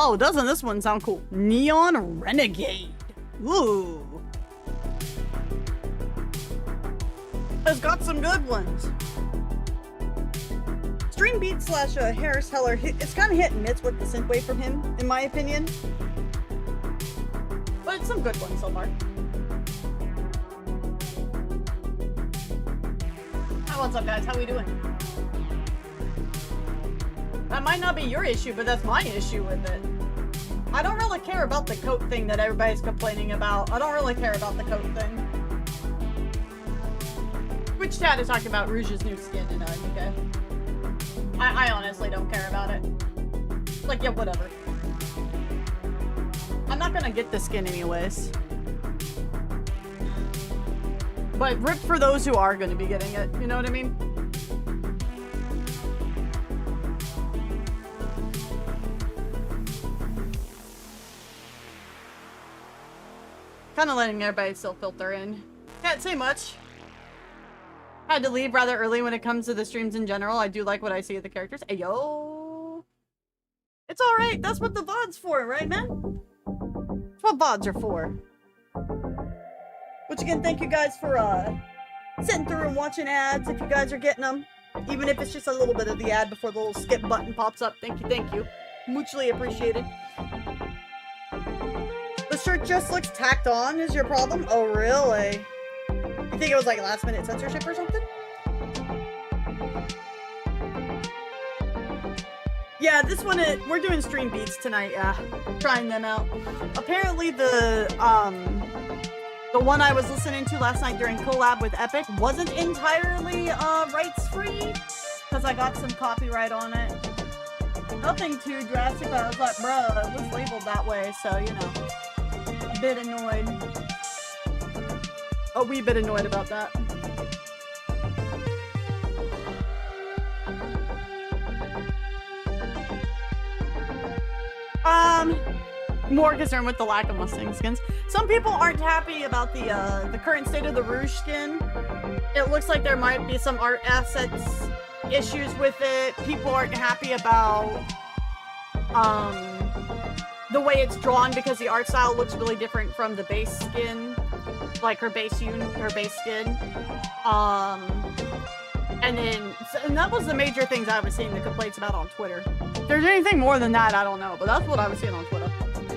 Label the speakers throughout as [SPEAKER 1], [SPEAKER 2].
[SPEAKER 1] Oh, doesn't this one sound cool? Neon Renegade. Ooh. It's got some good ones. Stream Beat slash Harris Heller, it's kind of hit and miss with the synthwave from him, in my opinion. But it's some good ones so far. Hi, what's up guys? How we doing? That might not be your issue, but that's my issue with it. I don't really care about the coat thing that everybody's complaining about. I don't really care about the coat thing. Twitch chat is talking about Rouge's new skin in Nikkei. I honestly don't care about it. Like, yeah, whatever. I'm not gonna get the skin anyways. But rip for those who are gonna be getting it, you know what I mean? Kind of letting everybody still filter in. Can't say much. Had to leave rather early when it comes to the streams in general. I do like what I see of the characters. Ayo! It's alright, that's what the VOD's for, right man? That's what VODs are for. Which again, thank you guys for sitting through and watching ads if you guys are getting them. Even if it's just a little bit of the ad before the little skip button pops up. Thank you, thank you. Mutually appreciated. The shirt just looks tacked on is your problem? Oh really? You think it was like last minute censorship or something? Yeah, this one, we're doing stream beats tonight, yeah. Trying them out. Apparently the one I was listening to last night during collab with Epic wasn't entirely, rights free. Because I got some copyright on it. Nothing too drastic, but I was like, bruh, it was labeled that way, so, you know. A bit annoyed. A wee bit annoyed about that. More concerned with the lack of Mustang skins. Some people aren't happy about the current state of the Rouge skin. It looks like there might be some art assets issues with it. People aren't happy about the way it's drawn because the art style looks really different from the base skin. Like her base skin. And that was the major things I was seeing the complaints about on Twitter. If there's anything more than that, I don't know, but that's what I was seeing on Twitter.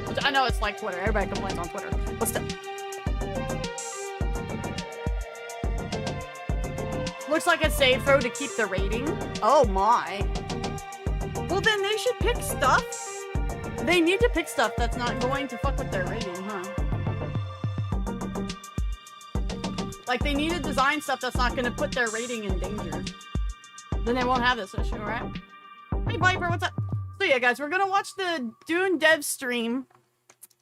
[SPEAKER 1] Which I know it's like Twitter, everybody complains on Twitter. But still. Looks like it's safe throw to keep the rating. Oh my. Well then they should pick stuff. They need to pick stuff that's not going to fuck with their rating, huh? Like, they need to design stuff that's not going to put their rating in danger. Then they won't have this issue, right? Hey, Viper, what's up? So yeah, guys, we're going to watch the Dune dev stream.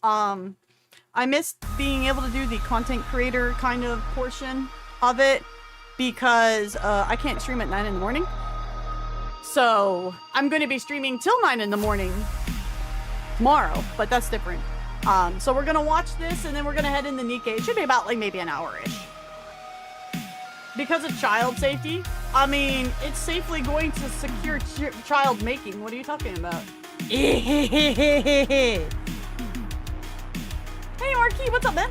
[SPEAKER 1] I missed being able to do the content creator kind of portion of it because I can't stream at 9 in the morning. So I'm going to be streaming till 9 in the morning tomorrow, but that's different. So we're going to watch this and then we're going to head into Nikkei. It should be about like maybe an hour-ish. Because of child safety, I mean, it's safely going to secure child making. What are you talking about? Hey, Marquis, what's up, man?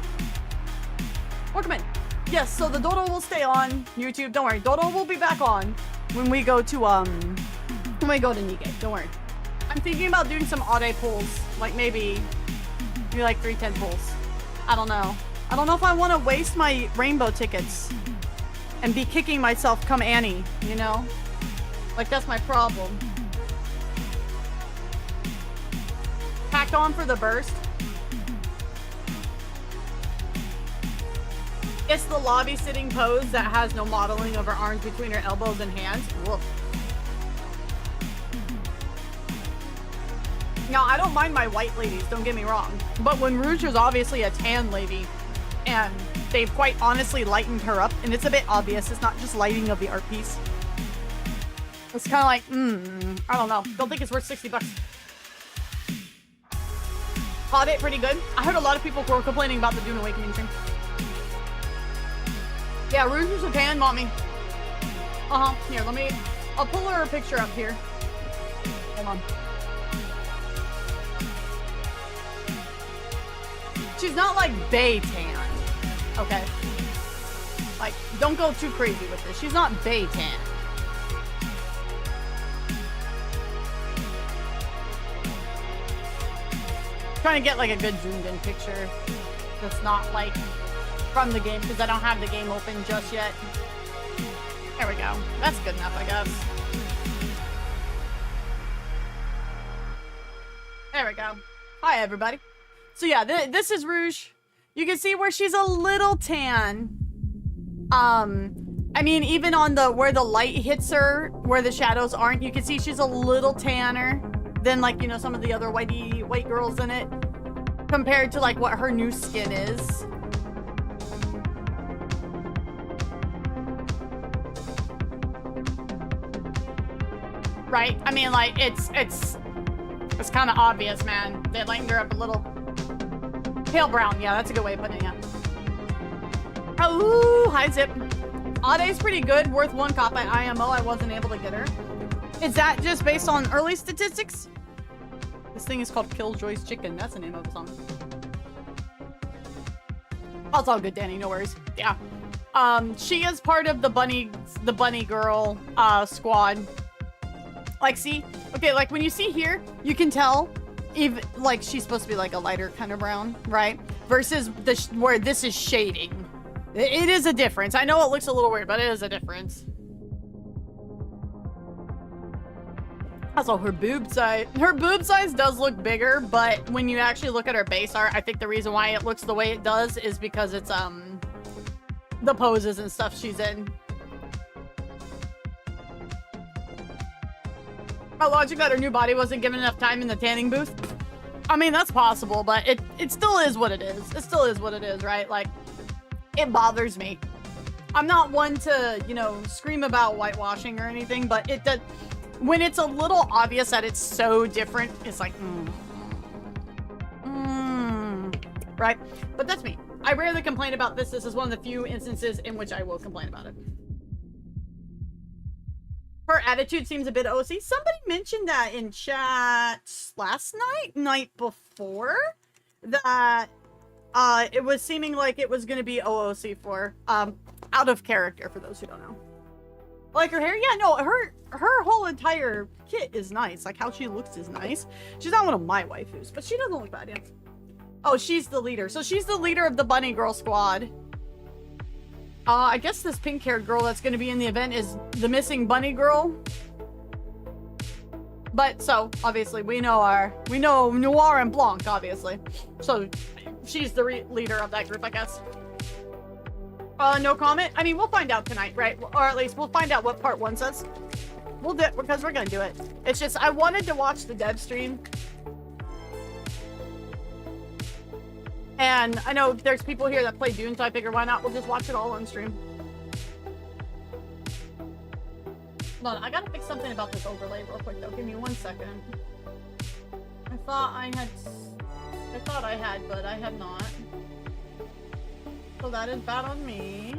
[SPEAKER 1] Welcome in. Yes, so the Dodo will stay on YouTube. Don't worry, Dodo will be back on when we go to Nikkei. Don't worry. I'm thinking about doing some odd pulls, like maybe like 310 pulls. I don't know. I don't know if I want to waste my rainbow tickets and be kicking myself come Annie, you know? Like, that's my problem. Packed on for the burst. It's the lobby sitting pose that has no modeling of her arms between her elbows and hands. Woof. Now, I don't mind my white ladies, don't get me wrong. But when Rouge is obviously a tan lady, and they've quite honestly lightened her up, and it's a bit obvious. It's not just lighting of the art piece. It's kind of like, I don't know. Don't think it's worth 60 bucks. Caught it pretty good. I heard a lot of people were complaining about the Dune Awakening stream. Yeah, Rouge is a tan, mommy. Here, I'll pull her picture up here. Hold on. She's not like Bay tan. Okay? Like, don't go too crazy with this. She's not Bay tan. Trying to get like a good zoomed in picture that's not like from the game because I don't have the game open just yet. There we go. That's good enough, I guess. There we go. Hi, everybody. So yeah, this is Rouge. You can see where she's a little tan. I mean, even on the where the light hits her, where the shadows aren't, you can see she's a little tanner than like, you know, some of the other white girls in it, compared to like what her new skin is. Right? I mean, like, it's kind of obvious, man. They lightened her up a little. Pale brown. Yeah, that's a good way of putting it, yeah. Oh, hi, Zip. Ade's pretty good. Worth one cop at IMO. I wasn't able to get her. Is that just based on early statistics? This thing is called Killjoy's Chicken. That's the name of the song. Oh, it's all good, Danny. No worries. Yeah. She is part of the bunny girl squad. Like, see? Okay, like, when you see here, you can tell, even, like, she's supposed to be, like, a lighter kind of brown, right? Versus where this is shading. It is a difference. I know it looks a little weird, but it is a difference. Also, her boob size does look bigger, but when you actually look at her base art, I think the reason why it looks the way it does is because it's, the poses and stuff she's in. Oh, logic that her new body wasn't given enough time in the tanning booth? I mean, that's possible, but it still is what it is. It still is what it is, right? Like, it bothers me. I'm not one to, you know, scream about whitewashing or anything, but it does. When it's a little obvious that it's so different, it's like, right? But that's me. I rarely complain about this. This is one of the few instances in which I will complain about it. Her attitude seems a bit OC. Somebody mentioned that in chat last night before, that it was seeming like it was going to be OOC for out of character, for those who don't know. Like her hair, yeah, no, her whole entire kit is nice. Like how she looks is nice. She's not one of my waifus, but she doesn't look bad, yeah. Oh, she's the leader. So she's the leader of the bunny girl squad. I guess this pink-haired girl that's going to be in the event is the missing bunny girl. But, so, obviously, we know Noir and Blanc, obviously. So, she's the leader of that group, I guess. No comment? I mean, we'll find out tonight, right? Or at least, we'll find out what part 1 says. We'll do it, because we're going to do it. It's just, I wanted to watch the dev stream. And I know there's people here that play Dune, so I figured why not? We'll just watch it all on stream. Hold on, I gotta fix something about this overlay real quick though. Give me 1 second. I thought I had, but I have not. So that is bad on me.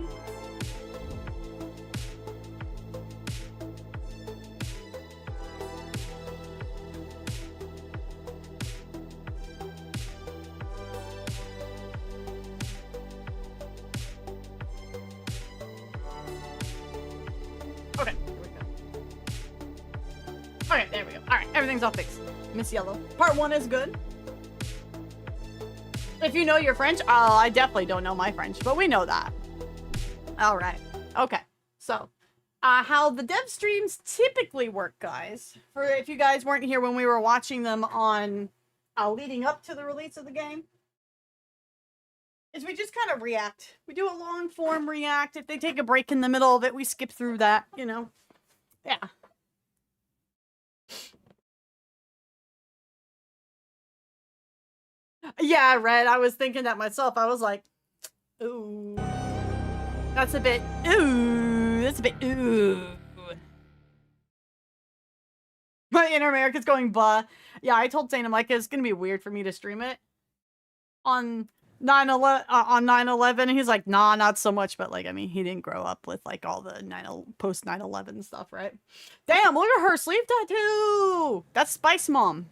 [SPEAKER 1] Okay, here we go. Okay, there we go. Alright, everything's all fixed. Miss Yellow. Part 1 is good. If you know your French, I definitely don't know my French, but we know that. Alright. Okay. So, how the dev streams typically work, guys, for if you guys weren't here when we were watching them on leading up to the release of the game, is we just kind of react. We do a long form react. If they take a break in the middle of it, we skip through that, you know? Yeah. Yeah, Red, I was thinking that myself. I was like, ooh. That's a bit, ooh. That's a bit, ooh. My inner America's going, bah. Yeah, I told Saint, I'm like, it's gonna be weird for me to stream it on 9/11, and he's like, nah, not so much, but like, I mean, he didn't grow up with like all the post 9/11 stuff, right? Damn, look at her sleeve tattoo. That's Spice Mom.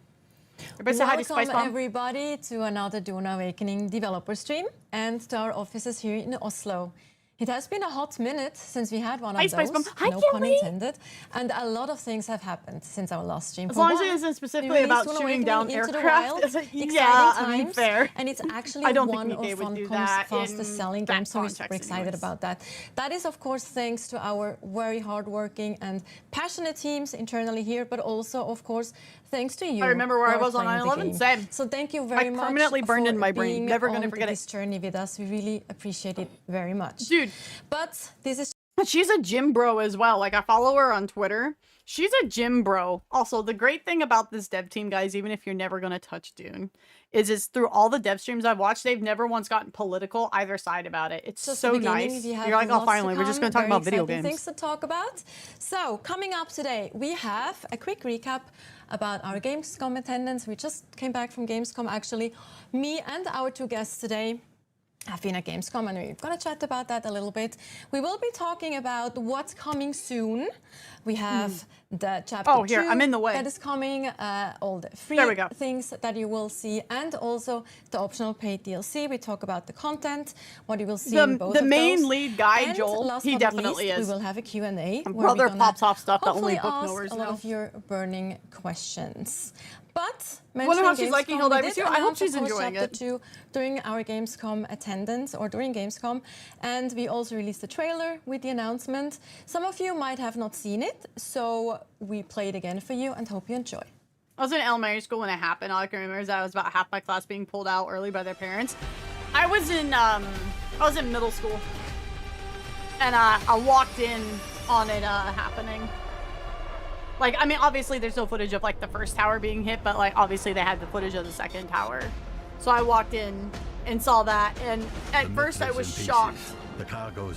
[SPEAKER 1] Everybody say hi to Spice
[SPEAKER 2] Welcome
[SPEAKER 1] Mom.
[SPEAKER 2] everybody to another Dune Awakening developer stream and to our offices here in Oslo. It has been a hot minute since we had one of
[SPEAKER 1] Hi,
[SPEAKER 2] those,
[SPEAKER 1] Spice Mom. Hi,
[SPEAKER 2] no pun
[SPEAKER 1] Kelly.
[SPEAKER 2] intended, and a lot of things have happened since our last stream.
[SPEAKER 1] As long as it isn't specifically about shooting down aircraft.
[SPEAKER 2] Yeah,
[SPEAKER 1] I mean, fair.
[SPEAKER 2] And it's actually
[SPEAKER 1] I don't
[SPEAKER 2] one
[SPEAKER 1] think Nikkei
[SPEAKER 2] of
[SPEAKER 1] would do
[SPEAKER 2] Funcom's
[SPEAKER 1] that
[SPEAKER 2] fastest
[SPEAKER 1] in
[SPEAKER 2] selling
[SPEAKER 1] that
[SPEAKER 2] games, so we're super
[SPEAKER 1] context
[SPEAKER 2] excited
[SPEAKER 1] anyways.
[SPEAKER 2] about that. That is, of course, thanks to our very hardworking and passionate teams internally here, but also, of course, thanks to you.
[SPEAKER 1] I remember where I
[SPEAKER 2] who are
[SPEAKER 1] was on
[SPEAKER 2] playing the
[SPEAKER 1] 9/11.
[SPEAKER 2] game.
[SPEAKER 1] Same.
[SPEAKER 2] So thank you very much.
[SPEAKER 1] Permanently burned
[SPEAKER 2] for
[SPEAKER 1] in my brain.
[SPEAKER 2] being
[SPEAKER 1] Never gonna
[SPEAKER 2] on
[SPEAKER 1] forget
[SPEAKER 2] this
[SPEAKER 1] it.
[SPEAKER 2] journey with us. We really appreciate it very much.
[SPEAKER 1] Dude.
[SPEAKER 2] But this is
[SPEAKER 1] She's a gym bro as well. Like, I follow her on Twitter. She's a gym bro. Also, the great thing about this dev team, guys, even if you're never going to touch Dune, is through all the dev streams I've watched, they've never once gotten political either side about it. It's so nice. You're like, oh, finally, we're just going to talk about video games.
[SPEAKER 2] Things to talk about. So, coming up today, we have a quick recap about our Gamescom attendance. We just came back from Gamescom, actually. Me and our two guests today have been at Gamescom, and we're going to chat about that a little bit. We will be talking about what's coming soon. We have the chapter 2
[SPEAKER 1] I'm in the way.
[SPEAKER 2] that is coming, all the free things that you will see, and also the optional paid DLC. We talk about the content, what you will see in both of those.
[SPEAKER 1] The main lead guy,
[SPEAKER 2] and
[SPEAKER 1] Joel, he definitely is.
[SPEAKER 2] We will have a Q&A.
[SPEAKER 1] Brother pops off stuff that only book
[SPEAKER 2] ask
[SPEAKER 1] knowers
[SPEAKER 2] a lot
[SPEAKER 1] know.
[SPEAKER 2] of your burning questions. But
[SPEAKER 1] wonder how she's liking Helldivers 2. I hope she's
[SPEAKER 2] announce, of course,
[SPEAKER 1] enjoying it.
[SPEAKER 2] Chapter 2 during our Gamescom attendance, or during Gamescom, and we also released a trailer with the announcement. Some of you might have not seen it, so we play it again for you and hope you enjoy.
[SPEAKER 1] I was in elementary school when it happened. All I can remember is that I was about half my class being pulled out early by their parents. I was in middle school, and I walked in on it happening. Like, I mean, obviously there's no footage of like the first tower being hit, but like obviously they had the footage of the second tower. So I walked in and saw that, and at first I was shocked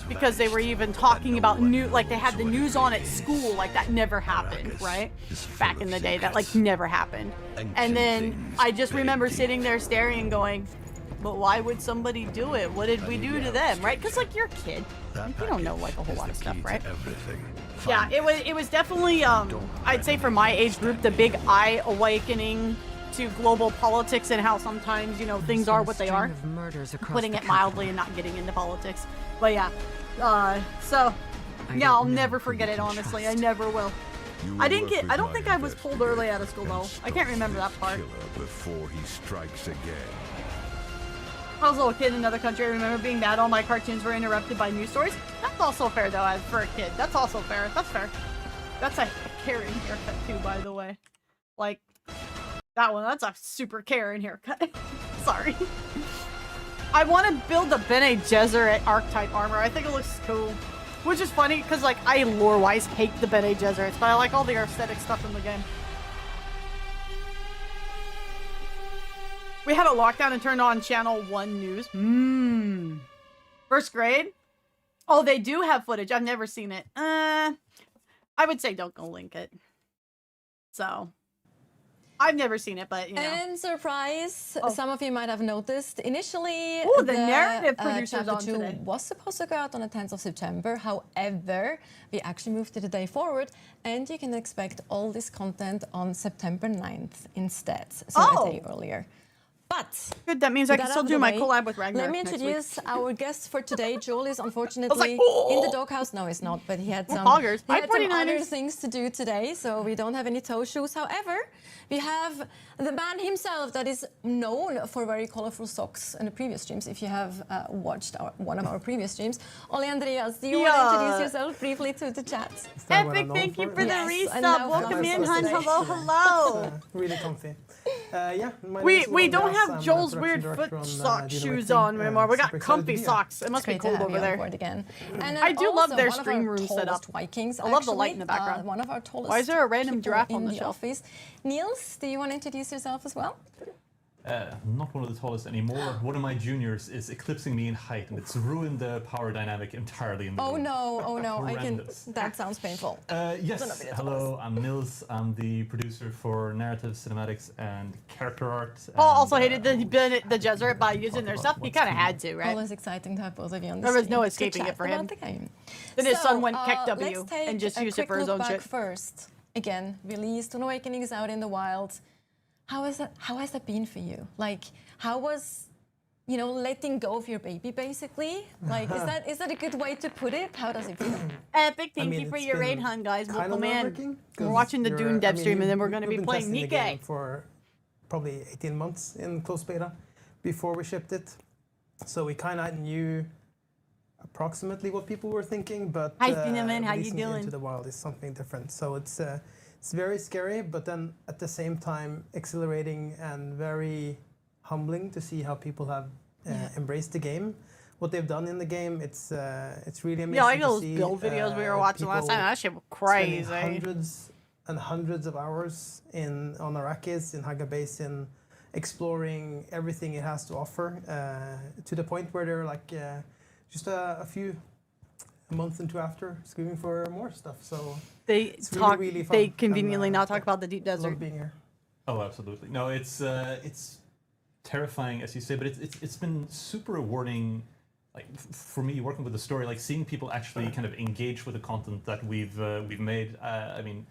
[SPEAKER 1] because they were even talking about like they had the news on at school, like that never happened, right? Back in the day, that like never happened. And then I just remember sitting there staring and going, but why would somebody do it? What did we do to them, right? Because like you're a kid, like, you don't know like a whole lot of stuff, right? Yeah, it was definitely I'd say for my age group, the big eye awakening to global politics and how sometimes, you know, things are what they are. Putting it mildly and not getting into politics. But yeah, so yeah, I'll never forget it, honestly. I never will. I don't think I was pulled early out of school though. I can't remember that part.
[SPEAKER 3] Before he strikes again.
[SPEAKER 1] I was a little kid in another country. I remember being mad all my cartoons were interrupted by news stories. That's also fair, though, as for a kid. That's also fair. That's fair. That's a Karen haircut, too, by the way. Like, that one. That's a super Karen haircut. Sorry. I want to build the Bene Gesserit archetype armor. I think it looks cool. Which is funny, because, like, I lore-wise hate the Bene Gesserits, but I like all the aesthetic stuff in the game. We had a lockdown and turned on Channel 1 News. First grade? Oh, they do have footage. I've never seen it. I would say don't go link it. So, I've never seen it, but, you know.
[SPEAKER 2] And surprise, some of you might have noticed, initially
[SPEAKER 1] the narrative producer's on
[SPEAKER 2] chapter 2
[SPEAKER 1] today.
[SPEAKER 2] was supposed to go out on the 10th of September. However, we actually moved it a day forward, and you can expect all this content on September 9th instead, so a day earlier. But
[SPEAKER 1] good, that means I can still do my collab with Ragnar.
[SPEAKER 2] Let me introduce our guest for today. Joel is unfortunately in the doghouse. No, he's not, but he had some, other things to do today, so we don't have any toe shoes. However, we have the man himself that is known for very colorful socks in the previous streams. If you have watched one of our previous streams, Oli Andreas, do you want to introduce yourself briefly to the chat?
[SPEAKER 1] Epic, thank you for the resub. Welcome in, hun. Hello, hello.
[SPEAKER 4] Really comfy.
[SPEAKER 1] We don't have Joel's weird foot sock shoes on anymore. We got comfy socks. It must be cold over there.
[SPEAKER 2] Again.
[SPEAKER 1] And I do love their stream room setup.
[SPEAKER 2] Vikings,
[SPEAKER 1] I love the light in the background.
[SPEAKER 2] One of our tallest.
[SPEAKER 1] Why is there a random giraffe on the shelf?
[SPEAKER 2] Office. Niels, do you want to introduce yourself as well?
[SPEAKER 5] Not one of the tallest anymore. One of my juniors is eclipsing me in height, and it's ruined the power dynamic entirely in the room.
[SPEAKER 2] Oh no, that sounds painful.
[SPEAKER 5] Yes, hello, I'm Nils. I'm the producer for narrative, cinematics, and character art.
[SPEAKER 1] Paul also hated the Jesuit by using their stuff. He kind of had to, right?
[SPEAKER 2] Always exciting to have both of you on the
[SPEAKER 1] There was no escaping it for him. Then his son went Keck W and just used it for his own shit.
[SPEAKER 2] First, again, released, Dune Awakening is out in the wild. How has that been for you? Like, how was, you know, letting go of your baby, basically? Like, is that a good way to put it? How does it feel?
[SPEAKER 1] Epic, thank you for your raid hunt, guys. Welcome in. We're watching the Dune dev stream, and then we're going to be playing Nikke.
[SPEAKER 4] For probably 18 months in closed beta before we shipped it. So we kind of knew approximately what people were thinking, but
[SPEAKER 1] hi, Cinnamon, how you
[SPEAKER 4] releasing it
[SPEAKER 1] doing?
[SPEAKER 4] into the wild is something different. So it's very scary, but then at the same time exhilarating and very humbling to see how people have embraced the game. What they've done in the game, it's really amazing.
[SPEAKER 1] Yeah, like
[SPEAKER 4] to
[SPEAKER 1] those
[SPEAKER 4] see,
[SPEAKER 1] build videos we were watching last time. That shit was crazy.
[SPEAKER 4] Hundreds and hundreds of hours on Arrakis, in Haga Basin, exploring everything it has to offer, to the point where they're like just a month and two after screaming for more stuff. So it's really fun.
[SPEAKER 1] They conveniently not talk about the deep desert.
[SPEAKER 4] Love being here.
[SPEAKER 5] Oh, absolutely. No, it's terrifying, as you say, but it's been super rewarding. Like for me, working with the story, like seeing people actually kind of engage with the content that we've made. I mean,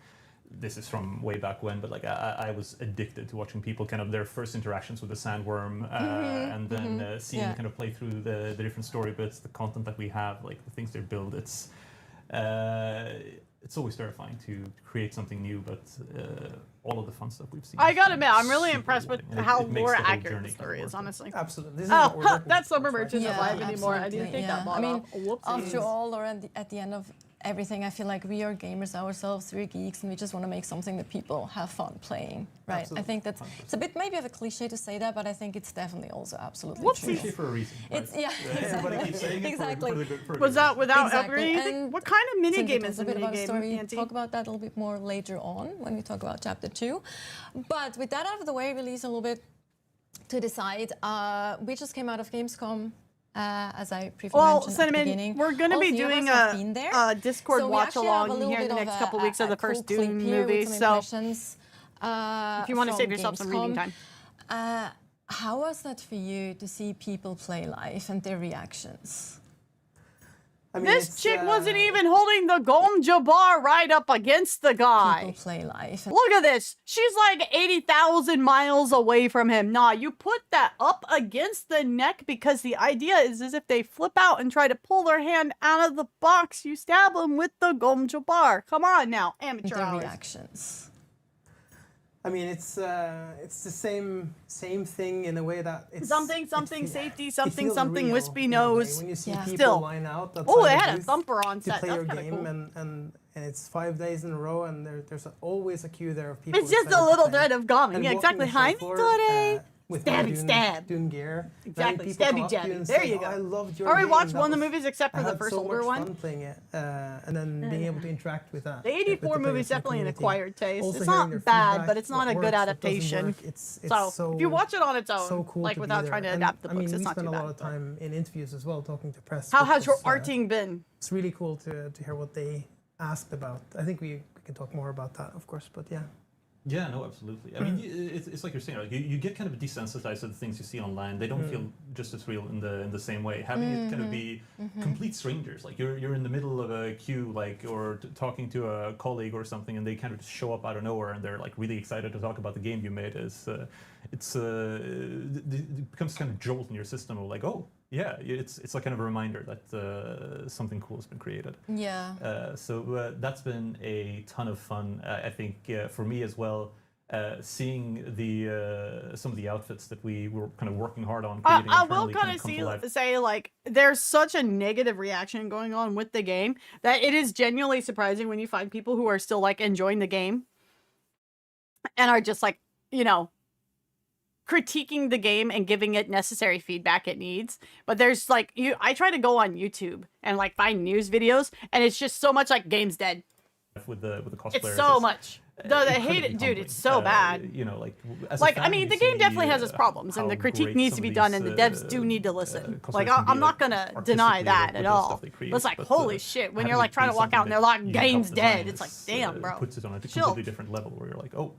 [SPEAKER 5] this is from way back when, but like I was addicted to watching people kind of their first interactions with the sandworm, and then seeing kind of play through the different story bits, the content that we have, like the things they build. It's always terrifying to create something new, but all of the fun stuff we've seen.
[SPEAKER 1] I gotta admit, I'm really impressed with
[SPEAKER 5] rewarding, and
[SPEAKER 1] how
[SPEAKER 5] it makes
[SPEAKER 1] lore
[SPEAKER 5] the whole
[SPEAKER 1] accurate the
[SPEAKER 5] journey
[SPEAKER 1] story
[SPEAKER 5] kind of
[SPEAKER 1] is,
[SPEAKER 5] worth it.
[SPEAKER 1] honestly.
[SPEAKER 4] Absolutely. This is what we're working
[SPEAKER 1] that summer
[SPEAKER 4] towards,
[SPEAKER 1] merch isn't
[SPEAKER 4] right?
[SPEAKER 1] live anymore. I need to take that mod
[SPEAKER 2] I mean,
[SPEAKER 1] off. Whoopsies.
[SPEAKER 2] after all, or at the end of everything, I feel like we are gamers ourselves, we're geeks, and we just want to make something that people have fun playing, right?
[SPEAKER 4] Absolutely.
[SPEAKER 2] I think that's, it's a bit maybe of a cliche to say that, but I think it's definitely also absolutely
[SPEAKER 1] Whoopsies.
[SPEAKER 2] true.
[SPEAKER 5] Cliche for a reason. Right?
[SPEAKER 2] It's, yeah,
[SPEAKER 5] Everybody keeps saying it
[SPEAKER 2] exactly.
[SPEAKER 5] for a
[SPEAKER 1] Was
[SPEAKER 5] good
[SPEAKER 1] that without
[SPEAKER 2] Exactly.
[SPEAKER 1] upgrading anything?
[SPEAKER 2] And
[SPEAKER 1] What kind of
[SPEAKER 2] Since we
[SPEAKER 1] minigame
[SPEAKER 2] talked
[SPEAKER 1] is a
[SPEAKER 2] a bit about the
[SPEAKER 1] minigame,
[SPEAKER 2] story,
[SPEAKER 1] Auntie?
[SPEAKER 2] talk about that a little bit more later on when we talk about chapter 2. But with that out of the way, release a little bit to decide. We just came out of Gamescom. As I briefly mentioned at the beginning.
[SPEAKER 1] We're going to
[SPEAKER 2] All
[SPEAKER 1] be
[SPEAKER 2] three of
[SPEAKER 1] doing
[SPEAKER 2] us have been there.
[SPEAKER 1] a Discord
[SPEAKER 2] So we
[SPEAKER 1] watch
[SPEAKER 2] actually have a
[SPEAKER 1] along
[SPEAKER 2] little
[SPEAKER 1] here in the
[SPEAKER 2] bit
[SPEAKER 1] next
[SPEAKER 2] of
[SPEAKER 1] couple weeks of the first
[SPEAKER 2] cool clip
[SPEAKER 1] Dune
[SPEAKER 2] here
[SPEAKER 1] movie.
[SPEAKER 2] with some
[SPEAKER 1] So
[SPEAKER 2] impressions,
[SPEAKER 1] if you want to
[SPEAKER 2] from
[SPEAKER 1] save yourself some reading
[SPEAKER 2] Gamescom.
[SPEAKER 1] time.
[SPEAKER 2] How was that for you to see people play live and their reactions?
[SPEAKER 4] I mean,
[SPEAKER 1] This chick wasn't even holding the Gom Jabbar right up against the guy.
[SPEAKER 2] People play live.
[SPEAKER 1] Look at this. She's like 80,000 miles away from him. Nah, you put that up against the neck because the idea is if they flip out and try to pull their hand out of the box, you stab them with the Gom Jabbar. Come on now, amateur
[SPEAKER 2] Their
[SPEAKER 1] hours.
[SPEAKER 2] reactions.
[SPEAKER 4] I mean, it's the same thing in a way that it's
[SPEAKER 1] Something, safety, something,
[SPEAKER 4] real
[SPEAKER 1] Wispy
[SPEAKER 4] in a way.
[SPEAKER 1] knows.
[SPEAKER 4] When you see
[SPEAKER 2] Yeah.
[SPEAKER 4] people
[SPEAKER 1] Still.
[SPEAKER 4] line out outside
[SPEAKER 1] Oh, they
[SPEAKER 4] the
[SPEAKER 1] had a
[SPEAKER 4] booth
[SPEAKER 1] thumper on
[SPEAKER 4] to
[SPEAKER 1] set.
[SPEAKER 4] play
[SPEAKER 1] That's
[SPEAKER 4] your
[SPEAKER 1] kind of
[SPEAKER 4] game,
[SPEAKER 1] cool.
[SPEAKER 4] and it's 5 days in a row, and there's always a queue there of people.
[SPEAKER 1] It's just
[SPEAKER 4] excited
[SPEAKER 1] a
[SPEAKER 4] to
[SPEAKER 1] little
[SPEAKER 4] play.
[SPEAKER 1] thread of gaming.
[SPEAKER 4] And
[SPEAKER 1] Yeah,
[SPEAKER 4] walking
[SPEAKER 1] exactly.
[SPEAKER 4] the
[SPEAKER 1] Hi,
[SPEAKER 4] show floor,
[SPEAKER 1] Midori.
[SPEAKER 4] with
[SPEAKER 1] Stabby
[SPEAKER 4] my
[SPEAKER 1] stab.
[SPEAKER 4] Dune gear.
[SPEAKER 1] Exactly.
[SPEAKER 4] People come
[SPEAKER 1] Stabby
[SPEAKER 4] up to you
[SPEAKER 1] jabby.
[SPEAKER 4] and
[SPEAKER 1] There
[SPEAKER 4] say,
[SPEAKER 1] you
[SPEAKER 4] "Oh,
[SPEAKER 1] go.
[SPEAKER 4] I loved your
[SPEAKER 1] Already
[SPEAKER 4] game.
[SPEAKER 1] watched
[SPEAKER 4] That
[SPEAKER 1] one of the
[SPEAKER 4] was-
[SPEAKER 1] movies except for
[SPEAKER 4] I
[SPEAKER 1] the
[SPEAKER 4] had
[SPEAKER 1] first
[SPEAKER 4] so
[SPEAKER 1] older
[SPEAKER 4] much
[SPEAKER 1] one.
[SPEAKER 4] fun playing it, and then being able to interact with that.
[SPEAKER 1] The 84
[SPEAKER 4] with the
[SPEAKER 1] movie's
[SPEAKER 4] players in the
[SPEAKER 1] definitely an
[SPEAKER 4] community.
[SPEAKER 1] acquired taste.
[SPEAKER 4] Also
[SPEAKER 1] It's
[SPEAKER 4] hearing
[SPEAKER 1] not
[SPEAKER 4] their
[SPEAKER 1] bad,
[SPEAKER 4] feedback,
[SPEAKER 1] but it's not
[SPEAKER 4] what
[SPEAKER 1] a good
[SPEAKER 4] works, what doesn't
[SPEAKER 1] adaptation.
[SPEAKER 4] work. It's
[SPEAKER 1] So,
[SPEAKER 4] so
[SPEAKER 1] if you watch it on its own,
[SPEAKER 4] so cool
[SPEAKER 1] like
[SPEAKER 4] to be
[SPEAKER 1] without
[SPEAKER 4] there.
[SPEAKER 1] trying to
[SPEAKER 4] And,
[SPEAKER 1] adapt the
[SPEAKER 4] I
[SPEAKER 1] books,
[SPEAKER 4] mean,
[SPEAKER 1] it's
[SPEAKER 4] we
[SPEAKER 1] not
[SPEAKER 4] spent
[SPEAKER 1] too
[SPEAKER 4] a lot
[SPEAKER 1] bad.
[SPEAKER 4] of time in interviews as well, talking to press.
[SPEAKER 1] How has your
[SPEAKER 4] because,
[SPEAKER 1] arting been?
[SPEAKER 4] It's really cool to hear what they asked about. I think we can talk more about that, of course, but yeah.
[SPEAKER 5] Yeah, no, absolutely. I mean, it's like you're saying, like you get kind of desensitized to the things you see online. They don't feel just as real in the same way. Having it kind of be complete strangers, like you're in the middle of a queue, like or talking to a colleague or something, and they kind of just show up out of nowhere, and they're like really excited to talk about the game you made. It becomes kind of jolt in your system of like, oh yeah, it's like kind of a reminder that something cool has been created.
[SPEAKER 2] Yeah.
[SPEAKER 5] So that's been a ton of fun. I think for me as well, seeing the some of the outfits that we were kind of working hard on creating.
[SPEAKER 1] I will
[SPEAKER 5] internally
[SPEAKER 1] kind of
[SPEAKER 5] come to life.
[SPEAKER 1] say like there's such a negative reaction going on with the game that it is genuinely surprising when you find people who are still like enjoying the game and are just like, you know, critiquing the game and giving it necessary feedback it needs. But there's like I try to go on YouTube and like find news videos, and it's just so much like game's dead.
[SPEAKER 5] With the cosplayers.
[SPEAKER 1] It's so much. No, they hate it, dude. It's so bad.
[SPEAKER 5] You know, like as
[SPEAKER 1] Like,
[SPEAKER 5] a
[SPEAKER 1] I
[SPEAKER 5] fan,
[SPEAKER 1] mean,
[SPEAKER 5] you
[SPEAKER 1] the game
[SPEAKER 5] see,
[SPEAKER 1] definitely has its problems, and
[SPEAKER 5] how
[SPEAKER 1] the critique
[SPEAKER 5] great
[SPEAKER 1] needs to
[SPEAKER 5] some
[SPEAKER 1] be
[SPEAKER 5] of
[SPEAKER 1] done,
[SPEAKER 5] these,
[SPEAKER 1] and the devs do need to listen.
[SPEAKER 5] cosplayers
[SPEAKER 1] Like,
[SPEAKER 5] can be,
[SPEAKER 1] I'm not gonna deny that at all. But it's like, holy shit, when you're like trying to walk out and they're like, game's dead. It's like, damn, bro.
[SPEAKER 5] Puts it on a
[SPEAKER 1] Chill.
[SPEAKER 5] completely different level where you're like, oh,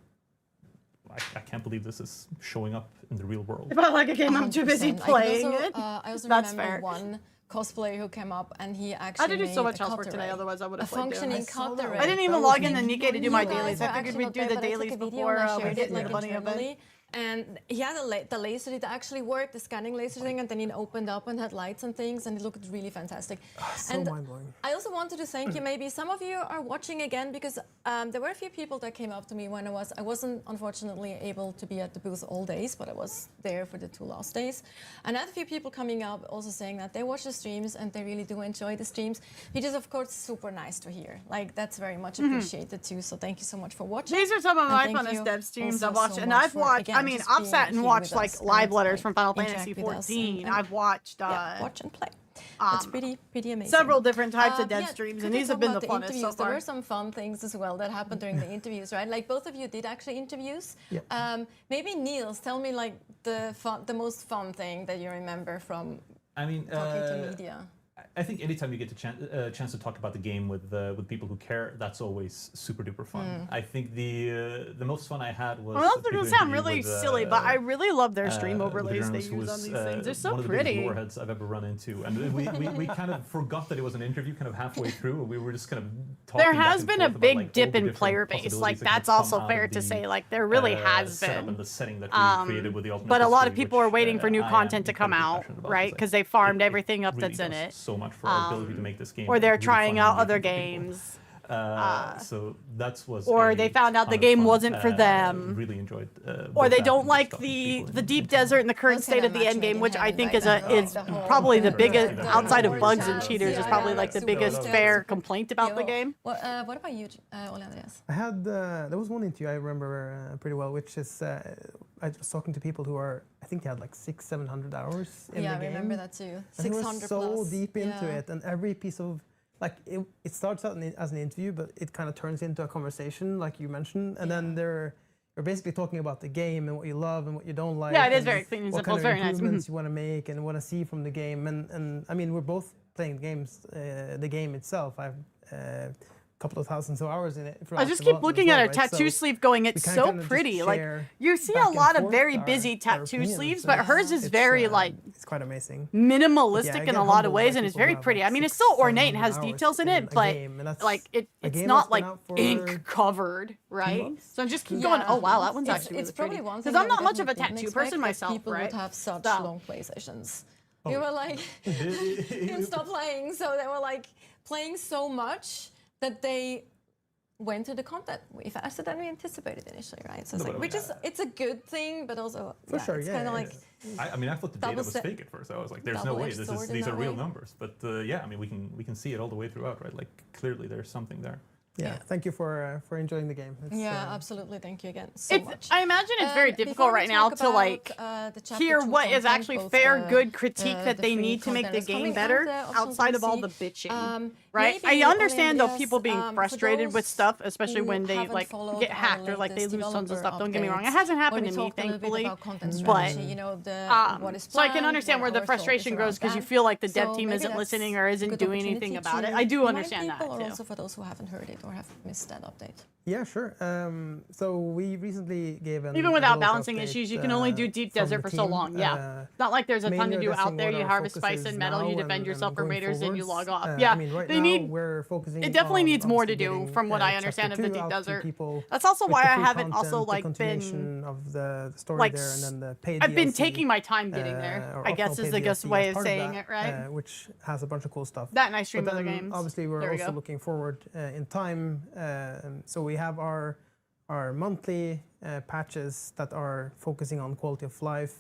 [SPEAKER 5] I can't believe this is showing up in the real world.
[SPEAKER 1] If I like a game, I'm too busy
[SPEAKER 2] 100%.
[SPEAKER 1] playing
[SPEAKER 2] I
[SPEAKER 1] it.
[SPEAKER 2] I also
[SPEAKER 1] That's
[SPEAKER 2] remember
[SPEAKER 1] fair.
[SPEAKER 2] one cosplayer who came up and he
[SPEAKER 1] I
[SPEAKER 2] actually
[SPEAKER 1] had to do so
[SPEAKER 2] made
[SPEAKER 1] much
[SPEAKER 2] a
[SPEAKER 1] housework
[SPEAKER 2] cutaway,
[SPEAKER 1] today, otherwise I would
[SPEAKER 2] a
[SPEAKER 1] have played Dune.
[SPEAKER 2] functioning cutaway.
[SPEAKER 1] I didn't even log in the Nikkei to do my
[SPEAKER 2] You
[SPEAKER 1] dailies.
[SPEAKER 2] guys
[SPEAKER 1] I
[SPEAKER 2] were
[SPEAKER 1] figured
[SPEAKER 2] actually
[SPEAKER 1] we'd do
[SPEAKER 2] not
[SPEAKER 1] the
[SPEAKER 2] there, but I
[SPEAKER 1] dailies
[SPEAKER 2] took a video
[SPEAKER 1] before
[SPEAKER 2] and I
[SPEAKER 1] we
[SPEAKER 2] shared
[SPEAKER 1] get
[SPEAKER 2] it,
[SPEAKER 1] to
[SPEAKER 2] like,
[SPEAKER 1] the bunny
[SPEAKER 2] internally.
[SPEAKER 1] event.
[SPEAKER 2] And he had the laser that actually worked, the scanning laser thing, and then it opened up and had lights and things, and it looked really fantastic.
[SPEAKER 4] So
[SPEAKER 2] and
[SPEAKER 4] mind-blowing.
[SPEAKER 2] I also wanted to thank you. Maybe some of you are watching again because there were a few people that came up to me when I wasn't unfortunately able to be at the booth all days, but I was there for the 2 last days. And I had a few people coming up also saying that they watch the streams and they really do enjoy the streams, which is of course super nice to hear. Like that's very much appreciated too. So thank you so much for watching.
[SPEAKER 1] These are some of
[SPEAKER 2] And
[SPEAKER 1] my
[SPEAKER 2] thank
[SPEAKER 1] funnest
[SPEAKER 2] you
[SPEAKER 1] dev streams
[SPEAKER 2] also
[SPEAKER 1] I've watched,
[SPEAKER 2] so
[SPEAKER 1] and
[SPEAKER 2] much
[SPEAKER 1] I've
[SPEAKER 2] for,
[SPEAKER 1] watched.
[SPEAKER 2] again,
[SPEAKER 1] I mean,
[SPEAKER 2] just
[SPEAKER 1] I've
[SPEAKER 2] being
[SPEAKER 1] sat and
[SPEAKER 2] here
[SPEAKER 1] watched
[SPEAKER 2] with
[SPEAKER 1] like
[SPEAKER 2] us and
[SPEAKER 1] live
[SPEAKER 2] let's,
[SPEAKER 1] letters
[SPEAKER 2] like,
[SPEAKER 1] from Final
[SPEAKER 2] interact
[SPEAKER 1] Fantasy
[SPEAKER 2] with us
[SPEAKER 1] 14.
[SPEAKER 2] and-
[SPEAKER 1] I've watched
[SPEAKER 2] Yeah, watch and play. That's pretty amazing.
[SPEAKER 1] several different types of dev
[SPEAKER 2] Yeah,
[SPEAKER 1] streams,
[SPEAKER 2] could
[SPEAKER 1] and
[SPEAKER 2] we
[SPEAKER 1] these have
[SPEAKER 2] talk
[SPEAKER 1] been the
[SPEAKER 2] about
[SPEAKER 1] funnest so
[SPEAKER 2] interviews? There
[SPEAKER 1] far.
[SPEAKER 2] were some fun things as well that happened during the interviews, right? Like both of you did actually interviews.
[SPEAKER 4] Yeah.
[SPEAKER 2] Maybe Niels, tell me like the most fun thing that you remember from
[SPEAKER 5] I mean,
[SPEAKER 2] talking to media.
[SPEAKER 5] I think anytime you get a chance to talk about the game with people who care, that's always super duper fun. I think the most fun I had was.
[SPEAKER 1] Well, that's
[SPEAKER 5] a
[SPEAKER 1] going to
[SPEAKER 5] video
[SPEAKER 1] sound
[SPEAKER 5] interview
[SPEAKER 1] really
[SPEAKER 5] with,
[SPEAKER 1] silly, but I really love their stream
[SPEAKER 5] with a
[SPEAKER 1] overlays they
[SPEAKER 5] journalist who
[SPEAKER 1] use on
[SPEAKER 5] was,
[SPEAKER 1] these things. They're so
[SPEAKER 5] one of the
[SPEAKER 1] pretty.
[SPEAKER 5] biggest warheads I've ever run into, and we kind of forgot that it was an interview kind of halfway through, and we were just kind of talking.
[SPEAKER 1] There
[SPEAKER 5] back
[SPEAKER 1] has
[SPEAKER 5] and
[SPEAKER 1] been a
[SPEAKER 5] forth about,
[SPEAKER 1] big
[SPEAKER 5] like, all
[SPEAKER 1] dip
[SPEAKER 5] the
[SPEAKER 1] in
[SPEAKER 5] different
[SPEAKER 1] player base.
[SPEAKER 5] possibilities
[SPEAKER 1] Like
[SPEAKER 5] that can
[SPEAKER 1] that's
[SPEAKER 5] come
[SPEAKER 1] also
[SPEAKER 5] out
[SPEAKER 1] fair
[SPEAKER 5] of
[SPEAKER 1] to
[SPEAKER 5] the,
[SPEAKER 1] say. Like there really has
[SPEAKER 5] setup
[SPEAKER 1] been.
[SPEAKER 5] and the setting that we created with the Ultimate
[SPEAKER 1] But a lot of
[SPEAKER 5] History,
[SPEAKER 1] people are
[SPEAKER 5] which,
[SPEAKER 1] waiting for new
[SPEAKER 5] I am
[SPEAKER 1] content to come
[SPEAKER 5] incredibly
[SPEAKER 1] out,
[SPEAKER 5] passionate about,
[SPEAKER 1] right? Because they farmed everything up
[SPEAKER 5] really
[SPEAKER 1] that's in
[SPEAKER 5] does
[SPEAKER 1] it.
[SPEAKER 5] so much for our ability to make this game.
[SPEAKER 1] Or they're
[SPEAKER 5] really
[SPEAKER 1] trying
[SPEAKER 5] fun
[SPEAKER 1] out
[SPEAKER 5] and
[SPEAKER 1] other
[SPEAKER 5] engaging for people.
[SPEAKER 1] games.
[SPEAKER 5] So that was.
[SPEAKER 1] Or
[SPEAKER 5] a
[SPEAKER 1] they found out the
[SPEAKER 5] ton of
[SPEAKER 1] game
[SPEAKER 5] fun.
[SPEAKER 1] wasn't for them.
[SPEAKER 5] Really enjoyed.
[SPEAKER 1] Or
[SPEAKER 5] both
[SPEAKER 1] they
[SPEAKER 5] that
[SPEAKER 1] don't
[SPEAKER 5] and
[SPEAKER 1] like
[SPEAKER 5] just talking to
[SPEAKER 1] the
[SPEAKER 5] people
[SPEAKER 1] the
[SPEAKER 5] in
[SPEAKER 1] deep
[SPEAKER 5] general.
[SPEAKER 1] desert and the current
[SPEAKER 2] Those
[SPEAKER 1] state
[SPEAKER 2] kind
[SPEAKER 1] of
[SPEAKER 2] of
[SPEAKER 1] the end game,
[SPEAKER 2] matchmaking
[SPEAKER 1] which I
[SPEAKER 2] heaven
[SPEAKER 1] think
[SPEAKER 2] right
[SPEAKER 1] is
[SPEAKER 2] now. The whole-
[SPEAKER 1] probably the
[SPEAKER 2] the-
[SPEAKER 1] biggest
[SPEAKER 2] the-
[SPEAKER 1] outside of
[SPEAKER 2] the-
[SPEAKER 1] bugs and
[SPEAKER 2] the-
[SPEAKER 1] cheaters is
[SPEAKER 2] yeah,
[SPEAKER 1] probably
[SPEAKER 2] yeah,
[SPEAKER 1] like the
[SPEAKER 2] super
[SPEAKER 1] biggest
[SPEAKER 2] cool.
[SPEAKER 1] fair complaint about the
[SPEAKER 2] Yeah,
[SPEAKER 1] game.
[SPEAKER 2] What about you, Ole Andreas?
[SPEAKER 4] I had there was one interview I remember pretty well, which is I was talking to people who are, I think they had like 600-700 hours in
[SPEAKER 2] Yeah,
[SPEAKER 4] the
[SPEAKER 2] I
[SPEAKER 4] game.
[SPEAKER 2] remember that too.
[SPEAKER 4] And they were
[SPEAKER 2] 600
[SPEAKER 4] so
[SPEAKER 2] plus.
[SPEAKER 4] deep into
[SPEAKER 2] Yeah.
[SPEAKER 4] it, and every piece of like it starts out as an interview, but it kind of turns into a conversation, like you mentioned, and then you're basically talking about the game and what you love and what you don't like.
[SPEAKER 1] Yeah, it is
[SPEAKER 4] and
[SPEAKER 1] very clean and
[SPEAKER 4] what
[SPEAKER 1] simple.
[SPEAKER 4] kind
[SPEAKER 1] It's
[SPEAKER 4] of
[SPEAKER 1] very nice.
[SPEAKER 4] improvements you want to make and want to see from the game. And I mean, we're both playing the game itself. I've a couple of thousands of hours in it.
[SPEAKER 1] I just keep looking at her tattoo sleeve going, it's
[SPEAKER 4] we
[SPEAKER 1] so
[SPEAKER 4] kinda just
[SPEAKER 1] pretty. Like
[SPEAKER 4] share
[SPEAKER 1] you see
[SPEAKER 4] back
[SPEAKER 1] a
[SPEAKER 4] and
[SPEAKER 1] lot of
[SPEAKER 4] forth
[SPEAKER 1] very
[SPEAKER 4] our-
[SPEAKER 1] busy
[SPEAKER 4] our
[SPEAKER 1] tattoo
[SPEAKER 4] opinions,
[SPEAKER 1] sleeves,
[SPEAKER 4] so
[SPEAKER 1] but hers is very like
[SPEAKER 4] it's quite amazing.
[SPEAKER 1] minimalistic
[SPEAKER 4] Yeah, I
[SPEAKER 1] in
[SPEAKER 4] get
[SPEAKER 1] a lot of
[SPEAKER 4] humbled
[SPEAKER 1] ways,
[SPEAKER 4] by
[SPEAKER 1] and it's
[SPEAKER 4] people who
[SPEAKER 1] very
[SPEAKER 4] have,
[SPEAKER 1] pretty.
[SPEAKER 4] like,
[SPEAKER 1] I mean, it's still
[SPEAKER 4] 600-700
[SPEAKER 1] ornate and has
[SPEAKER 4] hours
[SPEAKER 1] details in
[SPEAKER 4] in
[SPEAKER 1] it,
[SPEAKER 4] a
[SPEAKER 1] but
[SPEAKER 4] game, and that's
[SPEAKER 1] like
[SPEAKER 4] a
[SPEAKER 1] it's
[SPEAKER 4] game
[SPEAKER 1] not
[SPEAKER 4] that's been
[SPEAKER 1] like
[SPEAKER 4] out for
[SPEAKER 1] ink covered, right?
[SPEAKER 4] months?
[SPEAKER 1] So I'm just keep going. Oh wow, that one's
[SPEAKER 2] It's-
[SPEAKER 1] actually
[SPEAKER 2] it's
[SPEAKER 1] really
[SPEAKER 2] probably
[SPEAKER 1] pretty.
[SPEAKER 2] one
[SPEAKER 1] Because
[SPEAKER 2] thing
[SPEAKER 1] I'm
[SPEAKER 2] that
[SPEAKER 1] not
[SPEAKER 2] we
[SPEAKER 1] much of a
[SPEAKER 2] definitely
[SPEAKER 1] tattoo
[SPEAKER 2] didn't
[SPEAKER 1] person
[SPEAKER 2] expect, that
[SPEAKER 1] myself,
[SPEAKER 2] people
[SPEAKER 1] right?
[SPEAKER 2] would have such
[SPEAKER 1] So-
[SPEAKER 2] long play sessions. We were like, didn't stop playing, so they were like playing so much that they went to the content way faster than we anticipated initially, right? So it's like, which is it's a good thing, but also
[SPEAKER 4] For sure,
[SPEAKER 2] it's
[SPEAKER 4] yeah,
[SPEAKER 2] kind of
[SPEAKER 4] yeah,
[SPEAKER 2] like
[SPEAKER 5] I mean, I thought the data
[SPEAKER 2] Double
[SPEAKER 5] was
[SPEAKER 2] se-
[SPEAKER 5] fake at first. I was like, "There's no way.
[SPEAKER 2] double-edged sword in
[SPEAKER 5] These are
[SPEAKER 2] that
[SPEAKER 5] real
[SPEAKER 2] way.
[SPEAKER 5] numbers." But yeah, I mean, we can see it all the way throughout, right? Like clearly, there's something there.
[SPEAKER 4] Yeah, thank you for enjoying the game. It's,
[SPEAKER 2] yeah, absolutely. Thank you again so
[SPEAKER 1] It's,
[SPEAKER 2] much.
[SPEAKER 1] I imagine it's very
[SPEAKER 2] Before
[SPEAKER 1] difficult
[SPEAKER 2] we
[SPEAKER 1] right now
[SPEAKER 2] talk
[SPEAKER 1] to
[SPEAKER 2] about,
[SPEAKER 1] like
[SPEAKER 2] the chapter
[SPEAKER 1] hear
[SPEAKER 2] 2
[SPEAKER 1] what is
[SPEAKER 2] content,
[SPEAKER 1] actually
[SPEAKER 2] both
[SPEAKER 1] fair,
[SPEAKER 2] the-
[SPEAKER 1] good critique that
[SPEAKER 2] the
[SPEAKER 1] they
[SPEAKER 2] free
[SPEAKER 1] need to make
[SPEAKER 2] content
[SPEAKER 1] the
[SPEAKER 2] is coming
[SPEAKER 1] game
[SPEAKER 2] and
[SPEAKER 1] better
[SPEAKER 2] the options
[SPEAKER 1] outside
[SPEAKER 2] to
[SPEAKER 1] of all
[SPEAKER 2] see.
[SPEAKER 1] the bitching. Right?
[SPEAKER 2] Maybe
[SPEAKER 1] I understand though
[SPEAKER 2] Ole
[SPEAKER 1] people being
[SPEAKER 2] Andreas, for
[SPEAKER 1] frustrated with
[SPEAKER 2] those
[SPEAKER 1] stuff, especially
[SPEAKER 2] who
[SPEAKER 1] when they
[SPEAKER 2] haven't
[SPEAKER 1] like
[SPEAKER 2] followed
[SPEAKER 1] get
[SPEAKER 2] our
[SPEAKER 1] hacked or like they
[SPEAKER 2] latest
[SPEAKER 1] lose tons of
[SPEAKER 2] developer
[SPEAKER 1] stuff. Don't get me wrong. It
[SPEAKER 2] updates,
[SPEAKER 1] hasn't
[SPEAKER 2] where
[SPEAKER 1] happened
[SPEAKER 2] we
[SPEAKER 1] to me,
[SPEAKER 2] talked a little bit
[SPEAKER 1] thankfully.
[SPEAKER 2] about content
[SPEAKER 1] But
[SPEAKER 2] strategy, you know, what is
[SPEAKER 1] so I can
[SPEAKER 2] planned,
[SPEAKER 1] understand
[SPEAKER 2] what
[SPEAKER 1] where the
[SPEAKER 2] our thought is
[SPEAKER 1] frustration
[SPEAKER 2] around
[SPEAKER 1] goes because you
[SPEAKER 2] that.
[SPEAKER 1] feel like the dev
[SPEAKER 2] So
[SPEAKER 1] team
[SPEAKER 2] maybe
[SPEAKER 1] isn't
[SPEAKER 2] that's
[SPEAKER 1] listening or
[SPEAKER 2] a
[SPEAKER 1] isn't
[SPEAKER 2] good
[SPEAKER 1] doing anything
[SPEAKER 2] opportunity
[SPEAKER 1] about it.
[SPEAKER 2] to
[SPEAKER 1] I do
[SPEAKER 2] remind
[SPEAKER 1] understand that
[SPEAKER 2] people, or
[SPEAKER 1] too.
[SPEAKER 2] also for those who haven't heard it or have missed that update.
[SPEAKER 4] Yeah, sure. So we recently gave an
[SPEAKER 1] Even without
[SPEAKER 4] developer
[SPEAKER 1] balancing
[SPEAKER 4] update,
[SPEAKER 1] issues, you can only do deep
[SPEAKER 4] from
[SPEAKER 1] desert
[SPEAKER 4] the
[SPEAKER 1] for so
[SPEAKER 4] team.
[SPEAKER 1] long. Yeah. It's not like there's a ton
[SPEAKER 4] mainly
[SPEAKER 1] to do
[SPEAKER 4] addressing
[SPEAKER 1] out there.
[SPEAKER 4] what
[SPEAKER 1] You
[SPEAKER 4] our
[SPEAKER 1] harvest
[SPEAKER 4] focus
[SPEAKER 1] spice
[SPEAKER 4] is
[SPEAKER 1] and metal, you
[SPEAKER 4] now
[SPEAKER 1] defend yourself from
[SPEAKER 4] going
[SPEAKER 1] raiders, and you log
[SPEAKER 4] forwards.
[SPEAKER 1] off. Yeah.
[SPEAKER 4] I mean, right
[SPEAKER 1] They
[SPEAKER 4] now
[SPEAKER 1] need.
[SPEAKER 4] we're focusing
[SPEAKER 1] It definitely
[SPEAKER 4] on
[SPEAKER 1] needs more to
[SPEAKER 4] obviously
[SPEAKER 1] do,
[SPEAKER 4] getting,
[SPEAKER 1] from what I
[SPEAKER 4] chapter
[SPEAKER 1] understand of the
[SPEAKER 4] 2
[SPEAKER 1] deep
[SPEAKER 4] out to
[SPEAKER 1] desert.
[SPEAKER 4] people
[SPEAKER 1] That's also
[SPEAKER 4] with
[SPEAKER 1] why
[SPEAKER 4] the
[SPEAKER 1] I
[SPEAKER 4] free
[SPEAKER 1] haven't also
[SPEAKER 4] content, the
[SPEAKER 1] like been.
[SPEAKER 4] continuation of the story
[SPEAKER 1] like,
[SPEAKER 4] there, and then the paid
[SPEAKER 1] I've been
[SPEAKER 4] DLC,
[SPEAKER 1] taking my time getting there.
[SPEAKER 4] or
[SPEAKER 1] I guess
[SPEAKER 4] optional
[SPEAKER 1] is the
[SPEAKER 4] paid
[SPEAKER 1] best
[SPEAKER 4] DLC
[SPEAKER 1] way
[SPEAKER 4] as
[SPEAKER 1] of
[SPEAKER 4] part
[SPEAKER 1] saying
[SPEAKER 4] that,
[SPEAKER 1] it, right?
[SPEAKER 4] which has a bunch of cool stuff.
[SPEAKER 1] That and I stream
[SPEAKER 4] But
[SPEAKER 1] other
[SPEAKER 4] then,
[SPEAKER 1] games.
[SPEAKER 4] obviously, we're
[SPEAKER 1] There we
[SPEAKER 4] also
[SPEAKER 1] go.
[SPEAKER 4] looking forward in time. So we have our monthly patches that are focusing on quality of life,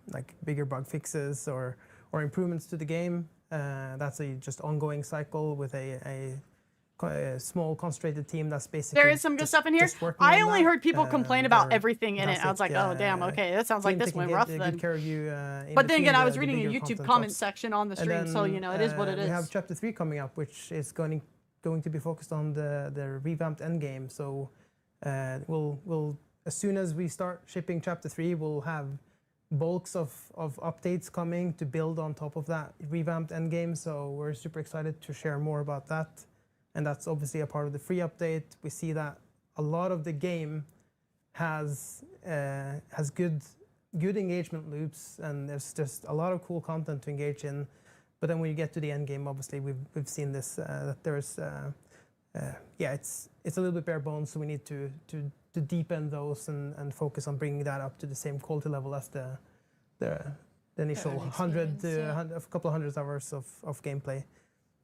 [SPEAKER 4] like bigger bug fixes or improvements to the game. That's a just ongoing cycle with a small concentrated team that's basically
[SPEAKER 1] There is some good stuff in here. I only heard people complain about everything in it. I was like, oh damn, okay, that sounds like this went rough then. But then again, I was reading a YouTube comment section on the stream, so you know it is what it is.
[SPEAKER 4] We have chapter 3 coming up, which is going to be focused on the revamped endgame. So we'll as soon as we start shipping chapter 3, we'll have bulks of updates coming to build on top of that revamped endgame. So we're super excited to share more about that. And that's obviously a part of the free update. We see that a lot of the game has good engagement loops, and there's just a lot of cool content to engage in. But then when you get to the end game, obviously we've seen this that there's it's a little bit bare bones, so we need to deepen those and focus on bringing that up to the same quality level as the initial 100 a couple of hundred hours of gameplay.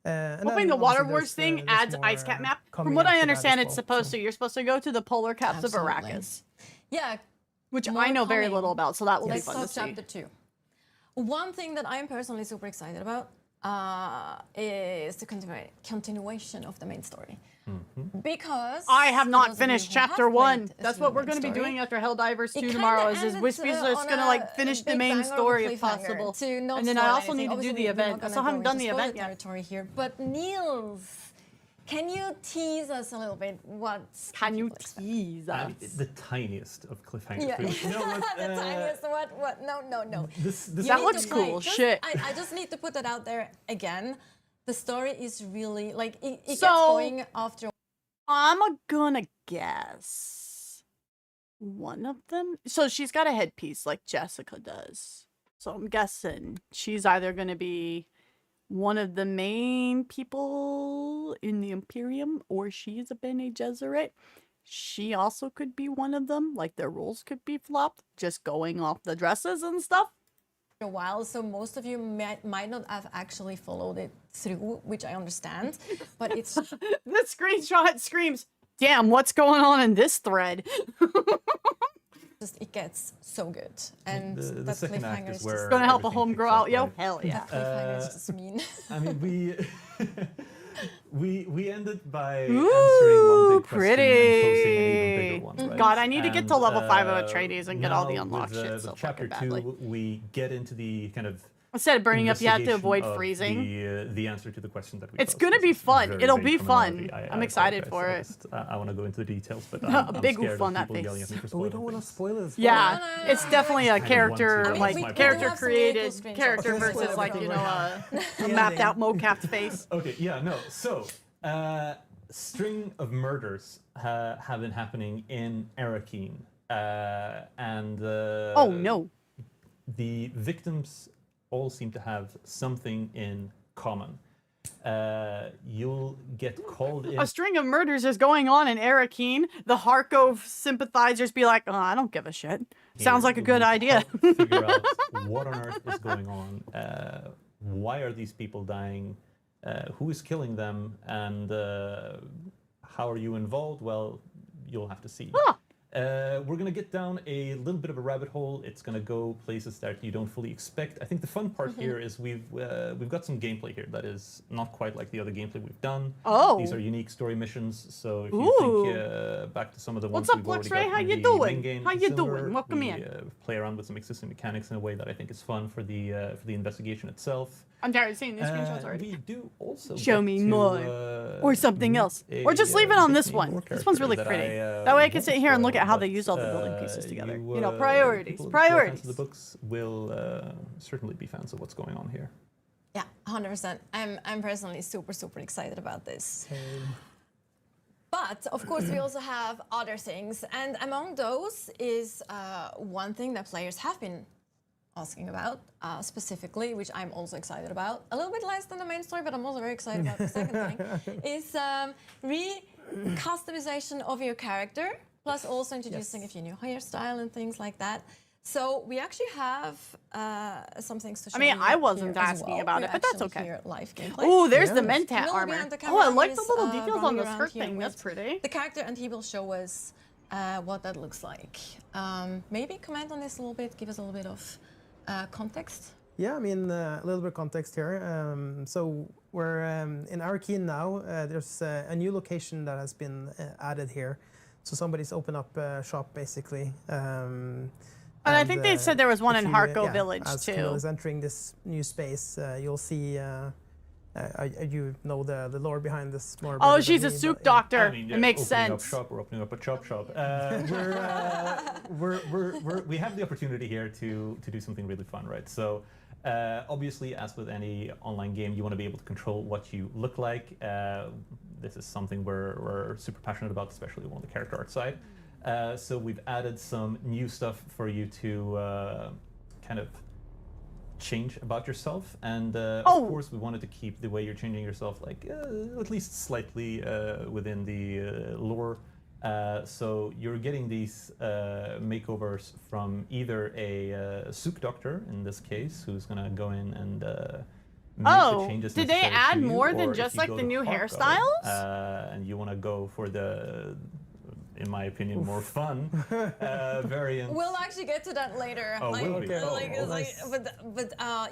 [SPEAKER 1] Hoping the Water Wars thing adds ice cap map. From what I understand, it's supposed to. You're supposed to go to the polar caps of Arrakis.
[SPEAKER 2] Yeah.
[SPEAKER 1] Which I know very little about, so that will be fun to see.
[SPEAKER 2] Chapter 2. One thing that I'm personally super excited about is the continuation of the main story. Because
[SPEAKER 1] I have not finished chapter 1. That's what we're going to be doing after Helldivers 2 tomorrow. Is Wispy's just going to like finish the main story if possible, and then I also need to do the event. I still haven't done the event yet.
[SPEAKER 2] Here, but Niels, can you tease us a little bit?
[SPEAKER 1] Can you tease us?
[SPEAKER 5] The tiniest of cliffhangers.
[SPEAKER 2] Yeah.
[SPEAKER 5] The
[SPEAKER 2] tiniest. What? No.
[SPEAKER 1] That looks cool. Shit.
[SPEAKER 2] I just need to put that out there again. The story is really like it gets going after.
[SPEAKER 1] I'm gonna guess one of them. So she's got a headpiece like Jessica does. So I'm guessing she's either gonna be one of the main people in the Imperium, or she's a Bene Gesserit. She also could be one of them. Like their roles could be flopped, just going off the dresses and stuff.
[SPEAKER 2] A while, so most of you might not have actually followed it through, which I understand, but it's
[SPEAKER 1] the screenshot screams, "Damn, what's going on in this thread?"
[SPEAKER 2] just it gets so good, and
[SPEAKER 5] the second act is where
[SPEAKER 1] it's gonna help a homegirl out, yo.
[SPEAKER 5] Right?
[SPEAKER 1] Hell yeah.
[SPEAKER 2] Cliffhanger is just mean.
[SPEAKER 5] I mean, we ended by answering one big question and posing an even bigger one. Right?
[SPEAKER 1] God, I need to get to level 5 of Atreides and get all the
[SPEAKER 5] now
[SPEAKER 1] unlocked
[SPEAKER 5] with,
[SPEAKER 1] shit so
[SPEAKER 5] chapter
[SPEAKER 1] fucking badly.
[SPEAKER 5] 2, we get into the kind of
[SPEAKER 1] Instead of burning up, you have to
[SPEAKER 5] investigation
[SPEAKER 1] avoid
[SPEAKER 5] of
[SPEAKER 1] freezing.
[SPEAKER 5] the answer to the question that we
[SPEAKER 1] It's
[SPEAKER 5] posed.
[SPEAKER 1] gonna be
[SPEAKER 5] This is
[SPEAKER 1] fun.
[SPEAKER 5] very
[SPEAKER 1] It'll
[SPEAKER 5] vague
[SPEAKER 1] be fun.
[SPEAKER 5] terminology.
[SPEAKER 1] I'm excited for it.
[SPEAKER 5] I want to go into the details, but
[SPEAKER 1] A
[SPEAKER 5] I'm
[SPEAKER 1] big
[SPEAKER 5] scared
[SPEAKER 1] oof
[SPEAKER 5] of
[SPEAKER 1] on that
[SPEAKER 5] people yelling
[SPEAKER 1] face.
[SPEAKER 5] at me for
[SPEAKER 4] But we
[SPEAKER 5] spoiling
[SPEAKER 4] don't want to
[SPEAKER 5] things.
[SPEAKER 4] spoil it.
[SPEAKER 1] Yeah,
[SPEAKER 2] No.
[SPEAKER 1] it's definitely a
[SPEAKER 5] I want
[SPEAKER 1] character,
[SPEAKER 5] to. I mean,
[SPEAKER 1] like
[SPEAKER 5] we do
[SPEAKER 1] character
[SPEAKER 2] have some
[SPEAKER 1] created,
[SPEAKER 2] little screenshots.
[SPEAKER 1] character
[SPEAKER 4] Okay,
[SPEAKER 1] versus
[SPEAKER 4] spoil
[SPEAKER 1] like
[SPEAKER 4] it.
[SPEAKER 1] you know a
[SPEAKER 4] Yeah.
[SPEAKER 1] mapped out mocap face.
[SPEAKER 5] Okay, yeah, no. So, string of murders have been happening in Arrakeen, and
[SPEAKER 1] Oh no.
[SPEAKER 5] the victims all seem to have something in common. You'll get called in.
[SPEAKER 1] A string of murders is going on in Arrakeen. The Harkov sympathizers be like, "Oh, I don't give a shit. Sounds like a good idea."
[SPEAKER 5] Figure out what on earth is going on. Why are these people dying? Who is killing them? And how are you involved? Well, you'll have to see.
[SPEAKER 1] Huh.
[SPEAKER 5] We're going to get down a little bit of a rabbit hole. It's going to go places that you don't fully expect. I think the fun part here is we've got some gameplay here that is not quite like the other gameplay we've done.
[SPEAKER 1] Oh.
[SPEAKER 5] These are unique story missions. So if you
[SPEAKER 1] Ooh.
[SPEAKER 5] think back to some of the ones
[SPEAKER 1] What's up,
[SPEAKER 5] we've already
[SPEAKER 1] Flux Ray?
[SPEAKER 5] got
[SPEAKER 1] How
[SPEAKER 5] in
[SPEAKER 1] you
[SPEAKER 5] the
[SPEAKER 1] doing?
[SPEAKER 5] main game,
[SPEAKER 1] How you
[SPEAKER 5] similar.
[SPEAKER 1] doing? Welcome
[SPEAKER 5] we,
[SPEAKER 1] in.
[SPEAKER 5] Play around with some existing mechanics in a way that I think is fun for the investigation itself.
[SPEAKER 1] I'm tired of seeing these screenshots already.
[SPEAKER 5] We do also
[SPEAKER 1] Show
[SPEAKER 5] get
[SPEAKER 1] me
[SPEAKER 5] to,
[SPEAKER 1] more. Or something
[SPEAKER 5] meet
[SPEAKER 1] else. Or just leave it on this
[SPEAKER 5] bit
[SPEAKER 1] one.
[SPEAKER 5] more
[SPEAKER 1] This one's really
[SPEAKER 5] character
[SPEAKER 1] pretty.
[SPEAKER 5] that
[SPEAKER 1] That way I can sit
[SPEAKER 5] won't
[SPEAKER 1] here and look
[SPEAKER 5] spoil,
[SPEAKER 1] at how they
[SPEAKER 5] but,
[SPEAKER 1] use all the building pieces together. You know,
[SPEAKER 5] people
[SPEAKER 1] priorities.
[SPEAKER 5] who are
[SPEAKER 1] Priorities.
[SPEAKER 5] fans of the books will certainly be fans of what's going on here.
[SPEAKER 2] Yeah, 100%. I'm personally super excited about this. But of course, we also have other things, and among those is one thing that players have been asking about specifically, which I'm also excited about. A little bit less than the main story, but I'm also very excited about the second thing. Is customization of your character, plus also introducing a few new hairstyle and things like that. So we actually have some things to show.
[SPEAKER 1] I mean,
[SPEAKER 2] you
[SPEAKER 1] I wasn't
[SPEAKER 2] here as
[SPEAKER 1] asking
[SPEAKER 2] well.
[SPEAKER 1] about it,
[SPEAKER 2] We're
[SPEAKER 1] but that's
[SPEAKER 2] actually
[SPEAKER 1] okay.
[SPEAKER 2] here live gameplay.
[SPEAKER 1] Oh, there's the
[SPEAKER 4] Yes.
[SPEAKER 1] Mentat
[SPEAKER 2] Will be
[SPEAKER 1] armor.
[SPEAKER 2] on the
[SPEAKER 1] Oh,
[SPEAKER 2] camera.
[SPEAKER 1] I like the
[SPEAKER 2] He's,
[SPEAKER 1] little details on
[SPEAKER 2] running
[SPEAKER 1] the
[SPEAKER 2] around
[SPEAKER 1] skirt
[SPEAKER 2] here
[SPEAKER 1] thing. That's
[SPEAKER 2] with
[SPEAKER 1] pretty.
[SPEAKER 2] The character, and he will show us what that looks like. Maybe comment on this a little bit, give us a little bit of context.
[SPEAKER 4] Yeah, I mean, a little bit of context here. So we're in Arrakeen now. There's a new location that has been added here. So somebody's opened up a shop, basically.
[SPEAKER 1] And I think they said there was one in Harko Village,
[SPEAKER 4] as
[SPEAKER 1] too.
[SPEAKER 4] Camille is entering this new space, you'll see, you know the lore behind this more.
[SPEAKER 1] Oh,
[SPEAKER 4] better
[SPEAKER 1] she's
[SPEAKER 4] than
[SPEAKER 1] a
[SPEAKER 4] me,
[SPEAKER 1] souk
[SPEAKER 4] but yeah.
[SPEAKER 1] doctor.
[SPEAKER 5] I mean, yeah,
[SPEAKER 1] It makes
[SPEAKER 5] opening
[SPEAKER 1] sense.
[SPEAKER 5] Up shop, we're opening up a chop shop. We have the opportunity here to do something really fun, right? So, obviously, as with any online game, you want to be able to control what you look like. This is something we're super passionate about, especially on the character art side. So we've added some new stuff for you to kind of change about yourself, and of course we wanted to keep the way you're changing yourself like at least slightly within the lore. So you're getting these makeovers from either a Sook Doctor, in this case, who's gonna go in and make the changes.
[SPEAKER 1] Did they
[SPEAKER 5] necessary
[SPEAKER 1] add
[SPEAKER 5] to you,
[SPEAKER 1] more
[SPEAKER 5] or
[SPEAKER 1] than
[SPEAKER 5] if
[SPEAKER 1] just
[SPEAKER 5] you
[SPEAKER 1] like
[SPEAKER 5] go
[SPEAKER 1] the
[SPEAKER 5] to
[SPEAKER 1] new
[SPEAKER 5] Harko,
[SPEAKER 1] hairstyles?
[SPEAKER 5] and you want to go for the, in my opinion, more fun variant.
[SPEAKER 2] We'll actually get to that later.
[SPEAKER 5] Oh, will we?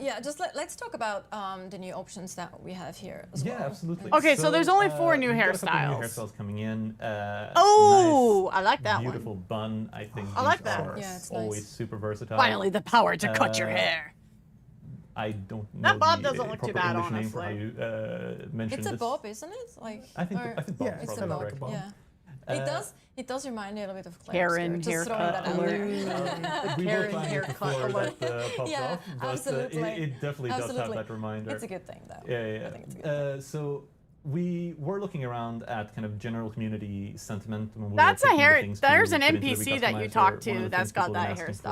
[SPEAKER 2] Yeah, just let's talk about the new options that we have here as well.
[SPEAKER 5] Yeah, absolutely.
[SPEAKER 1] Okay, so there's only 4 new
[SPEAKER 5] we've got a couple
[SPEAKER 1] hairstyles.
[SPEAKER 5] New hairstyles coming in.
[SPEAKER 1] Oh,
[SPEAKER 5] nice,
[SPEAKER 1] I like that
[SPEAKER 5] beautiful
[SPEAKER 1] one.
[SPEAKER 5] bun. I think
[SPEAKER 1] I like
[SPEAKER 5] these
[SPEAKER 1] that.
[SPEAKER 5] are
[SPEAKER 2] Yeah, it's
[SPEAKER 5] always
[SPEAKER 2] nice.
[SPEAKER 5] super versatile.
[SPEAKER 1] Finally, the power to cut your hair.
[SPEAKER 5] I don't know
[SPEAKER 1] That bob
[SPEAKER 5] the
[SPEAKER 1] doesn't look too
[SPEAKER 5] proper
[SPEAKER 1] bad,
[SPEAKER 5] English name for how
[SPEAKER 1] honestly.
[SPEAKER 5] you mentioned
[SPEAKER 2] It's a
[SPEAKER 5] this.
[SPEAKER 2] bob, isn't it? Like
[SPEAKER 5] I think
[SPEAKER 2] or-
[SPEAKER 5] Bob's
[SPEAKER 4] Yeah,
[SPEAKER 2] it's a
[SPEAKER 5] probably
[SPEAKER 2] bob.
[SPEAKER 5] correct.
[SPEAKER 4] bob.
[SPEAKER 2] Yeah. It does remind me a little bit of Claire's
[SPEAKER 1] Karen
[SPEAKER 2] skirt, just throwing
[SPEAKER 1] haircut
[SPEAKER 2] that out there.
[SPEAKER 5] We were
[SPEAKER 1] Karen
[SPEAKER 5] planning it
[SPEAKER 1] haircut
[SPEAKER 5] before
[SPEAKER 1] alert.
[SPEAKER 5] that popped
[SPEAKER 2] Yeah,
[SPEAKER 5] off, but
[SPEAKER 2] absolutely.
[SPEAKER 5] it definitely does have
[SPEAKER 2] Absolutely.
[SPEAKER 5] that reminder.
[SPEAKER 2] It's a good thing, though.
[SPEAKER 5] Yeah.
[SPEAKER 2] I think it's a good thing.
[SPEAKER 5] So we were looking around at kind of general community sentiment when we
[SPEAKER 1] That's
[SPEAKER 5] were
[SPEAKER 1] a
[SPEAKER 5] picking the
[SPEAKER 1] hair.
[SPEAKER 5] things
[SPEAKER 1] There's
[SPEAKER 5] to
[SPEAKER 1] an
[SPEAKER 5] put into the
[SPEAKER 1] NPC that you
[SPEAKER 5] recustomizer.
[SPEAKER 1] talk
[SPEAKER 5] One
[SPEAKER 1] to
[SPEAKER 5] of the
[SPEAKER 1] that's
[SPEAKER 5] things
[SPEAKER 1] got
[SPEAKER 5] people
[SPEAKER 1] that
[SPEAKER 5] have been asking for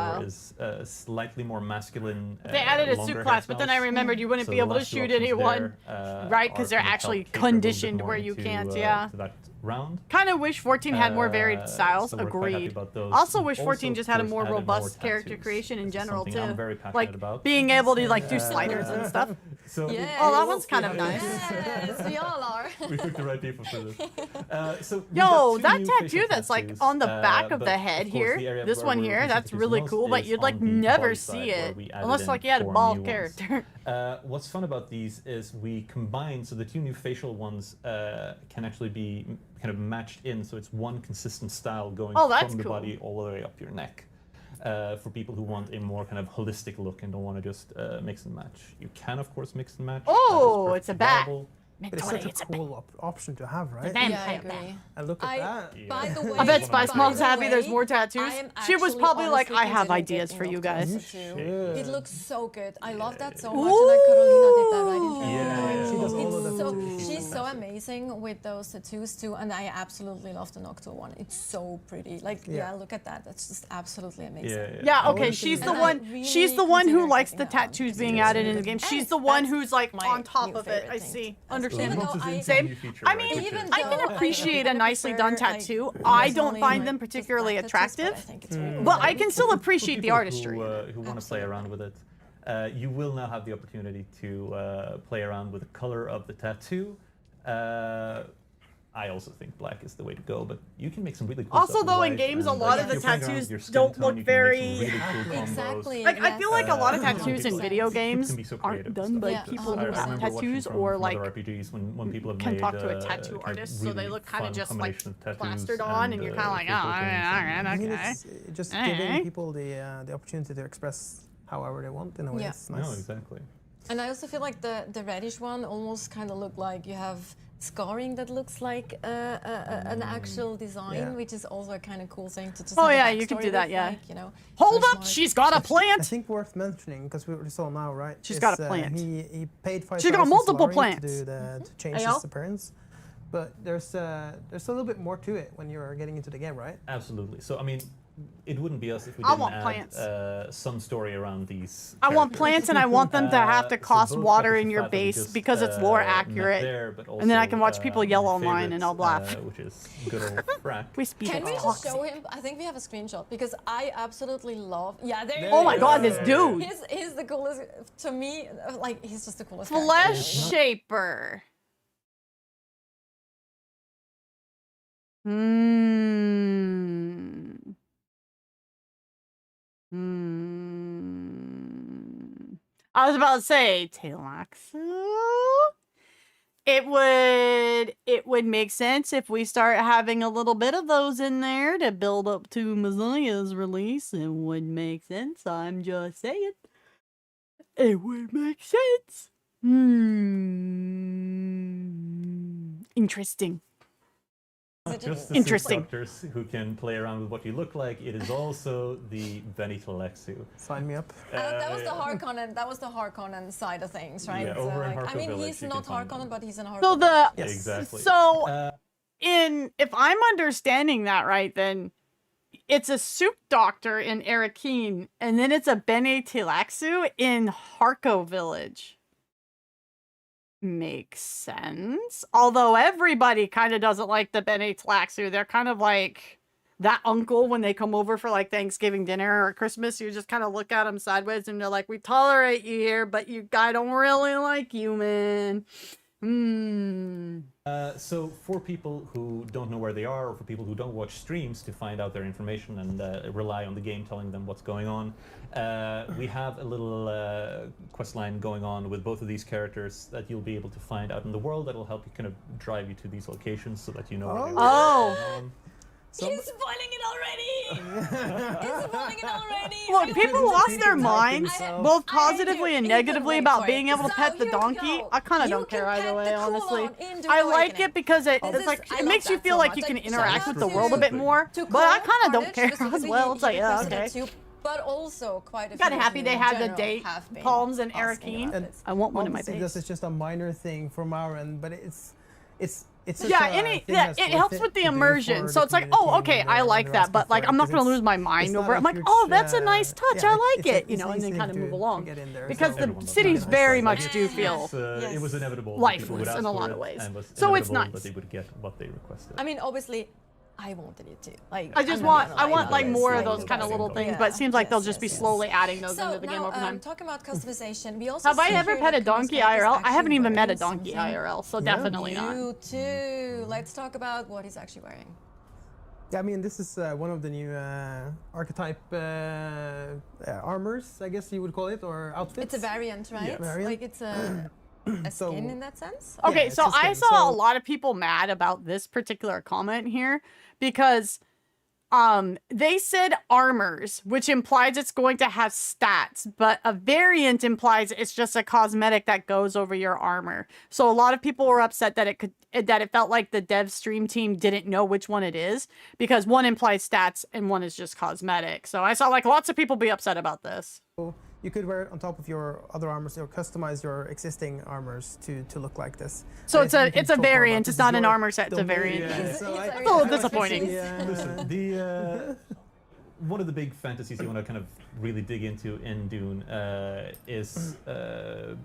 [SPEAKER 1] hairstyle.
[SPEAKER 5] is slightly more masculine.
[SPEAKER 1] They added a
[SPEAKER 5] longer
[SPEAKER 1] suit class, but then I
[SPEAKER 5] hairstyles.
[SPEAKER 1] remembered you wouldn't
[SPEAKER 5] So
[SPEAKER 1] be
[SPEAKER 5] the
[SPEAKER 1] able to
[SPEAKER 5] last two
[SPEAKER 1] shoot
[SPEAKER 5] options
[SPEAKER 1] anyone,
[SPEAKER 5] there,
[SPEAKER 1] right?
[SPEAKER 5] are
[SPEAKER 1] Because they're
[SPEAKER 5] gonna help
[SPEAKER 1] actually
[SPEAKER 5] cater a little bit
[SPEAKER 1] conditioned
[SPEAKER 5] more
[SPEAKER 1] where you
[SPEAKER 5] into,
[SPEAKER 1] can't. Yeah.
[SPEAKER 5] to that round.
[SPEAKER 1] Kind of wish 14 had more varied styles.
[SPEAKER 5] So we're quite happy
[SPEAKER 1] Agreed.
[SPEAKER 5] about those.
[SPEAKER 1] Also wish
[SPEAKER 5] We've
[SPEAKER 1] 14 just had a
[SPEAKER 5] of
[SPEAKER 1] more
[SPEAKER 5] course, added
[SPEAKER 1] robust character
[SPEAKER 5] tattoos,
[SPEAKER 1] creation in
[SPEAKER 5] which is
[SPEAKER 1] general
[SPEAKER 5] something I'm
[SPEAKER 1] too.
[SPEAKER 5] very passionate
[SPEAKER 1] Like
[SPEAKER 5] about.
[SPEAKER 1] being able to like do sliders and stuff.
[SPEAKER 5] So
[SPEAKER 2] Yes.
[SPEAKER 1] Oh, that one's kind of nice.
[SPEAKER 2] Yes, we all are.
[SPEAKER 5] we took the right people for this. So we've
[SPEAKER 1] Yo,
[SPEAKER 5] got two
[SPEAKER 1] that
[SPEAKER 5] new
[SPEAKER 1] tattoo
[SPEAKER 5] facial
[SPEAKER 1] that's like
[SPEAKER 5] tattoos,
[SPEAKER 1] on the back of
[SPEAKER 5] but
[SPEAKER 1] the head
[SPEAKER 5] of course, the
[SPEAKER 1] here,
[SPEAKER 5] area
[SPEAKER 1] this
[SPEAKER 5] where
[SPEAKER 1] one
[SPEAKER 5] we're
[SPEAKER 1] here,
[SPEAKER 5] using
[SPEAKER 1] that's
[SPEAKER 5] tattoos
[SPEAKER 1] really
[SPEAKER 5] most
[SPEAKER 1] cool, but
[SPEAKER 5] is
[SPEAKER 1] you'd
[SPEAKER 5] on
[SPEAKER 1] like
[SPEAKER 5] the
[SPEAKER 1] never
[SPEAKER 5] body
[SPEAKER 1] see
[SPEAKER 5] side, where
[SPEAKER 1] it
[SPEAKER 5] we added
[SPEAKER 1] unless
[SPEAKER 5] in
[SPEAKER 1] like you had a
[SPEAKER 5] 4
[SPEAKER 1] bald
[SPEAKER 5] new ones.
[SPEAKER 1] character.
[SPEAKER 5] What's fun about these is we combine, so the 2 new facial ones can actually be kind of matched in, so it's one consistent style going
[SPEAKER 1] Oh, that's
[SPEAKER 5] from the
[SPEAKER 1] cool.
[SPEAKER 5] body all the way up your neck. For people who want a more kind of holistic look and don't want to just mix and match. You can, of course, mix and match. That is
[SPEAKER 1] Oh, it's a
[SPEAKER 5] perfectly
[SPEAKER 1] bat.
[SPEAKER 5] viable.
[SPEAKER 4] But it's such a cool option to have, right?
[SPEAKER 2] Yeah, I agree.
[SPEAKER 4] And look at that.
[SPEAKER 2] By the way,
[SPEAKER 1] I bet Spice
[SPEAKER 2] by
[SPEAKER 1] Mom's
[SPEAKER 2] the
[SPEAKER 1] happy there's
[SPEAKER 2] way,
[SPEAKER 1] more tattoos.
[SPEAKER 2] I am
[SPEAKER 1] She was
[SPEAKER 2] actually
[SPEAKER 1] probably like,
[SPEAKER 2] honestly
[SPEAKER 1] I have
[SPEAKER 2] considering
[SPEAKER 1] ideas
[SPEAKER 2] getting
[SPEAKER 1] for you
[SPEAKER 2] Doctor
[SPEAKER 1] guys.
[SPEAKER 2] Who too.
[SPEAKER 4] should.
[SPEAKER 2] It looks so good. I love that so much, and Carolina did that right into
[SPEAKER 5] Yeah.
[SPEAKER 4] She does all of them
[SPEAKER 2] so,
[SPEAKER 4] too.
[SPEAKER 2] she's so amazing with those tattoos too, and I absolutely love the Noctua one. It's so pretty. Like, yeah, look at that. That's just absolutely amazing.
[SPEAKER 1] Yeah, okay,
[SPEAKER 4] really
[SPEAKER 1] she's the
[SPEAKER 2] And I
[SPEAKER 1] one.
[SPEAKER 2] really
[SPEAKER 1] she's the one who
[SPEAKER 2] consider
[SPEAKER 1] likes
[SPEAKER 2] getting
[SPEAKER 1] the
[SPEAKER 2] that one
[SPEAKER 1] tattoos
[SPEAKER 2] because
[SPEAKER 1] being
[SPEAKER 2] it's
[SPEAKER 1] added
[SPEAKER 2] really
[SPEAKER 1] in the
[SPEAKER 2] good.
[SPEAKER 1] game. She's
[SPEAKER 2] And
[SPEAKER 1] the one
[SPEAKER 2] that's
[SPEAKER 1] who's like
[SPEAKER 2] my
[SPEAKER 1] on top
[SPEAKER 2] new
[SPEAKER 1] of it.
[SPEAKER 2] favorite
[SPEAKER 1] I
[SPEAKER 2] thing.
[SPEAKER 1] see.
[SPEAKER 2] Even
[SPEAKER 1] Understandable.
[SPEAKER 2] though I-
[SPEAKER 1] Same. I mean,
[SPEAKER 2] Even
[SPEAKER 1] I can
[SPEAKER 2] though
[SPEAKER 1] appreciate a nicely
[SPEAKER 2] prefer,
[SPEAKER 1] done
[SPEAKER 2] like,
[SPEAKER 1] tattoo. I don't
[SPEAKER 2] personally,
[SPEAKER 1] find
[SPEAKER 2] like,
[SPEAKER 1] them
[SPEAKER 2] just
[SPEAKER 1] particularly
[SPEAKER 2] black tattoos, but I
[SPEAKER 1] attractive,
[SPEAKER 2] think it's really
[SPEAKER 1] but I
[SPEAKER 2] cool.
[SPEAKER 1] can still
[SPEAKER 5] For
[SPEAKER 1] appreciate the
[SPEAKER 5] people
[SPEAKER 1] artistry.
[SPEAKER 5] who want to play around with it, you will now have the opportunity to play around with the color of the tattoo. I also think black is the way to go, but you can make some really cool
[SPEAKER 1] Also,
[SPEAKER 5] stuff with
[SPEAKER 1] though, in
[SPEAKER 5] white,
[SPEAKER 1] games, a
[SPEAKER 5] and,
[SPEAKER 1] lot
[SPEAKER 5] like,
[SPEAKER 1] of the
[SPEAKER 5] if you're playing around with
[SPEAKER 1] tattoos
[SPEAKER 5] your skin
[SPEAKER 1] don't
[SPEAKER 5] tone,
[SPEAKER 1] look
[SPEAKER 5] you can make some
[SPEAKER 1] very-
[SPEAKER 5] really cool combos.
[SPEAKER 2] Exactly.
[SPEAKER 1] Like, I feel like a lot of
[SPEAKER 5] Uh,
[SPEAKER 1] tattoos in
[SPEAKER 5] people-
[SPEAKER 1] video
[SPEAKER 5] people
[SPEAKER 1] games
[SPEAKER 5] can be so
[SPEAKER 1] aren't
[SPEAKER 5] creative
[SPEAKER 1] done
[SPEAKER 5] with
[SPEAKER 1] by
[SPEAKER 2] Yeah,
[SPEAKER 5] stuff.
[SPEAKER 1] people
[SPEAKER 5] I
[SPEAKER 1] who have
[SPEAKER 5] remember watching
[SPEAKER 1] tattoos
[SPEAKER 5] from
[SPEAKER 1] or
[SPEAKER 5] other
[SPEAKER 1] like
[SPEAKER 5] RPGs when people have
[SPEAKER 1] can
[SPEAKER 5] made,
[SPEAKER 1] talk to a
[SPEAKER 5] kind
[SPEAKER 1] tattoo
[SPEAKER 5] of
[SPEAKER 1] artist, so they
[SPEAKER 5] really
[SPEAKER 1] look kind
[SPEAKER 5] fun
[SPEAKER 1] of just like
[SPEAKER 5] combination of tattoos
[SPEAKER 1] plastered on, and you're kind of like, oh,
[SPEAKER 5] physical
[SPEAKER 1] all
[SPEAKER 5] things and-
[SPEAKER 1] right,
[SPEAKER 4] I mean,
[SPEAKER 1] okay.
[SPEAKER 4] it's just
[SPEAKER 1] Alright.
[SPEAKER 4] giving people the opportunity to express however they want in a way.
[SPEAKER 2] Yeah.
[SPEAKER 4] It's nice.
[SPEAKER 5] No, exactly.
[SPEAKER 2] And I also feel like the reddish one almost kind of look like you have scarring that looks like an actual design,
[SPEAKER 4] Yeah.
[SPEAKER 2] which is also a kind of cool thing to just
[SPEAKER 1] Oh,
[SPEAKER 2] have a
[SPEAKER 1] yeah, you could
[SPEAKER 2] backstory
[SPEAKER 1] do that,
[SPEAKER 2] with,
[SPEAKER 1] yeah.
[SPEAKER 2] like, you know,
[SPEAKER 1] Hold
[SPEAKER 2] very
[SPEAKER 1] up,
[SPEAKER 2] smart.
[SPEAKER 1] she's got a
[SPEAKER 4] I
[SPEAKER 1] plant.
[SPEAKER 4] think worth mentioning because we already saw now, right?
[SPEAKER 1] She's
[SPEAKER 4] is,
[SPEAKER 1] got a plant.
[SPEAKER 4] He paid 5,000
[SPEAKER 1] She's got multiple
[SPEAKER 4] Solari
[SPEAKER 1] plants.
[SPEAKER 4] to do to change
[SPEAKER 1] Ayo.
[SPEAKER 4] his appearance. But there's a little bit more to it when you're getting into the game, right?
[SPEAKER 5] Absolutely. So I mean, it wouldn't be us if we
[SPEAKER 1] I
[SPEAKER 5] didn't
[SPEAKER 1] want
[SPEAKER 5] add
[SPEAKER 1] plants.
[SPEAKER 5] some story around these.
[SPEAKER 1] I want
[SPEAKER 5] characters.
[SPEAKER 1] plants, and I want them to have to
[SPEAKER 5] So
[SPEAKER 1] cost
[SPEAKER 5] both
[SPEAKER 1] water
[SPEAKER 5] Gacha
[SPEAKER 1] in your
[SPEAKER 5] Fat that we
[SPEAKER 1] base
[SPEAKER 5] just,
[SPEAKER 1] because it's lore
[SPEAKER 5] met
[SPEAKER 1] accurate.
[SPEAKER 5] there, but
[SPEAKER 1] And then I
[SPEAKER 5] also,
[SPEAKER 1] can watch people
[SPEAKER 5] my
[SPEAKER 1] yell online and I'll
[SPEAKER 5] favorite,
[SPEAKER 1] laugh.
[SPEAKER 5] Which is good old Frack.
[SPEAKER 1] Wispy,
[SPEAKER 2] Can we
[SPEAKER 1] that's
[SPEAKER 2] just
[SPEAKER 1] toxic.
[SPEAKER 2] show him? I think we have a screenshot because I absolutely love. Yeah, there.
[SPEAKER 4] There
[SPEAKER 1] Oh
[SPEAKER 2] you
[SPEAKER 1] my
[SPEAKER 2] go.
[SPEAKER 1] god, this dude.
[SPEAKER 2] He's the coolest to me. Like he's just the coolest.
[SPEAKER 1] Flesh
[SPEAKER 2] character.
[SPEAKER 1] shaper. I was about to say Tailaksu. It would make sense if we start having a little bit of those in there to build up to Messiah's release. It would make sense. I'm just saying. It would make sense. Interesting.
[SPEAKER 5] Not just the
[SPEAKER 1] Interesting.
[SPEAKER 5] doctors who can play around with what you look like. It is also the Benitolexu.
[SPEAKER 4] Sign me up.
[SPEAKER 2] That was the Harkonnen. That was the Harkonnen side of things, right?
[SPEAKER 5] Yeah, over in
[SPEAKER 2] I
[SPEAKER 5] Harko
[SPEAKER 2] mean,
[SPEAKER 5] Village,
[SPEAKER 2] he's
[SPEAKER 5] you
[SPEAKER 2] not
[SPEAKER 5] can find
[SPEAKER 2] Harkonnen,
[SPEAKER 5] them.
[SPEAKER 2] but he's in a Harkonnen.
[SPEAKER 1] So the
[SPEAKER 4] Yes.
[SPEAKER 5] Exactly.
[SPEAKER 1] so if I'm understanding that right, then it's a soup doctor in Arakeen, and then it's a Bene Tilaxu in Harko Village. Makes sense. Although everybody kind of doesn't like the Bene Tilaxu. They're kind of like that uncle when they come over for like Thanksgiving dinner or Christmas. You just kind of look at them sideways and they're like, we tolerate you here, but you guy don't really like you, man.
[SPEAKER 5] So for people who don't know where they are, or for people who don't watch streams to find out their information and rely on the game telling them what's going on, we have a little quest line going on with both of these characters that you'll be able to find out in the world that will help you kind of drive you to these locations so that you know where they are.
[SPEAKER 2] He's spoiling it already! He's spoiling it already!
[SPEAKER 1] Look, people lost their minds, both positively and negatively, about being able to pet the donkey. I kind of don't care either way, honestly. I like it because it's like it makes you feel like you can interact with the world a bit more, but I kind of don't care as well. It's like, yeah, okay.
[SPEAKER 2] But also quite a few.
[SPEAKER 1] Kind of happy they had the date palms and Arakeen. I want one in my base.
[SPEAKER 4] This is just a minor thing from our end, but it's
[SPEAKER 1] it helps with the immersion. So it's like, oh, okay, I like that, but like I'm not gonna lose my mind over it. I'm like, oh, that's a nice touch. I like it, you know, and then kind of move along because the cities very much do feel
[SPEAKER 5] it was inevitable.
[SPEAKER 1] Lifeless in a lot of ways. So it's nice
[SPEAKER 5] that they would get what they requested.
[SPEAKER 2] I mean, obviously, I wanted it too. Like,
[SPEAKER 1] I want like more of those kind of little things, but it seems like they'll just be slowly adding those into the game over time.
[SPEAKER 2] Talking about customization, we also
[SPEAKER 1] have I ever pet a donkey IRL? I haven't even met a donkey IRL, so definitely not.
[SPEAKER 2] You too. Let's talk about what he's actually wearing.
[SPEAKER 4] Yeah, I mean, this is one of the new archetype armors, I guess you would call it, or outfits.
[SPEAKER 2] It's a variant, right?
[SPEAKER 4] Yeah, variant.
[SPEAKER 2] Like it's a skin in that sense.
[SPEAKER 1] Okay,
[SPEAKER 4] yeah,
[SPEAKER 1] so I saw a lot of people mad about this particular comment here because they said armors, which implies it's going to have stats, but a variant implies it's just a cosmetic that goes over your armor. So a lot of people were upset that it felt like the dev stream team didn't know which one it is, because one implies stats and one is just cosmetic. So I saw like lots of people be upset about this.
[SPEAKER 4] You could wear it on top of your other armors, or customize your existing armors to look like this.
[SPEAKER 1] So it's a variant. It's not an armor set. It's a variant.
[SPEAKER 4] Yeah, so
[SPEAKER 1] it's a little disappointing.
[SPEAKER 5] Listen, one of the big fantasies you want to kind of really dig into in Dune is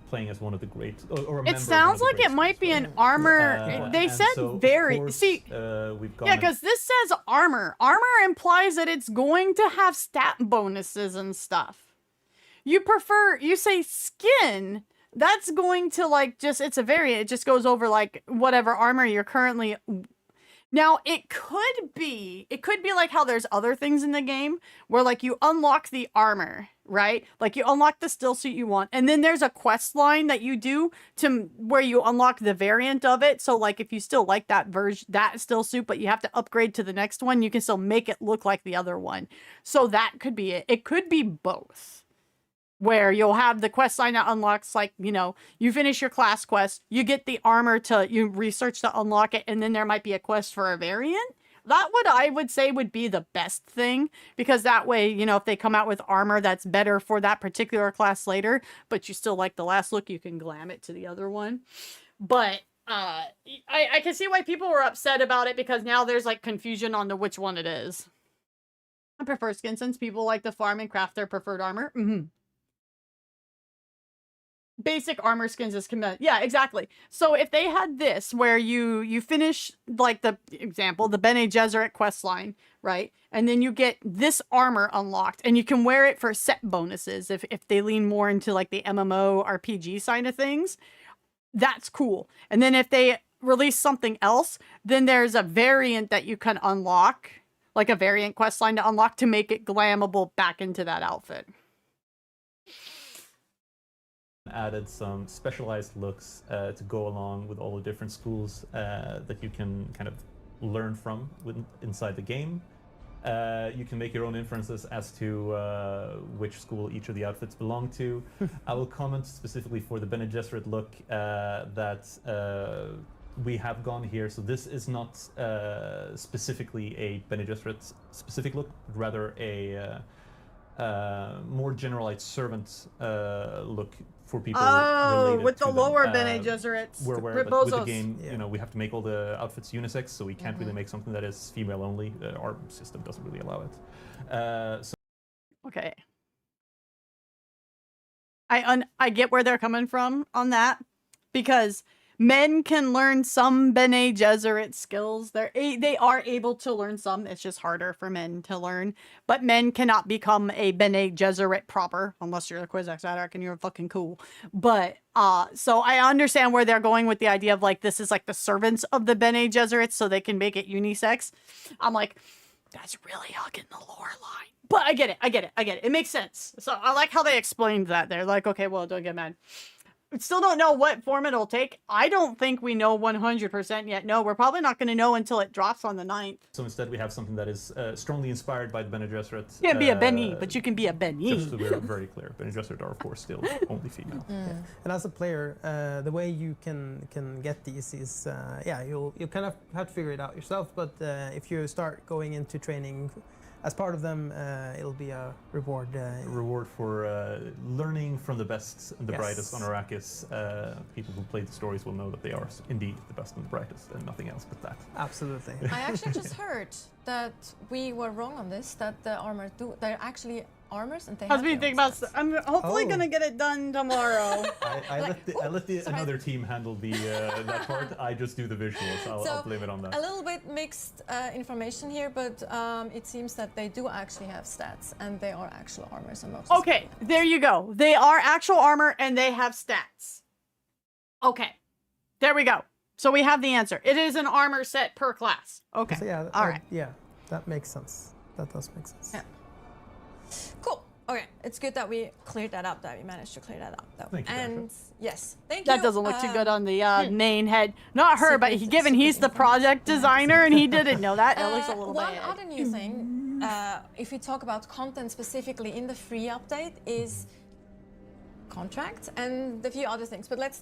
[SPEAKER 5] playing as one of the great.
[SPEAKER 1] It sounds like it might be an armor. They said because this says armor. Armor implies that it's going to have stat bonuses and stuff. You say skin, that's going to like it's a variant. It just goes over like whatever armor you're currently. Now it could be like how there's other things in the game where like you unlock the armor, right? Like you unlock the still suit you want, and then there's a quest line that you do to where you unlock the variant of it. So like if you still like that still suit, but you have to upgrade to the next one, you can still make it look like the other one. So that could be it. It could be both. Where you'll have the quest line that unlocks, like, you know, you finish your class quest, you get the armor you research to unlock it, and then there might be a quest for a variant. That I would say would be the best thing, because that way, you know, if they come out with armor that's better for that particular class later, but you still like the last look, you can glam it to the other one. But I can see why people were upset about it, because now there's like confusion on which one it is. I prefer skin since people like to farm and craft their preferred armor. Basic armor skins is yeah, exactly. So if they had this where you finish like the Bene Gesserit quest line, right? And then you get this armor unlocked and you can wear it for set bonuses if they lean more into like the MMO RPG side of things. That's cool. And then if they release something else, then there's a variant that you can unlock, like a variant quest line to unlock to make it glammable back into that outfit.
[SPEAKER 5] Added some specialized looks to go along with all the different schools that you can kind of learn from inside the game. You can make your own inferences as to which school each of the outfits belong to. I will comment specifically for the Bene Gesserit look that we have gone here. So this is not specifically a Bene Gesserit specific look, but rather a more generalized servant look for people.
[SPEAKER 1] Oh, with the
[SPEAKER 5] to
[SPEAKER 1] lower
[SPEAKER 5] them.
[SPEAKER 1] Bene Gesserits.
[SPEAKER 5] Where with the
[SPEAKER 1] Ribozos.
[SPEAKER 5] game, we have to make all the outfits unisex, so we can't really make something that is female only. Our system doesn't really allow it.
[SPEAKER 1] Okay. I get where they're coming from on that, because men can learn some Bene Gesserit skills. They are able to learn some. It's just harder for men to learn. But men cannot become a Bene Gesserit proper unless you're a Kwisatz Haderach and you're fucking cool. But so I understand where they're going with the idea of like this is like the servants of the Bene Gesserit, so they can make it unisex. I'm like, that's really hugging the lore line. But I get it. It makes sense. So I like how they explained that. They're like, okay, well, don't get mad. Still don't know what form it'll take. I don't think we know 100% yet. No, we're probably not going to know until it drops on the 9th.
[SPEAKER 5] So instead we have something that is strongly inspired by the Bene Gesserit.
[SPEAKER 1] You can't be a Bene, but you can be a Bene.
[SPEAKER 5] Just so we're very clear, Bene Gesserit are of course still only female.
[SPEAKER 4] Yeah. And as a player, the way you can get these is, you'll kind of have to figure it out yourself, but if you start going into training as part of them, it'll be a reward.
[SPEAKER 5] Reward for learning from the best and the brightest on Arrakis. People who played the stories will know that they are indeed the best and the brightest, and nothing else but that.
[SPEAKER 4] Absolutely.
[SPEAKER 2] I actually just heard that we were wrong on this, that the armor they're actually armors and they have their own stats.
[SPEAKER 1] I'm hopefully gonna get it done tomorrow.
[SPEAKER 5] I let another team handle the that part. I just do the visuals. I'll blame it on that.
[SPEAKER 2] A little bit mixed information here, but it seems that they do actually have stats and they are actual armors.
[SPEAKER 1] Okay, there you go. They are actual armor and they have stats. Okay, there we go. So we have the answer. It is an armor set per class. Okay.
[SPEAKER 4] So
[SPEAKER 1] all right.
[SPEAKER 4] Yeah, that makes sense. That does make sense.
[SPEAKER 2] Yeah. Cool. Okay, it's good that we cleared that up. That we managed to clear that up, though.
[SPEAKER 5] Thank you,
[SPEAKER 2] and yes, thank you.
[SPEAKER 1] That doesn't look too good on the main head. Not her, but given he's the project designer and he didn't know that, it looks a little
[SPEAKER 2] one
[SPEAKER 1] bad.
[SPEAKER 2] other new thing, if we talk about content specifically in the free update, is contracts and a few other things. But let's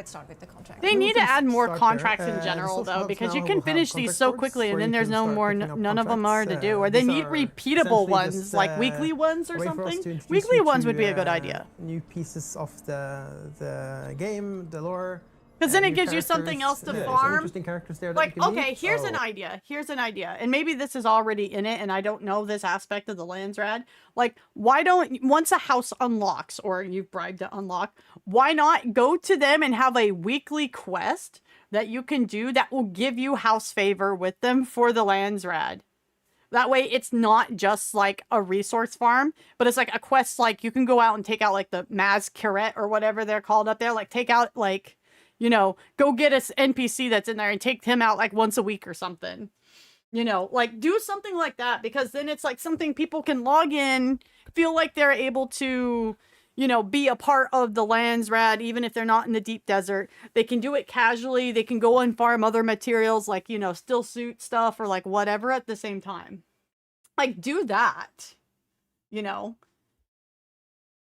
[SPEAKER 2] start with the contract.
[SPEAKER 1] They need to add more contracts in general, though, because you can finish these so quickly, and then there's no more. None of them are to do, or they need repeatable ones, like weekly ones or something. Weekly ones would be a good idea.
[SPEAKER 4] New pieces of the game, the lore.
[SPEAKER 1] Because then it gives you something else to farm.
[SPEAKER 4] Interesting characters there.
[SPEAKER 1] Like, okay, here's an idea. Here's an idea. And maybe this is already in it, and I don't know this aspect of the Landsrad. Like, why don't, once a house unlocks, or you've bribed to unlock, why not go to them and have a weekly quest that you can do that will give you house favor with them for the Landsrad? That way, it's not just like a resource farm, but it's like a quest, like you can go out and take out like the Maz Carret or whatever they're called up there. Like, take out like, you know, go get an NPC that's in there and take him out like once a week or something. You know, like do something like that, because then it's like something people can log in, feel like they're able to, you know, be a part of the Landsrad, even if they're not in the deep desert. They can do it casually. They can go and farm other materials like, you know, still suit stuff or like whatever at the same time. Like, do that, you know.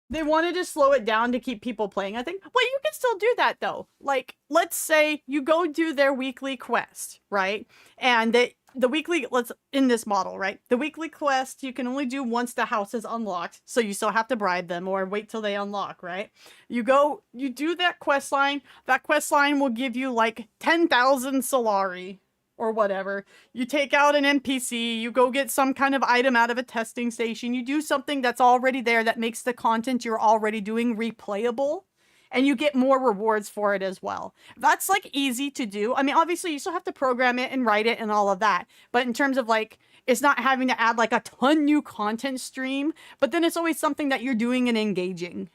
[SPEAKER 1] They wanted to slow it down to keep people playing, I think. Well, you can still do that, though. Like, let's say you go do their weekly quest, right? And the weekly, in this model, right? The weekly quest you can only do once the house is unlocked, so you still have to bribe them or wait till they unlock, right? You go, you do that quest line. That quest line will give you, like, 10,000 Solari. Or whatever. You take out an NPC, you go get some kind of item out of a testing station, you do something that's already there that makes the content you're already doing replayable, and you get more rewards for it as well. That's like easy to do. I mean, obviously you still have to program it and write it and all of that, but in terms of like, it's not having to add like a ton new content stream, but then it's always something that you're doing and engaging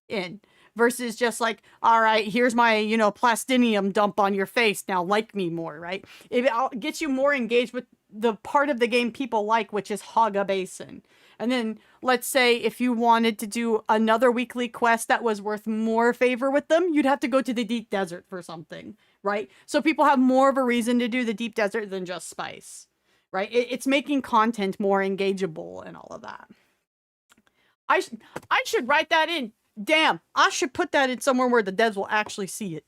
[SPEAKER 1] in. Versus just like, all right, here's my, you know, plastinium dump on your face. Now like me more, right? It gets you more engaged with the part of the game people like, which is Haga Basin. And then let's say if you wanted to do another weekly quest that was worth more favor with them, you'd have to go to the deep desert for something, right? So people have more of a reason to do the deep desert than just spice, right? It's making content more engageable and all of that. I should write that in. Damn, I should put that in somewhere where the devs will actually see it.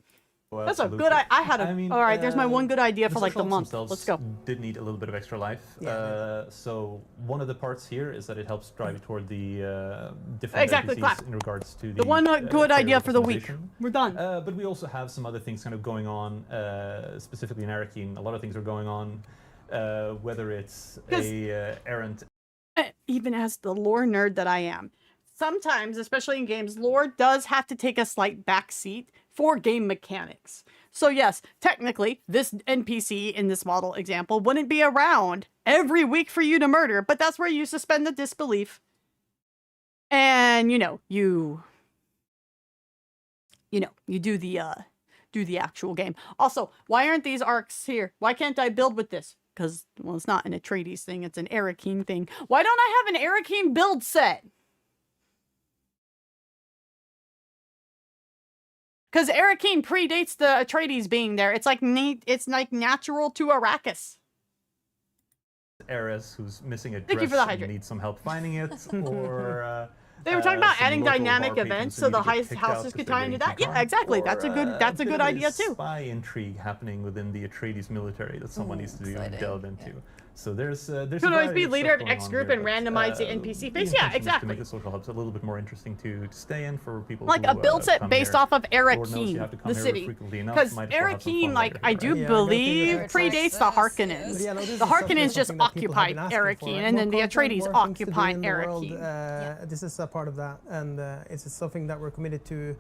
[SPEAKER 5] Well,
[SPEAKER 1] That's a
[SPEAKER 5] absolutely.
[SPEAKER 1] good. I had a.
[SPEAKER 5] I mean,
[SPEAKER 1] all right, there's my one good idea
[SPEAKER 5] the
[SPEAKER 1] for like the
[SPEAKER 5] social
[SPEAKER 1] month.
[SPEAKER 5] themselves
[SPEAKER 1] Let's go.
[SPEAKER 5] Did need a little bit of extra life. So one of the parts here is that it helps drive you toward the different
[SPEAKER 1] Exactly,
[SPEAKER 5] NPCs
[SPEAKER 1] clap.
[SPEAKER 5] in regards to
[SPEAKER 1] The one good
[SPEAKER 5] player
[SPEAKER 1] idea for the week.
[SPEAKER 5] customization.
[SPEAKER 1] We're done.
[SPEAKER 5] But we also have some other things kind of going on, specifically in Arakeen. A lot of things are going on, whether it's a errant.
[SPEAKER 1] Even as the lore nerd that I am, sometimes, especially in games, lore does have to take a slight backseat for game mechanics. So yes, technically, this NPC in this model example wouldn't be around every week for you to murder, but that's where you suspend the disbelief. And, you do the actual game. Also, why aren't these arcs here? Why can't I build with this? Because, well, it's not an Atreides thing, it's an Arakeen thing. Why don't I have an Arakeen build set? Because Arakeen predates the Atreides being there. It's like natural to Arrakis.
[SPEAKER 5] Eris who's missing a
[SPEAKER 1] Thank you
[SPEAKER 5] dress
[SPEAKER 1] for the
[SPEAKER 5] and
[SPEAKER 1] hydrate.
[SPEAKER 5] needs some help finding it, or
[SPEAKER 1] They were talking about
[SPEAKER 5] some
[SPEAKER 1] adding
[SPEAKER 5] local
[SPEAKER 1] dynamic
[SPEAKER 5] bar
[SPEAKER 1] events
[SPEAKER 5] patrons
[SPEAKER 1] so
[SPEAKER 5] who
[SPEAKER 1] the
[SPEAKER 5] need to get kicked
[SPEAKER 1] houses
[SPEAKER 5] out
[SPEAKER 1] could
[SPEAKER 5] if they're
[SPEAKER 1] tie into
[SPEAKER 5] getting
[SPEAKER 1] that.
[SPEAKER 5] too
[SPEAKER 1] Yeah,
[SPEAKER 5] drunk,
[SPEAKER 1] exactly.
[SPEAKER 5] or,
[SPEAKER 1] That's a
[SPEAKER 5] bit
[SPEAKER 1] good
[SPEAKER 5] of
[SPEAKER 1] idea too.
[SPEAKER 5] Spy intrigue happening within the Atreides military that someone needs to
[SPEAKER 2] exciting.
[SPEAKER 5] delve into.
[SPEAKER 2] Yeah.
[SPEAKER 5] So there's
[SPEAKER 1] Could always be leader of X group and randomize the NPC face. Yeah,
[SPEAKER 5] To
[SPEAKER 1] exactly.
[SPEAKER 5] make the social hubs a little bit more interesting to stay in for people
[SPEAKER 1] Like
[SPEAKER 5] who,
[SPEAKER 1] a build set
[SPEAKER 5] come
[SPEAKER 1] based
[SPEAKER 5] here.
[SPEAKER 1] off of
[SPEAKER 5] Lord knows you
[SPEAKER 1] Arakeen,
[SPEAKER 5] have to come
[SPEAKER 1] the
[SPEAKER 5] here
[SPEAKER 1] city.
[SPEAKER 5] frequently enough,
[SPEAKER 1] Because
[SPEAKER 5] might as well have some fun
[SPEAKER 1] Arakeen,
[SPEAKER 5] while
[SPEAKER 1] like,
[SPEAKER 5] you're
[SPEAKER 1] I
[SPEAKER 5] here,
[SPEAKER 1] do
[SPEAKER 5] right?
[SPEAKER 1] believe
[SPEAKER 2] It's
[SPEAKER 1] predates the
[SPEAKER 2] like
[SPEAKER 1] Harkonnens.
[SPEAKER 2] this.
[SPEAKER 4] Yeah, no, this
[SPEAKER 1] The
[SPEAKER 4] is definitely
[SPEAKER 1] Harkonnens just
[SPEAKER 4] something that people have
[SPEAKER 1] occupied
[SPEAKER 4] been asking for,
[SPEAKER 1] Arakeen,
[SPEAKER 4] right?
[SPEAKER 1] and then the
[SPEAKER 4] More content,
[SPEAKER 1] Atreides
[SPEAKER 4] more things to do
[SPEAKER 1] occupied
[SPEAKER 4] in the world.
[SPEAKER 1] Arakeen.
[SPEAKER 4] This is a part of that, and it's something that we're committed to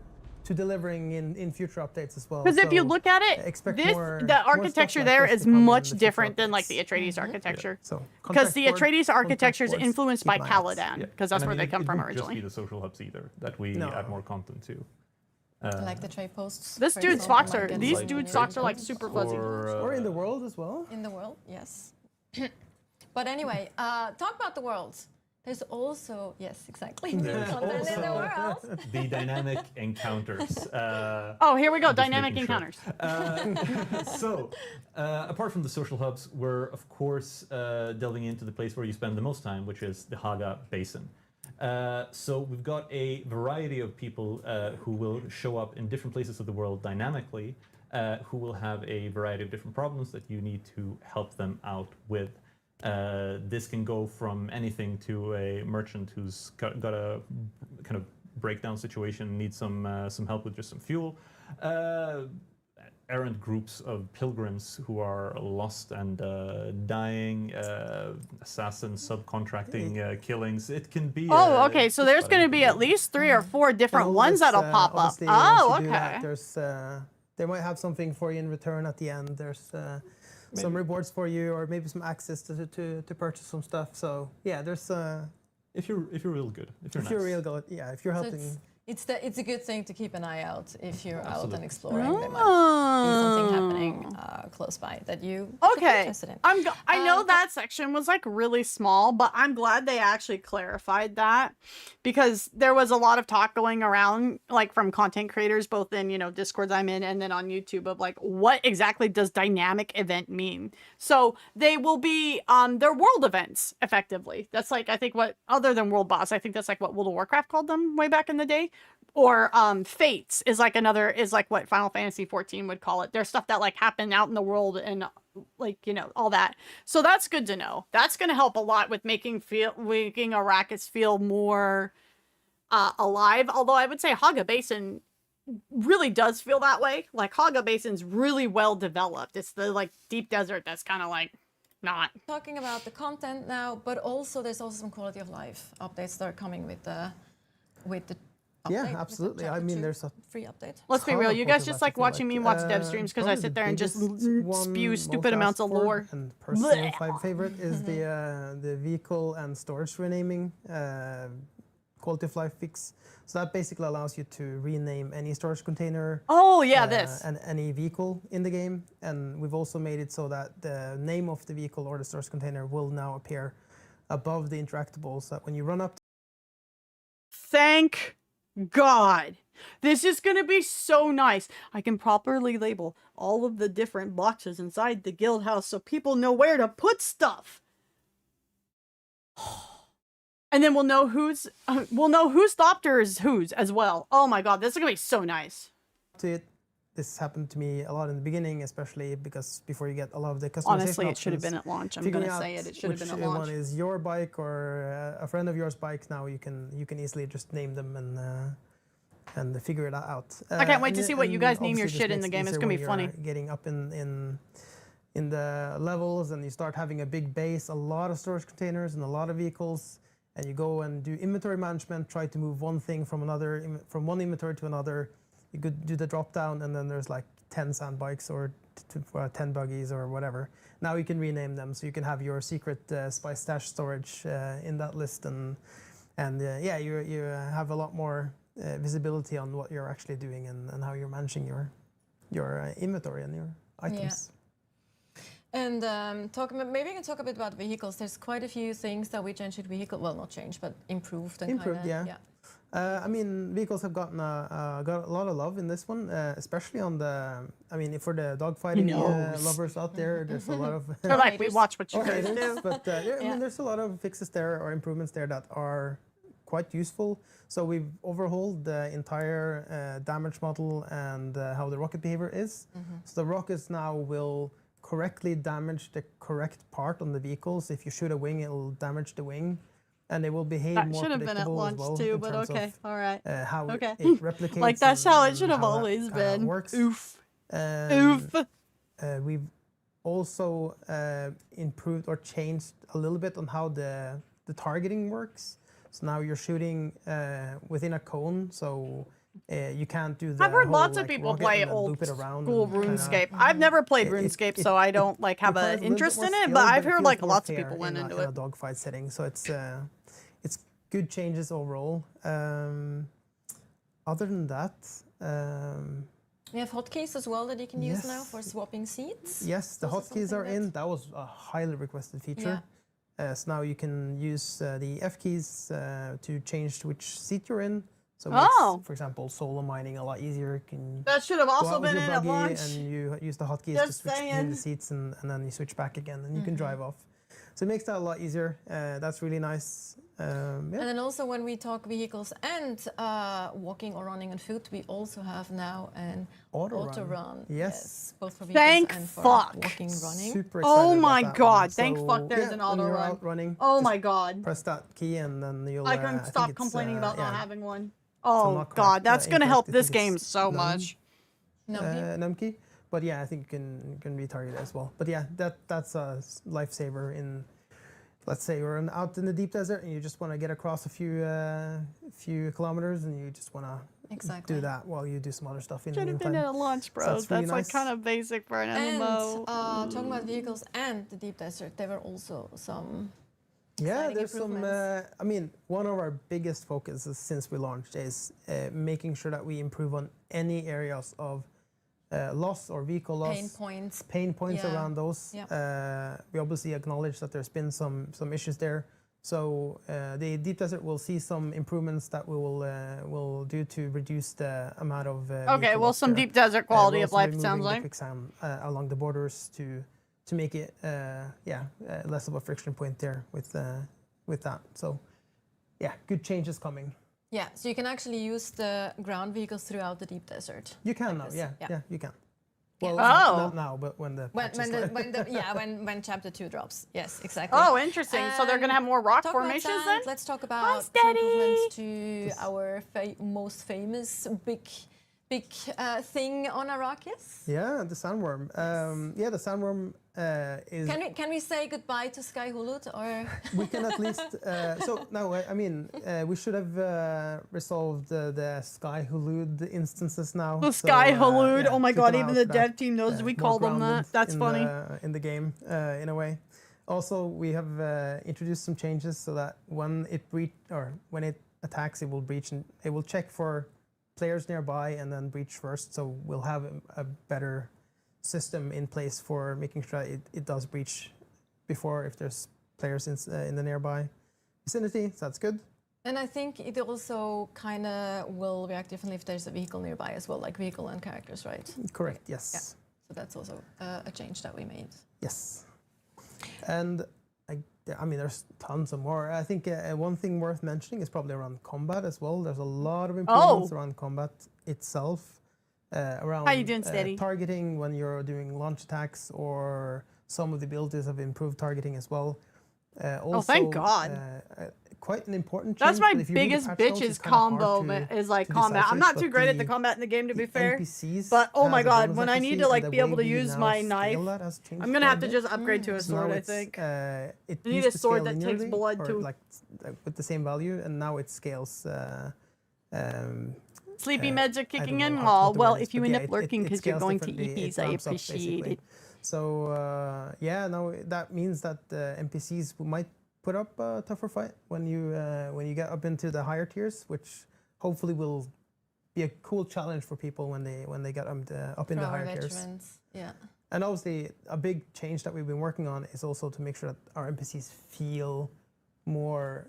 [SPEAKER 4] delivering in future updates as well.
[SPEAKER 1] Because if you
[SPEAKER 4] So
[SPEAKER 1] look at it,
[SPEAKER 4] expect
[SPEAKER 1] the
[SPEAKER 4] more
[SPEAKER 1] architecture
[SPEAKER 4] stuff like
[SPEAKER 1] there
[SPEAKER 4] this
[SPEAKER 1] is
[SPEAKER 4] to come in
[SPEAKER 1] much
[SPEAKER 4] the future
[SPEAKER 1] different than like
[SPEAKER 4] updates.
[SPEAKER 1] the Atreides architecture.
[SPEAKER 4] So
[SPEAKER 1] Because the
[SPEAKER 4] contact board,
[SPEAKER 1] Atreides architecture is
[SPEAKER 4] contact boards,
[SPEAKER 1] influenced
[SPEAKER 4] keep
[SPEAKER 1] by
[SPEAKER 4] an eye out.
[SPEAKER 1] Caladan,
[SPEAKER 5] Yeah.
[SPEAKER 1] because that's
[SPEAKER 5] And I
[SPEAKER 1] where
[SPEAKER 5] mean,
[SPEAKER 1] they come
[SPEAKER 5] it
[SPEAKER 1] from
[SPEAKER 5] wouldn't just be
[SPEAKER 1] originally.
[SPEAKER 5] the social hubs either that we
[SPEAKER 4] No.
[SPEAKER 5] add more content to.
[SPEAKER 2] Like the trade posts.
[SPEAKER 1] This
[SPEAKER 2] for
[SPEAKER 1] dude's
[SPEAKER 2] example,
[SPEAKER 1] socks
[SPEAKER 2] like
[SPEAKER 1] are
[SPEAKER 2] in
[SPEAKER 1] these
[SPEAKER 2] the
[SPEAKER 1] dude's
[SPEAKER 2] world.
[SPEAKER 1] socks are like super fuzzy.
[SPEAKER 4] Or in the world as well.
[SPEAKER 2] In the world, yes. But anyway, talk about the world. There's also, yes, exactly,
[SPEAKER 5] There's
[SPEAKER 2] content in the
[SPEAKER 5] also-
[SPEAKER 2] world.
[SPEAKER 5] the dynamic encounters.
[SPEAKER 1] Oh, here we go,
[SPEAKER 5] just
[SPEAKER 1] dynamic
[SPEAKER 5] making sure.
[SPEAKER 1] encounters.
[SPEAKER 5] So, apart from the social hubs, we're of course delving into the place where you spend the most time, which is the Haga Basin. So we've got a variety of people who will show up in different places of the world dynamically, who will have a variety of different problems that you need to help them out with. This can go from anything to a merchant who's got a kind of breakdown situation, needs some help with just some fuel. Errant groups of pilgrims who are lost and dying, assassins, subcontracting killings. It can be.
[SPEAKER 1] Oh, okay. So
[SPEAKER 5] just
[SPEAKER 1] there's
[SPEAKER 5] about
[SPEAKER 1] going to be
[SPEAKER 5] anything.
[SPEAKER 1] at least 3 or 4 different
[SPEAKER 4] Well,
[SPEAKER 1] ones
[SPEAKER 4] that's,
[SPEAKER 1] that'll pop up.
[SPEAKER 4] obviously,
[SPEAKER 1] Oh,
[SPEAKER 4] once you do that,
[SPEAKER 1] okay.
[SPEAKER 4] there's they might have something for you in return at the end. There's some rewards for you, or maybe some access to purchase some stuff. So yeah, there's
[SPEAKER 5] If you're real good, if you're
[SPEAKER 4] if
[SPEAKER 5] nice.
[SPEAKER 4] you're real good, yeah, if you're
[SPEAKER 2] So
[SPEAKER 4] helping.
[SPEAKER 2] it's a good thing to keep an eye out if you're out
[SPEAKER 5] Absolutely.
[SPEAKER 2] and exploring. There might be something happening close by that you should be
[SPEAKER 1] Okay,
[SPEAKER 2] interested in.
[SPEAKER 1] I know that section was like really small, but I'm glad they actually clarified that, because there was a lot of talk going around, like from content creators, both in Discords I'm in and then on YouTube, of like, what exactly does dynamic event mean? So they will be they're world events effectively. That's like, I think, what, other than World Boss, I think that's like what World of Warcraft called them way back in the day. Or fates is like what Final Fantasy 14 would call it. There's stuff that like happened out in the world and like all that. So that's good to know. That's going to help a lot with making Arrakis feel more alive. Although I would say Haga Basin really does feel that way. Like Haga Basin's really well developed. It's the like deep desert that's kind of like not.
[SPEAKER 2] Talking about the content now, but also there's also some quality of life updates that are coming with the update,
[SPEAKER 4] Yeah,
[SPEAKER 2] with the
[SPEAKER 4] absolutely. I
[SPEAKER 2] chapter
[SPEAKER 4] mean,
[SPEAKER 2] 2
[SPEAKER 4] there's a
[SPEAKER 2] free update.
[SPEAKER 1] Let's be
[SPEAKER 4] ton
[SPEAKER 1] real.
[SPEAKER 4] of
[SPEAKER 1] You guys
[SPEAKER 4] quality
[SPEAKER 1] just
[SPEAKER 4] life, I
[SPEAKER 1] like
[SPEAKER 4] feel
[SPEAKER 1] watching me watch dev streams because I
[SPEAKER 4] probably
[SPEAKER 1] sit
[SPEAKER 4] the
[SPEAKER 1] there and just
[SPEAKER 4] biggest one,
[SPEAKER 1] spew
[SPEAKER 4] most
[SPEAKER 1] stupid amounts of
[SPEAKER 4] asked for
[SPEAKER 1] lore.
[SPEAKER 4] And personal
[SPEAKER 1] Blech.
[SPEAKER 4] favorite is the vehicle and storage renaming quality of life fix. So that basically allows you to rename any storage container.
[SPEAKER 1] Oh yeah, this.
[SPEAKER 4] And any vehicle in the game. And we've also made it so that the name of the vehicle or the storage container will now appear above the interactables. So that when you run up
[SPEAKER 1] Thank God. This is going to be so nice. I can properly label all of the different boxes inside the guild house so people know where to put stuff. And then we'll know whose Thopter is whose as well. Oh my God, this is going to be so nice.
[SPEAKER 4] to it, this happened to me a lot in the beginning, especially because before you get a lot of the customization
[SPEAKER 1] Honestly, it should have
[SPEAKER 4] options,
[SPEAKER 1] been at launch. I'm going to say it. It should have been at
[SPEAKER 4] which
[SPEAKER 1] launch.
[SPEAKER 4] one is your bike or a friend of yours bike? Now you can easily just name them and figure it out.
[SPEAKER 1] I can't wait to see what you guys name your
[SPEAKER 4] obviously
[SPEAKER 1] shit
[SPEAKER 4] this
[SPEAKER 1] in the
[SPEAKER 4] makes
[SPEAKER 1] game. It's
[SPEAKER 4] easier
[SPEAKER 1] going to be
[SPEAKER 4] when
[SPEAKER 1] funny.
[SPEAKER 4] you're getting up in the levels and you start having a big base, a lot of storage containers and a lot of vehicles, and you go and do inventory management, try to move one thing from one inventory to another. You could do the drop down, and then there's like 10 sand bikes or 10 buggies or whatever. Now you can rename them, so you can have your secret spy stash storage in that list, and yeah, you have a lot more visibility on what you're actually doing and how you're managing your inventory and your items.
[SPEAKER 2] Yeah. And maybe you can talk a bit about vehicles. There's quite a few things that we changed with vehicle. Well, not changed, but improved. And
[SPEAKER 4] Improved,
[SPEAKER 2] kinda,
[SPEAKER 4] yeah. I mean, vehicles have got a lot of love in this one, especially on the. I mean, for the dogfighting lovers out there, there's a lot of.
[SPEAKER 1] They're like, we watch what you guys do.
[SPEAKER 4] But I mean, there's a lot of fixes there or improvements there that are quite useful. So we've overhauled the entire damage model and how the rocket behavior is. So the rockets now will correctly damage the correct part on the vehicles. If you shoot a wing, it'll damage the wing. And they will behave
[SPEAKER 1] That
[SPEAKER 4] more
[SPEAKER 1] should have been at
[SPEAKER 4] predictable
[SPEAKER 1] launch
[SPEAKER 4] as well
[SPEAKER 1] too,
[SPEAKER 4] in
[SPEAKER 1] but
[SPEAKER 4] terms
[SPEAKER 1] okay,
[SPEAKER 4] of,
[SPEAKER 1] all right.
[SPEAKER 4] how
[SPEAKER 1] Okay.
[SPEAKER 4] it replicates.
[SPEAKER 1] Like that's how it
[SPEAKER 4] and
[SPEAKER 1] should have
[SPEAKER 4] how that
[SPEAKER 1] always
[SPEAKER 4] kinda
[SPEAKER 1] been.
[SPEAKER 4] works.
[SPEAKER 1] Oof.
[SPEAKER 4] Um,
[SPEAKER 1] Oof.
[SPEAKER 4] We've also improved or changed a little bit on how the targeting works. So now you're shooting within a cone, so you can't do the
[SPEAKER 1] I've heard
[SPEAKER 4] whole,
[SPEAKER 1] lots of
[SPEAKER 4] like,
[SPEAKER 1] people
[SPEAKER 4] rocket
[SPEAKER 1] play
[SPEAKER 4] and then
[SPEAKER 1] old
[SPEAKER 4] loop it around
[SPEAKER 1] school
[SPEAKER 4] and kinda-
[SPEAKER 1] RuneScape. I've never played
[SPEAKER 4] It-
[SPEAKER 1] RuneScape,
[SPEAKER 4] it
[SPEAKER 1] so I don't like have
[SPEAKER 4] requires
[SPEAKER 1] an
[SPEAKER 4] a little bit
[SPEAKER 1] interest
[SPEAKER 4] more
[SPEAKER 1] in it.
[SPEAKER 4] skill,
[SPEAKER 1] But I've
[SPEAKER 4] it
[SPEAKER 1] heard
[SPEAKER 4] feels
[SPEAKER 1] like
[SPEAKER 4] more
[SPEAKER 1] lots of
[SPEAKER 4] fair
[SPEAKER 1] people went
[SPEAKER 4] in
[SPEAKER 1] into
[SPEAKER 4] a
[SPEAKER 1] it.
[SPEAKER 4] dogfight setting, so it's good changes overall. Other than that,
[SPEAKER 2] We have hotkeys as well that you can use now
[SPEAKER 4] Yes.
[SPEAKER 2] for swapping seats.
[SPEAKER 4] yes, the
[SPEAKER 2] Also
[SPEAKER 4] hotkeys are
[SPEAKER 2] something
[SPEAKER 4] in. That was a highly requested feature. So now you can use the F keys to change which seat you're in. So it makes, for example, solo mining a lot easier. You can
[SPEAKER 1] That should have
[SPEAKER 4] go
[SPEAKER 1] also
[SPEAKER 4] out with
[SPEAKER 1] been
[SPEAKER 4] your
[SPEAKER 1] in at
[SPEAKER 4] buggy
[SPEAKER 1] launch.
[SPEAKER 4] and you use the hotkeys to
[SPEAKER 1] Just
[SPEAKER 4] switch between
[SPEAKER 1] saying.
[SPEAKER 4] the seats, and then you switch back again, and you can drive off. So it makes that a lot easier. That's really nice. Yeah.
[SPEAKER 2] And then also when we talk vehicles and walking or running on foot, we also have now an auto run.
[SPEAKER 4] Yes.
[SPEAKER 2] Both for vehicles
[SPEAKER 1] Thank
[SPEAKER 2] and for
[SPEAKER 1] fuck.
[SPEAKER 2] walking, running.
[SPEAKER 4] Super excited
[SPEAKER 1] Oh
[SPEAKER 4] about
[SPEAKER 1] my
[SPEAKER 4] that
[SPEAKER 1] god!
[SPEAKER 4] one.
[SPEAKER 1] Thank
[SPEAKER 4] So,
[SPEAKER 1] fuck there's an
[SPEAKER 4] when
[SPEAKER 1] auto
[SPEAKER 4] you're
[SPEAKER 1] run.
[SPEAKER 4] out running,
[SPEAKER 1] Oh
[SPEAKER 4] just
[SPEAKER 1] my god!
[SPEAKER 4] press that key and then you'll.
[SPEAKER 1] I can
[SPEAKER 4] think
[SPEAKER 1] stop
[SPEAKER 4] it's,
[SPEAKER 1] complaining about not
[SPEAKER 4] yeah,
[SPEAKER 1] having one.
[SPEAKER 4] if I'm
[SPEAKER 1] Oh
[SPEAKER 4] not correct,
[SPEAKER 1] god, that's gonna help
[SPEAKER 4] incorrect, I
[SPEAKER 1] this
[SPEAKER 4] think
[SPEAKER 1] game
[SPEAKER 4] it's
[SPEAKER 1] so
[SPEAKER 4] num.
[SPEAKER 1] much.
[SPEAKER 2] No,
[SPEAKER 4] Numkey, but yeah, I think you can retarget it as well. But yeah, that's a lifesaver in. Let's say you're out in the deep desert and you just want to get across a few kilometers, and you just want to do that while you do some other stuff in the
[SPEAKER 1] Should have been
[SPEAKER 4] meantime.
[SPEAKER 1] at launch, bro.
[SPEAKER 4] So
[SPEAKER 1] That's
[SPEAKER 4] really
[SPEAKER 1] like
[SPEAKER 4] nice.
[SPEAKER 1] kind of basic for an
[SPEAKER 2] And
[SPEAKER 1] MMO.
[SPEAKER 2] talking about vehicles and the deep desert, there were also some.
[SPEAKER 4] Yeah,
[SPEAKER 2] exciting
[SPEAKER 4] there's some.
[SPEAKER 2] improvements.
[SPEAKER 4] I mean, one of our biggest focuses since we launched is making sure that we improve on any areas of loss or vehicle loss. Pain points
[SPEAKER 2] Yeah.
[SPEAKER 4] around those.
[SPEAKER 2] Yeah.
[SPEAKER 4] We obviously acknowledge that there's been some issues there. So the deep desert will see some improvements that we will do to reduce the amount of.
[SPEAKER 1] Okay,
[SPEAKER 4] vehicle
[SPEAKER 1] well,
[SPEAKER 4] loss
[SPEAKER 1] some
[SPEAKER 4] there.
[SPEAKER 1] deep desert quality
[SPEAKER 4] We're
[SPEAKER 1] of
[SPEAKER 4] also
[SPEAKER 1] life, it sounds
[SPEAKER 4] removing
[SPEAKER 1] like.
[SPEAKER 4] the quicksand along the borders to make it less of a friction point there with that. So yeah, good changes coming.
[SPEAKER 2] Yeah, so you can actually use the ground vehicles throughout the deep desert.
[SPEAKER 4] You can now,
[SPEAKER 2] this,
[SPEAKER 4] yeah,
[SPEAKER 2] yeah.
[SPEAKER 4] you can. Well,
[SPEAKER 1] Oh.
[SPEAKER 4] not now, but when the patch is live.
[SPEAKER 2] When chapter 2 drops. Yes, exactly.
[SPEAKER 1] Oh, interesting. So they're gonna have more rock
[SPEAKER 2] Talk about
[SPEAKER 1] formations
[SPEAKER 2] that,
[SPEAKER 1] then?
[SPEAKER 2] let's talk about some
[SPEAKER 1] Steady.
[SPEAKER 2] improvements to our most famous big thing on Arrakis.
[SPEAKER 4] Yeah, the sandworm. The sandworm is.
[SPEAKER 2] Can we say goodbye to Sky Hulud, or
[SPEAKER 4] We can at least. So no, I mean, we should have resolved the Sky Hulud instances now.
[SPEAKER 1] The Sky Hulud.
[SPEAKER 4] yeah,
[SPEAKER 1] Oh my
[SPEAKER 4] took
[SPEAKER 1] god,
[SPEAKER 4] them
[SPEAKER 1] even
[SPEAKER 4] out
[SPEAKER 1] the
[SPEAKER 4] for
[SPEAKER 1] dev
[SPEAKER 4] that,
[SPEAKER 1] team knows we
[SPEAKER 4] more
[SPEAKER 1] call them
[SPEAKER 4] grounded
[SPEAKER 1] that. That's
[SPEAKER 4] in
[SPEAKER 1] funny.
[SPEAKER 4] in the game, in a way. Also, we have introduced some changes so that when it attacks, it will breach and it will check for players nearby and then breach first. So we'll have a better system in place for making sure it does breach before if there's players in the nearby vicinity. So that's good.
[SPEAKER 2] And I think it also kind of will react differently if there's a vehicle nearby as well, like vehicle and characters, right?
[SPEAKER 4] Correct. Yes.
[SPEAKER 2] Yeah. So that's also a change that we made.
[SPEAKER 4] Yes. And I mean, there's tons of more. I think one thing worth mentioning is probably around combat as well. There's a lot of improvements around combat itself. around
[SPEAKER 1] How you doing, Steady?
[SPEAKER 4] targeting when you're doing launch attacks, or some of the abilities have improved targeting as well. Also,
[SPEAKER 1] thank God.
[SPEAKER 4] Quite an important change.
[SPEAKER 1] That's my
[SPEAKER 4] but if you read the
[SPEAKER 1] biggest
[SPEAKER 4] patch notes,
[SPEAKER 1] bitch's
[SPEAKER 4] it's kinda hard
[SPEAKER 1] combo
[SPEAKER 4] to-
[SPEAKER 1] is like
[SPEAKER 4] to
[SPEAKER 1] combat. I'm
[SPEAKER 4] decipher,
[SPEAKER 1] not
[SPEAKER 4] but
[SPEAKER 1] too great at the combat in the game, to be fair.
[SPEAKER 4] NPCs
[SPEAKER 1] But oh my
[SPEAKER 4] has a
[SPEAKER 1] god,
[SPEAKER 4] bonus
[SPEAKER 1] when I
[SPEAKER 4] accuracy,
[SPEAKER 1] need to
[SPEAKER 4] and
[SPEAKER 1] like
[SPEAKER 4] the
[SPEAKER 1] be able
[SPEAKER 4] way
[SPEAKER 1] to
[SPEAKER 4] we
[SPEAKER 1] use
[SPEAKER 4] now
[SPEAKER 1] my
[SPEAKER 4] scale
[SPEAKER 1] knife,
[SPEAKER 4] that has changed
[SPEAKER 1] I'm gonna
[SPEAKER 4] quite
[SPEAKER 1] have
[SPEAKER 4] a
[SPEAKER 1] to
[SPEAKER 4] bit.
[SPEAKER 1] just upgrade to a
[SPEAKER 4] So now
[SPEAKER 1] sword, I
[SPEAKER 4] it's,
[SPEAKER 1] think.
[SPEAKER 4] it
[SPEAKER 1] I need
[SPEAKER 4] used
[SPEAKER 1] a
[SPEAKER 4] to
[SPEAKER 1] sword
[SPEAKER 4] scale
[SPEAKER 1] that takes
[SPEAKER 4] linearly,
[SPEAKER 1] blood
[SPEAKER 4] or
[SPEAKER 1] too.
[SPEAKER 4] like with the same value, and now it scales.
[SPEAKER 1] Sleepy meds are kicking
[SPEAKER 4] know
[SPEAKER 1] in.
[SPEAKER 4] what
[SPEAKER 1] Oh,
[SPEAKER 4] the
[SPEAKER 1] well,
[SPEAKER 4] word is,
[SPEAKER 1] if you
[SPEAKER 4] but
[SPEAKER 1] end
[SPEAKER 4] yeah,
[SPEAKER 1] up lurking
[SPEAKER 4] it
[SPEAKER 1] because you're
[SPEAKER 4] scales
[SPEAKER 1] going to
[SPEAKER 4] differently,
[SPEAKER 1] EPs,
[SPEAKER 4] it
[SPEAKER 1] I
[SPEAKER 4] ramps up,
[SPEAKER 1] appreciate
[SPEAKER 4] basically.
[SPEAKER 1] it.
[SPEAKER 4] So yeah, now that means that NPCs might put up a tougher fight when you get up into the higher tiers, which hopefully will be a cool challenge for people when they get up in the higher tiers.
[SPEAKER 2] Yeah.
[SPEAKER 4] And obviously, a big change that we've been working on is also to make sure that our NPCs feel more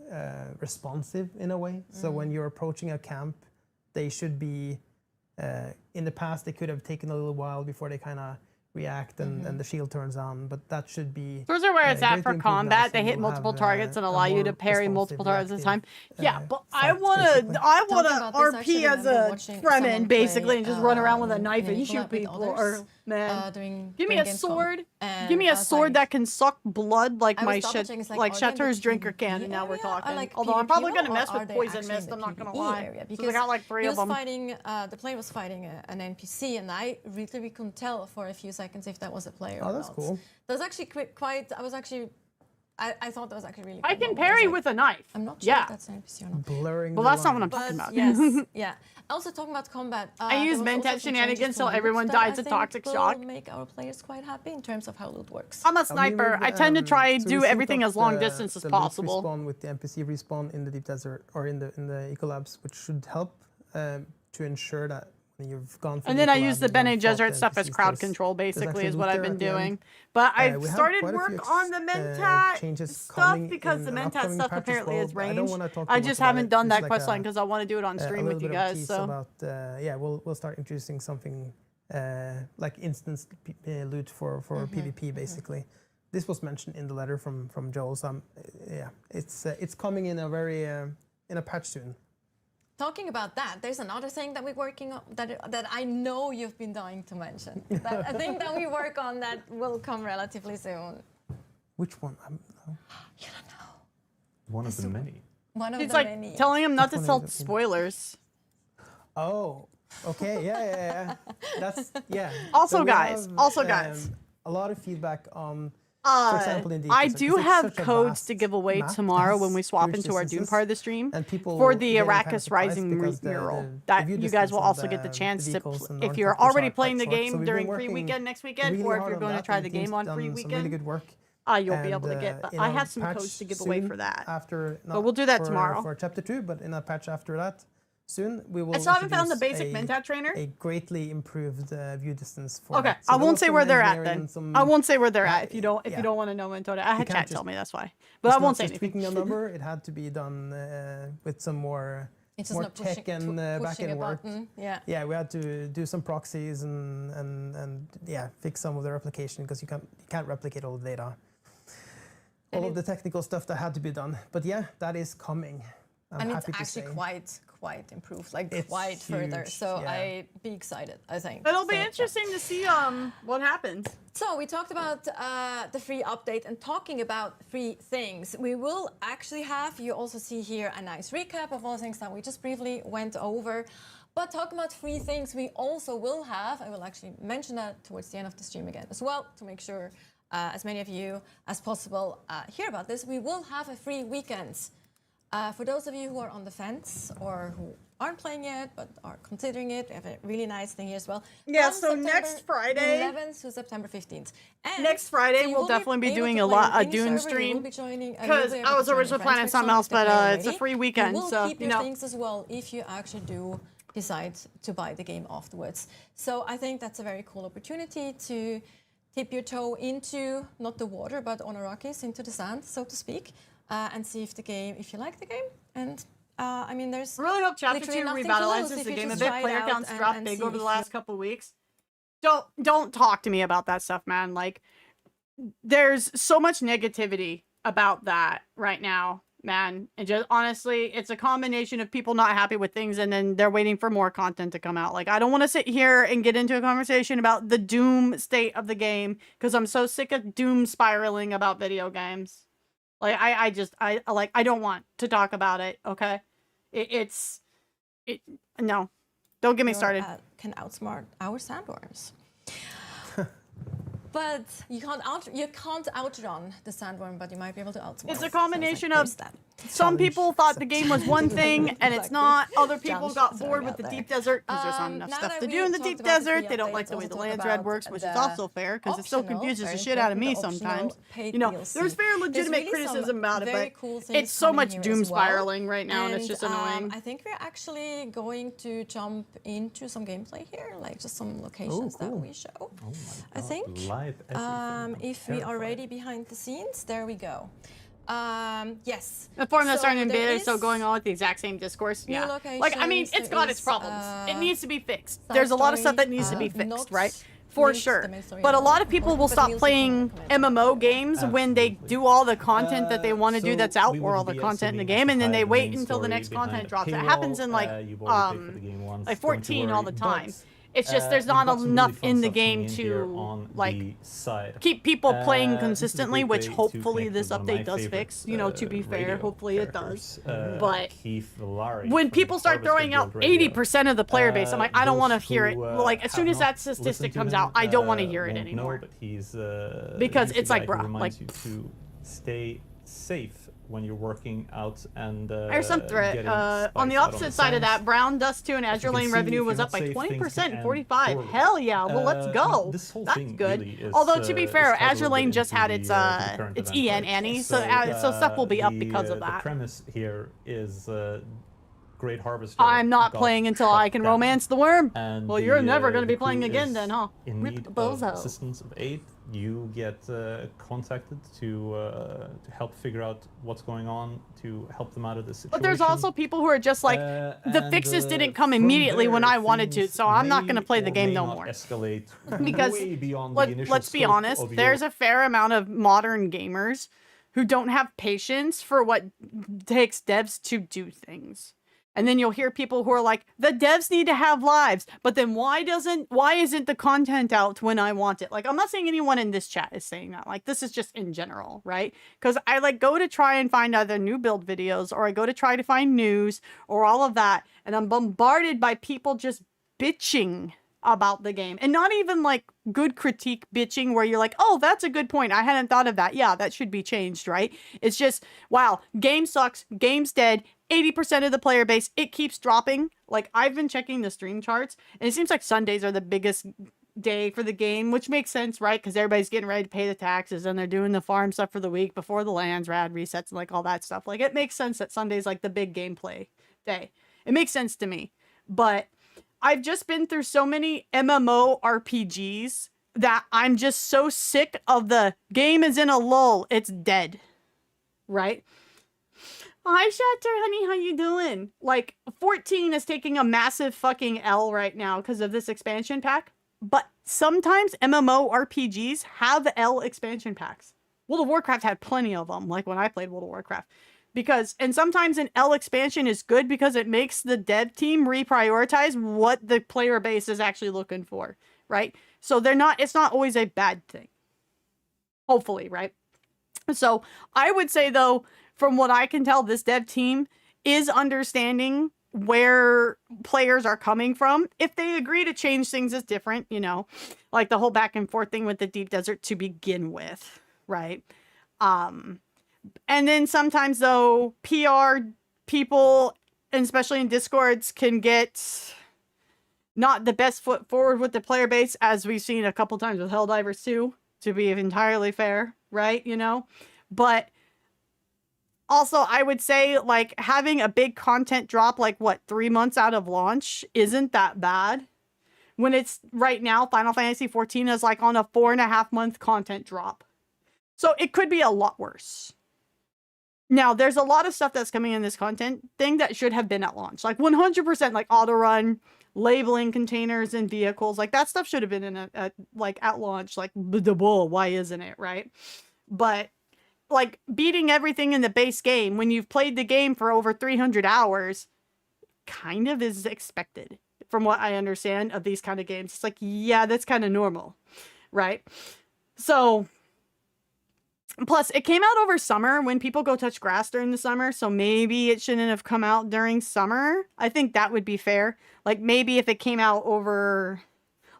[SPEAKER 4] responsive in a way. So when you're approaching a camp, they should be. In the past, they could have taken a little while before they kind of react and the shield turns on, but that should be.
[SPEAKER 1] Those are where it's at for
[SPEAKER 4] greatly improved now,
[SPEAKER 1] combat.
[SPEAKER 4] so
[SPEAKER 1] They hit
[SPEAKER 4] you'll
[SPEAKER 1] multiple
[SPEAKER 4] have,
[SPEAKER 1] targets and
[SPEAKER 4] a
[SPEAKER 1] allow you
[SPEAKER 4] more
[SPEAKER 1] to parry multiple targets
[SPEAKER 4] responsive,
[SPEAKER 1] at a time.
[SPEAKER 4] reactive,
[SPEAKER 1] Yeah, but I
[SPEAKER 4] fight, basically.
[SPEAKER 1] wanna
[SPEAKER 2] Talking about this, I actually
[SPEAKER 1] RP as
[SPEAKER 2] remember
[SPEAKER 1] a
[SPEAKER 2] watching
[SPEAKER 1] Fremen
[SPEAKER 2] someone
[SPEAKER 1] basically
[SPEAKER 2] play,
[SPEAKER 1] and just run around with a
[SPEAKER 2] in
[SPEAKER 1] knife
[SPEAKER 2] an
[SPEAKER 1] and
[SPEAKER 2] equal
[SPEAKER 1] shoot
[SPEAKER 2] lab with
[SPEAKER 1] people.
[SPEAKER 2] others,
[SPEAKER 1] Or man,
[SPEAKER 2] during
[SPEAKER 1] give me a
[SPEAKER 2] Gamescom.
[SPEAKER 1] sword.
[SPEAKER 2] And
[SPEAKER 1] Give me
[SPEAKER 2] I
[SPEAKER 1] a
[SPEAKER 2] was
[SPEAKER 1] sword
[SPEAKER 2] like-
[SPEAKER 1] that can suck blood like
[SPEAKER 2] I
[SPEAKER 1] my
[SPEAKER 2] was double
[SPEAKER 1] shit,
[SPEAKER 2] checking, it's
[SPEAKER 1] like
[SPEAKER 2] are they in the
[SPEAKER 1] Shatter's drinker can.
[SPEAKER 2] PvP
[SPEAKER 1] And now we're
[SPEAKER 2] area?
[SPEAKER 1] talking.
[SPEAKER 2] Like
[SPEAKER 1] Although I'm
[SPEAKER 2] PvP
[SPEAKER 1] probably
[SPEAKER 2] level,
[SPEAKER 1] gonna mess
[SPEAKER 2] or
[SPEAKER 1] with
[SPEAKER 2] are they
[SPEAKER 1] poison
[SPEAKER 2] actually in
[SPEAKER 1] mist.
[SPEAKER 2] the
[SPEAKER 1] I'm not gonna
[SPEAKER 2] PvE
[SPEAKER 1] lie.
[SPEAKER 2] area?
[SPEAKER 1] Because I got like 3
[SPEAKER 2] he
[SPEAKER 1] of
[SPEAKER 2] was
[SPEAKER 1] them.
[SPEAKER 2] fighting, the player was fighting an NPC, and I really couldn't tell for a few seconds if that was a player or
[SPEAKER 4] Oh, that's
[SPEAKER 2] not.
[SPEAKER 4] cool.
[SPEAKER 2] That was actually quite. I thought that was actually really.
[SPEAKER 1] I
[SPEAKER 2] cool
[SPEAKER 1] can
[SPEAKER 2] moment. I was
[SPEAKER 1] parry
[SPEAKER 2] like,
[SPEAKER 1] with a knife.
[SPEAKER 2] I'm not sure
[SPEAKER 1] Yeah.
[SPEAKER 2] if that's an NPC or not.
[SPEAKER 4] Blurring.
[SPEAKER 1] Well,
[SPEAKER 4] the
[SPEAKER 1] that's not what I'm
[SPEAKER 4] lines.
[SPEAKER 1] talking
[SPEAKER 2] But
[SPEAKER 1] about.
[SPEAKER 2] yes, yeah. Also talking about combat.
[SPEAKER 1] I use
[SPEAKER 2] there was
[SPEAKER 1] Mentat
[SPEAKER 2] also some
[SPEAKER 1] shenanigans
[SPEAKER 2] changes to
[SPEAKER 1] till
[SPEAKER 2] loot
[SPEAKER 1] everyone
[SPEAKER 2] that
[SPEAKER 1] dies
[SPEAKER 2] I
[SPEAKER 1] of
[SPEAKER 2] think
[SPEAKER 1] toxic
[SPEAKER 2] will
[SPEAKER 1] shock.
[SPEAKER 2] make our players quite happy in terms of how loot works.
[SPEAKER 1] I'm a
[SPEAKER 4] I mean,
[SPEAKER 1] sniper.
[SPEAKER 4] with,
[SPEAKER 1] I tend to try
[SPEAKER 4] so
[SPEAKER 1] do
[SPEAKER 4] we synced
[SPEAKER 1] everything
[SPEAKER 4] up
[SPEAKER 1] as long
[SPEAKER 4] the-
[SPEAKER 1] distance as
[SPEAKER 4] the loot
[SPEAKER 1] possible.
[SPEAKER 4] respawn with the NPC respawn in the deep desert or in the eco labs, which should help to ensure that when you've gone.
[SPEAKER 1] And then I use the Bene Gesserit stuff as crowd control, basically,
[SPEAKER 4] actually
[SPEAKER 1] is
[SPEAKER 4] loot
[SPEAKER 1] what I've
[SPEAKER 4] there
[SPEAKER 1] been
[SPEAKER 4] at the end.
[SPEAKER 1] doing. But I've
[SPEAKER 4] We have
[SPEAKER 1] started
[SPEAKER 4] quite a few
[SPEAKER 1] work on the Mentat
[SPEAKER 4] changes
[SPEAKER 1] stuff
[SPEAKER 4] coming
[SPEAKER 1] because
[SPEAKER 4] in
[SPEAKER 1] the
[SPEAKER 4] an
[SPEAKER 1] Mentat
[SPEAKER 4] upcoming
[SPEAKER 1] stuff
[SPEAKER 4] patch as
[SPEAKER 1] apparently
[SPEAKER 4] well,
[SPEAKER 1] is
[SPEAKER 4] but I don't
[SPEAKER 1] range.
[SPEAKER 4] wanna talk
[SPEAKER 1] I
[SPEAKER 4] too
[SPEAKER 1] just
[SPEAKER 4] much about
[SPEAKER 1] haven't
[SPEAKER 4] it.
[SPEAKER 1] done
[SPEAKER 4] It's
[SPEAKER 1] that
[SPEAKER 4] like
[SPEAKER 1] quest line because I want to do it on
[SPEAKER 4] a
[SPEAKER 1] stream
[SPEAKER 4] little
[SPEAKER 1] with you
[SPEAKER 4] bit of a
[SPEAKER 1] guys.
[SPEAKER 4] tease
[SPEAKER 1] So
[SPEAKER 4] about, we'll start introducing something like instance loot for PvP basically. This was mentioned in the letter from Joel. So it's coming in a very in a patch soon.
[SPEAKER 2] Talking about that, there's another thing that we're working on that I know you've been dying to mention. That a thing that we work on that will come relatively soon.
[SPEAKER 4] Which one?
[SPEAKER 2] You don't know.
[SPEAKER 5] One of the many.
[SPEAKER 2] One of
[SPEAKER 1] it's
[SPEAKER 2] the
[SPEAKER 1] like
[SPEAKER 2] many.
[SPEAKER 1] telling him not to
[SPEAKER 4] Which one
[SPEAKER 1] tell
[SPEAKER 4] is it?
[SPEAKER 1] spoilers.
[SPEAKER 4] Oh, okay, yeah. That's yeah.
[SPEAKER 1] Also,
[SPEAKER 4] So we
[SPEAKER 1] guys,
[SPEAKER 4] have,
[SPEAKER 1] guys.
[SPEAKER 4] a lot of feedback on. For example, in
[SPEAKER 1] I
[SPEAKER 4] Deep Desert,
[SPEAKER 1] do
[SPEAKER 4] 'cause it's
[SPEAKER 1] have
[SPEAKER 4] such a
[SPEAKER 1] codes
[SPEAKER 4] vast
[SPEAKER 1] to give away
[SPEAKER 4] map that
[SPEAKER 1] tomorrow
[SPEAKER 4] has
[SPEAKER 1] when we swap
[SPEAKER 4] huge
[SPEAKER 1] into our Dune
[SPEAKER 4] distances,
[SPEAKER 1] part of the stream
[SPEAKER 4] and people
[SPEAKER 1] for the
[SPEAKER 4] getting kind of
[SPEAKER 1] Arrakis
[SPEAKER 4] surprised
[SPEAKER 1] Rising
[SPEAKER 4] because
[SPEAKER 1] mural.
[SPEAKER 4] the
[SPEAKER 1] That
[SPEAKER 4] view
[SPEAKER 1] you guys
[SPEAKER 4] distance
[SPEAKER 1] will
[SPEAKER 4] of
[SPEAKER 1] also get the
[SPEAKER 4] the
[SPEAKER 1] chance to,
[SPEAKER 4] vehicles and
[SPEAKER 1] if you're
[SPEAKER 4] artifacts
[SPEAKER 1] already
[SPEAKER 4] are
[SPEAKER 1] playing the
[SPEAKER 4] quite short. So
[SPEAKER 1] game
[SPEAKER 4] we've been
[SPEAKER 1] during free
[SPEAKER 4] working
[SPEAKER 1] weekend next weekend,
[SPEAKER 4] really
[SPEAKER 1] or if
[SPEAKER 4] hard
[SPEAKER 1] you're
[SPEAKER 4] on
[SPEAKER 1] going to
[SPEAKER 4] that,
[SPEAKER 1] try
[SPEAKER 4] and
[SPEAKER 1] the
[SPEAKER 4] team's
[SPEAKER 1] game on
[SPEAKER 4] done
[SPEAKER 1] free
[SPEAKER 4] some really
[SPEAKER 1] weekend,
[SPEAKER 4] good work.
[SPEAKER 1] you'll be
[SPEAKER 4] And,
[SPEAKER 1] able to get. But
[SPEAKER 4] in
[SPEAKER 1] I
[SPEAKER 4] a
[SPEAKER 1] have some
[SPEAKER 4] patch
[SPEAKER 1] codes to give away
[SPEAKER 4] soon
[SPEAKER 1] for that.
[SPEAKER 4] After,
[SPEAKER 1] But we'll do that
[SPEAKER 4] for,
[SPEAKER 1] tomorrow.
[SPEAKER 4] for chapter 2. But in a patch after that, soon we will.
[SPEAKER 1] I still haven't found the
[SPEAKER 4] introduce
[SPEAKER 1] basic Mentat trainer.
[SPEAKER 4] A greatly improved view distance for.
[SPEAKER 1] Okay,
[SPEAKER 4] that. So
[SPEAKER 1] I
[SPEAKER 4] there
[SPEAKER 1] won't
[SPEAKER 4] was
[SPEAKER 1] say
[SPEAKER 4] some
[SPEAKER 1] where they're at
[SPEAKER 4] engineering
[SPEAKER 1] then.
[SPEAKER 4] and some-
[SPEAKER 1] I won't say where they're at
[SPEAKER 4] Uh,
[SPEAKER 1] if you don't
[SPEAKER 4] yeah.
[SPEAKER 1] want to know Mentot. I had
[SPEAKER 4] can't
[SPEAKER 1] chat
[SPEAKER 4] just-
[SPEAKER 1] tell me that's why. But
[SPEAKER 4] It's
[SPEAKER 1] I
[SPEAKER 4] not
[SPEAKER 1] won't say
[SPEAKER 4] just
[SPEAKER 1] anything.
[SPEAKER 4] tweaking a number. It had to be done with some more.
[SPEAKER 2] It's just
[SPEAKER 4] more
[SPEAKER 2] not
[SPEAKER 4] tech
[SPEAKER 2] pushing,
[SPEAKER 4] and
[SPEAKER 2] pushing
[SPEAKER 4] back-end
[SPEAKER 2] a
[SPEAKER 4] work.
[SPEAKER 2] button. Yeah.
[SPEAKER 4] Yeah, we had to do some proxies and fix some of the replication because you can't replicate all the data. All of the technical stuff that had to be done. But yeah, that is coming. I'm
[SPEAKER 2] And it's
[SPEAKER 4] happy to say.
[SPEAKER 2] actually quite improved, like
[SPEAKER 4] It's
[SPEAKER 2] quite further.
[SPEAKER 4] huge,
[SPEAKER 2] So
[SPEAKER 4] yeah.
[SPEAKER 2] I'd be excited, I think.
[SPEAKER 1] It'll be
[SPEAKER 2] So, yeah.
[SPEAKER 1] interesting to see what happens.
[SPEAKER 2] So we talked about the free update, and talking about free things, we will actually have, you also see here a nice recap of all the things that we just briefly went over. But talking about free things, we also will have, I will actually mention that towards the end of the stream again as well, to make sure as many of you as possible hear about this. We will have a free weekend. For those of you who are on the fence or who aren't playing yet but are considering it, we have a really nice thing here as well.
[SPEAKER 1] Yeah,
[SPEAKER 2] From
[SPEAKER 1] so
[SPEAKER 2] September
[SPEAKER 1] next Friday-
[SPEAKER 2] 11th to September 15th. And
[SPEAKER 1] Next Friday,
[SPEAKER 2] so you
[SPEAKER 1] we'll
[SPEAKER 2] will
[SPEAKER 1] definitely be
[SPEAKER 2] able
[SPEAKER 1] doing
[SPEAKER 2] to
[SPEAKER 1] a
[SPEAKER 2] play
[SPEAKER 1] lot
[SPEAKER 2] on
[SPEAKER 1] a
[SPEAKER 2] any
[SPEAKER 1] Dune
[SPEAKER 2] server, you
[SPEAKER 1] stream,
[SPEAKER 2] will be joining-
[SPEAKER 1] because
[SPEAKER 2] you'll be able
[SPEAKER 1] I
[SPEAKER 2] to
[SPEAKER 1] was
[SPEAKER 2] join your
[SPEAKER 1] originally
[SPEAKER 2] friends,
[SPEAKER 1] planning
[SPEAKER 2] for
[SPEAKER 1] something
[SPEAKER 2] example,
[SPEAKER 1] else,
[SPEAKER 2] if they
[SPEAKER 1] but
[SPEAKER 2] play
[SPEAKER 1] it's a
[SPEAKER 2] already.
[SPEAKER 1] free weekend,
[SPEAKER 2] You will
[SPEAKER 1] so,
[SPEAKER 2] keep
[SPEAKER 1] you
[SPEAKER 2] your
[SPEAKER 1] know.
[SPEAKER 2] things as well if you actually do decide to buy the game afterwards. So I think that's a very cool opportunity to dip your toe into, not the water, but on Arrakis, into the sand, so to speak, and see if you like the game. And I mean, there's
[SPEAKER 1] I really hope Chapter
[SPEAKER 2] literally
[SPEAKER 1] 2
[SPEAKER 2] nothing to
[SPEAKER 1] revitalizes
[SPEAKER 2] lose if
[SPEAKER 1] the
[SPEAKER 2] you
[SPEAKER 1] game a
[SPEAKER 2] just
[SPEAKER 1] bit.
[SPEAKER 2] try it
[SPEAKER 1] Player
[SPEAKER 2] out
[SPEAKER 1] counts
[SPEAKER 2] and
[SPEAKER 1] dropped
[SPEAKER 2] see
[SPEAKER 1] big over the
[SPEAKER 2] if
[SPEAKER 1] last couple weeks. Don't talk to me about that stuff, man. Like, there's so much negativity about that right now. man. And just honestly, it's a combination of people not happy with things and then they're waiting for more content to come out. Like, I don't want to sit here and get into a conversation about the doom state of the game because I'm so sick of doom spiraling about video games. Like, I don't want to talk about it, okay? No. Don't get me started.
[SPEAKER 2] Can outsmart our sandworms. But you can't outrun the sandworm, but you might be able to outsmart.
[SPEAKER 1] It's a combination of some people thought the game was one thing and it's not. Other people got bored with the deep desert because there's not enough stuff to do in the deep desert. They don't like the way the lands red works, which is also fair because it still confuses the shit out of me sometimes. You know, there's very legitimate criticism about it, but it's so much doom spiraling right now and it's just annoying.
[SPEAKER 2] I think we're actually going to jump into some gameplay here, like just some locations that we show.
[SPEAKER 5] Oh my God.
[SPEAKER 2] I think. If we are ready behind the scenes, there we go. Yes.
[SPEAKER 1] The forum that's starting in beta is still going on with the exact same discourse. Yeah. Like, I mean, it's got its problems. It needs to be fixed. There's a lot of stuff that needs to be fixed, right? For sure. But a lot of people will stop playing MMO games when they do all the content that they want to do that's out, or all the content in the game, and then they wait until the next content drops. It happens in like 14 all the time. It's just there's not enough in the game to like keep people playing consistently, which hopefully this update does fix. You know, to be fair, hopefully it does. But when people start throwing out 80% of the player base, I'm like, I don't want to hear it. Like, as soon as that statistic comes out, I don't want to hear it anymore. Because it's like, bruh, like,
[SPEAKER 5] to stay safe when you're working out and
[SPEAKER 1] there's some threat. On the opposite side of that, Brown, Dust 2, and Azure Lane revenue was up by 20% and 45. Hell yeah, well, let's go. That's good. Really although, to be fair, Azure Lane just had its EN Annie, so stuff will be up because of that.
[SPEAKER 5] The premise here is Great Harvester.
[SPEAKER 1] I'm not playing until I can romance the worm. Well, you're never going to be playing again then, huh?
[SPEAKER 5] In need of assistance of aid. You get contacted to help figure out what's going on, to help them out of this situation.
[SPEAKER 1] But there's also people who are just like, the fixes didn't come immediately when I wanted to, so I'm not going to play the game no more.
[SPEAKER 5] Escalate
[SPEAKER 1] because let's be honest, there's a fair amount of modern gamers who don't have patience for what takes devs to do things. And then you'll hear people who are like, the devs need to have lives, but then why isn't the content out when I want it? Like, I'm not saying anyone in this chat is saying that. Like, this is just in general, right? Because I like go to try and find either new build videos or I go to try to find news or all of that. And I'm bombarded by people just bitching about the game, and not even like good critique bitching where you're like, oh, that's a good point, I hadn't thought of that, yeah, that should be changed, right? It's just, wow, game sucks, game's dead, 80% of the player base, it keeps dropping. Like, I've been checking the stream charts and it seems like Sundays are the biggest day for the game, which makes sense, right? Because everybody's getting ready to pay the taxes and they're doing the farm stuff for the week before the lands rad resets and like all that stuff. Like, it makes sense that Sunday's like the big gameplay day. It makes sense to me. But I've just been through so many MMO RPGs that I'm just so sick of the game is in a lull, it's dead, right? Hi, Shatter, honey, how you doing? Like, 14 is taking a massive fucking L right now because of this expansion pack, but sometimes MMO RPGs have L expansion packs. World of Warcraft had plenty of them, like when I played World of Warcraft. And sometimes an L expansion is good because it makes the dev team reprioritize what the player base is actually looking for, right? So it's not always a bad thing. Hopefully, right? So I would say though, from what I can tell, this dev team is understanding where players are coming from. If they agree to change things is different, you know, like the whole back and forth thing with the deep desert to begin with, right? And then sometimes, though, PR people, and especially in Discords, can get not the best foot forward with the player base, as we've seen a couple times with Helldivers 2, to be entirely fair, right? You know? But also, I would say, like, having a big content drop, like, 3 months out of launch isn't that bad. When it's, right now, Final Fantasy XIV is, like, on a 4.5-month content drop. So it could be a lot worse. Now, there's a lot of stuff that's coming in this content thing that should have been at launch. Like 100%, like auto run, labeling containers and vehicles. Like that stuff should have been in at launch. Like, why isn't it, right? But like beating everything in the base game when you've played the game for over 300 hours kind of is expected from what I understand of these kind of games. It's like, yeah, that's kind of normal, right? So, plus it came out over summer when people go touch grass during the summer. So maybe it shouldn't have come out during summer. I think that would be fair. Like maybe if it came out over,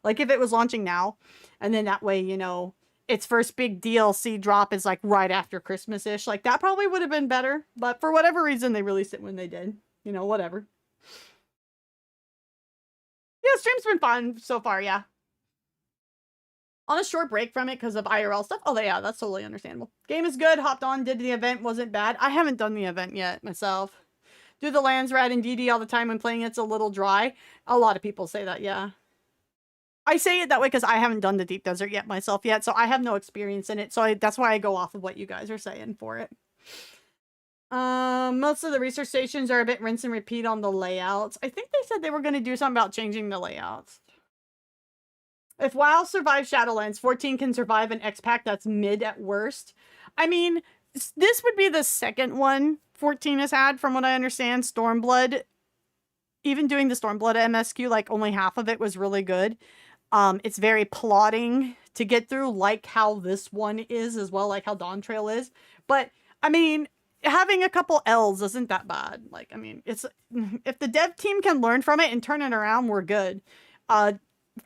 [SPEAKER 1] like if it was launching now and then that way, you know, its first big DLC drop is like right after Christmas-ish. Like that probably would have been better. But for whatever reason, they released it when they did. You know, whatever. Yeah, stream's been fun so far, yeah. On a short break from it because of IRL stuff. Oh, yeah, that's totally understandable. Game is good. Hopped on, did the event. Wasn't bad. I haven't done the event yet myself. Do the lands rad and DD all the time when playing. It's a little dry. A lot of people say that, yeah. I say it that way because I haven't done the Deep Desert yet myself yet, so I have no experience in it. So that's why I go off of what you guys are saying for it. Most of the research stations are a bit rinse and repeat on the layouts. I think they said they were going to do something about changing the layouts. If WoW survives Shadowlands, 14 can survive an X-Pack that's mid at worst. I mean, this would be the second one 14 has had, from what I understand. Stormblood, even doing the Stormblood MSQ, like only half of it was really good. It's very plotting to get through, like how this one is as well, like how Dawn Trail is. But, I mean, having a couple L's isn't that bad. Like, I mean, it's if the dev team can learn from it and turn it around, we're good.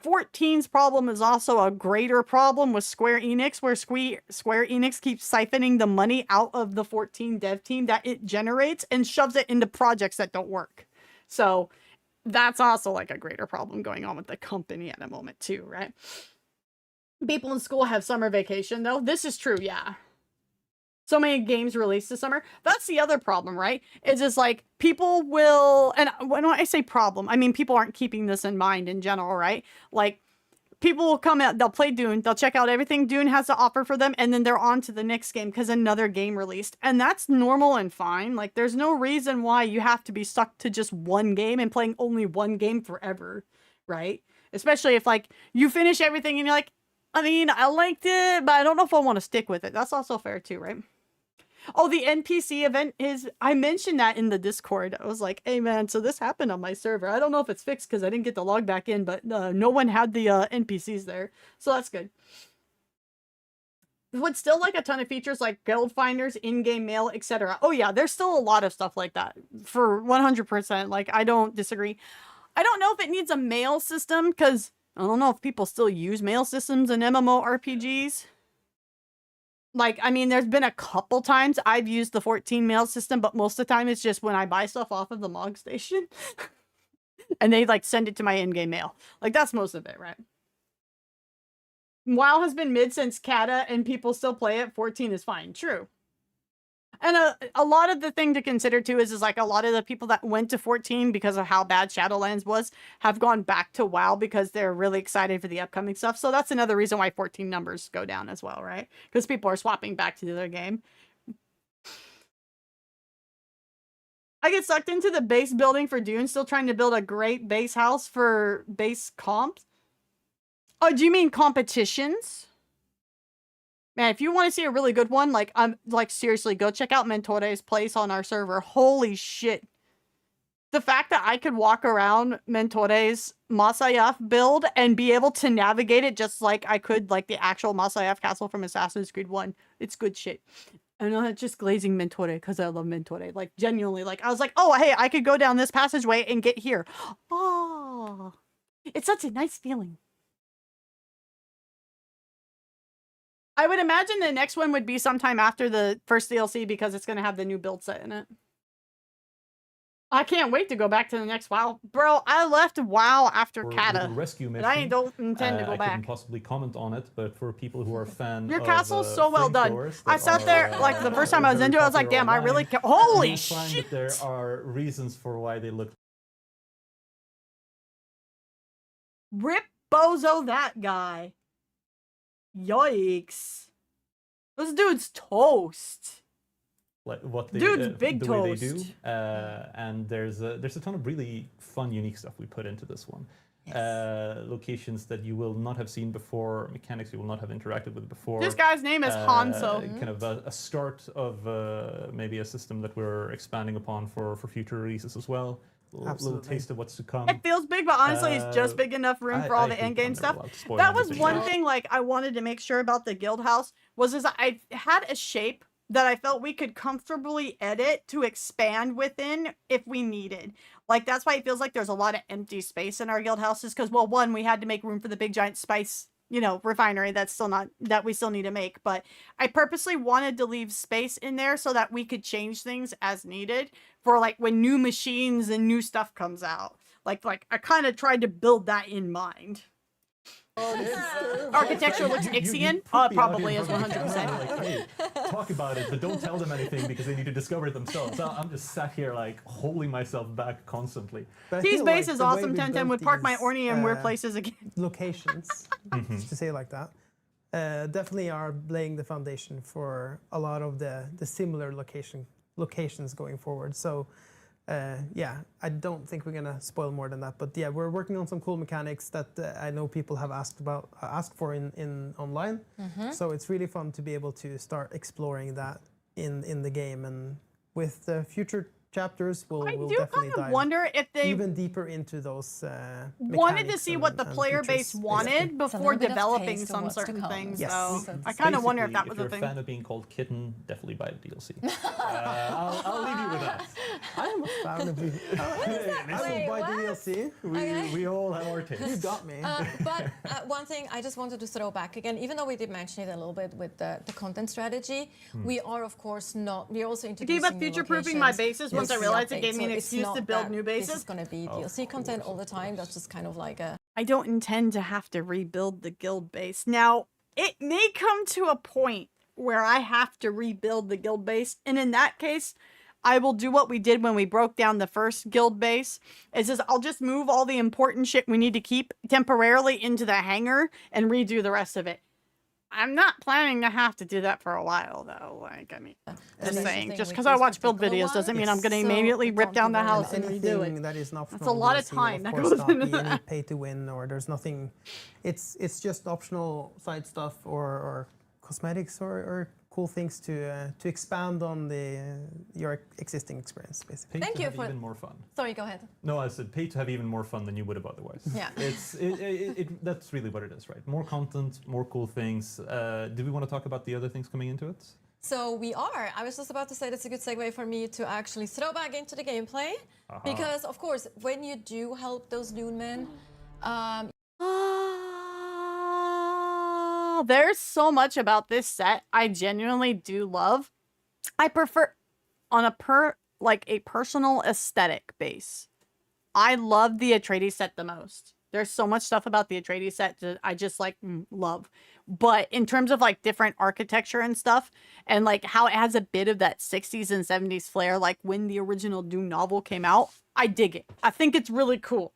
[SPEAKER 1] 14's problem is also a greater problem with Square Enix, where Square Enix keeps siphoning the money out of the 14 dev team that it generates and shoves it into projects that don't work. So that's also like a greater problem going on with the company at the moment too, right? People in school have summer vacation though. This is true, yeah. So many games released this summer. That's the other problem, right? It's just like people will, and when I say problem, I mean people aren't keeping this in mind in general, right? Like people will come out, they'll play Dune, they'll check out everything Dune has to offer for them, and then they're on to the next game because another game released. And that's normal and fine. Like there's no reason why you have to be stuck to just one game and playing only one game forever, right? Especially if like you finish everything and you're like, I mean, I liked it, but I don't know if I want to stick with it. That's also fair too, right? Oh, the NPC event is, I mentioned that in the Discord. I was like, hey man, so this happened on my server. I don't know if it's fixed because I didn't get the log back in, but no one had the NPCs there. So that's good. Would still like a ton of features like guild finders, in-game mail, etc. Oh yeah, there's still a lot of stuff like that for 100%. Like, I don't disagree. I don't know if it needs a mail system because I don't know if people still use mail systems in MMORPGs. Like, I mean, there's been a couple times I've used the 14 mail system, but most of the time it's just when I buy stuff off of the Mog Station. And they, like, send it to my in-game mail. Like, that's most of it, right? WoW has been mid since Kata, and people still play it. 14 is fine. True. And a lot of the thing to consider, too, is like, a lot of the people that went to 14 because of how bad Shadowlands was have gone back to WoW because they're really excited for the upcoming stuff. So that's another reason why 14 numbers go down as well, right? Because people are swapping back to the other game. I get sucked into the base building for Dune, still trying to build a great base house for base comps. Oh, do you mean competitions? Man, if you want to see a really good one, like, seriously, go check out Mentore's place on our server. Holy shit. The fact that I could walk around Mentore's Masayaf build and be able to navigate it just like I could, like, the actual Masayaf castle from Assassin's Creed 1. It's good shit. I'm not just glazing Mentore because I love Mentore. Like, genuinely, like, I was like, oh, hey, I could go down this passageway and get here. Oh, it's such a nice feeling. I would imagine the next one would be sometime after the first DLC because it's going to have the new build set in it. I can't wait to go back to the next WoW. Bro, I left WoW after Kata.
[SPEAKER 5] Rescue mission,
[SPEAKER 1] and I don't intend to go back.
[SPEAKER 5] I couldn't possibly comment on it, but for people who are fans
[SPEAKER 1] Your castle's so well done. I sat there, like, the first time I was into it, I was like, damn, I really can't. Holy shit!
[SPEAKER 5] There are reasons for why they look.
[SPEAKER 1] Rip Bozo that guy. Yikes. This dude's toast.
[SPEAKER 5] Like what they,
[SPEAKER 1] Dude's big
[SPEAKER 5] the
[SPEAKER 1] toast.
[SPEAKER 5] way they do, and there's a ton of really fun, unique stuff we put into this one. locations that you will not have seen before, mechanics you will not have interacted with before.
[SPEAKER 1] This guy's name is Hanzo.
[SPEAKER 5] Kind of a start of maybe a system that we're expanding upon for future releases as well. Little taste of what's to come.
[SPEAKER 1] It feels big, but honestly, it's just big enough room for all the endgame stuff. That was one thing, like, I wanted to make sure about the guild house was I had a shape that I felt we could comfortably edit to expand within if we needed. Like, that's why it feels like there's a lot of empty space in our guild houses, because, well, one, we had to make room for the big giant spice, you know, refinery that we still need to make. But I purposely wanted to leave space in there so that we could change things as needed for, like, when new machines and new stuff comes out. Like I kind of tried to build that in mind. Architecture looks Ixian? Probably is 100%.
[SPEAKER 5] Like, hey, talk about it, but don't tell them anything because they need to discover it themselves. So I'm just sat here like holding myself back constantly.
[SPEAKER 1] T's base is awesome. 1010 would park my Orny in weird places again.
[SPEAKER 4] Locations, to say it like that, definitely are laying the foundation for a lot of the similar locations going forward. So. Yeah, I don't think we're gonna spoil more than that, but yeah, we're working on some cool mechanics that I know people have asked for in online. So it's really fun to be able to start exploring that in the game, and with the future chapters, we'll definitely dive
[SPEAKER 1] wonder if they
[SPEAKER 4] even deeper into those.
[SPEAKER 1] Wanted to see what the player base wanted before developing some certain things.
[SPEAKER 4] Yes.
[SPEAKER 1] So I kind of wonder if that was a thing.
[SPEAKER 5] If you're a fan of being called Kitten, definitely buy the DLC. I'll leave you with that.
[SPEAKER 4] I am a fan of you. I will buy the DLC.
[SPEAKER 5] We all have our tastes.
[SPEAKER 4] You got me.
[SPEAKER 2] But one thing I just wanted to throw back again, even though we did mention it a little bit with the content strategy, we are of course not. We're also introducing
[SPEAKER 1] about future-proofing my bases. Once I realized it gave me an excuse to build new bases.
[SPEAKER 2] This is going to be DLC content all the time. That's just kind of like a...
[SPEAKER 1] I don't intend to have to rebuild the guild base. Now, it may come to a point where I have to rebuild the guild base, and in that case, I will do what we did when we broke down the first guild base. I'll just move all the important shit we need to keep temporarily into the hangar and redo the rest of it. I'm not planning to have to do that for a while, though. Like, I mean, just saying, just because I watch build videos doesn't mean I'm going to immediately rip down the house and redo it.
[SPEAKER 4] That is not
[SPEAKER 1] That's a lot of time that goes into that.
[SPEAKER 4] Pay to win, or there's nothing. It's just optional side stuff or cosmetics or cool things to expand on your existing experience, basically.
[SPEAKER 2] Thank you for
[SPEAKER 5] even more fun.
[SPEAKER 2] Sorry, go ahead.
[SPEAKER 5] No, I said pay to have even more fun than you would have otherwise.
[SPEAKER 2] Yeah.
[SPEAKER 5] That's really what it is, right? More content, more cool things. Do we want to talk about the other things coming into it?
[SPEAKER 2] So we are. I was just about to say that's a good segue for me to actually throw back into the gameplay. Because, of course, when you do help those Dune men,
[SPEAKER 1] there's so much about this set I genuinely do love. I prefer on a personal aesthetic base. I love the Atreides set the most. There's so much stuff about the Atreides set that I just like love. But in terms of like different architecture and stuff, and like how it has a bit of that 60s and 70s flair, like when the original Dune novel came out, I dig it. I think it's really cool.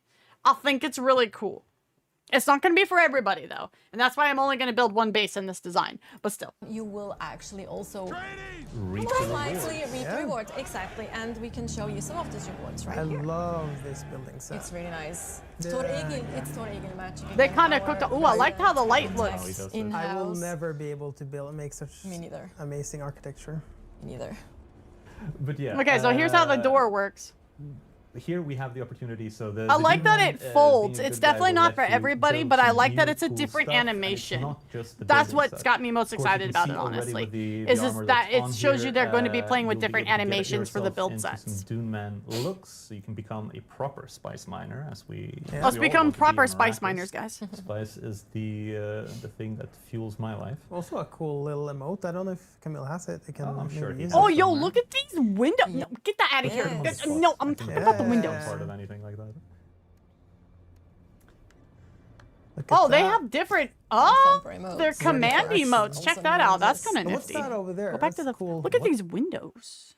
[SPEAKER 1] It's not going to be for everybody, though. And that's why I'm only going to build one base in this design. But still.
[SPEAKER 2] You will actually also
[SPEAKER 5] Reap
[SPEAKER 2] the rewards. Exactly. And we can show you some of these rewards right here.
[SPEAKER 4] I love this building set.
[SPEAKER 2] It's really nice. It's Tor Egil magic.
[SPEAKER 1] They kind of cooked up. Ooh, I liked how the light looks.
[SPEAKER 4] I will never be able to make such amazing architecture.
[SPEAKER 2] Me neither.
[SPEAKER 5] But yeah.
[SPEAKER 1] Okay, so here's how the door works.
[SPEAKER 5] Here we have the opportunity, so
[SPEAKER 1] I like that it folds. It's definitely not for everybody, but I like that it's a different animation. That's what's got me most excited about it, honestly. Is that it shows you they're going to be playing with different animations for the build sets.
[SPEAKER 5] Dune Man looks, so you can become a proper spice miner, as we.
[SPEAKER 1] Let's become proper spice miners, guys.
[SPEAKER 5] Spice is the thing that fuels my life.
[SPEAKER 4] Also a cool little emote. I don't know if Camille has it. I can
[SPEAKER 5] I'm sure he
[SPEAKER 4] use
[SPEAKER 5] does.
[SPEAKER 1] Oh, yo, look at these windows. No, get that out of here. No, I'm talking about the windows.
[SPEAKER 5] Part of anything like that.
[SPEAKER 1] Oh, they have different. Oh, they're command emotes. Check that out. That's kind of nifty.
[SPEAKER 4] What's that over there?
[SPEAKER 1] Go back to the.
[SPEAKER 4] Cool.
[SPEAKER 1] Look at these windows.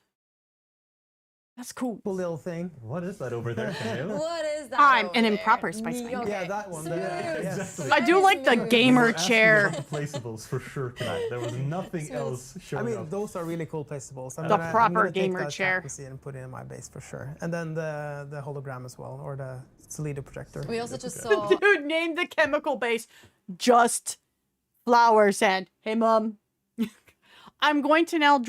[SPEAKER 1] That's cool.
[SPEAKER 4] Cool little thing.
[SPEAKER 5] What is that over there, Camille?
[SPEAKER 2] What is that?
[SPEAKER 1] I'm an improper spice miner.
[SPEAKER 4] Yeah, that one there.
[SPEAKER 5] Exactly.
[SPEAKER 1] I do like the gamer chair.
[SPEAKER 5] Placeables for sure tonight. There was nothing else showing up.
[SPEAKER 4] Those are really cool placeables.
[SPEAKER 1] The proper gamer chair.
[SPEAKER 4] And put it in my base for sure. And then the hologram as well, or the It's a leader projector.
[SPEAKER 2] We also just saw.
[SPEAKER 1] Dude named the chemical base just flower sand. Hey, Mom. I'm going to now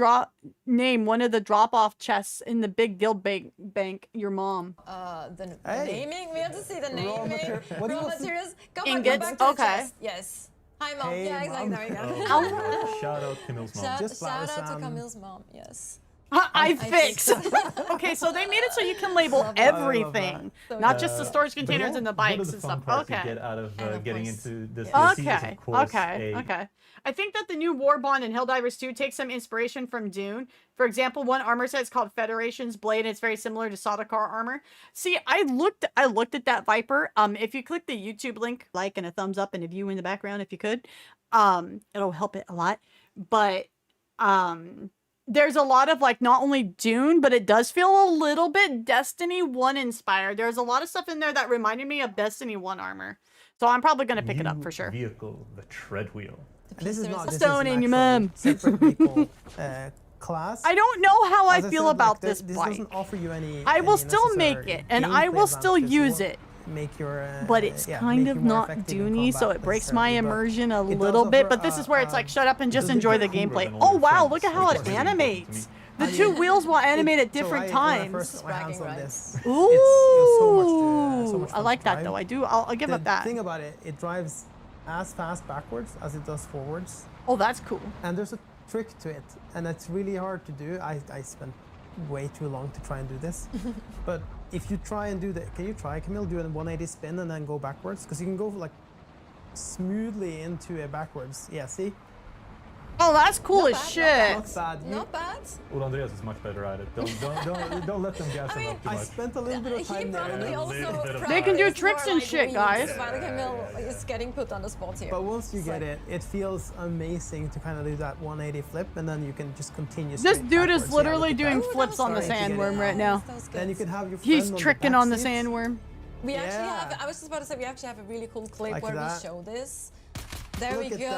[SPEAKER 1] name one of the drop-off chests in the big guild bank your mom.
[SPEAKER 2] The naming? We have to see the naming.
[SPEAKER 4] What
[SPEAKER 2] Raw materials. Go
[SPEAKER 1] Ingots?
[SPEAKER 2] back to the
[SPEAKER 1] Okay.
[SPEAKER 2] chest. Yes. Hi, Mom.
[SPEAKER 4] Hey,
[SPEAKER 2] yeah, exactly.
[SPEAKER 4] Mom.
[SPEAKER 2] There you go.
[SPEAKER 5] Oh, shout out Camille's mom.
[SPEAKER 2] Shout out to Camille's mom. Yes.
[SPEAKER 1] I fixed. Okay, so they made it so you can label everything, not just the storage containers and the bikes and stuff.
[SPEAKER 5] Okay. You get out of getting into this.
[SPEAKER 1] Okay. Okay. I think that the new War Bond and Helldivers 2 takes some inspiration from Dune. For example, one armor set is called Federation's Blade, and it's very similar to Sardaukar armor. See, I looked at that Viper. If you click the YouTube link, like and a thumbs up and a view in the background if you could, it'll help it a lot. But there's a lot of like not only Dune, but it does feel a little bit Destiny 1 inspired. There's a lot of stuff in there that reminded me of Destiny 1 armor. So I'm probably going to pick it up for sure.
[SPEAKER 5] Vehicle, the tread wheel.
[SPEAKER 4] This is not
[SPEAKER 1] stone in your mom.
[SPEAKER 4] Separate vehicle class.
[SPEAKER 1] I don't know how I
[SPEAKER 4] As
[SPEAKER 1] feel
[SPEAKER 4] said,
[SPEAKER 1] about
[SPEAKER 4] like,
[SPEAKER 1] this
[SPEAKER 4] This
[SPEAKER 1] bike.
[SPEAKER 4] doesn't offer you any.
[SPEAKER 1] I will
[SPEAKER 4] any
[SPEAKER 1] still make
[SPEAKER 4] necessary
[SPEAKER 1] it, and I will
[SPEAKER 4] gameplay
[SPEAKER 1] still
[SPEAKER 4] advantages.
[SPEAKER 1] use
[SPEAKER 4] Will
[SPEAKER 1] it.
[SPEAKER 4] Make your,
[SPEAKER 1] But it's kind
[SPEAKER 4] make
[SPEAKER 1] of
[SPEAKER 4] you more
[SPEAKER 1] not
[SPEAKER 4] effective in
[SPEAKER 1] Dune-y, so
[SPEAKER 4] combat
[SPEAKER 1] it breaks my
[SPEAKER 4] necessarily, but
[SPEAKER 1] immersion a
[SPEAKER 4] it does
[SPEAKER 1] little bit.
[SPEAKER 4] offer
[SPEAKER 1] But this is where it's like, shut up and just
[SPEAKER 4] it's a
[SPEAKER 1] enjoy the
[SPEAKER 4] bit
[SPEAKER 5] cooler
[SPEAKER 1] gameplay.
[SPEAKER 5] than all
[SPEAKER 1] Oh
[SPEAKER 5] your
[SPEAKER 1] wow,
[SPEAKER 5] friends,
[SPEAKER 1] look at how
[SPEAKER 5] which
[SPEAKER 1] it
[SPEAKER 5] is really important to me.
[SPEAKER 1] animates. The two wheels will animate at different
[SPEAKER 4] When I
[SPEAKER 1] times.
[SPEAKER 4] first got my hands on
[SPEAKER 2] bragging
[SPEAKER 4] this,
[SPEAKER 1] Ooh,
[SPEAKER 4] it's so much
[SPEAKER 1] I
[SPEAKER 4] fun
[SPEAKER 1] like
[SPEAKER 4] to
[SPEAKER 1] that
[SPEAKER 4] drive.
[SPEAKER 1] though. I do. I'll give
[SPEAKER 4] The
[SPEAKER 1] it that.
[SPEAKER 4] thing about it, it drives as fast backwards as it does forwards.
[SPEAKER 1] Oh, that's cool.
[SPEAKER 4] And there's a trick to it, and it's really hard to do. I spent way too long to try and do this. But if you try and do that, can you try, Camille, do a 180 spin and then go backwards? Because you can go like smoothly into a backwards. Yeah, see?
[SPEAKER 1] Oh, that's cool
[SPEAKER 2] Not
[SPEAKER 1] as
[SPEAKER 2] bad,
[SPEAKER 1] shit.
[SPEAKER 4] Not bad.
[SPEAKER 2] Not bad.
[SPEAKER 5] Well, Andreas is much better at it. Don't let them gas him up too
[SPEAKER 4] I
[SPEAKER 5] much.
[SPEAKER 4] spent a little bit of
[SPEAKER 2] He
[SPEAKER 4] time
[SPEAKER 2] probably
[SPEAKER 4] there.
[SPEAKER 2] also
[SPEAKER 1] They can do
[SPEAKER 2] practiced
[SPEAKER 1] tricks
[SPEAKER 2] more
[SPEAKER 1] and
[SPEAKER 2] like
[SPEAKER 1] shit,
[SPEAKER 2] we
[SPEAKER 1] guys.
[SPEAKER 2] use, while Camille is getting put on the spot here.
[SPEAKER 4] But once you
[SPEAKER 2] It's
[SPEAKER 4] get
[SPEAKER 2] like-
[SPEAKER 4] it, it feels amazing to kind of do that 180 flip, and then you can just continue.
[SPEAKER 1] This
[SPEAKER 4] straight
[SPEAKER 1] dude
[SPEAKER 4] backwards.
[SPEAKER 1] is
[SPEAKER 4] Yeah,
[SPEAKER 1] literally
[SPEAKER 4] look at
[SPEAKER 1] doing
[SPEAKER 4] that.
[SPEAKER 1] flips on the
[SPEAKER 4] Starting to get it.
[SPEAKER 1] sandworm right now.
[SPEAKER 2] That was good.
[SPEAKER 4] Then you can have your friend
[SPEAKER 1] He's
[SPEAKER 4] on the
[SPEAKER 1] tricking on the
[SPEAKER 4] back seat.
[SPEAKER 1] sandworm.
[SPEAKER 2] We actually
[SPEAKER 4] Yeah.
[SPEAKER 2] have. I was just about to say we actually have a really cool clip
[SPEAKER 4] Like
[SPEAKER 2] where
[SPEAKER 4] that.
[SPEAKER 2] we show this. There
[SPEAKER 4] Look
[SPEAKER 2] we
[SPEAKER 4] at
[SPEAKER 2] go.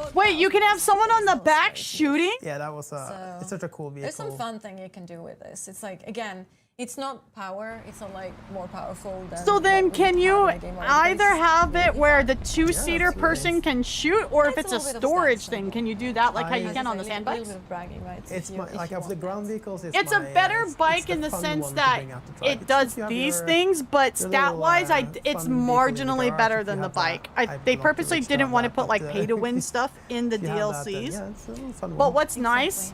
[SPEAKER 4] that.
[SPEAKER 1] Wait, you can have someone on the
[SPEAKER 2] That was
[SPEAKER 1] back
[SPEAKER 2] very cute.
[SPEAKER 1] shooting?
[SPEAKER 4] Yeah, that was
[SPEAKER 2] So,
[SPEAKER 4] it's such a cool vehicle.
[SPEAKER 2] There's some fun thing you can do with this. It's like, again, it's not power. It's not like more powerful than.
[SPEAKER 1] So then
[SPEAKER 2] what we
[SPEAKER 1] can
[SPEAKER 2] have
[SPEAKER 1] you
[SPEAKER 2] in the game already, but
[SPEAKER 1] either
[SPEAKER 2] it's
[SPEAKER 1] have it
[SPEAKER 2] really
[SPEAKER 1] where
[SPEAKER 2] fun.
[SPEAKER 1] the two-seater
[SPEAKER 4] it's really
[SPEAKER 1] person
[SPEAKER 4] nice.
[SPEAKER 1] can shoot, or if
[SPEAKER 2] It's
[SPEAKER 1] it's
[SPEAKER 2] a
[SPEAKER 1] a
[SPEAKER 2] little bit of
[SPEAKER 1] storage
[SPEAKER 2] stats,
[SPEAKER 1] thing,
[SPEAKER 2] I
[SPEAKER 1] can you do that like how you
[SPEAKER 4] I-
[SPEAKER 1] can on the
[SPEAKER 2] It's a
[SPEAKER 1] sand
[SPEAKER 2] little
[SPEAKER 1] bikes?
[SPEAKER 2] bit of bragging rights.
[SPEAKER 4] It's
[SPEAKER 2] if
[SPEAKER 4] my,
[SPEAKER 2] you
[SPEAKER 4] like of the
[SPEAKER 2] want
[SPEAKER 4] ground
[SPEAKER 2] that.
[SPEAKER 4] vehicles.
[SPEAKER 1] It's a better bike in the sense that it does these things, but
[SPEAKER 4] your little,
[SPEAKER 1] stat-wise, it's
[SPEAKER 4] fun vehicle in the
[SPEAKER 1] marginally
[SPEAKER 4] garage
[SPEAKER 1] better
[SPEAKER 4] if
[SPEAKER 1] than
[SPEAKER 4] you
[SPEAKER 1] the
[SPEAKER 4] have that.
[SPEAKER 1] bike. They
[SPEAKER 4] love
[SPEAKER 1] purposely
[SPEAKER 4] rich to
[SPEAKER 1] didn't
[SPEAKER 4] have
[SPEAKER 1] want to
[SPEAKER 4] that,
[SPEAKER 1] put like
[SPEAKER 4] but,
[SPEAKER 1] pay-to-win stuff in the
[SPEAKER 4] if you have that, then
[SPEAKER 1] DLCs.
[SPEAKER 4] yeah, it's a little fun
[SPEAKER 1] But
[SPEAKER 4] one.
[SPEAKER 1] what's nice,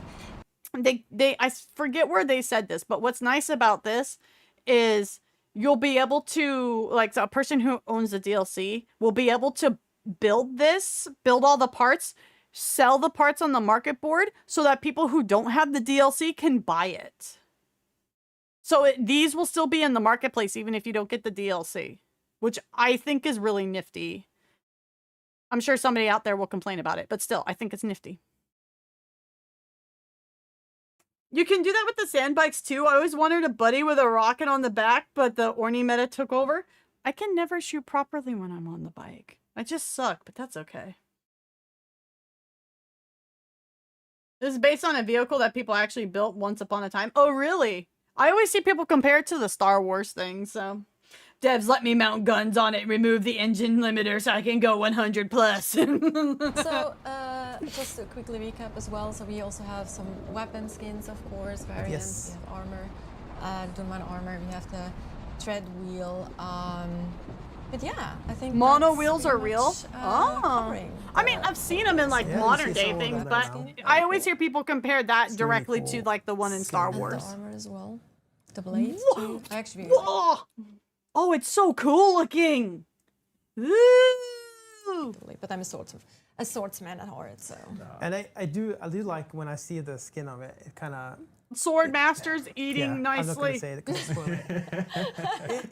[SPEAKER 1] I forget where they said this, but what's nice about this is you'll be able to, like, a person who owns the DLC will be able to build all the parts, sell the parts on the market board so that people who don't have the DLC can buy it. So these will still be in the marketplace even if you don't get the DLC, which I think is really nifty. I'm sure somebody out there will complain about it, but still, I think it's nifty. You can do that with the sand bikes too. I always wanted a buddy with a rocket on the back, but the Orny meta took over. I can never shoot properly when I'm on the bike. I just suck, but that's okay. This is based on a vehicle that people actually built once upon a time. Oh, really? I always see people compare it to the Star Wars thing, so... Devs, let me mount guns on it, remove the engine limiter so I can go 100 plus.
[SPEAKER 2] So, just to quickly recap as well, so we also have some weapon skins, of course, variants.
[SPEAKER 4] Yes.
[SPEAKER 2] We have armor, Doom armor, we have the tread wheel. But yeah, I think
[SPEAKER 1] Mono
[SPEAKER 2] that's
[SPEAKER 1] wheels
[SPEAKER 2] pretty
[SPEAKER 1] are real?
[SPEAKER 2] much,
[SPEAKER 1] Oh.
[SPEAKER 2] covering
[SPEAKER 1] I mean,
[SPEAKER 2] the-
[SPEAKER 1] I've seen them in like
[SPEAKER 4] Yeah, you
[SPEAKER 1] modern
[SPEAKER 4] see
[SPEAKER 1] day
[SPEAKER 4] some of
[SPEAKER 1] things,
[SPEAKER 4] them
[SPEAKER 1] but
[SPEAKER 4] now.
[SPEAKER 1] I always hear people compare that
[SPEAKER 4] It's really
[SPEAKER 1] directly to
[SPEAKER 4] cool.
[SPEAKER 1] like the one in Star
[SPEAKER 2] and
[SPEAKER 1] Wars.
[SPEAKER 2] the armor as well. The blades too. I actually really like
[SPEAKER 1] Whoa! Oh, it's so cool looking. Ooh.
[SPEAKER 2] it, but I'm a swordsman at heart, so.
[SPEAKER 4] And I do like when I see the skin of it. It kind of
[SPEAKER 1] Sword Masters eating
[SPEAKER 4] I'm not gonna
[SPEAKER 1] nicely.
[SPEAKER 4] say it 'cause it's spoiler.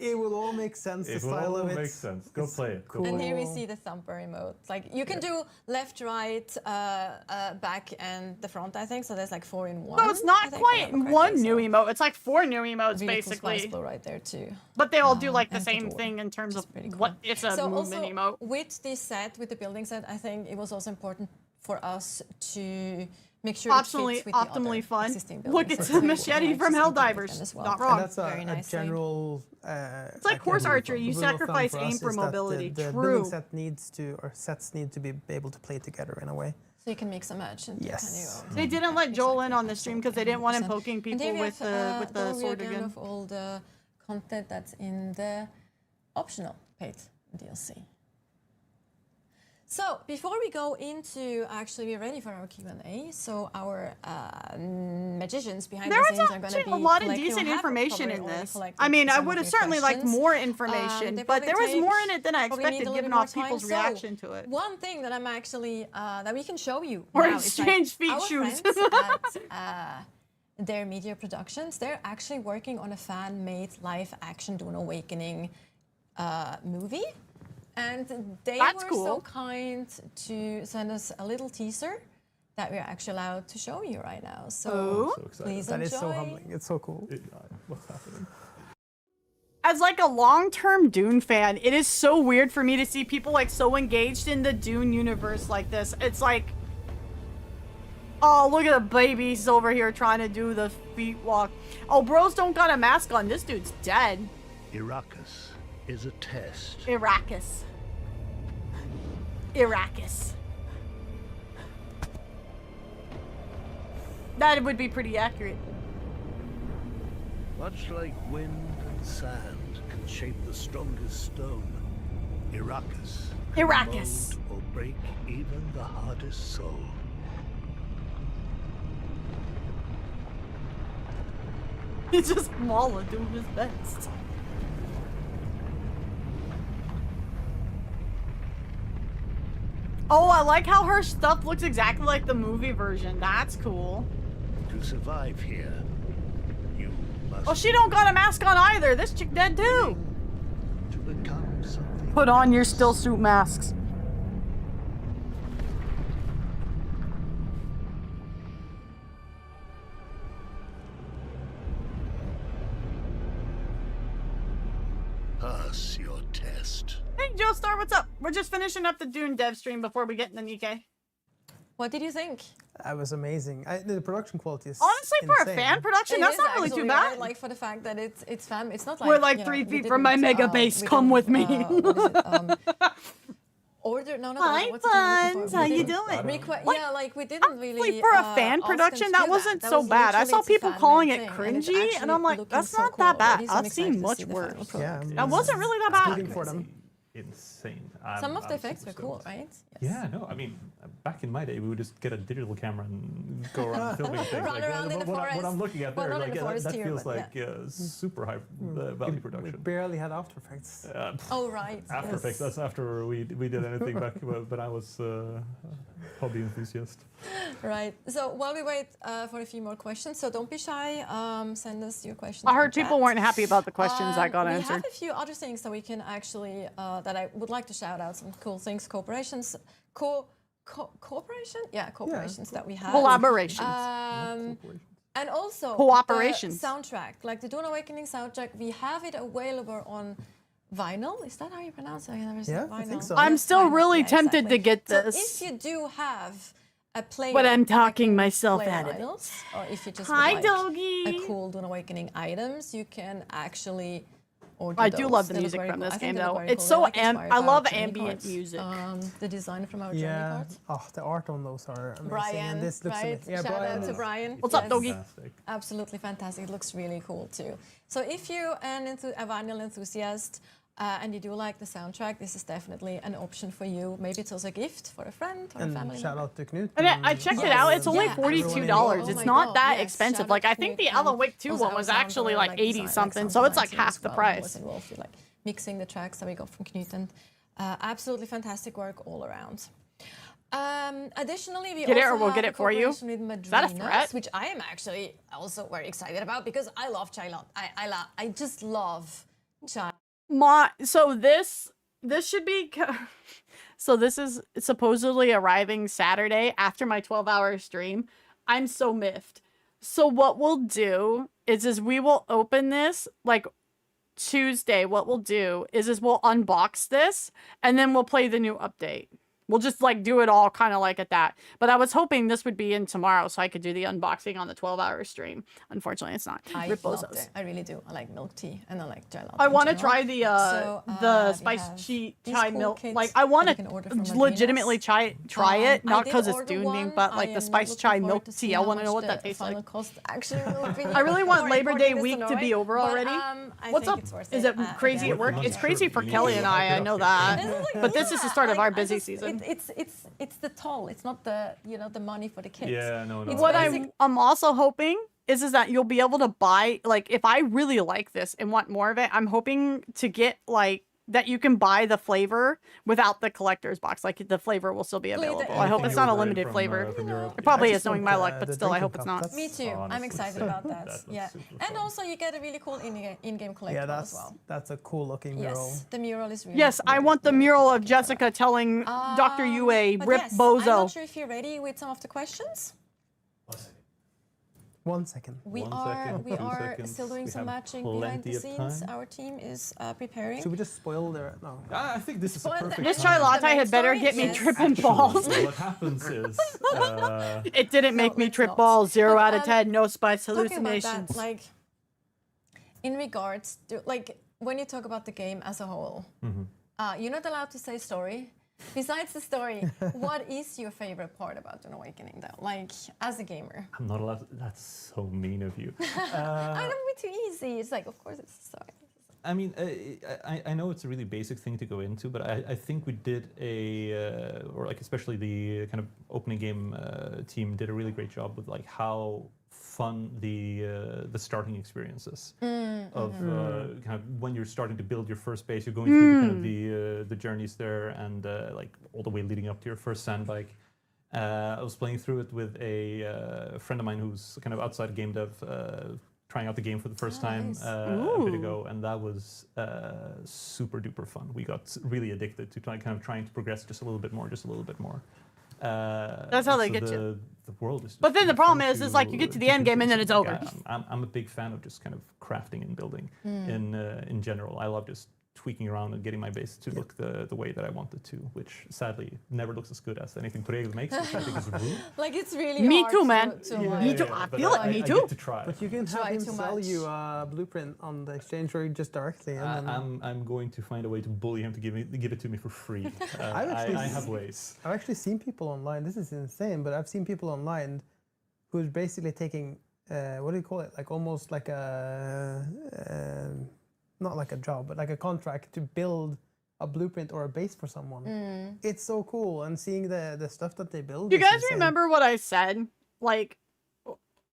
[SPEAKER 4] it will all make sense. The
[SPEAKER 5] It
[SPEAKER 4] style
[SPEAKER 5] will
[SPEAKER 4] of it
[SPEAKER 5] make sense. Go
[SPEAKER 4] it's
[SPEAKER 5] play it. Go
[SPEAKER 4] cool.
[SPEAKER 2] And
[SPEAKER 5] play
[SPEAKER 2] here we see the thumper emote. Like you can do left, right, back, and the front. I think so. There's like 4 in 1.
[SPEAKER 1] No, it's not quite one new emote. It's like 4 new emotes
[SPEAKER 2] Really cool
[SPEAKER 1] basically.
[SPEAKER 2] spice flow right there too.
[SPEAKER 1] But they all do like the
[SPEAKER 2] and
[SPEAKER 1] same
[SPEAKER 2] Fedora,
[SPEAKER 1] thing in terms
[SPEAKER 2] which
[SPEAKER 1] of
[SPEAKER 2] is pretty cool.
[SPEAKER 1] what it's a
[SPEAKER 2] So
[SPEAKER 1] movement
[SPEAKER 2] also
[SPEAKER 1] emote.
[SPEAKER 2] with this set, with the building set, I think it was also important for us to make sure
[SPEAKER 1] optimally
[SPEAKER 2] it fits with the
[SPEAKER 1] optimally
[SPEAKER 2] other
[SPEAKER 1] fun.
[SPEAKER 2] existing
[SPEAKER 1] Look,
[SPEAKER 2] buildings.
[SPEAKER 1] it's
[SPEAKER 2] So
[SPEAKER 1] a
[SPEAKER 2] you
[SPEAKER 1] machete
[SPEAKER 2] can
[SPEAKER 1] from
[SPEAKER 2] just integrate
[SPEAKER 1] Helldivers.
[SPEAKER 2] them as well.
[SPEAKER 1] Not
[SPEAKER 4] And
[SPEAKER 1] wrong.
[SPEAKER 4] that's
[SPEAKER 2] Very
[SPEAKER 4] a
[SPEAKER 2] nicely.
[SPEAKER 4] general.
[SPEAKER 1] It's like horse archery. You
[SPEAKER 4] rule of thumb
[SPEAKER 1] sacrifice
[SPEAKER 4] for
[SPEAKER 1] aim
[SPEAKER 4] us
[SPEAKER 1] for
[SPEAKER 4] is that
[SPEAKER 1] mobility.
[SPEAKER 4] The
[SPEAKER 1] True.
[SPEAKER 4] building set needs to, or sets need to be able to play together in a way.
[SPEAKER 2] So you can mix and match. And
[SPEAKER 4] Yes.
[SPEAKER 1] They didn't let Joel in
[SPEAKER 2] Exactly,
[SPEAKER 1] on the stream because they didn't want him
[SPEAKER 2] 100%.
[SPEAKER 1] poking
[SPEAKER 2] And
[SPEAKER 1] people
[SPEAKER 2] here we
[SPEAKER 1] with
[SPEAKER 2] have,
[SPEAKER 1] the
[SPEAKER 2] overview
[SPEAKER 1] sword
[SPEAKER 2] again
[SPEAKER 1] again.
[SPEAKER 2] of all the content that's in the optional paid DLC. So before we go into, actually we're ready for our Q&A. So our magicians behind
[SPEAKER 1] There
[SPEAKER 2] the
[SPEAKER 1] was
[SPEAKER 2] scenes are going to
[SPEAKER 1] actually
[SPEAKER 2] be
[SPEAKER 1] a lot of
[SPEAKER 2] collecting, or
[SPEAKER 1] decent
[SPEAKER 2] have
[SPEAKER 1] information
[SPEAKER 2] probably
[SPEAKER 1] in
[SPEAKER 2] already
[SPEAKER 1] this.
[SPEAKER 2] collected
[SPEAKER 1] I mean, I
[SPEAKER 2] some
[SPEAKER 1] would
[SPEAKER 2] of
[SPEAKER 1] have
[SPEAKER 2] your
[SPEAKER 1] certainly liked
[SPEAKER 2] questions.
[SPEAKER 1] more information,
[SPEAKER 2] They
[SPEAKER 1] but there was
[SPEAKER 2] probably
[SPEAKER 1] more
[SPEAKER 2] take-
[SPEAKER 1] in it than I
[SPEAKER 2] probably need a
[SPEAKER 1] expected,
[SPEAKER 2] little
[SPEAKER 1] given
[SPEAKER 2] bit more
[SPEAKER 1] off people's
[SPEAKER 2] time.
[SPEAKER 1] reaction
[SPEAKER 2] So,
[SPEAKER 1] to it.
[SPEAKER 2] One thing that I'm actually, that we can show you
[SPEAKER 1] Or
[SPEAKER 2] now is
[SPEAKER 1] exchange feet
[SPEAKER 2] our
[SPEAKER 1] shoes.
[SPEAKER 2] friends at their media productions, they're actually working on a fan-made live-action Dune Awakening movie. And they
[SPEAKER 1] That's
[SPEAKER 2] were
[SPEAKER 1] cool.
[SPEAKER 2] so kind to send us a little teaser that we're actually allowed to show you right now. So
[SPEAKER 1] Oh.
[SPEAKER 5] So excited.
[SPEAKER 2] please
[SPEAKER 4] That
[SPEAKER 2] enjoy.
[SPEAKER 4] is so humbling. It's so cool.
[SPEAKER 5] What's happening?
[SPEAKER 1] As like a long-term Dune fan, it is so weird for me to see people like so engaged in the Dune universe like this. It's like, oh, look at the babies over here trying to do the feet walk. Oh, bros don't got a mask on. This dude's dead.
[SPEAKER 3] Iraqus is a test.
[SPEAKER 1] Iraqus. Iraqus. That would be pretty accurate.
[SPEAKER 3] Much like wind and sand can shape the strongest stone, Iraqus can
[SPEAKER 1] Iraqus.
[SPEAKER 3] mold or break even the hardest soul.
[SPEAKER 1] He's just Mala doing his best. Oh, I like how her stuff looks exactly like the movie version. That's cool.
[SPEAKER 3] To survive here, you must
[SPEAKER 1] Oh, she don't got a mask on either. This chick dead too.
[SPEAKER 3] to become something.
[SPEAKER 1] Put on your still suit masks.
[SPEAKER 3] Pass your test.
[SPEAKER 1] Hey, Joe Star, what's up? We're just finishing up the Dune dev stream before we get into Nikkei.
[SPEAKER 2] What did you think?
[SPEAKER 4] That was amazing. The production quality is
[SPEAKER 1] Honestly, for a
[SPEAKER 4] insane.
[SPEAKER 1] fan production,
[SPEAKER 2] It
[SPEAKER 1] that's
[SPEAKER 2] is
[SPEAKER 1] not really
[SPEAKER 2] actually,
[SPEAKER 1] too
[SPEAKER 2] right?
[SPEAKER 1] bad.
[SPEAKER 2] Like for the fact that it's fam. It's not like
[SPEAKER 1] We're like
[SPEAKER 2] you know,
[SPEAKER 1] 3
[SPEAKER 2] we
[SPEAKER 1] feet from my
[SPEAKER 2] didn't,
[SPEAKER 1] mega base.
[SPEAKER 2] we
[SPEAKER 1] Come
[SPEAKER 2] didn't,
[SPEAKER 1] with me.
[SPEAKER 2] what is it? Order? No,
[SPEAKER 1] Hi,
[SPEAKER 2] what's the term I'm looking
[SPEAKER 1] Buns.
[SPEAKER 2] for?
[SPEAKER 1] How
[SPEAKER 2] We
[SPEAKER 1] you
[SPEAKER 2] didn't
[SPEAKER 1] doing?
[SPEAKER 2] yeah, like we didn't really.
[SPEAKER 1] Honestly, for a fan
[SPEAKER 2] ask
[SPEAKER 1] production,
[SPEAKER 2] them to
[SPEAKER 1] that
[SPEAKER 2] do
[SPEAKER 1] wasn't
[SPEAKER 2] That
[SPEAKER 1] so
[SPEAKER 2] was
[SPEAKER 1] bad. I
[SPEAKER 2] literally
[SPEAKER 1] saw
[SPEAKER 2] it's a
[SPEAKER 1] people
[SPEAKER 2] fan-made
[SPEAKER 1] calling it
[SPEAKER 2] thing, and it's
[SPEAKER 1] cringy, and
[SPEAKER 2] actually
[SPEAKER 1] I'm like,
[SPEAKER 2] looking
[SPEAKER 1] that's
[SPEAKER 2] so
[SPEAKER 1] not
[SPEAKER 2] cool
[SPEAKER 1] that bad.
[SPEAKER 2] already, so I'm
[SPEAKER 1] I've seen
[SPEAKER 2] excited to
[SPEAKER 1] much
[SPEAKER 2] see the
[SPEAKER 1] worse.
[SPEAKER 2] final product.
[SPEAKER 4] Yeah,
[SPEAKER 1] That wasn't really that bad.
[SPEAKER 4] Rooting for them.
[SPEAKER 5] Insane.
[SPEAKER 2] Some of the
[SPEAKER 5] I'm
[SPEAKER 2] effects were
[SPEAKER 5] super
[SPEAKER 2] cool,
[SPEAKER 5] stoked.
[SPEAKER 2] right?
[SPEAKER 5] Yeah, no, I mean, back in my day, we would just get a digital camera and go around filming things.
[SPEAKER 2] Run around in the
[SPEAKER 5] what
[SPEAKER 2] forest.
[SPEAKER 5] I'm looking at
[SPEAKER 2] Well,
[SPEAKER 5] there,
[SPEAKER 2] not in
[SPEAKER 5] like,
[SPEAKER 2] the forest
[SPEAKER 5] that
[SPEAKER 2] here,
[SPEAKER 5] feels
[SPEAKER 2] but
[SPEAKER 5] like super high value
[SPEAKER 4] We
[SPEAKER 5] production.
[SPEAKER 4] barely had After Effects.
[SPEAKER 2] Oh right.
[SPEAKER 5] After
[SPEAKER 2] yes.
[SPEAKER 5] Effects, that's after we did anything back when I was hobby enthusiast.
[SPEAKER 2] Right. So while we wait for a few more questions, so don't be shy. Send us your questions.
[SPEAKER 1] I
[SPEAKER 2] in
[SPEAKER 1] heard
[SPEAKER 2] the
[SPEAKER 1] people
[SPEAKER 2] chat.
[SPEAKER 1] weren't happy about the questions I got
[SPEAKER 2] We
[SPEAKER 1] answered.
[SPEAKER 2] have a few other things that we can actually that I would like to shout out. Some cool things, cooperations, cooperation, yeah, cooperations that we have.
[SPEAKER 1] Collaborations.
[SPEAKER 2] And also
[SPEAKER 1] Cooperations.
[SPEAKER 2] the soundtrack, like the Dune Awakening soundtrack, we have it available on vinyl. Is that how you pronounce it? I never said
[SPEAKER 4] Yeah,
[SPEAKER 2] vinyl.
[SPEAKER 4] I think so.
[SPEAKER 1] I'm
[SPEAKER 2] Yes,
[SPEAKER 1] still
[SPEAKER 2] vinyl,
[SPEAKER 1] really
[SPEAKER 2] yeah,
[SPEAKER 1] tempted
[SPEAKER 2] exactly.
[SPEAKER 1] to get
[SPEAKER 2] So
[SPEAKER 1] this.
[SPEAKER 2] if you do have a player,
[SPEAKER 1] But I'm
[SPEAKER 2] that
[SPEAKER 1] talking
[SPEAKER 2] can
[SPEAKER 1] myself
[SPEAKER 2] play
[SPEAKER 1] out of it.
[SPEAKER 2] vinyls, or if you just
[SPEAKER 1] Hi,
[SPEAKER 2] would like
[SPEAKER 1] doggy.
[SPEAKER 2] a cool Dune Awakening items, you can actually order
[SPEAKER 1] I do
[SPEAKER 2] those.
[SPEAKER 1] love the
[SPEAKER 2] They look
[SPEAKER 1] music
[SPEAKER 2] very
[SPEAKER 1] from
[SPEAKER 2] cool.
[SPEAKER 1] this
[SPEAKER 2] I think
[SPEAKER 1] game,
[SPEAKER 2] they look
[SPEAKER 1] though.
[SPEAKER 2] very
[SPEAKER 1] It's
[SPEAKER 2] cool.
[SPEAKER 1] so
[SPEAKER 2] They're, like, inspired
[SPEAKER 1] I
[SPEAKER 2] by
[SPEAKER 1] love
[SPEAKER 2] our journey
[SPEAKER 1] ambient
[SPEAKER 2] cards.
[SPEAKER 1] music.
[SPEAKER 2] The design from our journey
[SPEAKER 4] Yeah.
[SPEAKER 2] cards.
[SPEAKER 4] Oh, the art on those are amazing.
[SPEAKER 2] Brian,
[SPEAKER 4] and this looks
[SPEAKER 2] right?
[SPEAKER 4] amazing. Yeah,
[SPEAKER 2] Shout
[SPEAKER 4] Brian
[SPEAKER 2] out to
[SPEAKER 4] is-
[SPEAKER 2] Brian.
[SPEAKER 1] What's up,
[SPEAKER 2] Yes.
[SPEAKER 1] doggy?
[SPEAKER 5] Fantastic.
[SPEAKER 2] Absolutely fantastic. It looks really cool too. So if you're a vinyl enthusiast and you do like the soundtrack, this is definitely an option for you. Maybe it's also a gift for a friend or a
[SPEAKER 4] And
[SPEAKER 2] family
[SPEAKER 4] shout
[SPEAKER 2] member.
[SPEAKER 4] out to Knut.
[SPEAKER 1] And I checked it
[SPEAKER 2] Yes.
[SPEAKER 1] out. It's only
[SPEAKER 2] Yeah,
[SPEAKER 1] $42.
[SPEAKER 2] absolutely.
[SPEAKER 1] It's
[SPEAKER 2] Oh
[SPEAKER 1] not
[SPEAKER 2] my
[SPEAKER 1] that
[SPEAKER 2] God, yes.
[SPEAKER 1] expensive.
[SPEAKER 2] Shout
[SPEAKER 1] Like
[SPEAKER 2] out
[SPEAKER 1] I
[SPEAKER 2] to
[SPEAKER 1] think
[SPEAKER 2] Knut
[SPEAKER 1] the
[SPEAKER 2] and
[SPEAKER 1] Alan Wake 2
[SPEAKER 2] also
[SPEAKER 1] one
[SPEAKER 2] our
[SPEAKER 1] was
[SPEAKER 2] sound
[SPEAKER 1] actually
[SPEAKER 2] designer,
[SPEAKER 1] like
[SPEAKER 2] design,
[SPEAKER 1] 80 something.
[SPEAKER 2] sound
[SPEAKER 1] So it's like
[SPEAKER 2] design
[SPEAKER 1] half
[SPEAKER 2] as
[SPEAKER 1] the
[SPEAKER 2] well, who was
[SPEAKER 1] price.
[SPEAKER 2] involved with like mixing the tracks that we got from Knut, and absolutely fantastic work all around. Additionally, we
[SPEAKER 1] Get it
[SPEAKER 2] also
[SPEAKER 1] or we'll
[SPEAKER 2] have
[SPEAKER 1] get
[SPEAKER 2] a
[SPEAKER 1] it for you?
[SPEAKER 2] cooperation with
[SPEAKER 1] Is that a
[SPEAKER 2] Madrinas,
[SPEAKER 1] threat?
[SPEAKER 2] which I am actually also very excited about because I love chai. I just love chai.
[SPEAKER 1] So this should be so this is supposedly arriving Saturday after my 12-hour stream. I'm so miffed. So what we'll do is we will open this like Tuesday. What we'll do is we'll unbox this and then we'll play the new update. We'll just like do it all kind of like at that. But I was hoping this would be in tomorrow so I could do the unboxing on the 12-hour stream. Unfortunately, it's not.
[SPEAKER 2] I
[SPEAKER 1] Rip
[SPEAKER 2] loved
[SPEAKER 1] bozos.
[SPEAKER 2] it. I really do. I like milk tea and I like gelato.
[SPEAKER 1] I want to
[SPEAKER 2] in
[SPEAKER 1] try
[SPEAKER 2] general.
[SPEAKER 1] the
[SPEAKER 2] we
[SPEAKER 1] spice
[SPEAKER 2] have
[SPEAKER 1] chai
[SPEAKER 2] these cool
[SPEAKER 1] milk.
[SPEAKER 2] kits
[SPEAKER 1] Like I
[SPEAKER 2] that
[SPEAKER 1] want
[SPEAKER 2] you can order from
[SPEAKER 1] to
[SPEAKER 2] Malvina's.
[SPEAKER 1] legitimately try it,
[SPEAKER 2] I
[SPEAKER 1] not
[SPEAKER 2] did
[SPEAKER 1] because it's
[SPEAKER 2] order
[SPEAKER 1] Dune
[SPEAKER 2] one.
[SPEAKER 1] themed, but
[SPEAKER 2] I
[SPEAKER 1] like
[SPEAKER 2] am
[SPEAKER 1] the
[SPEAKER 2] not
[SPEAKER 1] spice
[SPEAKER 2] looking
[SPEAKER 1] chai
[SPEAKER 2] forward
[SPEAKER 1] milk
[SPEAKER 2] to see
[SPEAKER 1] tea. I
[SPEAKER 2] how
[SPEAKER 1] want to know
[SPEAKER 2] much
[SPEAKER 1] what that
[SPEAKER 2] the
[SPEAKER 1] tastes
[SPEAKER 2] final
[SPEAKER 1] like.
[SPEAKER 2] cost actually will be.
[SPEAKER 1] I really want
[SPEAKER 2] for
[SPEAKER 1] Labor Day
[SPEAKER 2] importing this
[SPEAKER 1] week to be
[SPEAKER 2] Norway,
[SPEAKER 1] over
[SPEAKER 2] but,
[SPEAKER 1] already.
[SPEAKER 2] I
[SPEAKER 1] What's
[SPEAKER 2] think
[SPEAKER 1] up?
[SPEAKER 2] it's worth
[SPEAKER 1] Is it crazy
[SPEAKER 2] again.
[SPEAKER 1] at work?
[SPEAKER 5] Money,
[SPEAKER 1] It's crazy
[SPEAKER 5] sure.
[SPEAKER 1] for
[SPEAKER 5] You need
[SPEAKER 1] Kelly
[SPEAKER 5] to
[SPEAKER 1] and
[SPEAKER 5] hype
[SPEAKER 1] I
[SPEAKER 5] it
[SPEAKER 1] know
[SPEAKER 5] up.
[SPEAKER 1] that.
[SPEAKER 2] This is like-
[SPEAKER 1] But this is the start of our busy season.
[SPEAKER 2] It's the toll. It's not the the money for the kids.
[SPEAKER 5] Yeah, no.
[SPEAKER 2] It's
[SPEAKER 1] What
[SPEAKER 2] basic-
[SPEAKER 1] I'm also hoping is that you'll be able to buy, like, if I really like this and want more of it, I'm hoping to get, like, that you can buy the flavor without the collector's box. Like, the flavor will still be available. I hope
[SPEAKER 5] Anything
[SPEAKER 1] it's not a
[SPEAKER 5] you order in
[SPEAKER 1] limited
[SPEAKER 5] from,
[SPEAKER 1] flavor.
[SPEAKER 5] from Europe,
[SPEAKER 1] It probably
[SPEAKER 4] I
[SPEAKER 1] is,
[SPEAKER 4] just
[SPEAKER 1] knowing
[SPEAKER 4] want
[SPEAKER 1] my luck, but
[SPEAKER 4] the
[SPEAKER 1] still, I
[SPEAKER 4] drinking
[SPEAKER 1] hope it's
[SPEAKER 4] cup.
[SPEAKER 1] not.
[SPEAKER 4] That's-
[SPEAKER 2] Me too. I'm
[SPEAKER 5] Honestly,
[SPEAKER 2] excited about that.
[SPEAKER 5] that looks
[SPEAKER 2] Yeah.
[SPEAKER 5] super
[SPEAKER 2] And
[SPEAKER 5] fun.
[SPEAKER 2] also you get a really cool in-game collectible
[SPEAKER 4] Yeah,
[SPEAKER 2] as well.
[SPEAKER 4] that's a cool looking mural.
[SPEAKER 2] Yes, the mural is really
[SPEAKER 1] Yes, I want the mural of Jessica telling Dr. Yue,
[SPEAKER 2] But
[SPEAKER 1] rip
[SPEAKER 2] yes, I'm
[SPEAKER 1] bozo.
[SPEAKER 2] not sure if you're ready with some of the questions.
[SPEAKER 4] 1 second.
[SPEAKER 2] We
[SPEAKER 5] 1
[SPEAKER 2] are
[SPEAKER 5] second, 2 seconds.
[SPEAKER 2] still doing
[SPEAKER 5] We
[SPEAKER 2] some
[SPEAKER 5] have
[SPEAKER 2] matching behind the
[SPEAKER 5] plenty of
[SPEAKER 2] scenes.
[SPEAKER 5] time.
[SPEAKER 2] Our team is preparing.
[SPEAKER 4] Should we just spoil their no?
[SPEAKER 5] I think this is a
[SPEAKER 2] Spoil the-
[SPEAKER 5] perfect
[SPEAKER 1] This
[SPEAKER 5] time.
[SPEAKER 1] chai latte
[SPEAKER 2] The main
[SPEAKER 1] had better
[SPEAKER 2] story?
[SPEAKER 1] get me
[SPEAKER 2] Yes.
[SPEAKER 1] tripping
[SPEAKER 5] Actually,
[SPEAKER 1] balls.
[SPEAKER 5] what happens is
[SPEAKER 1] It didn't make me
[SPEAKER 2] let's
[SPEAKER 1] trip
[SPEAKER 2] not.
[SPEAKER 1] balls. 0
[SPEAKER 2] But,
[SPEAKER 1] out of 10. No spice
[SPEAKER 2] Talking about
[SPEAKER 1] hallucinations.
[SPEAKER 2] that, like in regards to like when you talk about the game as a whole, you're not allowed to say story. Besides the story, what is your favorite part about Dune Awakening, though? Like as a gamer,
[SPEAKER 5] I'm not allowed. That's so mean of you.
[SPEAKER 2] I don't be too easy. It's like, of course, it's the story.
[SPEAKER 5] I mean, I know it's a really basic thing to go into, but I think we did or like especially the kind of opening game team did a really great job with like how fun the starting experience is of kind of when you're starting to build your first base, you're going through the, kind of the journeys there and like all the way leading up to your first sand bike. I was playing through it with a friend of mine who's kind of outside game dev, trying out the game for the first time
[SPEAKER 2] nice.
[SPEAKER 5] a bit ago, and that was super duper fun. We got really addicted to trying to progress just a little bit more.
[SPEAKER 1] That's how they get you.
[SPEAKER 5] The world is.
[SPEAKER 1] But then the
[SPEAKER 5] really
[SPEAKER 1] problem
[SPEAKER 5] fun
[SPEAKER 1] is like you get to the
[SPEAKER 5] do
[SPEAKER 1] end game and then
[SPEAKER 5] things.
[SPEAKER 1] it's over.
[SPEAKER 5] I'm a big fan of just kind of crafting and building in general. I love just tweaking around and getting my base to look the way that I want it to, which sadly never looks as good as anything Torego makes, which I think is rude.
[SPEAKER 2] Like it's really
[SPEAKER 1] Me
[SPEAKER 2] hard
[SPEAKER 1] too, man.
[SPEAKER 2] To,
[SPEAKER 1] Me
[SPEAKER 2] like,
[SPEAKER 1] too. I
[SPEAKER 5] but
[SPEAKER 1] feel it, me
[SPEAKER 5] I
[SPEAKER 1] too.
[SPEAKER 5] get to try.
[SPEAKER 4] But you can have
[SPEAKER 2] Try
[SPEAKER 4] him
[SPEAKER 2] too
[SPEAKER 4] sell
[SPEAKER 2] much.
[SPEAKER 4] you a blueprint on the exchange rate just directly. And then
[SPEAKER 5] I'm going to find a way to bully him to give it to me for free.
[SPEAKER 4] actually
[SPEAKER 5] I have ways.
[SPEAKER 4] I've actually seen people online. This is insane, but I've seen people online who's basically taking what do you call it? Like almost like a not like a job, but like a contract to build a blueprint or a base for someone. It's so cool, and seeing the stuff that they build.
[SPEAKER 1] Do you
[SPEAKER 4] is
[SPEAKER 1] guys
[SPEAKER 4] insane.
[SPEAKER 1] remember what I said? Like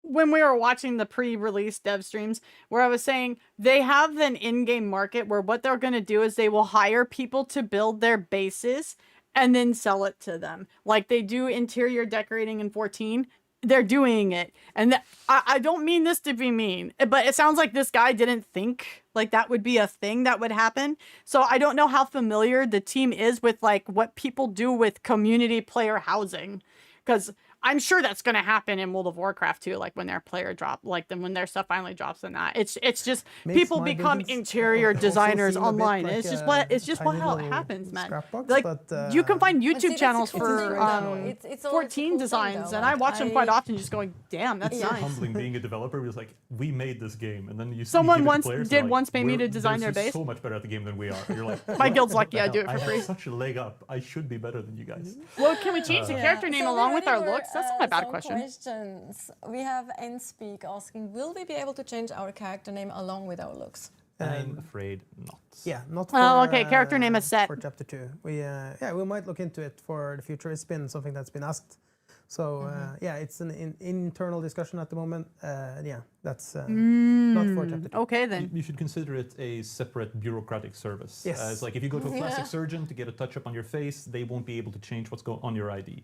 [SPEAKER 1] when we were watching the pre-release dev streams where I was saying they have an in-game market where what they're going to do is they will hire people to build their bases and then sell it to them. Like they do interior decorating in 14. They're doing it. And I don't mean this to be mean, but it sounds like this guy didn't think like that would be a thing that would happen. So I don't know how familiar the team is with like what people do with community player housing. Because I'm sure that's going to happen in World of Warcraft too, like when their player drop, like then when their stuff finally drops in that. It's just
[SPEAKER 4] Makes
[SPEAKER 1] people
[SPEAKER 4] my
[SPEAKER 1] become
[SPEAKER 4] buildings
[SPEAKER 1] interior
[SPEAKER 4] also
[SPEAKER 1] designers
[SPEAKER 4] seem a bit
[SPEAKER 1] online.
[SPEAKER 4] like
[SPEAKER 1] It's just
[SPEAKER 4] a
[SPEAKER 1] what
[SPEAKER 4] tiny
[SPEAKER 1] how it
[SPEAKER 4] little
[SPEAKER 1] happens, man.
[SPEAKER 4] scrapbox,
[SPEAKER 1] Like
[SPEAKER 4] but,
[SPEAKER 1] you can find
[SPEAKER 2] But see,
[SPEAKER 1] YouTube
[SPEAKER 2] that's
[SPEAKER 1] channels
[SPEAKER 2] the cool
[SPEAKER 1] for
[SPEAKER 2] thing, though. It's always a
[SPEAKER 1] 14
[SPEAKER 2] cool thing,
[SPEAKER 1] designs,
[SPEAKER 2] though.
[SPEAKER 1] and I
[SPEAKER 2] Like,
[SPEAKER 1] watch them quite often, just going, "Damn, that's
[SPEAKER 5] It's so
[SPEAKER 1] nice."
[SPEAKER 5] humbling being a developer. Because like we made this game, and then you
[SPEAKER 1] Someone
[SPEAKER 5] give it to
[SPEAKER 1] once
[SPEAKER 5] players,
[SPEAKER 1] did
[SPEAKER 5] they're like,
[SPEAKER 1] once pay me
[SPEAKER 5] "We're-
[SPEAKER 1] to design
[SPEAKER 5] they're
[SPEAKER 1] their base."
[SPEAKER 5] So much better at the game than we are. You're like,
[SPEAKER 1] My
[SPEAKER 5] "What
[SPEAKER 1] guild's like,
[SPEAKER 5] the
[SPEAKER 1] "Yeah,
[SPEAKER 5] hell?
[SPEAKER 1] do it for
[SPEAKER 5] I have
[SPEAKER 1] free."
[SPEAKER 5] such a leg up. I should be better than you guys."
[SPEAKER 1] Well, can we change the character name
[SPEAKER 2] So
[SPEAKER 1] along
[SPEAKER 2] we're
[SPEAKER 1] with our
[SPEAKER 2] ready for,
[SPEAKER 1] looks? That's not a bad
[SPEAKER 2] some
[SPEAKER 1] question.
[SPEAKER 2] Questions. We have Nspeak asking, will we be able to change our character name along with our looks?
[SPEAKER 5] I'm afraid not.
[SPEAKER 4] Yeah, not for,
[SPEAKER 1] Oh, okay, character name is set.
[SPEAKER 4] for chapter 2. We might look into it for the future. It's been something that's been asked. So yeah, it's an internal discussion at the moment. Yeah, that's not for chapter 2.
[SPEAKER 1] Okay, then.
[SPEAKER 5] You should consider it a separate bureaucratic service.
[SPEAKER 4] Yes.
[SPEAKER 5] It's like if you go to a plastic surgeon to get a touch-up on your face, they won't be able to change what's on your ID.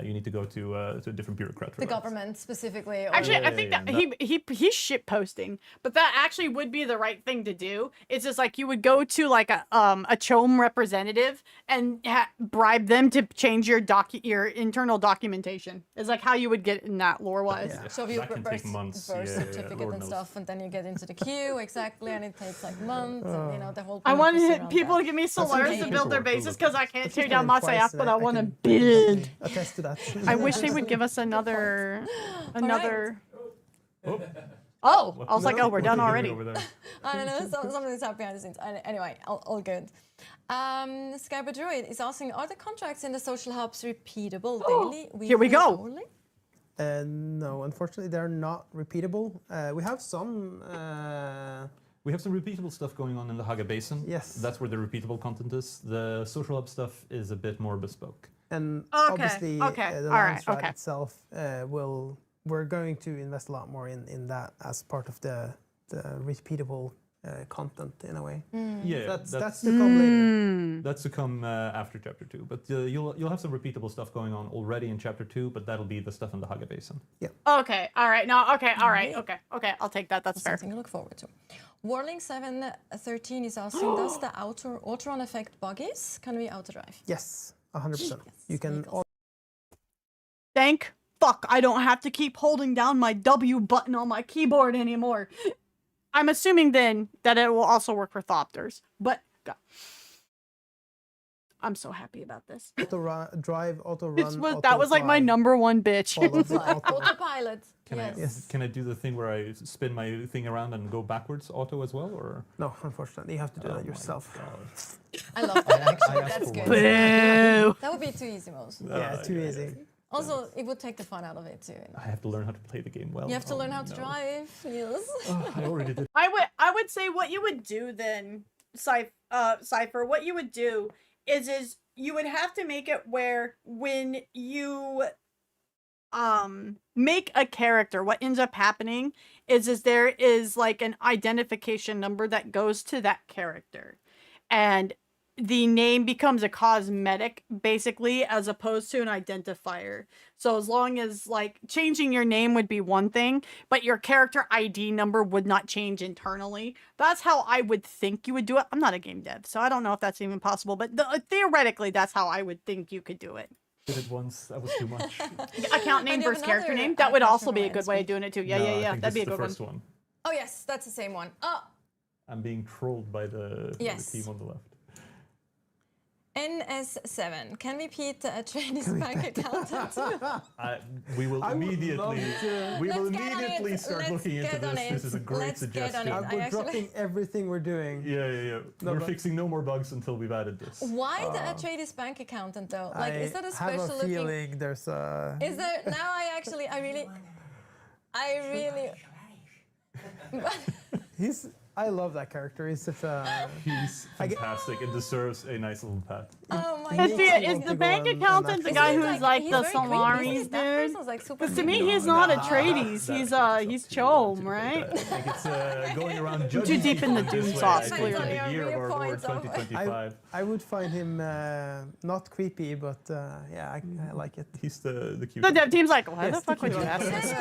[SPEAKER 5] you need to go to a different bureaucrat. For
[SPEAKER 2] The
[SPEAKER 5] that.
[SPEAKER 2] government specifically. Or
[SPEAKER 1] Actually, I
[SPEAKER 5] yeah,
[SPEAKER 1] think
[SPEAKER 5] yeah,
[SPEAKER 1] that he's shit posting, but that actually would be the right thing to do. It's just like you would go to like a CHOAM representative and bribe them to change your internal documentation. It's like how you would get in that lore wise.
[SPEAKER 5] Yeah.
[SPEAKER 2] show you
[SPEAKER 5] That can take months.
[SPEAKER 2] birth
[SPEAKER 5] Yeah,
[SPEAKER 2] certificate
[SPEAKER 5] Lord
[SPEAKER 2] and
[SPEAKER 5] knows.
[SPEAKER 2] stuff, and then you get into the queue exactly, and it takes like months, and you know the whole.
[SPEAKER 1] I
[SPEAKER 2] bureaucracy
[SPEAKER 1] wanted
[SPEAKER 2] around
[SPEAKER 1] people
[SPEAKER 2] that.
[SPEAKER 1] to give me solars to build their bases because I can't tear
[SPEAKER 4] I've
[SPEAKER 1] down
[SPEAKER 4] been twice,
[SPEAKER 1] Masayaf,
[SPEAKER 4] and
[SPEAKER 1] but I want to
[SPEAKER 4] can
[SPEAKER 1] build.
[SPEAKER 4] attest to that.
[SPEAKER 1] I wish they would give us another.
[SPEAKER 5] Oh,
[SPEAKER 1] Oh, I was like, oh, we're done
[SPEAKER 5] what are you
[SPEAKER 1] already.
[SPEAKER 5] doing over there?
[SPEAKER 2] I don't know, something's happening behind the scenes. Anyway, all good. Skyber Druid is asking, are the contracts in the social hubs repeatable daily?
[SPEAKER 1] Here we
[SPEAKER 2] weekly
[SPEAKER 1] go.
[SPEAKER 2] Only?
[SPEAKER 4] No, unfortunately, they're not repeatable. We have some.
[SPEAKER 5] We have some repeatable stuff going on in the Haga Basin.
[SPEAKER 4] Yes.
[SPEAKER 5] That's where the repeatable content is. The social hub stuff is a bit more bespoke.
[SPEAKER 4] And
[SPEAKER 1] Okay,
[SPEAKER 4] obviously,
[SPEAKER 1] okay,
[SPEAKER 4] the
[SPEAKER 1] all right,
[SPEAKER 4] Landsrat
[SPEAKER 1] okay.
[SPEAKER 4] itself we're going to invest a lot more in that as part of the repeatable content in a way.
[SPEAKER 5] Yeah,
[SPEAKER 4] That's to come later.
[SPEAKER 5] That's to come after Chapter 2. But you'll have some repeatable stuff going on already in Chapter 2, but that'll be the stuff in the Haga Basin.
[SPEAKER 1] Okay, all right, no, okay, all right, okay, I'll take that. That's fair.
[SPEAKER 2] Something to look forward to. Warling 713 is asking, does the auto-run effect buggies? Can we auto-drive?
[SPEAKER 4] Yes, 100%. You can.
[SPEAKER 1] Thank fuck, I don't have to keep holding down my W button on my keyboard anymore. I'm assuming then that it will also work for Thopters, but God. I'm so happy about this.
[SPEAKER 4] Drive, auto run.
[SPEAKER 1] That was like my #1 bitch.
[SPEAKER 4] All of the
[SPEAKER 2] Like
[SPEAKER 4] auto.
[SPEAKER 2] autopilot.
[SPEAKER 4] Yes.
[SPEAKER 5] Can I do the thing where I spin my thing around and go backwards auto as well, or?
[SPEAKER 4] No, unfortunately, you have to do that yourself.
[SPEAKER 2] I love that actually.
[SPEAKER 5] asked
[SPEAKER 2] That's
[SPEAKER 5] for
[SPEAKER 2] good.
[SPEAKER 5] one.
[SPEAKER 1] Boo.
[SPEAKER 2] That would be too easy, most.
[SPEAKER 4] Yeah, too easy.
[SPEAKER 2] Also, it would take the fun out of it too.
[SPEAKER 5] I have to learn how to play the game well.
[SPEAKER 2] You have to
[SPEAKER 5] Oh,
[SPEAKER 2] learn how to
[SPEAKER 5] no.
[SPEAKER 2] drive, Niels.
[SPEAKER 5] I already did.
[SPEAKER 1] I would say what you would do then, Cypher, what you would do is you would have to make it where when you make a character, what ends up happening is there is like an identification number that goes to that character. And the name becomes a cosmetic basically as opposed to an identifier. So as long as like changing your name would be one thing, but your character ID number would not change internally. That's how I would think you would do it. I'm not a game dev, so I don't know if that's even possible, but theoretically that's how I would think you could do it.
[SPEAKER 5] Did it once. That was too much.
[SPEAKER 1] Account name
[SPEAKER 2] And you have
[SPEAKER 1] versus character
[SPEAKER 2] another
[SPEAKER 1] name. That would also
[SPEAKER 2] question
[SPEAKER 1] be a
[SPEAKER 2] from
[SPEAKER 1] good way of doing it too. Yeah,
[SPEAKER 5] No,
[SPEAKER 1] yeah,
[SPEAKER 5] I
[SPEAKER 1] yeah.
[SPEAKER 5] think
[SPEAKER 1] That'd be a
[SPEAKER 5] this is
[SPEAKER 1] good
[SPEAKER 5] the first
[SPEAKER 1] one.
[SPEAKER 5] one.
[SPEAKER 2] Oh yes, that's the same one.
[SPEAKER 5] I'm being trolled by the team on the left.
[SPEAKER 2] NS7. Can we Pete trade his bank account?
[SPEAKER 5] We will
[SPEAKER 4] I would
[SPEAKER 5] immediately.
[SPEAKER 4] love to.
[SPEAKER 5] We will
[SPEAKER 2] Let's get on
[SPEAKER 5] immediately
[SPEAKER 2] it.
[SPEAKER 5] start
[SPEAKER 2] Let's
[SPEAKER 5] looking into
[SPEAKER 2] get on
[SPEAKER 5] this.
[SPEAKER 2] it.
[SPEAKER 5] This is a great
[SPEAKER 2] Let's get on
[SPEAKER 5] suggestion.
[SPEAKER 2] it. I
[SPEAKER 4] We're
[SPEAKER 2] actually-
[SPEAKER 4] dropping everything we're doing.
[SPEAKER 5] Yeah.
[SPEAKER 4] No,
[SPEAKER 5] We're
[SPEAKER 4] but-
[SPEAKER 5] fixing no more bugs until we've added this.
[SPEAKER 2] Why the trade his bank accountant though? Like, is that a
[SPEAKER 4] I have
[SPEAKER 2] special
[SPEAKER 4] a
[SPEAKER 2] looking?
[SPEAKER 4] feeling there's a.
[SPEAKER 2] Is there now? I really.
[SPEAKER 4] I love that character. He's such a.
[SPEAKER 5] He's fantastic and deserves a nice little pat.
[SPEAKER 2] Oh my
[SPEAKER 1] Is
[SPEAKER 2] god.
[SPEAKER 1] the, is the bank accountant the guy who's like
[SPEAKER 2] he's
[SPEAKER 1] the
[SPEAKER 2] very creepy.
[SPEAKER 1] Solaris
[SPEAKER 2] That
[SPEAKER 1] dude?
[SPEAKER 2] person's like super
[SPEAKER 1] Because to me,
[SPEAKER 2] creepy.
[SPEAKER 1] he's not a
[SPEAKER 5] Nah,
[SPEAKER 1] Trades. He's CHOAM, right?
[SPEAKER 5] I think it's going around judging
[SPEAKER 1] deep in the
[SPEAKER 5] people
[SPEAKER 1] Dune
[SPEAKER 5] this
[SPEAKER 1] sauce,
[SPEAKER 5] way. I think
[SPEAKER 1] clearly.
[SPEAKER 5] the year of our Lord
[SPEAKER 2] Viewpoints of-
[SPEAKER 5] 2025.
[SPEAKER 4] I would find him not creepy, but yeah, I like it.
[SPEAKER 5] He's the cute.
[SPEAKER 1] The dev team's like, why the
[SPEAKER 4] Yes,
[SPEAKER 1] fuck would you
[SPEAKER 4] the
[SPEAKER 1] ask this?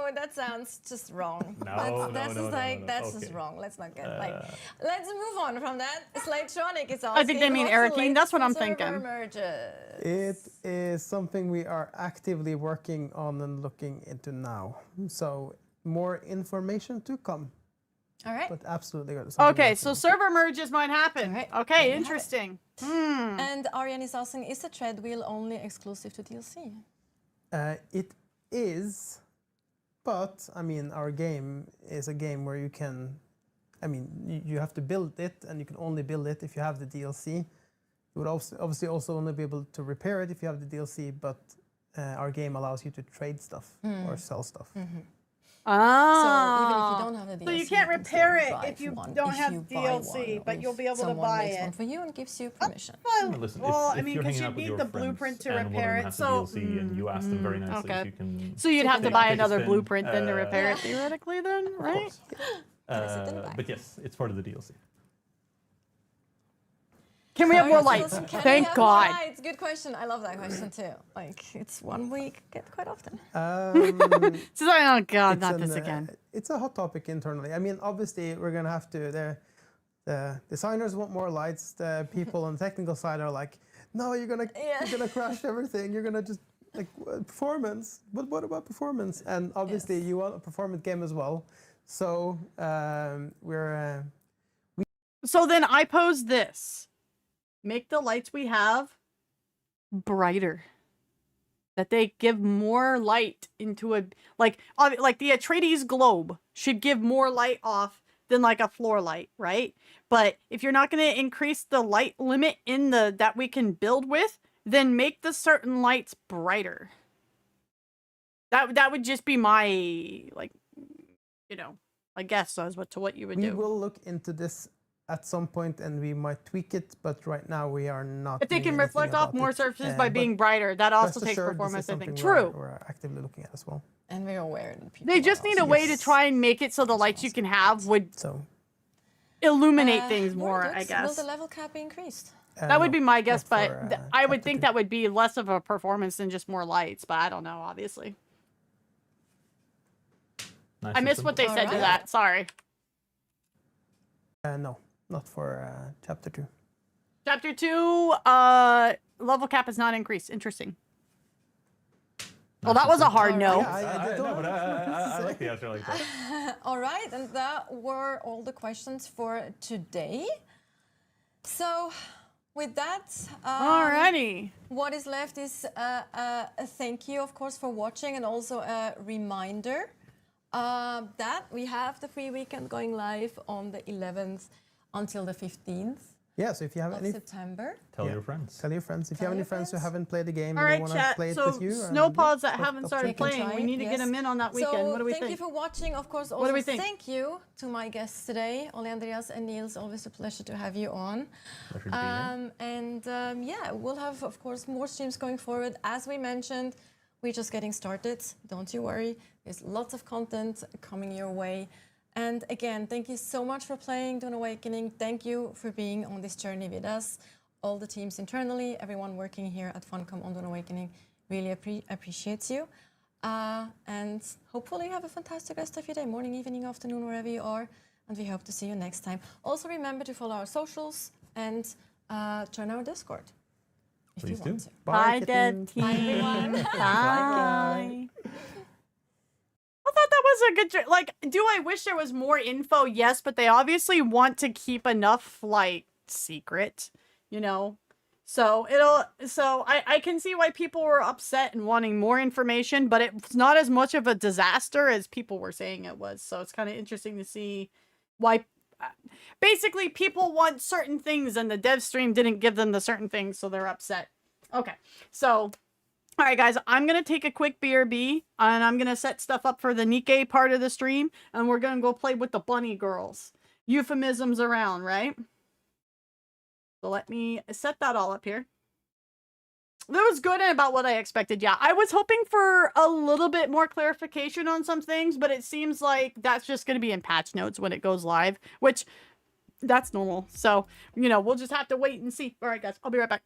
[SPEAKER 2] Oh, that sounds just wrong.
[SPEAKER 5] No,
[SPEAKER 2] that's
[SPEAKER 5] no,
[SPEAKER 2] just
[SPEAKER 5] no,
[SPEAKER 2] like
[SPEAKER 5] no.
[SPEAKER 2] that's just
[SPEAKER 5] Okay.
[SPEAKER 2] wrong. Let's not get like. Let's move on from that. Slatronic is asking.
[SPEAKER 1] I think they mean
[SPEAKER 2] what's
[SPEAKER 1] Eric
[SPEAKER 2] the
[SPEAKER 1] King, that's what I'm
[SPEAKER 2] latest
[SPEAKER 1] thinking.
[SPEAKER 2] server merges?
[SPEAKER 4] It is something we are actively working on and looking into now. So more information to come,
[SPEAKER 2] All right.
[SPEAKER 4] but absolutely.
[SPEAKER 1] Okay, so server merges might happen.
[SPEAKER 2] Alright.
[SPEAKER 1] Okay,
[SPEAKER 2] have it.
[SPEAKER 1] interesting.
[SPEAKER 2] And Ariane is asking, is the treadwheel only exclusive to DLC?
[SPEAKER 4] It is, but I mean, our game is a game where you can. I mean, you have to build it, and you can only build it if you have the DLC. You would also, obviously also only be able to repair it if you have the DLC, but our game allows you to trade stuff or sell stuff.
[SPEAKER 1] Ah.
[SPEAKER 2] So even if you don't have the DLC,
[SPEAKER 1] So you can't
[SPEAKER 2] can
[SPEAKER 1] repair
[SPEAKER 2] still
[SPEAKER 1] it
[SPEAKER 2] buy
[SPEAKER 1] if you
[SPEAKER 2] one.
[SPEAKER 1] don't
[SPEAKER 2] If
[SPEAKER 1] have
[SPEAKER 2] you buy
[SPEAKER 1] DLC,
[SPEAKER 2] one,
[SPEAKER 1] but
[SPEAKER 2] if
[SPEAKER 1] you'll be able to
[SPEAKER 2] someone
[SPEAKER 1] buy
[SPEAKER 2] makes
[SPEAKER 1] it.
[SPEAKER 2] one for you and gives you permission.
[SPEAKER 1] Well,
[SPEAKER 5] Listen,
[SPEAKER 1] well,
[SPEAKER 5] if
[SPEAKER 1] I mean,
[SPEAKER 5] you're
[SPEAKER 1] because
[SPEAKER 5] hanging
[SPEAKER 1] you
[SPEAKER 5] out with
[SPEAKER 1] need
[SPEAKER 5] your
[SPEAKER 1] the
[SPEAKER 5] friends
[SPEAKER 1] blueprint to
[SPEAKER 5] and one of
[SPEAKER 1] repair
[SPEAKER 5] them
[SPEAKER 1] it.
[SPEAKER 5] has
[SPEAKER 1] So,
[SPEAKER 5] the DLC and you ask them very nicely
[SPEAKER 1] okay.
[SPEAKER 5] if you can.
[SPEAKER 1] so you'd have to
[SPEAKER 5] take-
[SPEAKER 1] buy
[SPEAKER 5] take a
[SPEAKER 1] another
[SPEAKER 5] spin.
[SPEAKER 1] blueprint then to repair it theoretically, then,
[SPEAKER 5] Of
[SPEAKER 1] right?
[SPEAKER 5] course.
[SPEAKER 2] Place it in the back.
[SPEAKER 5] But yes, it's part of the DLC.
[SPEAKER 1] Can we have more lights?
[SPEAKER 2] Can we
[SPEAKER 1] Thank
[SPEAKER 2] have more
[SPEAKER 1] God.
[SPEAKER 2] lights? Good question. I love that question too. Like, it's one we get quite often.
[SPEAKER 1] She's like, oh God, not this again.
[SPEAKER 4] It's a hot topic internally. I mean, obviously, we're gonna have to. The designers want more lights. The people on the technical side are like, no, you're gonna crash everything. You're gonna just like performance. But what about performance? And obviously, you want a performance game as well. So
[SPEAKER 1] So then I pose this: make the lights we have brighter. That they give more light into a like the Atreides globe should give more light off than like a floor light, right? But if you're not going to increase the light limit in the that we can build with, then make the certain lights brighter. That would just be my like, you know, I guess as what you would do.
[SPEAKER 4] We will look into this at some point and we might tweak it, but right now we are not.
[SPEAKER 1] If they can reflect off more surfaces by being brighter, that also takes performance, I think. True.
[SPEAKER 4] We're actively looking at as well.
[SPEAKER 2] And we're aware that people.
[SPEAKER 1] They just need a way to try and make it so the lights you can have would illuminate things more, I guess.
[SPEAKER 2] Will the level cap be increased?
[SPEAKER 1] That would be my guess, but I would think that would be less of a performance than just more lights, but I don't know, obviously.
[SPEAKER 5] Nice
[SPEAKER 1] I missed what they said to that. Sorry.
[SPEAKER 4] No, not for chapter 2.
[SPEAKER 1] Chapter 2, level cap is not increased. Interesting. Well, that was a hard no.
[SPEAKER 5] I like the answer like that.
[SPEAKER 2] All right, and that were all the questions for today. So, with that,
[SPEAKER 1] alrighty.
[SPEAKER 2] What is left is a thank you, of course, for watching, and also a reminder that we have the free weekend going live on the 11th until the 15th.
[SPEAKER 4] Yeah, so if you have any
[SPEAKER 2] September,
[SPEAKER 5] tell your friends.
[SPEAKER 4] Tell your friends. If you have any friends who haven't played the game
[SPEAKER 1] and
[SPEAKER 4] they want to play it with you.
[SPEAKER 1] Snowpaws that haven't started playing, we need to get them in on that weekend.
[SPEAKER 2] So
[SPEAKER 1] what do we think?
[SPEAKER 2] Thank you for watching. Of course, also
[SPEAKER 1] what do we think?
[SPEAKER 2] Thank you to my guests today, Ole Andreas and Niels. Always a pleasure to have you on.
[SPEAKER 5] Pleasure to be here.
[SPEAKER 2] And yeah, we'll have, of course, more streams going forward. As we mentioned, we're just getting started. Don't you worry. There's lots of content coming your way. And again, thank you so much for playing Dune Awakening. Thank you for being on this journey with us. All the teams internally, everyone working here at Funcom on Dune Awakening really appreciates you. And hopefully you have a fantastic rest of your day, morning, evening, afternoon, wherever you are. And we hope to see you next time. Also remember to follow our socials and join our Discord if you want to.
[SPEAKER 1] Bye, Dead Team.
[SPEAKER 2] Bye, everyone.
[SPEAKER 1] Bye. I thought that was a good, like, do I wish there was more info? Yes, but they obviously want to keep enough, like, secret, you know? So I can see why people were upset and wanting more information, but it's not as much of a disaster as people were saying it was. So it's kind of interesting to see why, basically people want certain things and the dev stream didn't give them the certain things, so they're upset. Okay, so... All right, guys, I'm going to take a quick BRB, and I'm going to set stuff up for the Nikkei part of the stream, and we're going to go play with the bunny girls. Euphemisms around, right? So let me set that all up here. That was good and about what I expected. Yeah, I was hoping for a little bit more clarification on some things, but it seems like that's just going to be in patch notes when it goes live, which that's normal. So, you know, we'll just have to wait and see. All right, guys, I'll be right back.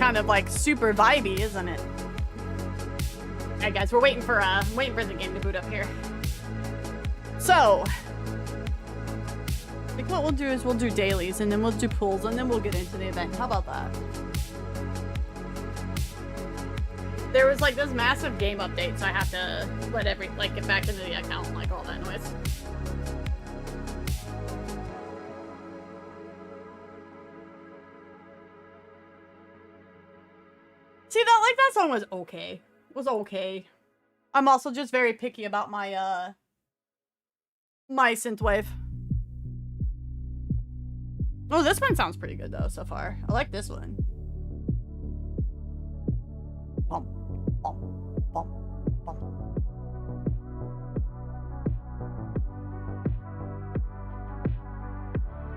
[SPEAKER 1] kind of like super vibey, isn't it? Alright guys, we're waiting for the game to boot up here. So I think what we'll do is we'll do dailies and then we'll do pools and then we'll get into the event. How about that? There was like this massive game update, so I have to get back into the account and like all that noise. See that song was okay. It was okay. I'm also just very picky about my my synthwave. Oh, this one sounds pretty good though so far. I like this one. Bum, bum, bum, bum.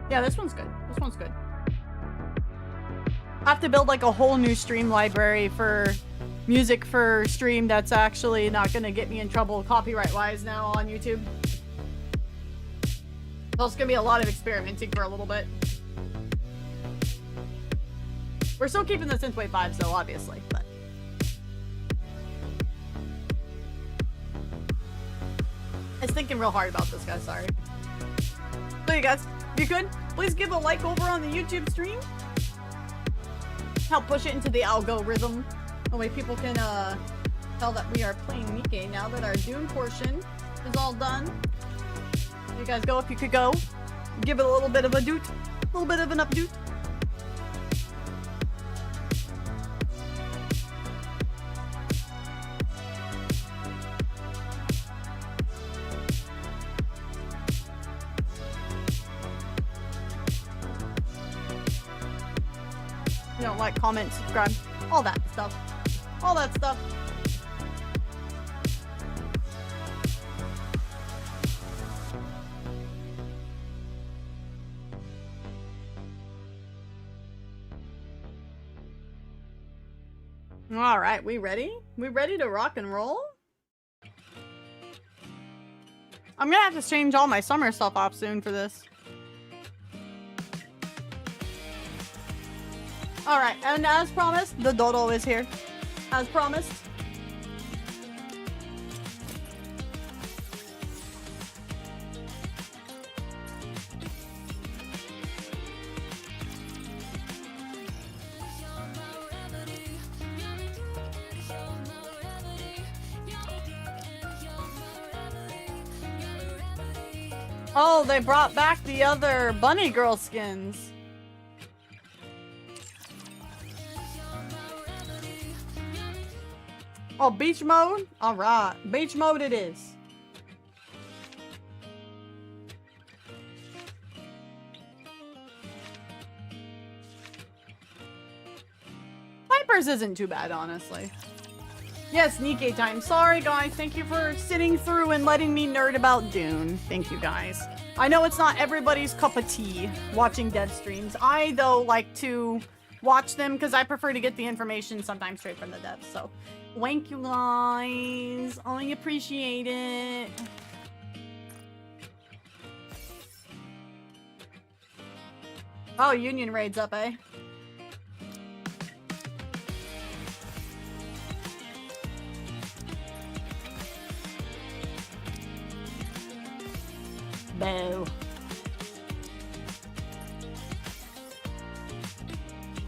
[SPEAKER 1] Yeah, this one's good. This one's good. I have to build like a whole new stream library for music for stream that's actually not gonna get me in trouble copyright-wise now on YouTube. So it's gonna be a lot of experimenting for a little bit. We're still keeping the synthwave vibes though, obviously, but I was thinking real hard about this, guys, sorry. So you guys, if you could, please give a like over on the YouTube stream. Help push it into the algorithm. That way people can tell that we are playing Nikke now that our Dune portion is all done. You guys go if you could go. Give it a little bit of a doot. A little bit of an updoot. You know, like, comment, subscribe, all that stuff. All that stuff. All right, we ready? We ready to rock and roll? I'm gonna have to change all my summer stuff off soon for this. Alright, and as promised, the dodo is here. As promised. Oh, they brought back the other bunny girl skins. Oh, beach mode? Alright. Beach mode it is. Vipers isn't too bad, honestly. Yes, Nikke time. Sorry, guys. Thank you for sitting through and letting me nerd about Dune. Thank you, guys. I know it's not everybody's cup of tea watching dev streams. I, though, like to watch them because I prefer to get the information sometimes straight from the devs, so... Thank you guys. I appreciate it. Oh, Union Raid's up, eh? Boo.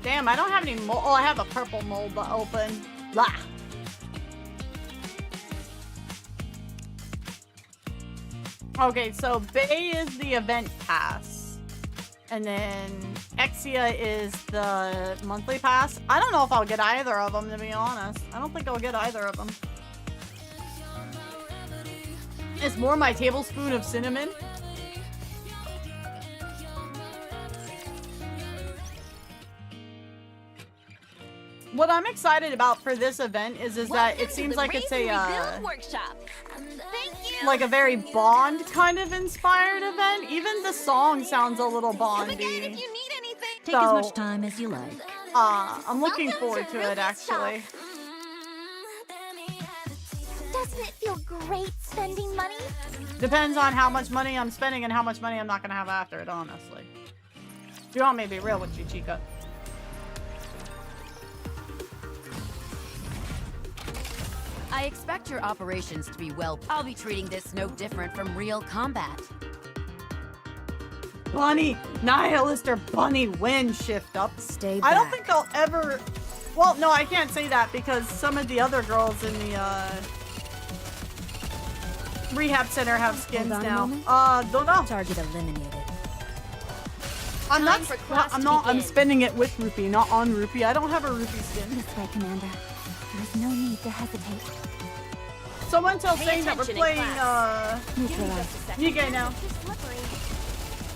[SPEAKER 1] Damn, I don't have any mold. Oh, I have a purple mold to open. Blah. Okay, so Bay is the event pass. And then Exia is the monthly pass. I don't know if I'll get either of them, to be honest. I don't think I'll get either of them. It's more my tablespoon of cinnamon. What I'm excited about for this event is that it seems like it's a
[SPEAKER 6] workshop.
[SPEAKER 1] like a very Bond kind of inspired event. Even the song sounds a little Bondy.
[SPEAKER 6] If you need anything,
[SPEAKER 7] take as much time as you like.
[SPEAKER 1] I'm looking forward to it actually.
[SPEAKER 6] Doesn't it feel great spending money?
[SPEAKER 1] Depends on how much money I'm spending and how much money I'm not gonna have after it, honestly. You want me to be real with you, Chica?
[SPEAKER 7] I expect your operations to be well. I'll be treating this no different from real combat.
[SPEAKER 1] Bunny, Nihilist or Bunny win shift up.
[SPEAKER 7] Stay
[SPEAKER 1] I don't
[SPEAKER 7] back.
[SPEAKER 1] think I'll ever. Well, no, I can't say that because some of the other girls in the rehab center have skins
[SPEAKER 7] Hold on a
[SPEAKER 1] now.
[SPEAKER 7] moment.
[SPEAKER 1] Don't know.
[SPEAKER 7] Target eliminated.
[SPEAKER 1] I'm
[SPEAKER 6] Time
[SPEAKER 1] not.
[SPEAKER 6] for class
[SPEAKER 1] I'm
[SPEAKER 6] to
[SPEAKER 1] not. I'm
[SPEAKER 6] begin.
[SPEAKER 1] spending it with rupee, not on rupee. I don't have a rupee skin.
[SPEAKER 6] This way, Commander. There is no need to hesitate.
[SPEAKER 1] Someone tell
[SPEAKER 6] Pay
[SPEAKER 1] saying that we're
[SPEAKER 6] attention in
[SPEAKER 1] playing
[SPEAKER 6] class.
[SPEAKER 7] Neutralize.
[SPEAKER 1] Nikkei now.
[SPEAKER 6] Too slippery.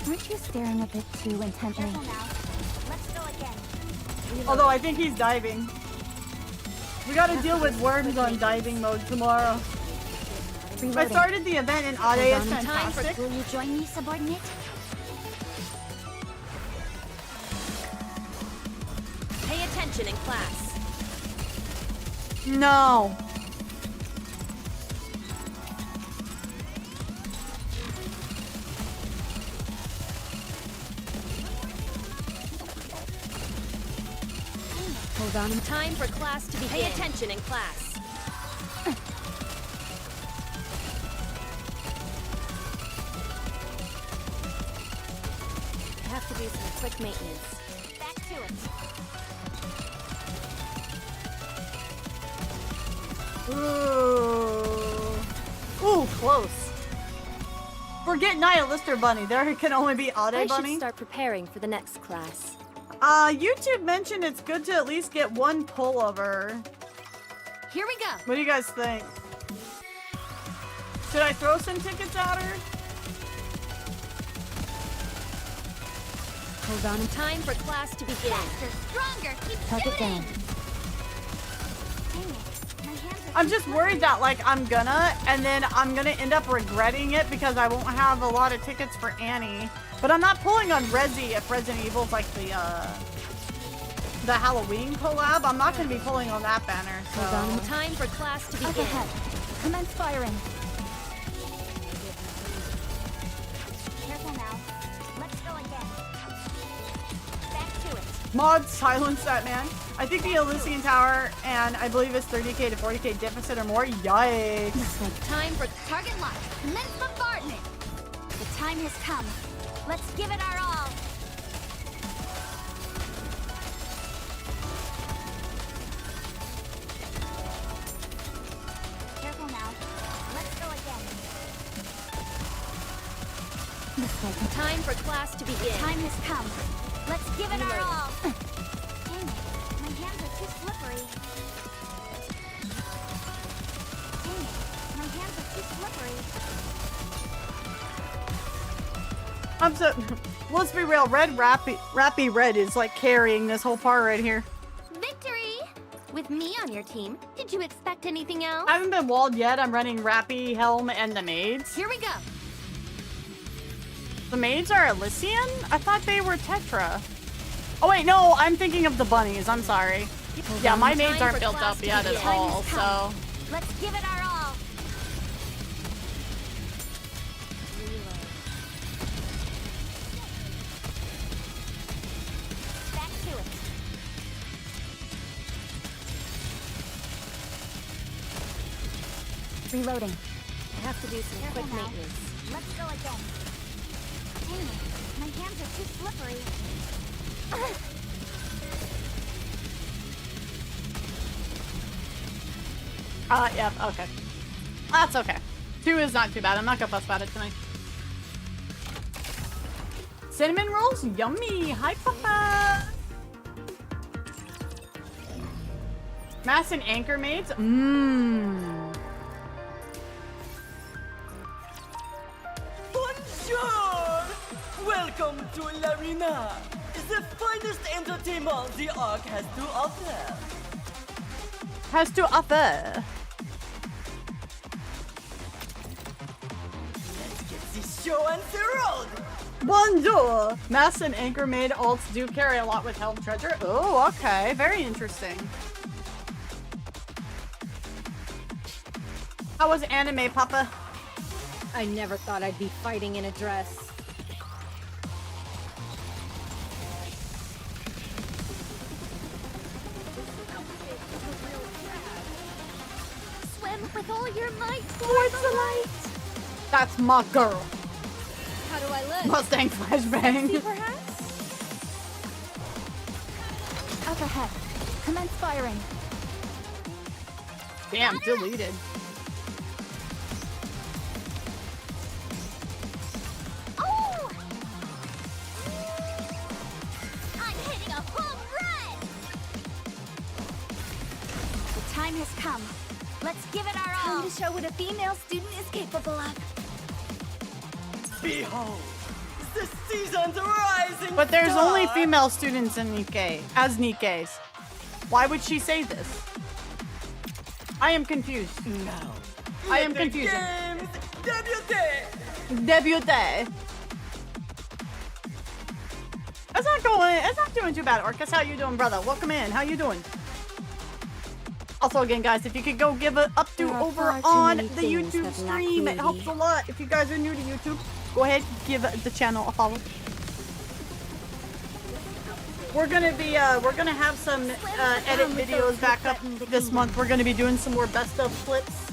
[SPEAKER 6] Aren't you staring a bit too intently? Careful now. Let's go again.
[SPEAKER 1] Although I think he's diving. We gotta deal with worms on diving mode tomorrow. I
[SPEAKER 6] Reloading.
[SPEAKER 1] started the event in Ade. It's
[SPEAKER 6] Time
[SPEAKER 1] fantastic.
[SPEAKER 6] for. Will you join me, subordinate?
[SPEAKER 8] Pay attention in class.
[SPEAKER 1] No.
[SPEAKER 8] Hold on. Time for class to begin. Pay attention in class. I have to do some quick maintenance.
[SPEAKER 6] Back to it.
[SPEAKER 1] Ooh, close. Forget Nihilister Bunny. There can only be
[SPEAKER 8] I
[SPEAKER 1] Ade
[SPEAKER 8] should
[SPEAKER 1] Bunny.
[SPEAKER 8] start preparing for the next class.
[SPEAKER 1] YouTube mentioned it's good to at least get one pullover.
[SPEAKER 8] Here we go.
[SPEAKER 1] What do you guys think? Should I throw some tickets at her?
[SPEAKER 8] Hold on. Time for class to begin.
[SPEAKER 6] Faster, stronger. Keep
[SPEAKER 8] Target
[SPEAKER 6] shooting.
[SPEAKER 8] down.
[SPEAKER 6] Dang it. My hands are
[SPEAKER 1] I'm
[SPEAKER 6] too
[SPEAKER 1] just
[SPEAKER 6] slippery.
[SPEAKER 1] worried that like I'm gonna, and then I'm gonna end up regretting it because I won't have a lot of tickets for Annie. But I'm not pulling on Resi if Resident Evil's like the Halloween collab. I'm not gonna be pulling on that banner.
[SPEAKER 8] Hold
[SPEAKER 1] So
[SPEAKER 8] on. Time for class to
[SPEAKER 6] Up
[SPEAKER 8] begin.
[SPEAKER 6] ahead. Commence firing. Careful now. Let's go again. Back to it.
[SPEAKER 1] mod silence that man. I think the Elysian Tower and I believe it's 30k to 40k deficit or more. Yikes.
[SPEAKER 6] This way.
[SPEAKER 8] Time for
[SPEAKER 6] Target locked. Commence bombardment. The time has come. Let's give it our all. Careful now. Let's go again. This way.
[SPEAKER 8] time for class to begin.
[SPEAKER 6] Time has come. Let's give it our all. Dang it. My hands are too slippery. Dang it. My hands are too slippery.
[SPEAKER 1] I'm so. Let's be real. Rappy Red is like carrying this whole part right here.
[SPEAKER 6] Victory! With me on your team, did you expect anything else?
[SPEAKER 1] I haven't been walled yet. I'm running Rappy, Helm, and the maids.
[SPEAKER 6] Here we go.
[SPEAKER 1] The maids are Elysian? I thought they were Tetra. Oh wait, no, I'm thinking of the bunnies. I'm sorry. Yeah, my maids aren't built up yet at all, so.
[SPEAKER 6] Let's give it our all. Back to it. Reloading.
[SPEAKER 8] I have to do some
[SPEAKER 6] Careful
[SPEAKER 8] quick
[SPEAKER 6] now.
[SPEAKER 8] maintenance.
[SPEAKER 6] Let's go again. Dang it. My hands are too slippery.
[SPEAKER 1] Yeah, okay. That's okay. 2 is not too bad. I'm not gonna fuss about it tonight. Cinnamon rolls? Yummy! Hi, Papa! Mass and anchor maids? Mmm.
[SPEAKER 9] Bonjour! Welcome to l'Arena, the finest entertainment the Ark has to offer.
[SPEAKER 1] Has to offer.
[SPEAKER 9] Let's get this show on the road!
[SPEAKER 1] Bonjour! Mass and anchor maid alts do carry a lot with Helm Treasure. Oh, okay. Very interesting. How was anime, Papa?
[SPEAKER 8] I never thought I'd be fighting in a dress.
[SPEAKER 6] Swim with all your might
[SPEAKER 1] towards the light. That's my girl.
[SPEAKER 8] How do I look?
[SPEAKER 1] Mustang flashbang.
[SPEAKER 8] Sexy, perhaps?
[SPEAKER 6] Up ahead. Commence firing.
[SPEAKER 1] Damn, deleted.
[SPEAKER 6] Oh! I'm hitting a home run! The time has come. Let's give it our all. Time to show what a female student is capable of.
[SPEAKER 9] Behold, the season's rising
[SPEAKER 1] But there's
[SPEAKER 9] star.
[SPEAKER 1] only female students in Nikkei, as Nikkei's. Why would she say this? I am confused.
[SPEAKER 9] Now,
[SPEAKER 1] I am
[SPEAKER 9] let the
[SPEAKER 1] confused.
[SPEAKER 9] games debut.
[SPEAKER 1] Debute. It's not doing too bad. Orcus, how you doing, brother? Welcome in. How you doing? Also, again, guys, if you could go give it up to over on the YouTube stream, it helps a lot. If you guys are new to YouTube, go ahead, give the channel a follow. We're gonna have some edit videos back up this month. We're gonna be doing some more best of flips.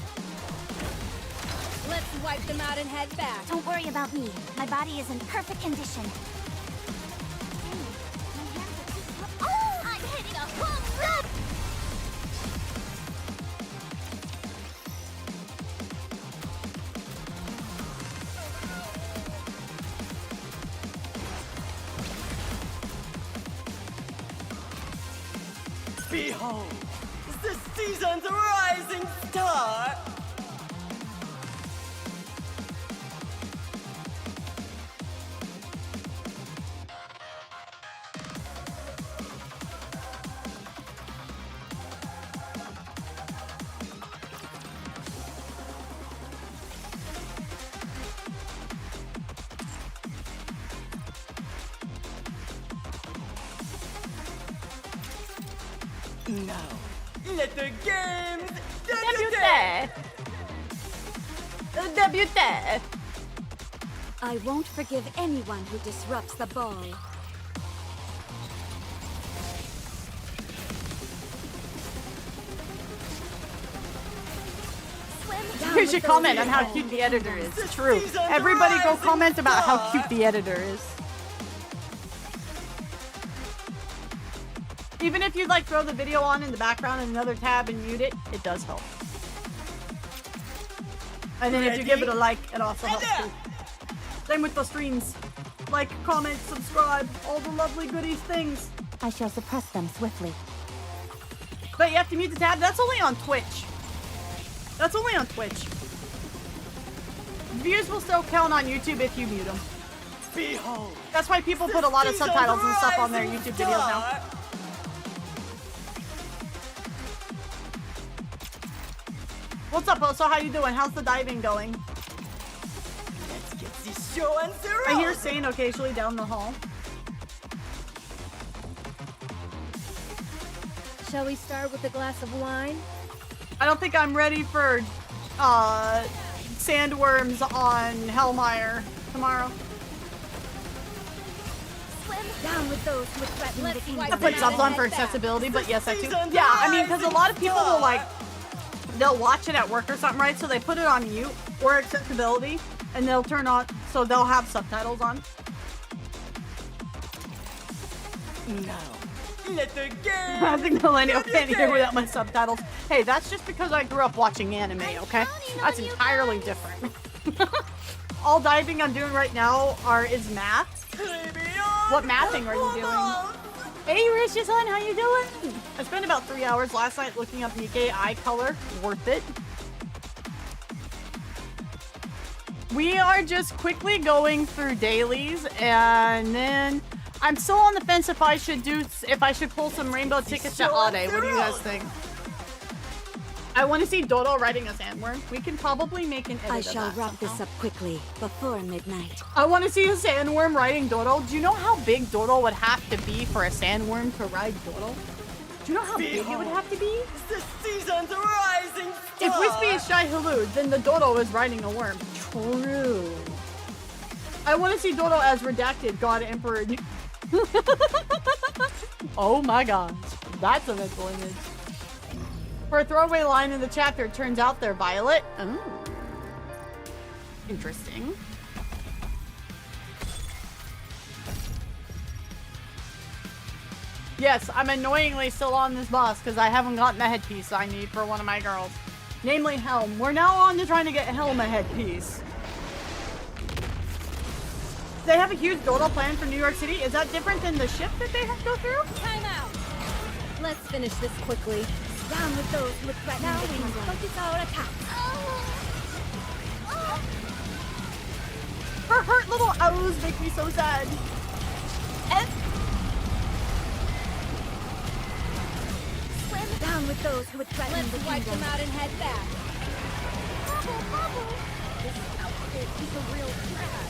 [SPEAKER 8] Let's wipe them out and head back.
[SPEAKER 6] Don't worry about me. My body is in perfect condition. Oh! I'm hitting a home run!
[SPEAKER 9] Behold, the season's rising star. Now, let the games debut.
[SPEAKER 1] Debute.
[SPEAKER 8] I won't forgive anyone who disrupts the ball.
[SPEAKER 1] Here's your comment on how cute the editor is. True. Everybody go comment about how cute the editor is. Even if you'd like throw the video on in the background in another tab and mute it, it does help. And then if you give it a like, it also helps too. Same with the streams. Like, comment, subscribe, all the lovely goodies things.
[SPEAKER 6] I shall suppress them swiftly.
[SPEAKER 1] But you have to mute the tab. That's only on Twitch. That's only on Twitch. Views will still count on YouTube if you mute them.
[SPEAKER 9] Behold,
[SPEAKER 1] that's why people put a lot of subtitles and stuff on their YouTube videos now. What's up, Oso? How you doing? How's the diving going?
[SPEAKER 9] Let's get this show on the road.
[SPEAKER 1] I hear Sane occasionally down the hall.
[SPEAKER 8] Shall we start with a glass of wine?
[SPEAKER 1] I don't think I'm ready for sandworms on Hellmire tomorrow.
[SPEAKER 8] Down with those who threaten the kingdom.
[SPEAKER 1] I put subs on for accessibility, but yes, I do. Yeah, I mean, because a lot of people will like, they'll watch it at work or something, right? So they put it on mute or accessibility, and they'll turn on, so they'll have subtitles on.
[SPEAKER 9] Now, let the game.
[SPEAKER 1] I think millennial can't hear without my subtitles. Hey, that's just because I grew up watching anime, okay? That's entirely different. All diving I'm doing right now is math. What mathing are you doing? Hey, Rich-san, how you doing? I spent about 3 hours last night looking up Nikkei eye color. Worth it. We are just quickly going through dailies, and then I'm still on the fence if I should pull some rainbow tickets to Ade. What do you guys think? I want to see Dodo riding a sandworm. We can probably make an edit
[SPEAKER 8] I
[SPEAKER 1] of
[SPEAKER 8] shall
[SPEAKER 1] that
[SPEAKER 8] wrap this
[SPEAKER 1] somehow.
[SPEAKER 8] up quickly before midnight.
[SPEAKER 1] I want to see a sandworm riding Dodo. Do you know how big Dodo would have to be for a sandworm to ride Dodo? Do you know how big it would have to be?
[SPEAKER 9] The season's rising star.
[SPEAKER 1] If Wispy is Shy Halud, then the Dodo is riding a worm. True. I want to see Dodo as redacted God Emperor. Oh my gosh. That's a mental image. For a throwaway line in the chapter, it turns out they're violet. Oh. Interesting. Yes, I'm annoyingly still on this boss because I haven't gotten the headpiece I need for one of my girls. Namely Helm. We're now on to trying to get Helm a headpiece. They have a huge doodle plan for New York City. Is that different than the ship that they have to go through?
[SPEAKER 8] Time out. Let's finish this quickly. Down with those who threaten the kingdom. Focus our attack.
[SPEAKER 1] Her hurt little O's make me so sad.
[SPEAKER 8] Swim down with those who would threaten the kingdom. Let's wipe them out and head back. Bubble, bubble. This outfit is a real drag.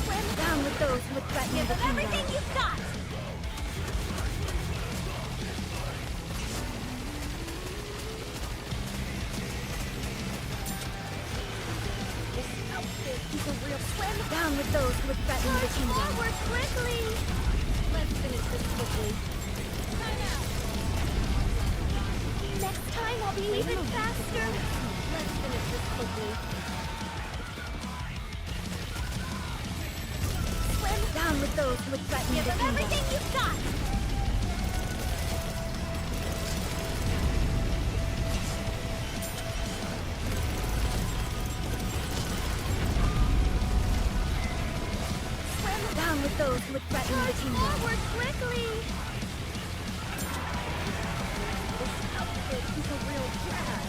[SPEAKER 8] Swim down with those who would threaten the kingdom. Everything you've got. He's a real swim down with those who would threaten the kingdom. Forward quickly! Let's finish this quickly. Time out. Next time I'll be even faster. Let's finish this quickly. Swim down with those who would threaten the kingdom. Everything you've got! Down with those who would threaten the kingdom. Forward quickly! This outfit is a real drag.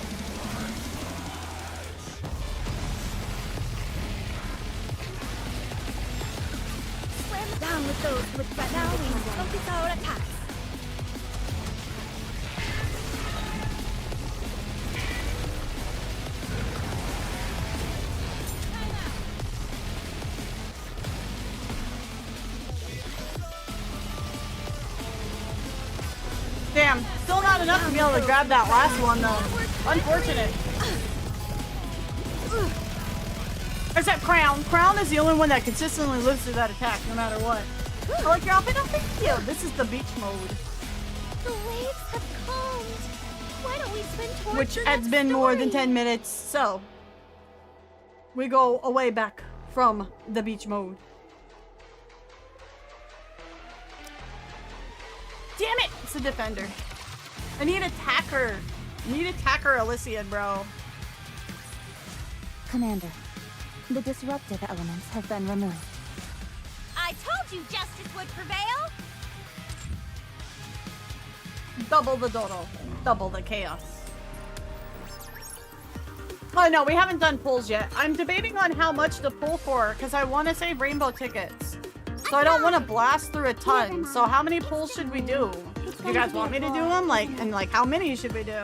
[SPEAKER 8] Swim down with those who would threaten the kingdom. Focus our attacks.
[SPEAKER 1] Damn, still not enough to be able to grab that last one though. Unfortunate. Except Crown. Crown is the only one that consistently lives through that attack, no matter what. I like your outfit. Oh, thank you. This is the beach mode.
[SPEAKER 8] The waves have calmed. Why don't we swim towards
[SPEAKER 1] Which
[SPEAKER 8] the
[SPEAKER 1] has
[SPEAKER 8] next
[SPEAKER 1] been more than
[SPEAKER 8] story?
[SPEAKER 1] 10 minutes, so we go away back from the beach mode. Damn it! It's a defender. I need attacker. I need attacker Elysian, bro.
[SPEAKER 6] Commander, the disruptive elements have been removed.
[SPEAKER 8] I told you justice would prevail.
[SPEAKER 1] Double the dodo. Double the chaos. Oh no, we haven't done pulls yet. I'm debating on how much to pull for because I want to save rainbow tickets. So I don't want to blast through a ton. So how many pulls should we do? Do you guys want me to do them? And how many should we do?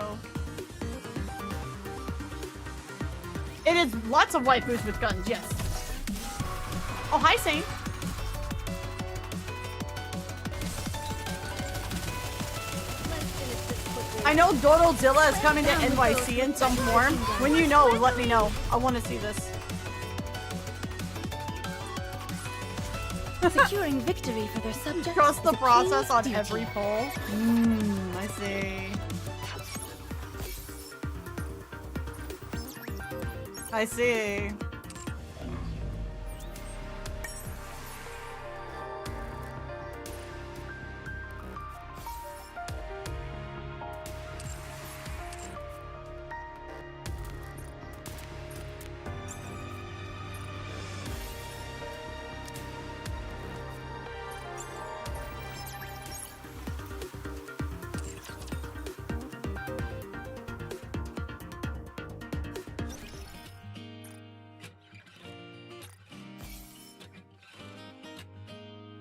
[SPEAKER 1] It is lots of waifus with guns, yes. Oh, hi, Saint. I know Dodozilla is coming to NYC in some form. When you know, let me know. I want to see this.
[SPEAKER 8] Securing victory for their subjects.
[SPEAKER 1] Trust the
[SPEAKER 8] is a
[SPEAKER 1] process
[SPEAKER 8] king's
[SPEAKER 1] on
[SPEAKER 8] duty.
[SPEAKER 1] every poll. I see. I see.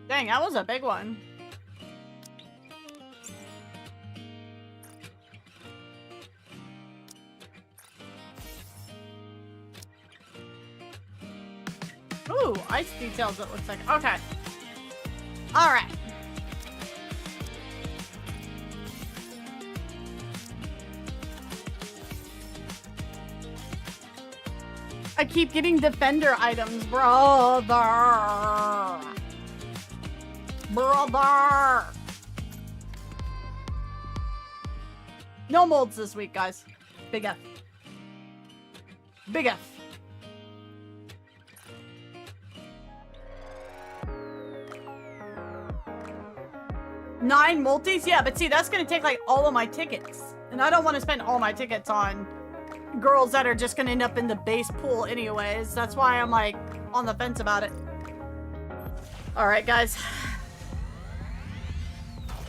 [SPEAKER 1] Dang, that was a big one. Ooh, ice details it looks like. Okay. Alright. I keep getting defender items, brother. Brother! No molds this week, guys. Big F. Big F. Nine multis? Yeah, but see, that's gonna take like all of my tickets. And I don't want to spend all my tickets on girls that are just gonna end up in the base pool anyways. That's why I'm like on the fence about it. Alright, guys.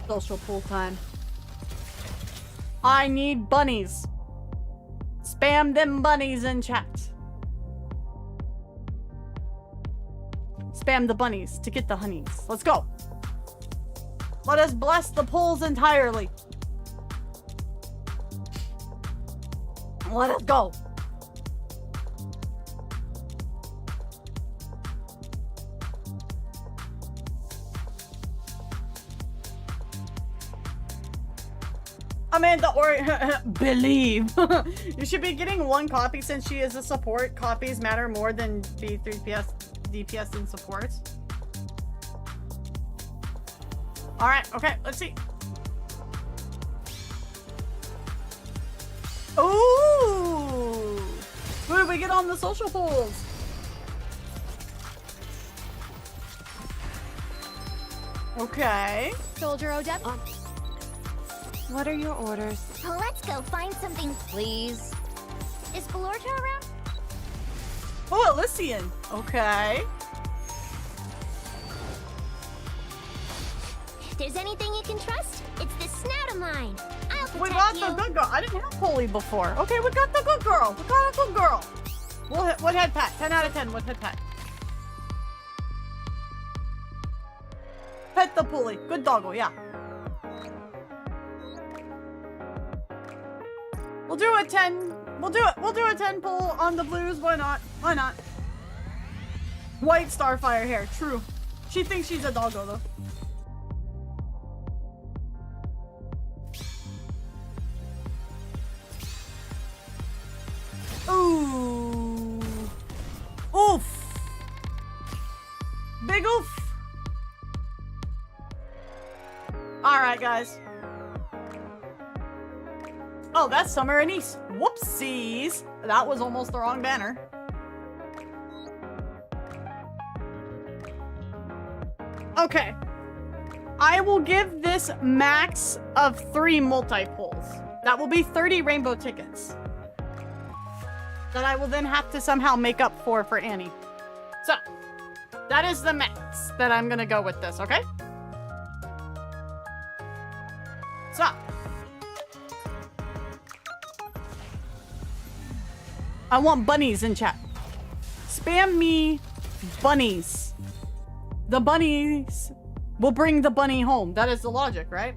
[SPEAKER 1] Social pool time. I need bunnies. Spam them bunnies in chat. Spam the bunnies to get the honeys. Let's go. Let us bless the polls entirely. Let us go. Amanda or believe. You should be getting one copy since she is a support. Copies matter more than B3PS, DPS and supports. All right, okay, let's see. Ooh! Who did we get on the social polls? Okay.
[SPEAKER 6] Soldier Odette.
[SPEAKER 8] What are your orders?
[SPEAKER 6] Oh, let's go find something, please. Is Valorta around?
[SPEAKER 1] Oh, Elysian. Okay.
[SPEAKER 6] If there's anything you can trust, it's this snout of mine. I'll protect
[SPEAKER 1] We got
[SPEAKER 6] you.
[SPEAKER 1] the good girl. I didn't have Polly before. Okay, we got the good girl. We got a good girl. What head pat? 10 out of 10. What head pat? Pet the Polly. Good doggo, yeah. We'll do a 10. We'll do a 10 pull on the blues. Why not? Why not? White Starfire hair. True. She thinks she's a doggo though. Ooh. Oof. Big oof. All right, guys. Oh, that's Summer Anise. Whoopsies. That was almost the wrong banner. Okay. I will give this max of 3 multi-pulls. That will be 30 rainbow tickets. That I will then have to somehow make up for Annie. So, that is the max that I'm gonna go with this, okay? So. I want bunnies in chat. Spam me bunnies. The bunnies will bring the bunny home. That is the logic, right?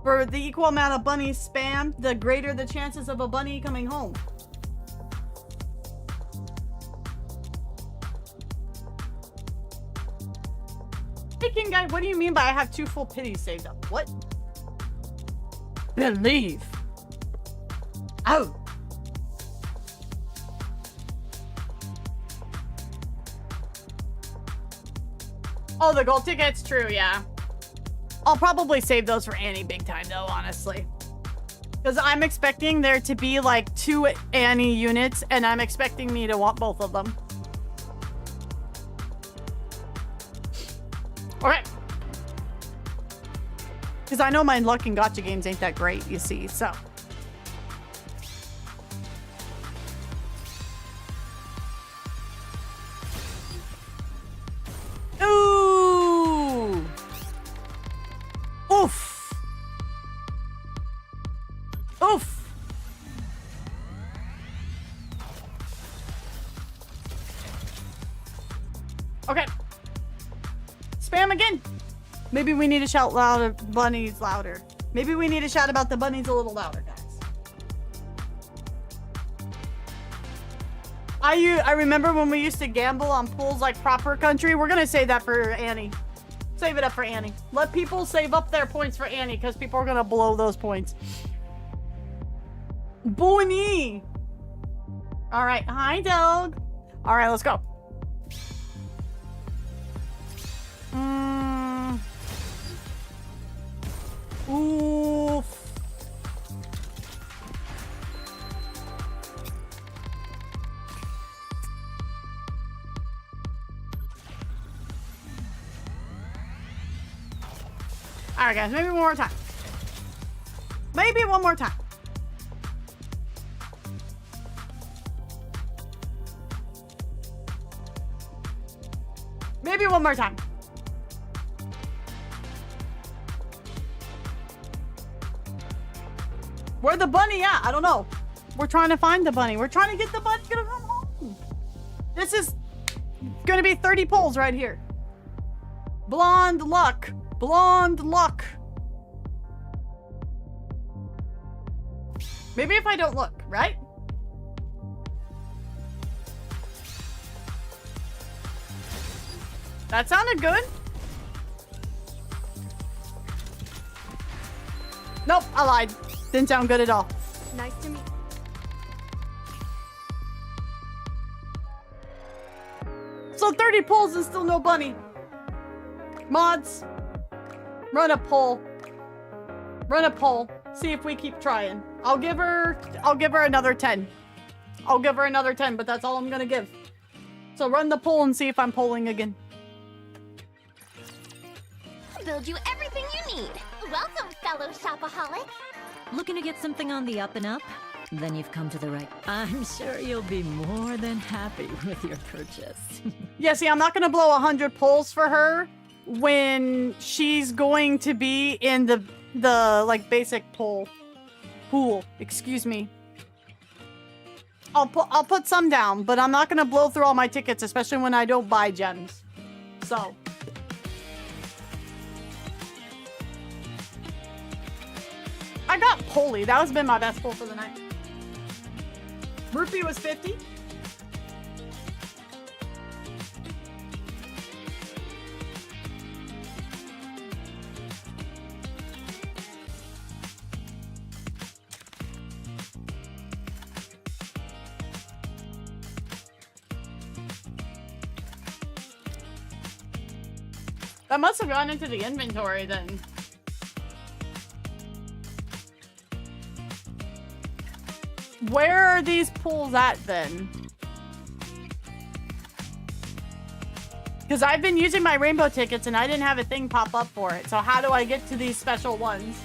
[SPEAKER 1] For the equal amount of bunnies spammed, the greater the chances of a bunny coming home. Hey, King Guy, what do you mean by I have 2 full pities saved up? What? Believe. Oh. Oh, the gold tickets? True, yeah. I'll probably save those for Annie big time, though, honestly. Because I'm expecting there to be, like, 2 Annie units, and I'm expecting me to want both of them. Okay. Because I know my luck in gacha games ain't that great, you see, so. Ooh! Oof! Oof! Okay. Spam again. Maybe we need to shout louder, bunnies louder. Maybe we need to shout about the bunnies a little louder, guys. I remember when we used to gamble on pools like proper country. We're gonna save that for Annie. Save it up for Annie. Let people save up their points for Annie because people are gonna blow those points. Bonnie. All right, hi dog. All right, let's go. Alright, guys, maybe one more time. Maybe one more time. Maybe one more time. Where the bunny at? I don't know. We're trying to find the bunny. We're trying to get the bunny to come home. This is gonna be 30 pulls right here. Blonde luck. Blonde luck. Maybe if I don't look, right? That sounded good. Nope, I lied. Didn't sound good at all.
[SPEAKER 8] Nice to meet
[SPEAKER 1] So 30 pulls and still no bunny. Mods, run a poll. Run a poll. See if we keep trying. I'll give her another 10. I'll give her another 10, but that's all I'm gonna give. So run the poll and see if I'm polling again.
[SPEAKER 6] Build you everything you need. Welcome, fellow shopaholics.
[SPEAKER 10] Looking to get something on the up and up? Then you've come to the right. I'm sure you'll be more than happy with your purchase.
[SPEAKER 1] Yeah, see, I'm not gonna blow 100 pulls for her when she's going to be in the like basic pool. Excuse me. I'll put some down, but I'm not gonna blow through all my tickets, especially when I don't buy gems. So. I got Polly. That has been my best pull for the night. Rupee was 50. That must have gone into the inventory then. Where are these pulls at then? Because I've been using my rainbow tickets and I didn't have a thing pop up for it. So how do I get to these special ones?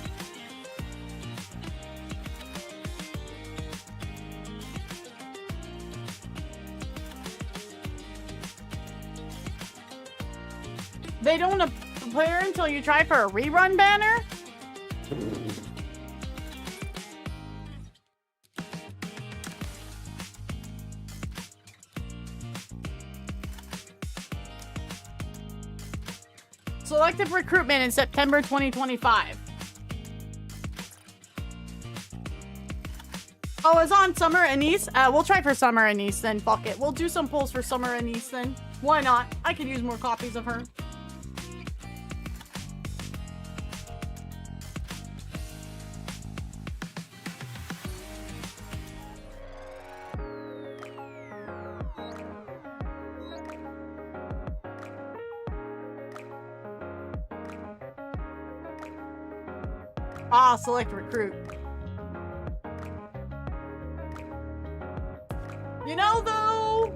[SPEAKER 1] They don't appear until you try for a rerun banner? Selective recruitment in September 2025. Oh, it's on Summer Anise? We'll try for Summer Anise then. Fuck it. We'll do some pulls for Summer Anise then. Why not? I could use more copies of her. Ah, select recruit. You know, though,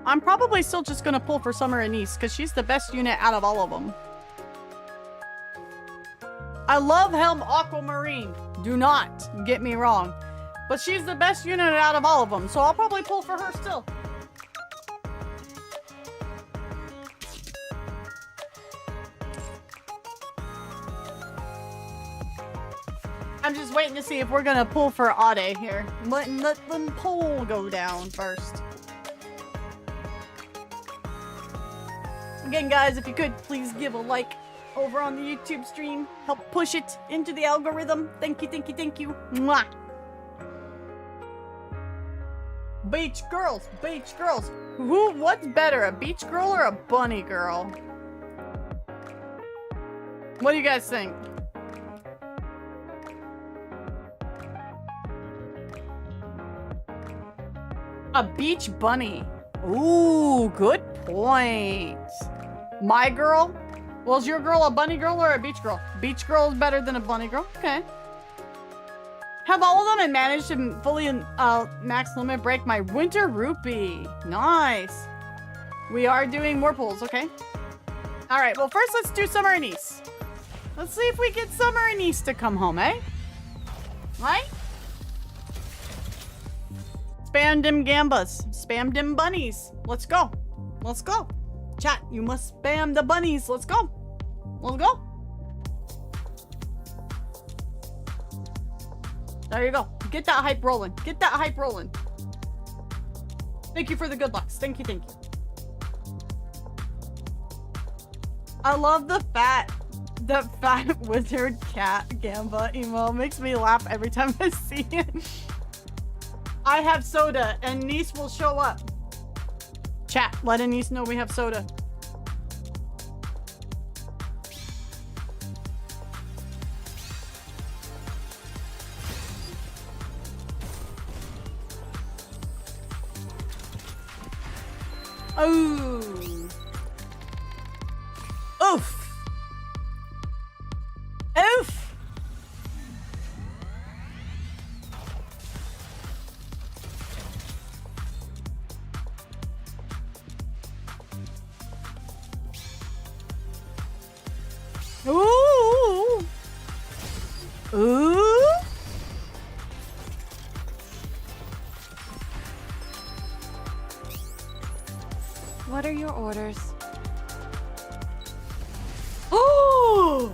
[SPEAKER 1] I'm probably still just gonna pull for Summer Anise because she's the best unit out of all of them. I love Helm Aquamarine. Do not get me wrong. But she's the best unit out of all of them, so I'll probably pull for her still. I'm just waiting to see if we're gonna pull for Ade here. Let the poll go down first. Again, guys, if you could, please give a like over on the YouTube stream. Help push it into the algorithm. Thank you, thank you, thank you. Mwah. Beach girls, beach girls. What's better, a beach girl or a bunny girl? What do you guys think? A beach bunny. Ooh, good point. My girl? Well, is your girl a bunny girl or a beach girl? Beach girl is better than a bunny girl. Okay. Have all of them and managed to fully max limit break my winter rupee. Nice. We are doing more pulls, okay? All right, well, first let's do Summer Anise. Let's see if we get Summer Anise to come home, eh? Right? Spam dim gambas. Spam dim bunnies. Let's go. Let's go. Chat, you must spam the bunnies. Let's go. Let's go. There you go. Get that hype rolling. Get that hype rolling. Thank you for the good lucks. Thank you, thank you. I love the fat wizard cat gamba emo. Makes me laugh every time I see it. I have soda and Niece will show up. Chat, let Anise know we have soda. Oh. Oof. Oof. Ooh. Ooh.
[SPEAKER 8] What are your orders?
[SPEAKER 1] Oh!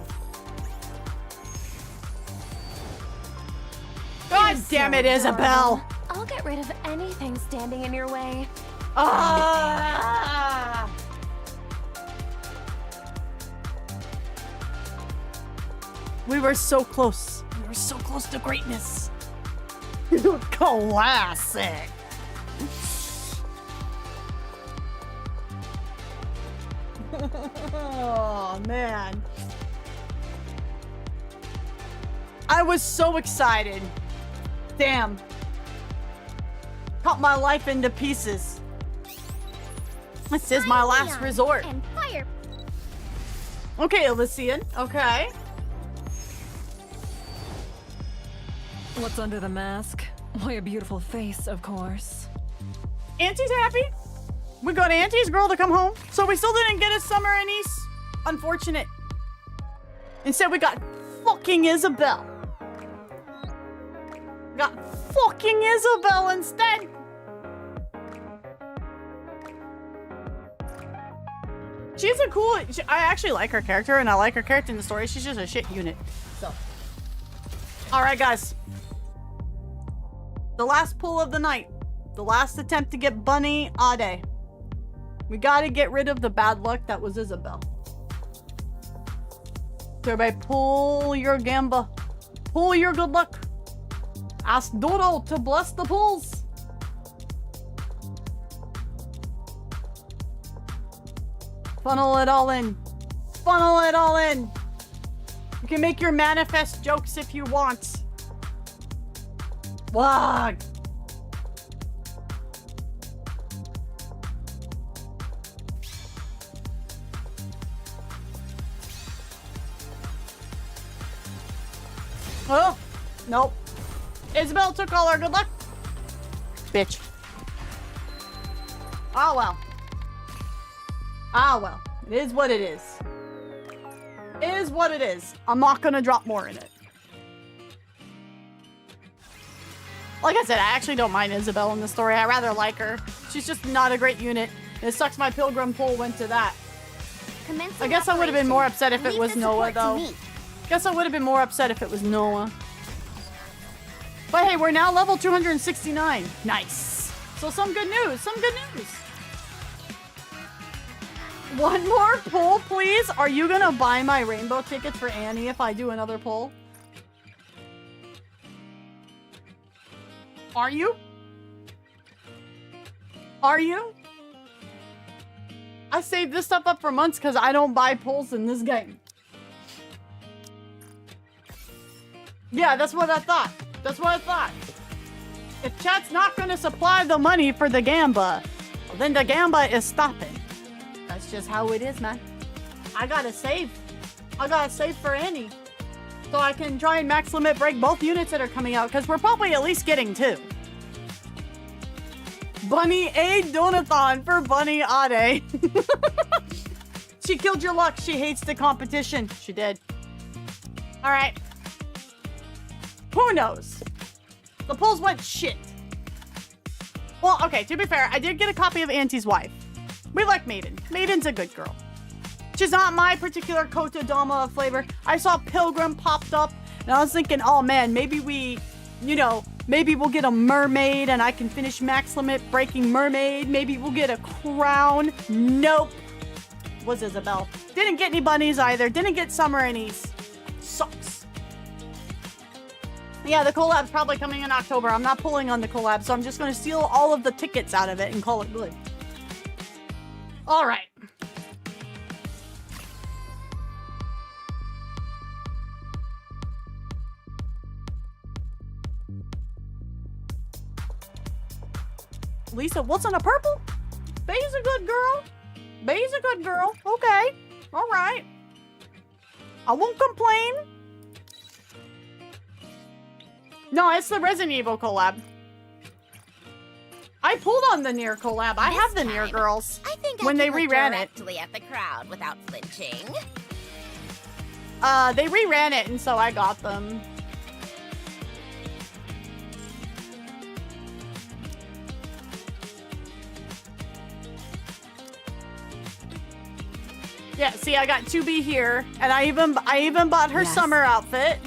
[SPEAKER 1] God damn it, Isabel!
[SPEAKER 8] I'll get rid of anything standing in your way.
[SPEAKER 1] Ah! We were so close. We were so close to greatness. Classic. Oh, man. I was so excited. Damn. Cut my life into pieces. This is my last resort.
[SPEAKER 8] And fire.
[SPEAKER 1] Okay, Elysian. Okay.
[SPEAKER 2] What's under the mask? Why, a beautiful face, of course.
[SPEAKER 1] Auntie's happy. We got Auntie's girl to come home, so we still didn't get a Summer Anise. Unfortunate. Instead, we got fucking Isabel. Got fucking Isabel instead. She's a cool... I actually like her character, and I like her character in the story. She's just a shit unit. So. Alright, guys. The last pull of the night. The last attempt to get Bunny Ade. We gotta get rid of the bad luck that was Isabel. So everybody pull your gamba. Pull your good luck. Ask Dodo to bless the pulls. Funnel it all in. Funnel it all in. You can make your manifest jokes if you want. Wag. Oh, nope. Isabel took all our good luck. Bitch. Oh well. Ah well. It is what it is. It is what it is. I'm not gonna drop more in it. Like I said, I actually don't mind Isabel in the story. I rather like her. She's just not a great unit. It sucks my pilgrim pull went to that. I guess I would have been more upset if it was Noah, though. Guess I would have been more upset if it was Noah. But hey, we're now level 269. Nice. So some good news. Some good news. One more pull, please. Are you gonna buy my rainbow tickets for Annie if I do another pull? Are you? Are you? I saved this stuff up for months because I don't buy pulls in this game. Yeah, that's what I thought. That's what I thought. If chat's not gonna supply the money for the gamba, well, then the gamba is stopping. That's just how it is, man. I gotta save. I gotta save for Annie. So I can try and max limit break both units that are coming out, because we're probably at least getting 2. Bunny A Donathon for Bunny Ade. She killed your luck. She hates the competition. She did. All right. Who knows? The polls went shit. Well, okay, to be fair, I did get a copy of Auntie's Wife. We like Maiden. Maiden's a good girl. She's not my particular Kotodama flavor. I saw Pilgrim popped up, and I was thinking, oh man, maybe we, you know, maybe we'll get a mermaid and I can finish Max Limit Breaking Mermaid. Maybe we'll get a crown. Nope. Was Isabel. Didn't get any bunnies either. Didn't get summer annies. Sucks. Yeah, the collab's probably coming in October. I'm not pulling on the collab, so I'm just going to steal all of the tickets out of it and call it good. All right. Lisa, what's in a purple? Bay's a good girl. Bay's a good girl. Okay. All right. I won't complain. No, it's the Resident Evil collab. I pulled on the Nier collab. I have the Nier girls.
[SPEAKER 8] I think
[SPEAKER 1] when they reran it.
[SPEAKER 8] Directly at the crowd without flinching.
[SPEAKER 1] They reran it, and so I got them. Yeah, see, I got 2B here, and I even bought her summer outfit.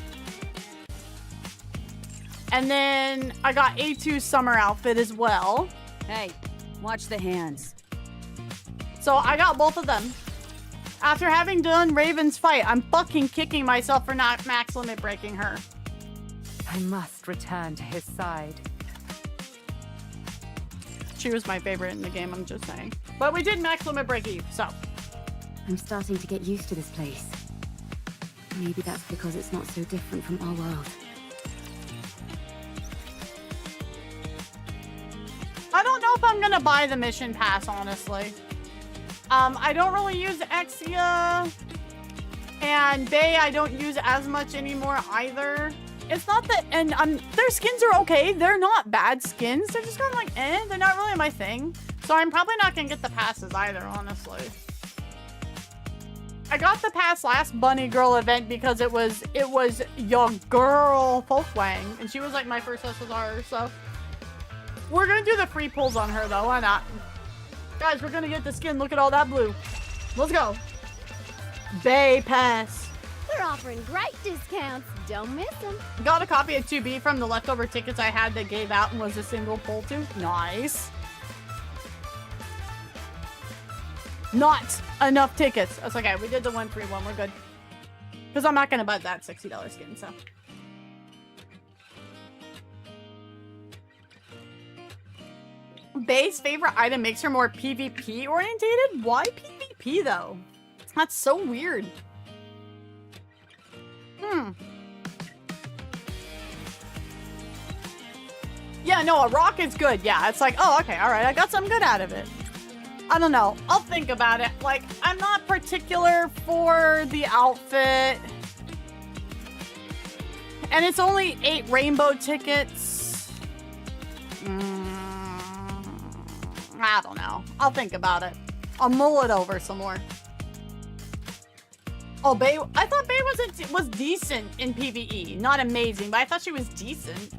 [SPEAKER 1] And then I got A2's summer outfit as well.
[SPEAKER 7] Hey, watch the hands.
[SPEAKER 1] So I got both of them. After having done Raven's fight, I'm fucking kicking myself for not max limit breaking her.
[SPEAKER 11] I must return to his side.
[SPEAKER 1] She was my favorite in the game, I'm just saying. But we did max limit break Eve, so.
[SPEAKER 12] I'm starting to get used to this place. Maybe that's because it's not so different from our world.
[SPEAKER 1] I don't know if I'm gonna buy the mission pass, honestly. I don't really use Exia, and Bay I don't use as much anymore either. It's not that, and their skins are okay. They're not bad skins. They're just kind of like, they're not really my thing. So I'm probably not gonna get the passes either, honestly. I got the pass last Bunny Girl event because it was your girl Folkwang, and she was like my first SSR, so. We're gonna do the free pulls on her though, why not? Guys, we're gonna get the skin. Look at all that blue. Let's go. Bay pass.
[SPEAKER 8] They're offering great discounts. Don't miss them.
[SPEAKER 1] Got a copy of 2B from the leftover tickets I had that gave out and was a single pull to. Nice. Not enough tickets. That's okay. We did the 131. We're good. Because I'm not gonna buy that $60 skin, so. Bay's favorite item makes her more PvP orientated? Why PvP though? That's so weird. Yeah, no, a rock is good. Yeah, it's like, oh, okay, all right, I got some good out of it. I don't know. I'll think about it. Like, I'm not particular for the outfit. And it's only 8 rainbow tickets. I don't know. I'll think about it. I'll mull it over some more. Oh, Bay. I thought Bay was decent in PvE. Not amazing, but I thought she was decent.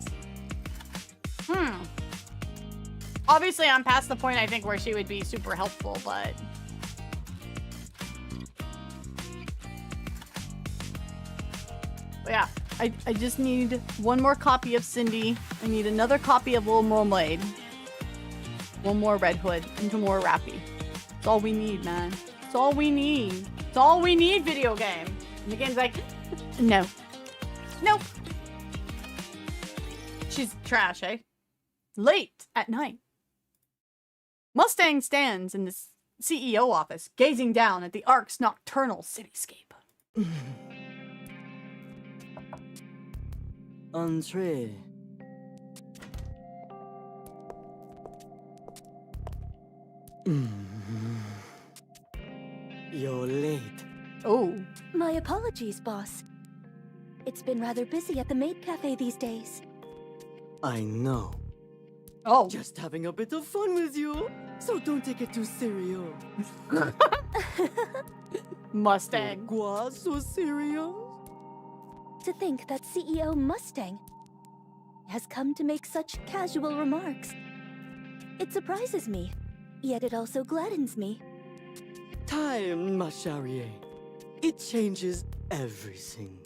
[SPEAKER 1] Obviously, I'm past the point, I think, where she would be super helpful, but... But yeah, I just need one more copy of Cindy. I need another copy of Little Mermaid. One more Red Hood, and two more Rappy. That's all we need, man. That's all we need. That's all we need, video game. And the game's like, no. Nope. She's trash, eh? Late at night. Mustang stands in the CEO office, gazing down at the Ark's nocturnal cityscape.
[SPEAKER 9] Entree. You're late.
[SPEAKER 1] Oh.
[SPEAKER 13] My apologies, boss. It's been rather busy at the maid cafe these days.
[SPEAKER 9] I know.
[SPEAKER 1] Oh.
[SPEAKER 9] Just having a bit of fun with you. so don't take it too serious.
[SPEAKER 1] Mustang.
[SPEAKER 9] Pourquoi so serious?
[SPEAKER 13] To think that CEO Mustang has come to make such casual remarks. It surprises me, yet it also gladdens me.
[SPEAKER 9] Time, ma chérie. It changes everything.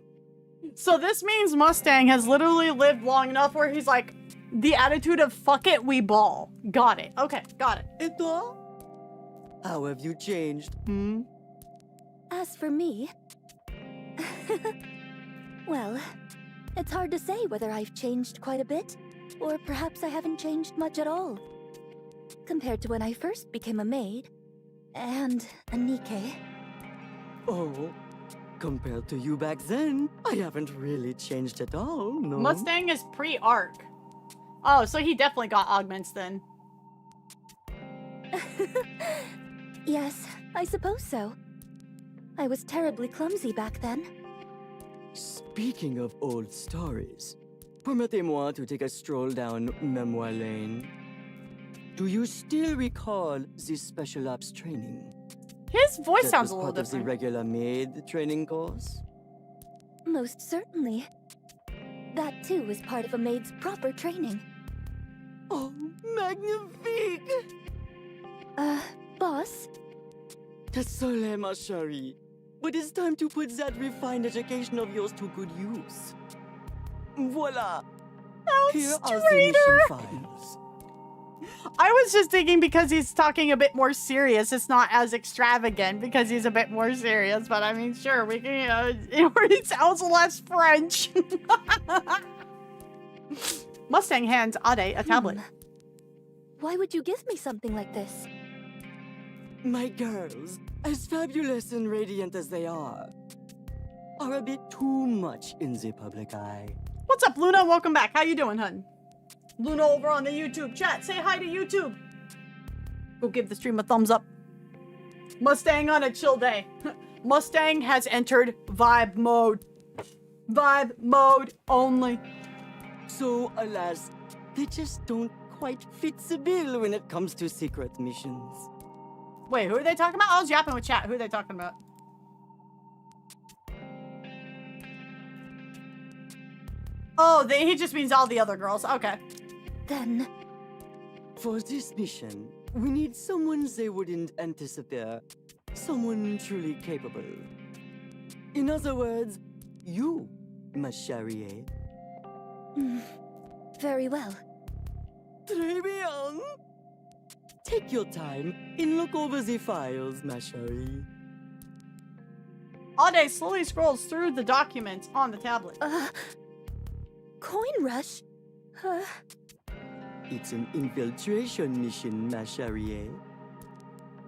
[SPEAKER 1] So this means Mustang has literally lived long enough where he's like, the attitude of fuck it, we ball. Got it. Okay, got it.
[SPEAKER 9] Et toi? How have you changed, hmm?
[SPEAKER 13] As for me... well, it's hard to say whether I've changed quite a bit, or perhaps I haven't changed much at all. Compared to when I first became a maid, and a Nikke.
[SPEAKER 9] Oh, compared to you back then, I haven't really changed at all, no?
[SPEAKER 1] Mustang is pre-arc. Oh, so he definitely got augments then.
[SPEAKER 13] Yes, I suppose so. I was terribly clumsy back then.
[SPEAKER 9] Speaking of old stories, permettez-moi to take a stroll down Memoir Lane. Do you still recall this special ops training?
[SPEAKER 1] His voice
[SPEAKER 9] That
[SPEAKER 1] sounds
[SPEAKER 9] was
[SPEAKER 1] a little
[SPEAKER 9] part of the
[SPEAKER 1] different.
[SPEAKER 9] regular maid training course?
[SPEAKER 13] Most certainly. That too was part of a maid's proper training.
[SPEAKER 9] Oh, magnifique!
[SPEAKER 13] Boss?
[SPEAKER 9] Désolé, ma chérie, but it's time to put that refined education of yours to good use. Voila! Here are the mission files.
[SPEAKER 1] I was just thinking because he's talking a bit more serious, it's not as extravagant because he's a bit more serious. But I mean, sure, we can, it sounds less French. Mustang hands Ade a tablet.
[SPEAKER 13] Why would you give me something like this?
[SPEAKER 9] My girls, as fabulous and radiant as they are a bit too much in the public eye.
[SPEAKER 1] What's up, Luna? Welcome back. How you doing, hun? Luna over on the YouTube chat. Say hi to YouTube. Go give the stream a thumbs up. Mustang on a chill day. Mustang has entered vibe mode. Vibe mode only.
[SPEAKER 9] So, alas, they just don't quite fit the bill when it comes to secret missions.
[SPEAKER 1] Wait, who are they talking about? I was yapping with chat. Who are they talking about? Oh, he just means all the other girls. Okay.
[SPEAKER 13] Then...
[SPEAKER 9] For this mission, we need someone they wouldn't anticipate. Someone truly capable. In other words, you, ma chérie.
[SPEAKER 13] Very well.
[SPEAKER 9] Très bien. Take your time and look over the files, ma chérie.
[SPEAKER 1] Ade slowly scrolls through the documents on the tablet.
[SPEAKER 13] Coin rush?
[SPEAKER 9] It's an infiltration mission, ma chérie.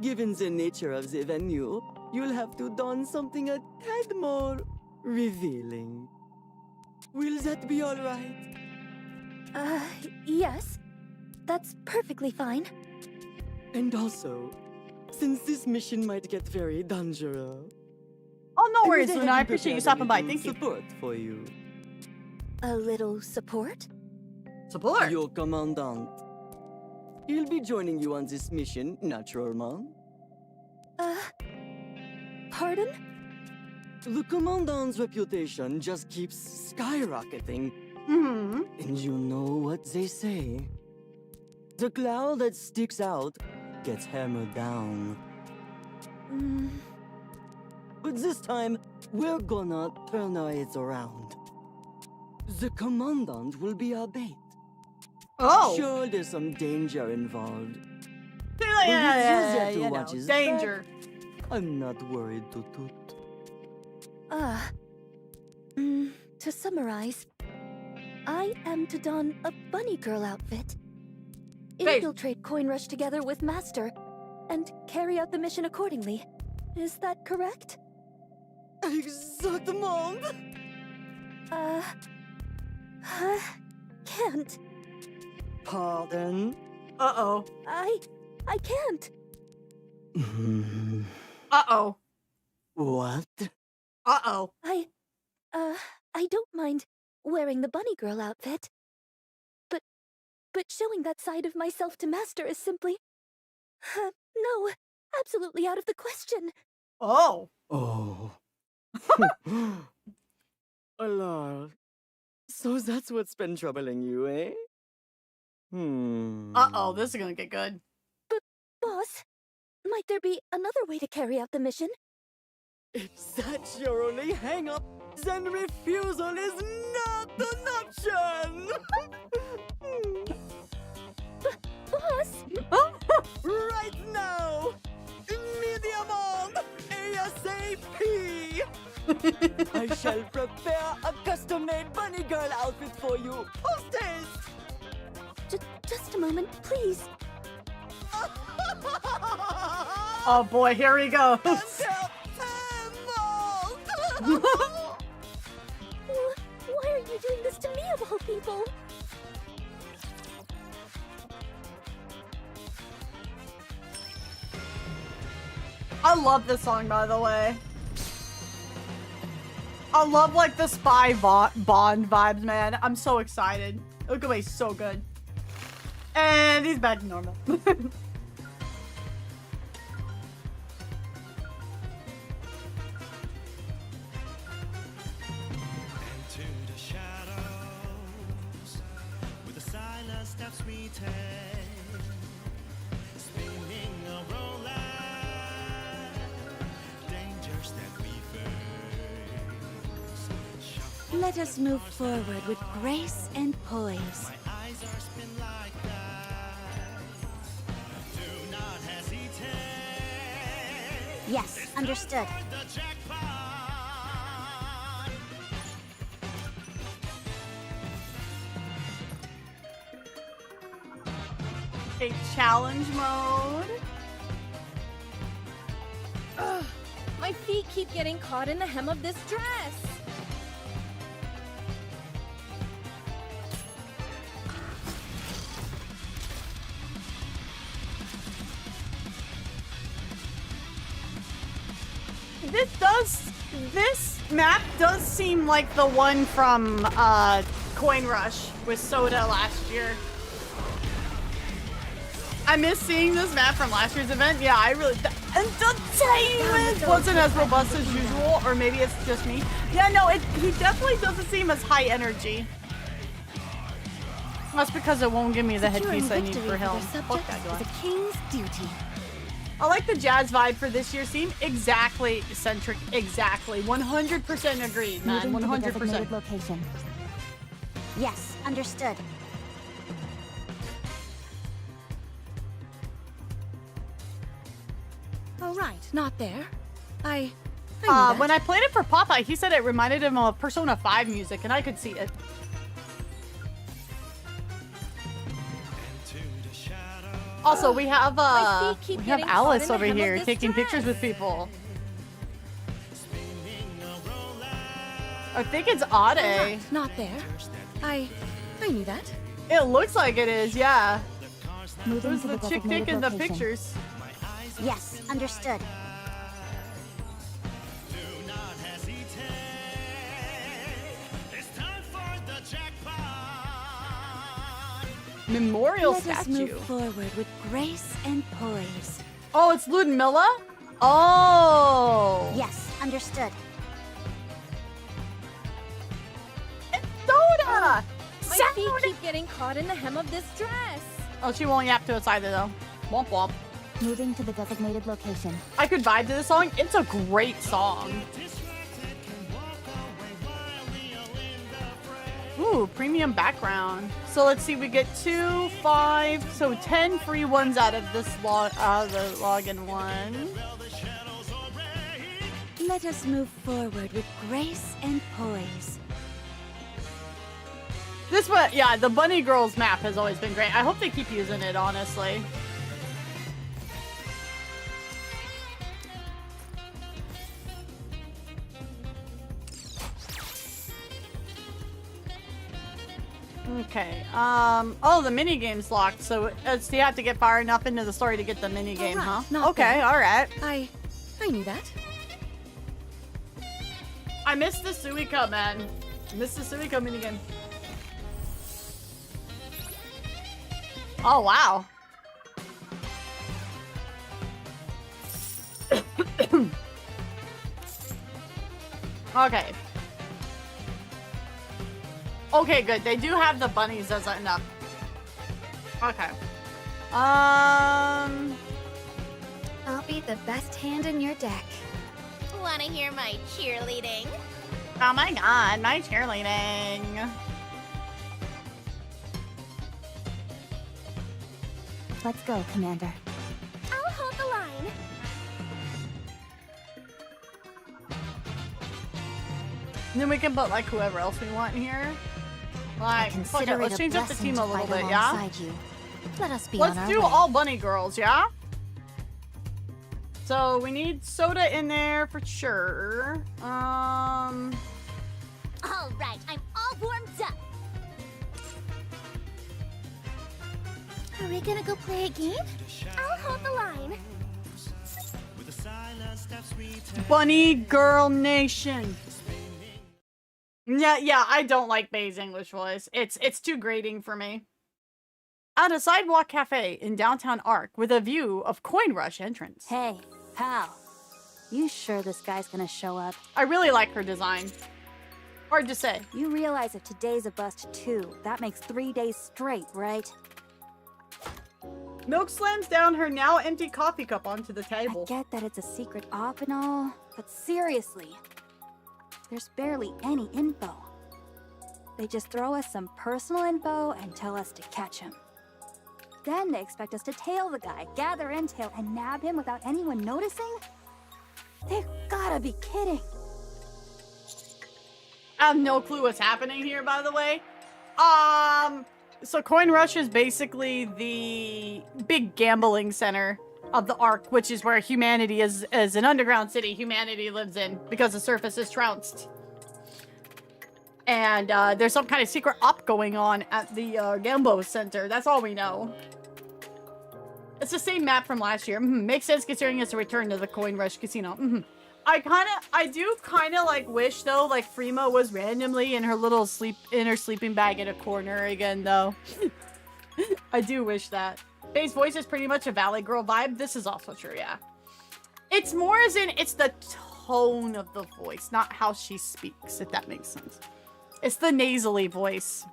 [SPEAKER 9] Given the nature of the venue, you'll have to don something a tad more revealing. Will that be all right?
[SPEAKER 13] Yes. That's perfectly fine.
[SPEAKER 9] And also, since this mission might get very dangerous...
[SPEAKER 1] Oh, no worries, Luna. I appreciate you stopping by. Thank you.
[SPEAKER 9] Support for you.
[SPEAKER 13] A little support?
[SPEAKER 1] Support?
[SPEAKER 9] Your commandant. He'll be joining you on this mission, naturellement.
[SPEAKER 13] Pardon?
[SPEAKER 9] The commandant's reputation just keeps skyrocketing. And you know what they say. The cloud that sticks out gets hammered down. But this time, we're gonna turn our heads around. The commandant will be our bait.
[SPEAKER 1] Oh!
[SPEAKER 9] Sure, there's some danger involved.
[SPEAKER 1] Yeah,
[SPEAKER 9] to watch his
[SPEAKER 1] danger.
[SPEAKER 9] back. I'm not worried to toot.
[SPEAKER 13] To summarize, I am to don a bunny girl outfit, infiltrate Coin Rush together with Master, and carry out the mission accordingly. Is that correct?
[SPEAKER 9] Exactement!
[SPEAKER 13] Can't.
[SPEAKER 9] Pardon?
[SPEAKER 1] Uh-oh.
[SPEAKER 13] I can't.
[SPEAKER 1] Uh-oh.
[SPEAKER 9] What?
[SPEAKER 1] Uh-oh.
[SPEAKER 13] I don't mind wearing the bunny girl outfit. But showing that side of myself to Master is simply No, absolutely out of the question.
[SPEAKER 1] Oh.
[SPEAKER 9] Oh. Alar. So that's what's been troubling you, eh?
[SPEAKER 1] Uh-oh, this is gonna get good.
[SPEAKER 13] But, boss, might there be another way to carry out the mission?
[SPEAKER 9] If that's your only hang-up, then refusal is not an option!
[SPEAKER 13] Boss!
[SPEAKER 9] Right now! Immediately! ASAP! I shall prepare a custom-made bunny girl outfit for you. Post-haste!
[SPEAKER 13] Just a moment, please.
[SPEAKER 1] Oh boy, here we go.
[SPEAKER 13] Why are you doing this to me of all people?
[SPEAKER 1] I love this song, by the way. I love like the spy Bond vibes, man. I'm so excited. It's gonna be so good. And he's back to normal.
[SPEAKER 12] Let us move forward with grace and poise. Yes, understood.
[SPEAKER 1] A challenge mode.
[SPEAKER 8] Ugh, my feet keep getting caught in the hem of this dress.
[SPEAKER 1] This map does seem like the one from Coin Rush with Soda last year. I miss seeing this map from last year's event. Yeah, I really... Entertainment wasn't as robust as usual, or maybe it's just me. Yeah, no, he definitely doesn't seem as high energy. That's because it won't give me the headpiece I need for Helm. Fuck that guy.
[SPEAKER 12] Is a king's duty.
[SPEAKER 1] I like the jazz vibe for this year's theme. Exactly, eccentric. Exactly. 100% agreed, man. 100%.
[SPEAKER 12] Location. Yes, understood.
[SPEAKER 8] All right, not there. I knew
[SPEAKER 1] When
[SPEAKER 8] that.
[SPEAKER 1] I played it for Papa, he said it reminded him of Persona 5 music, and I could see it. Also, we have Alice over here taking pictures with people. I think it's Ade.
[SPEAKER 8] Not there. I knew that.
[SPEAKER 1] It looks like it is, yeah.
[SPEAKER 12] Moving
[SPEAKER 1] Who's
[SPEAKER 12] to
[SPEAKER 1] the chick
[SPEAKER 12] designated
[SPEAKER 1] taking the
[SPEAKER 12] location.
[SPEAKER 1] pictures?
[SPEAKER 12] Yes, understood.
[SPEAKER 1] Memorial
[SPEAKER 12] Let us
[SPEAKER 1] statue.
[SPEAKER 12] move forward with grace and poise.
[SPEAKER 1] Oh, it's Ludmilla? Oh.
[SPEAKER 12] Yes, understood.
[SPEAKER 1] Soda!
[SPEAKER 8] My feet keep getting caught in the hem of this dress.
[SPEAKER 1] Oh, she won't yap to us either, though. Womp womp.
[SPEAKER 12] Moving to the designated location.
[SPEAKER 1] I could vibe to this song. It's a great song. Ooh, premium background. So let's see, we get 2, 5, so 10 free ones out of this the login one.
[SPEAKER 12] Let us move forward with grace and poise.
[SPEAKER 1] This one, yeah, the Bunny Girls map has always been great. I hope they keep using it, honestly. Okay, oh, the minigame's locked, so you have to get far enough into the story to get the minigame, huh? Okay, alright.
[SPEAKER 8] I knew that.
[SPEAKER 1] I missed the Suica, man. Missed the Suica minigame. Oh, wow. Okay. Okay, good. They do have the bunnies as enough. Okay.
[SPEAKER 13] I'll be the best hand in your deck.
[SPEAKER 8] Wanna hear my cheerleading?
[SPEAKER 1] Oh my god, my cheerleading.
[SPEAKER 12] Let's go, Commander.
[SPEAKER 8] I'll hold the line.
[SPEAKER 1] And then we can put like whoever else we want in here. Like, fuck it, let's change up the team a little bit, yeah?
[SPEAKER 12] You. Let us be
[SPEAKER 1] Let's
[SPEAKER 12] on our
[SPEAKER 1] do
[SPEAKER 12] way.
[SPEAKER 1] all bunny girls, yeah? So we need soda in there for sure.
[SPEAKER 8] All right, I'm all warmed up. Are we gonna go play a game? I'll hold the line.
[SPEAKER 1] Bunny Girl Nation. Yeah, I don't like Bay's English voice. It's too grating for me. At a sidewalk cafe in downtown Ark with a view of Coin Rush entrance.
[SPEAKER 12] Hey, pal. You sure this guy's gonna show up?
[SPEAKER 1] I really like her design. Hard to say.
[SPEAKER 12] You realize if today's a bust too, that makes 3 days straight, right?
[SPEAKER 1] Milk slams down her now empty coffee cup onto the table.
[SPEAKER 12] I get that it's a secret op and all, but seriously, there's barely any info. They just throw us some personal info and tell us to catch him. Then they expect us to tail the guy, gather intel, and nab him without anyone noticing? They've gotta be kidding.
[SPEAKER 1] I have no clue what's happening here, by the way. So Coin Rush is basically the big gambling center of the Ark, which is where humanity is an underground city humanity lives in because the surface is trounced. And there's some kind of secret op going on at the Gambo Center. That's all we know. It's the same map from last year. Makes sense considering it's a return to the Coin Rush Casino. I do kind of like wish though, like Frima was randomly in her little sleeping bag in a corner again though. I do wish that. Bay's voice is pretty much a Valley Girl vibe. This is also true, yeah. It's more as in, it's the tone of the voice, not how she speaks, if that makes sense. It's the nasally voice.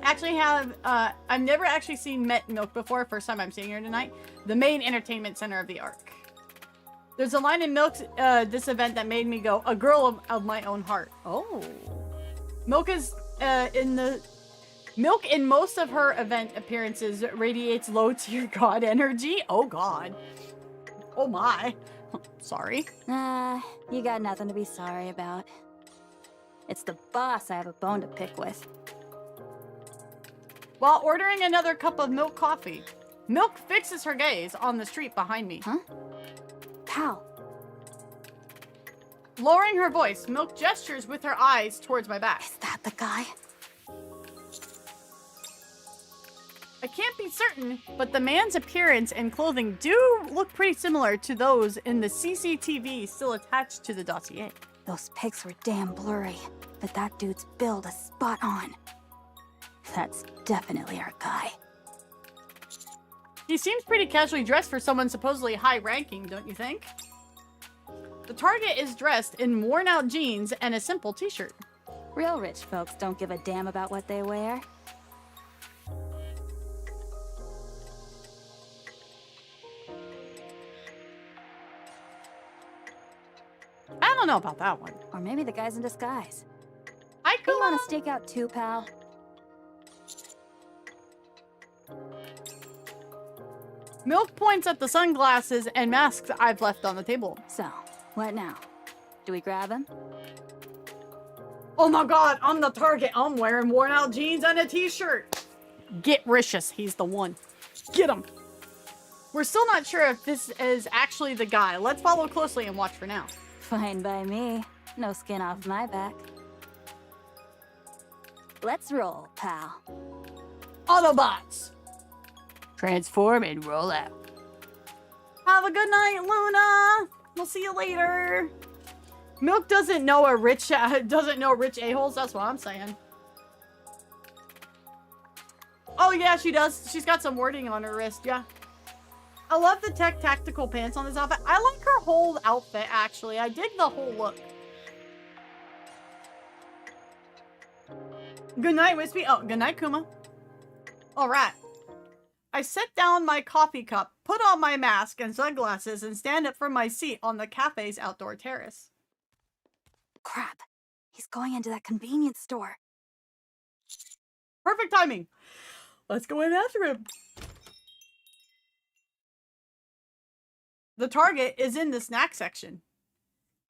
[SPEAKER 1] Actually I've never actually met Milk before. First time I'm seeing her tonight. The main entertainment center of the Ark. There's a line in Milk's this event that made me go, a girl of my own heart. Oh. Milk is Milk in most of her event appearances radiates low tier god energy. Oh god. Oh my. Sorry.
[SPEAKER 12] You got nothing to be sorry about. It's the boss I have a bone to pick with.
[SPEAKER 1] While ordering another cup of milk coffee, Milk fixes her gaze on the street behind me.
[SPEAKER 12] Huh? Pal.
[SPEAKER 1] Lowering her voice, Milk gestures with her eyes towards my back.
[SPEAKER 12] Is that the guy?
[SPEAKER 1] I can't be certain, but the man's appearance and clothing do look pretty similar to those in the CCTV still attached to the dossier.
[SPEAKER 12] Those pics were damn blurry, but that dude's build is spot on. That's definitely our guy.
[SPEAKER 1] He seems pretty casually dressed for someone supposedly high-ranking, don't you think? The target is dressed in worn-out jeans and a simple t-shirt.
[SPEAKER 12] Real rich folks don't give a damn about what they wear.
[SPEAKER 1] I don't know about that one.
[SPEAKER 12] Or maybe the guy's in disguise.
[SPEAKER 1] You
[SPEAKER 12] want to stake out too, pal?
[SPEAKER 1] Milk points at the sunglasses and masks I've left on the table.
[SPEAKER 12] So, what now? Do we grab him?
[SPEAKER 1] Oh my god, I'm the target. I'm wearing worn out jeans and a t-shirt. Get Ricious, he's the one. Get him. We're still not sure if this is actually the guy. Let's follow closely and watch for now.
[SPEAKER 12] Fine by me. No skin off my back. Let's roll, pal.
[SPEAKER 1] Autobots! Transform and roll out. Have a good night, Luna! We'll see you later. Milk doesn't know rich a-holes, that's what I'm saying. Oh yeah, she does. She's got some wording on her wrist, yeah. I love the tactical pants on this outfit. I like her whole outfit, actually. I dig the whole look. Good night, Wispy. Oh, good night, Kuma. All right. I set down my coffee cup, put on my mask and sunglasses, and stand up from my seat on the cafe's outdoor terrace.
[SPEAKER 12] Crap. He's going into that convenience store.
[SPEAKER 1] Perfect timing. Let's go in after him. The target is in the snack section.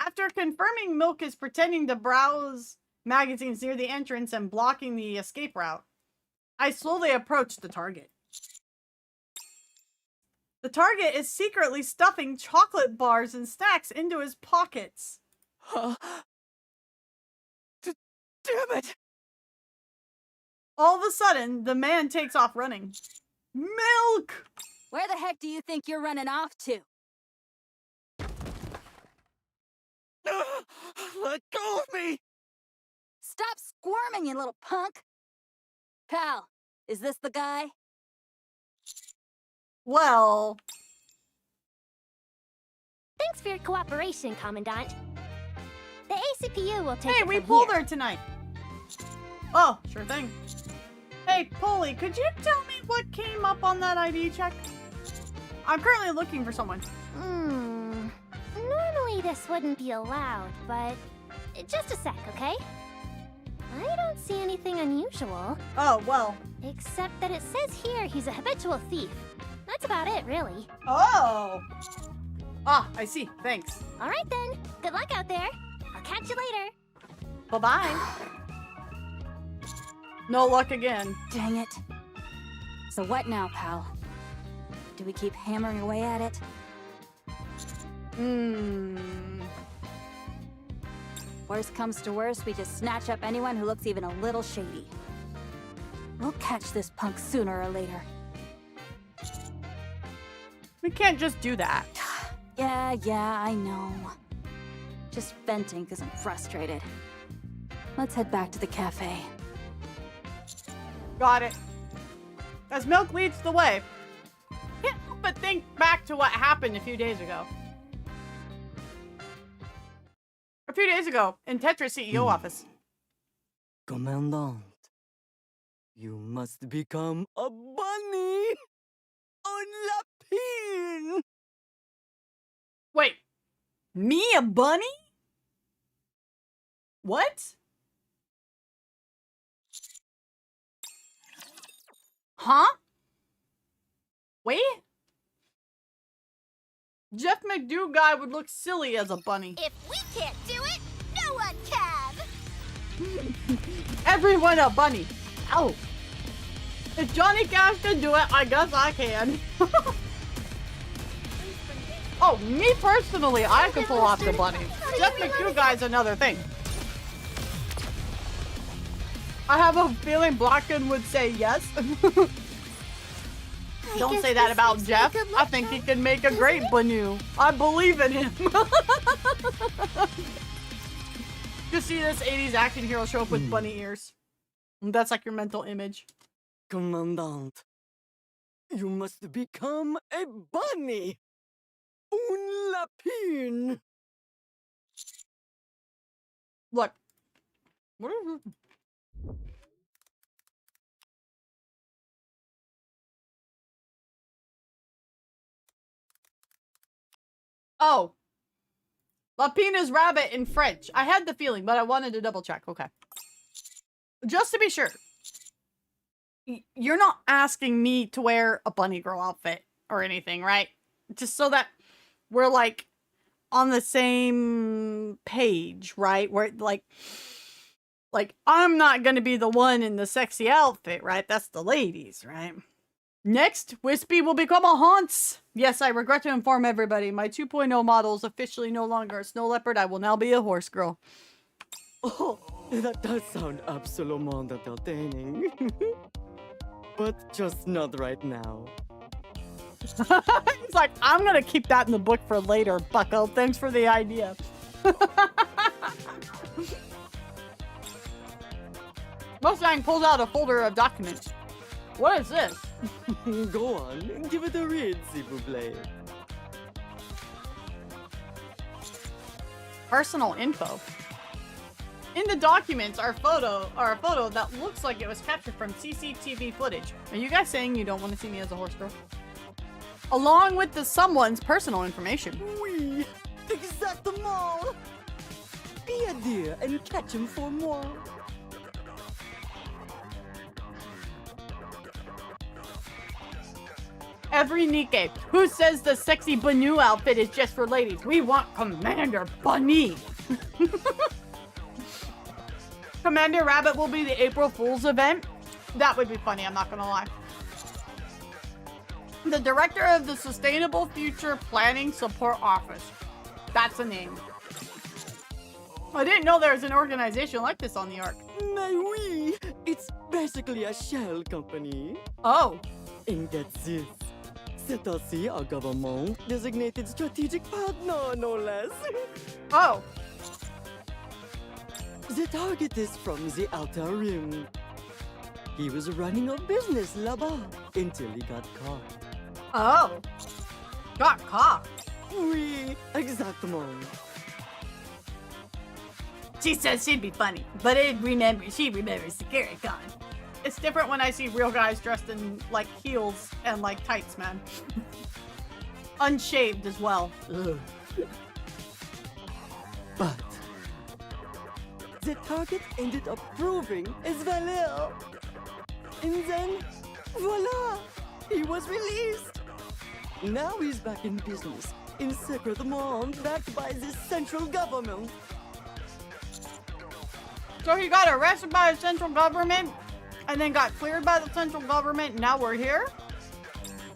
[SPEAKER 1] After confirming Milk is pretending to browse magazines near the entrance and blocking the escape route, I slowly approach the target. The target is secretly stuffing chocolate bars and snacks into his pockets.
[SPEAKER 9] Damn it!
[SPEAKER 1] All of a sudden, the man takes off running. Milk!
[SPEAKER 12] Where the heck do you think you're running off to?
[SPEAKER 9] Let go of me!
[SPEAKER 12] Stop squirming, you little punk! Pal, is this the guy?
[SPEAKER 1] Well...
[SPEAKER 6] Thanks for your cooperation, Commandant. The ACPU will take
[SPEAKER 1] Hey,
[SPEAKER 6] it
[SPEAKER 1] we
[SPEAKER 6] from
[SPEAKER 1] pulled
[SPEAKER 6] here.
[SPEAKER 1] her tonight. Oh, sure thing. Hey, Polly, could you tell me what came up on that ID check? I'm currently looking for someone.
[SPEAKER 6] Normally this wouldn't be allowed, but just a sec, okay? I don't see anything unusual.
[SPEAKER 1] Oh, well.
[SPEAKER 6] Except that it says here he's a habitual thief. That's about it, really.
[SPEAKER 1] Oh! Ah, I see. Thanks.
[SPEAKER 6] All right, then. Good luck out there. I'll catch you later.
[SPEAKER 1] Bye-bye. No luck again.
[SPEAKER 12] Dang it. So what now, pal? Do we keep hammering away at it? Worst comes to worst, we just snatch up anyone who looks even a little shady. We'll catch this punk sooner or later.
[SPEAKER 1] We can't just do that.
[SPEAKER 12] Yeah, I know. Just venting because I'm frustrated. Let's head back to the cafe.
[SPEAKER 1] Got it. As Milk leads the way, can't help but think back to what happened a few days ago. A few days ago, in Tetra's CEO office.
[SPEAKER 9] Commandant, you must become a bunny on Lapine!
[SPEAKER 1] Wait, me a bunny? What? Huh? Wait? Jeff McDo guy would look silly as a bunny.
[SPEAKER 8] If we can't do it, no one can!
[SPEAKER 1] Everyone a bunny. Ow. If Johnny Cash can do it, I guess I can. Oh, me personally, I can pull off the bunny. Jeff McDo guy's another thing. I have a feeling Blacken would say yes. Don't say that about Jeff. I think he can make a great Banu. I believe in him. You see this 80s action hero show up with bunny ears. That's like your mental image.
[SPEAKER 9] Commandant, you must become a bunny. Un lapin.
[SPEAKER 1] Look. What is it? Oh. Lapin is rabbit in French. I had the feeling, but I wanted to double check. Okay. Just to be sure. You're not asking me to wear a bunny girl outfit or anything, right? Just so that we're like on the same page, right? Where like I'm not gonna be the one in the sexy outfit, right? That's the ladies, right? Next, Wispy will become a Haunts. Yes, I regret to inform everybody, my 2.0 model is officially no longer a snow leopard. I will now be a horse girl.
[SPEAKER 9] Oh, that does sound absolutely entertaining. But just not right now.
[SPEAKER 1] He's like, I'm gonna keep that in the book for later, bucko. Thanks for the idea. Mustang pulls out a folder of documents. What is this?
[SPEAKER 9] Go on, give it a read, s'il vous plaît.
[SPEAKER 1] Personal info. In the documents are a photo that looks like it was captured from CCTV footage. Are you guys saying you don't want to see me as a horse girl? Along with someone's personal information.
[SPEAKER 9] Oui, exactement. Be a dear and catch him for more.
[SPEAKER 1] Every Nikke who says the sexy Banu outfit is just for ladies. We want Commander Bunny. Commander Rabbit will be the April Fool's event. That would be funny, I'm not gonna lie. The director of the Sustainable Future Planning Support Office. That's a name. I didn't know there was an organization like this on the Ark.
[SPEAKER 9] Mais oui, it's basically a shell company.
[SPEAKER 1] Oh.
[SPEAKER 9] And that's it. C'est aussi a government-designated strategic partner, no less.
[SPEAKER 1] Oh.
[SPEAKER 9] The target is from the Outer Rim. He was running a business là-bas until he got caught.
[SPEAKER 1] Oh. Got caught?
[SPEAKER 9] Oui, exactement.
[SPEAKER 1] She says she'd be funny, but she remembers SecurityCon. It's different when I see real guys dressed in, like, heels and, like, tights, man. Unshaved as well.
[SPEAKER 9] Ugh. But the target ended up proving his valeur. And then, voila! He was released! Now he's back in business, in secret monde, backed by the central government.
[SPEAKER 1] So he got arrested by the central government, and then got cleared by the central government, and now we're here?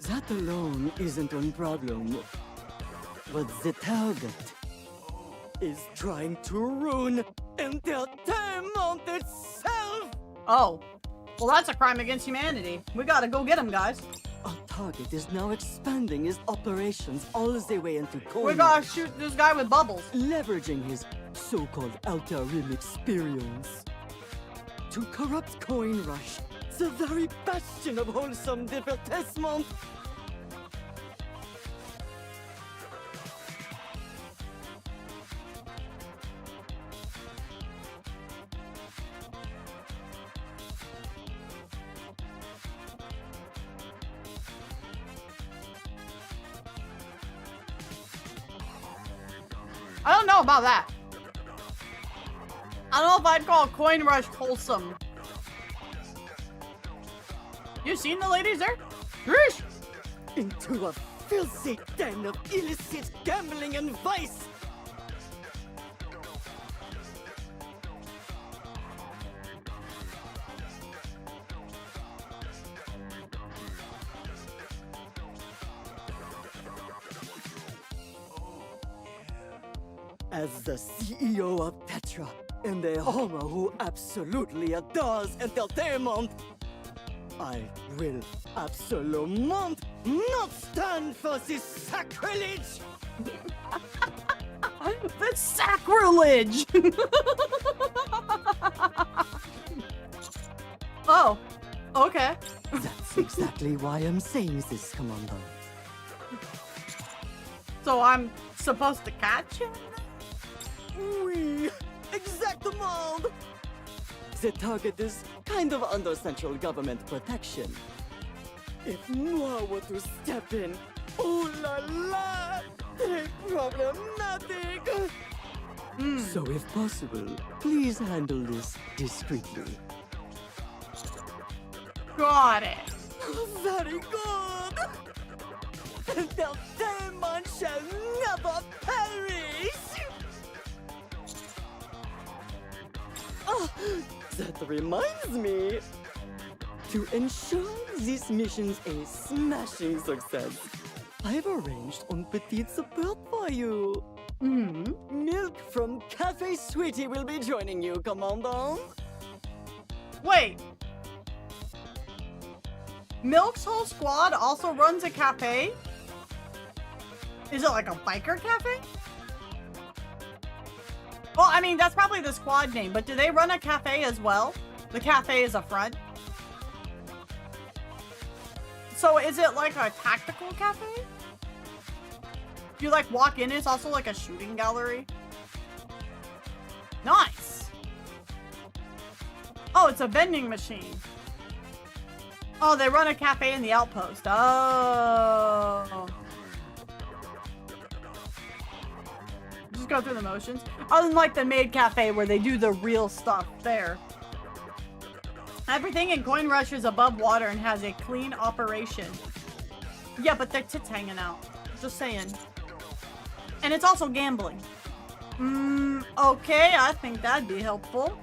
[SPEAKER 9] That alone isn't one problem. But the target is trying to ruin entertainment itself!
[SPEAKER 1] Oh. Well, that's a crime against humanity. We gotta go get him, guys.
[SPEAKER 9] Our target is now expanding his operations all the way into coin.
[SPEAKER 1] We gotta shoot this guy with bubbles.
[SPEAKER 9] Leveraging his so-called Outer Rim experience to corrupt Coin Rush, the very bastion of wholesome divertissement.
[SPEAKER 1] I don't know about that. I don't know if I'd call Coin Rush wholesome. You seen the ladies there? Trish!
[SPEAKER 9] Into a filthy den of illicit gambling and vice! As the CEO of Tetra and a homo who absolutely adores entertainment, I will absolutely not stand for this sacrilege!
[SPEAKER 1] That's sacrilege! Oh, okay.
[SPEAKER 9] That's exactly why I'm saying this, Commander.
[SPEAKER 1] So I'm supposed to catch him?
[SPEAKER 9] Oui, exactement! The target is kind of under central government protection. If moi were to step in, oh la la, très problematic! So if possible, please handle this discreetly.
[SPEAKER 1] Got it.
[SPEAKER 9] Very good! Entertainment shall never perish! Oh, that reminds me! To ensure this mission's a smashing success, I've arranged un petit support for you. Milk from Cafe Sweetie will be joining you, Commandant.
[SPEAKER 1] Wait. Milk's whole squad also runs a cafe? Is it like a biker cafe? Well, I mean, that's probably the squad name, but do they run a cafe as well? The cafe is a front? So is it like a tactical cafe? You like walk in, it's also like a shooting gallery? Nice! Oh, it's a vending machine. Oh, they run a cafe in the outpost. Oh. Just go through the motions. Unlike the maid cafe where they do the real stuff there. Everything in Coin Rush is above water and has a clean operation. Yeah, but their tits hanging out. Just saying. And it's also gambling. Okay, I think that'd be helpful.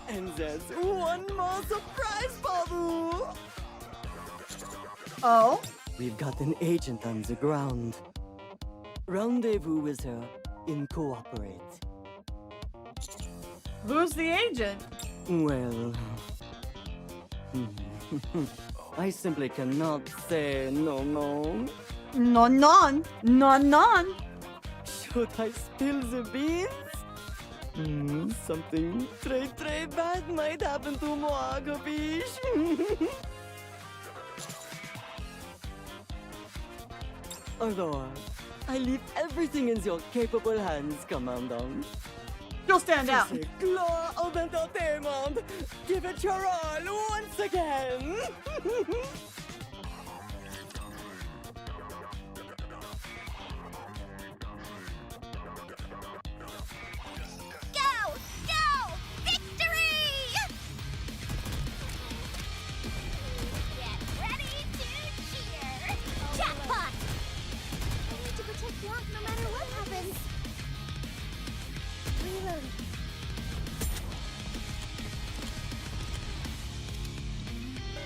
[SPEAKER 9] And there's one more surprise, Babu!
[SPEAKER 1] Oh?
[SPEAKER 9] We've got an agent on the ground. Rendezvous with her in Cooperate.
[SPEAKER 1] Who's the agent?
[SPEAKER 9] Well... I simply cannot say no.
[SPEAKER 1] None.
[SPEAKER 9] Should I spill the beans? Something très bad might happen to moi, capiche? Although, I leave everything in your capable hands, Commandant.
[SPEAKER 1] You'll stand out.
[SPEAKER 9] C'est gloire of entertainment! Give it your all once again!
[SPEAKER 8] Go! Victory! Get ready to cheer! Jackpot! I need to protect Blanc no matter what happens. Reloading.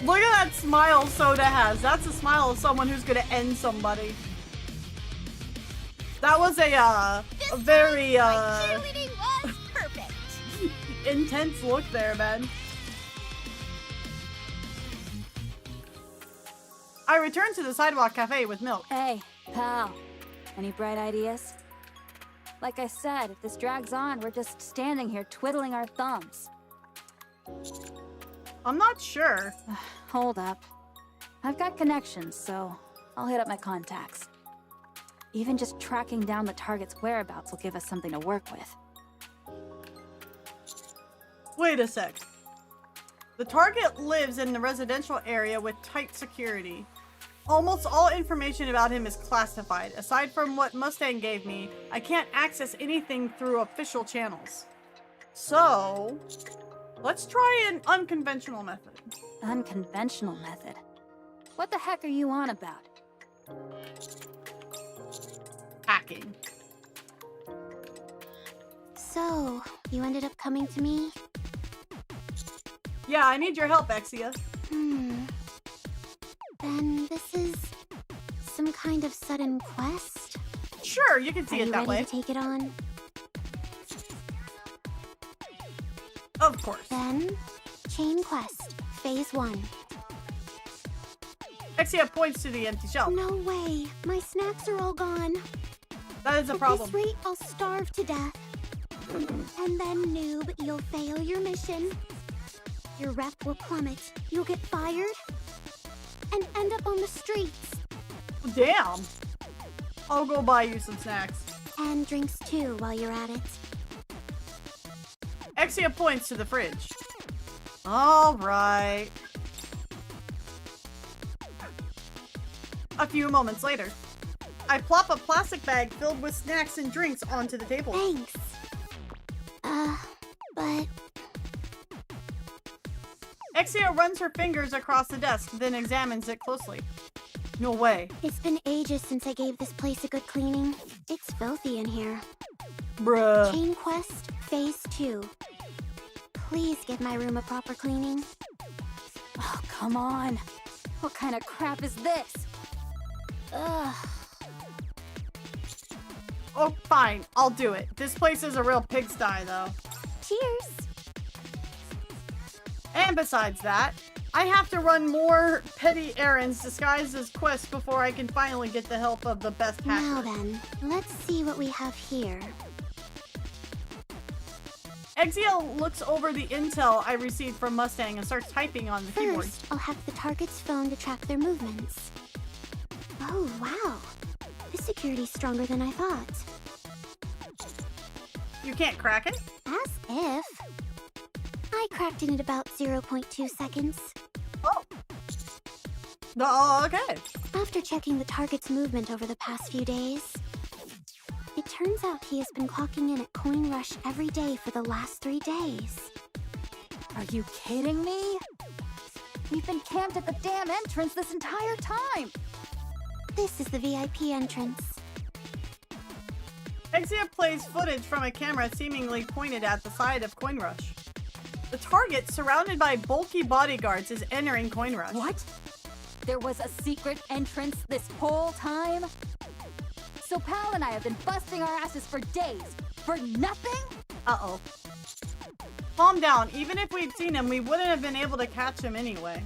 [SPEAKER 1] Look at that smile Soda has. That's a smile of someone who's gonna end somebody. That was a very
[SPEAKER 8] Cheerleading was perfect.
[SPEAKER 1] intense look there, man. I returned to the sidewalk cafe with milk.
[SPEAKER 12] Hey, pal. Any bright ideas? Like I said, if this drags on, we're just standing here twiddling our thumbs.
[SPEAKER 1] I'm not sure.
[SPEAKER 12] Hold up. I've got connections, so I'll hit up my contacts. Even just tracking down the target's whereabouts will give us something to work with.
[SPEAKER 1] Wait a sec. The target lives in the residential area with tight security. Almost all information about him is classified. Aside from what Mustang gave me, I can't access anything through official channels. So, let's try an unconventional method.
[SPEAKER 12] Unconventional method? What the heck are you on about?
[SPEAKER 1] Hacking.
[SPEAKER 6] So, you ended up coming to me?
[SPEAKER 1] Yeah, I need your help, Exia.
[SPEAKER 6] Then this is some kind of sudden quest?
[SPEAKER 1] Sure, you can see it that way.
[SPEAKER 6] Are you ready to take it on?
[SPEAKER 1] Of course.
[SPEAKER 6] Then, Chain Quest, Phase 1.
[SPEAKER 1] Exia points to the empty shelf.
[SPEAKER 6] No way! My snacks are all gone.
[SPEAKER 1] That is a problem.
[SPEAKER 6] At this rate, I'll starve to death. And then, noob, you'll fail your mission. Your rep will plummet. You'll get fired. And end up on the streets.
[SPEAKER 1] Damn. I'll go buy you some snacks.
[SPEAKER 6] And drinks too while you're at it.
[SPEAKER 1] Exia points to the fridge. All right. A few moments later, I plop a plastic bag filled with snacks and drinks onto the table.
[SPEAKER 6] Thanks. But...
[SPEAKER 1] Exia runs her fingers across the desk, then examines it closely. No way.
[SPEAKER 6] It's been ages since I gave this place a good cleaning. It's filthy in here.
[SPEAKER 1] Bruh.
[SPEAKER 6] Chain Quest, Phase 2. Please give my room a proper cleaning.
[SPEAKER 12] Oh, come on. What kind of crap is this? Ugh.
[SPEAKER 1] Oh, fine. I'll do it. This place is a real pigsty, though.
[SPEAKER 6] Cheers.
[SPEAKER 1] And besides that, I have to run more petty errands disguised as quests before I can finally get the help of the best hacker.
[SPEAKER 6] Now then, let's see what we have here.
[SPEAKER 1] Exia looks over the intel I received from Mustang and starts typing on the keyboard.
[SPEAKER 6] First, I'll hack the target's phone to track their movements. Oh, wow. This security's stronger than I thought.
[SPEAKER 1] You can't crack it?
[SPEAKER 6] As if. I crack back in about 0.2 seconds.
[SPEAKER 1] Oh, okay.
[SPEAKER 6] After checking the target's movement over the past few days, it turns out he has been clocking in at Coin Rush every day for the last 3 days.
[SPEAKER 12] Are you kidding me? We've been camped at the damn entrance this entire time!
[SPEAKER 6] This is the VIP entrance.
[SPEAKER 1] Exia plays footage from a camera seemingly pointed at the side of Coin Rush. The target, surrounded by bulky bodyguards, is entering Coin Rush.
[SPEAKER 12] What? There was a secret entrance this whole time? So Pal and I have been busting our asses for days, for nothing?
[SPEAKER 1] Uh-oh. Calm down. Even if we'd seen him, we wouldn't have been able to catch him anyway.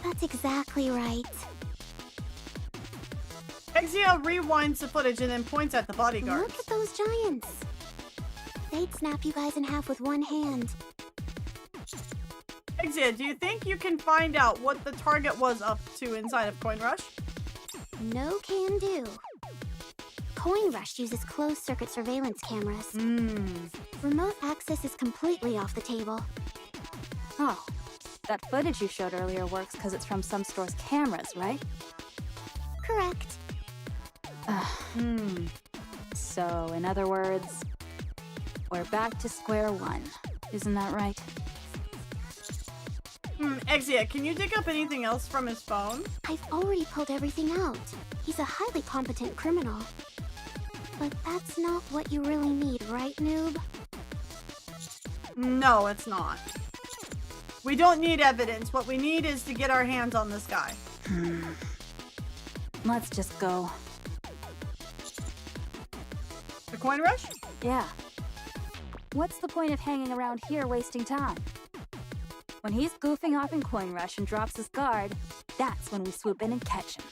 [SPEAKER 6] That's exactly right.
[SPEAKER 1] Exia rewinds the footage and then points at the bodyguards.
[SPEAKER 6] Look at those giants. They'd snap you guys in half with one hand.
[SPEAKER 1] Exia, do you think you can find out what the target was up to inside of Coin Rush?
[SPEAKER 6] No can do. Coin Rush uses closed-circuit surveillance cameras. Remote access is completely off the table.
[SPEAKER 12] Oh, that footage you showed earlier works because it's from some store's cameras, right?
[SPEAKER 6] Correct.
[SPEAKER 12] So, in other words, we're back to square one. Isn't that right?
[SPEAKER 1] Exia, can you dig up anything else from his phone?
[SPEAKER 6] I've already pulled everything out. He's a highly competent criminal. But that's not what you really need, right, noob?
[SPEAKER 1] No, it's not. We don't need evidence. What we need is to get our hands on this guy.
[SPEAKER 12] Let's just go.
[SPEAKER 1] The Coin Rush?
[SPEAKER 12] Yeah. What's the point of hanging around here wasting time? When he's goofing off in Coin Rush and drops his guard, that's when we swoop in and catch him.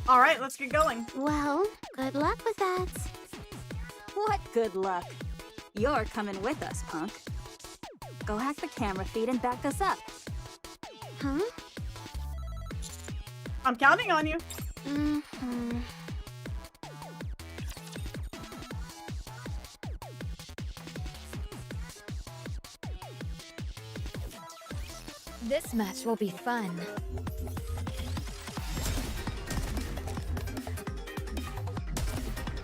[SPEAKER 1] All right, let's get going.
[SPEAKER 6] Well, good luck with that.
[SPEAKER 12] What good luck? You're coming with us, punk. Go hack the camera feed and back us up.
[SPEAKER 6] Huh?
[SPEAKER 1] I'm counting on you.
[SPEAKER 8] This match will be fun.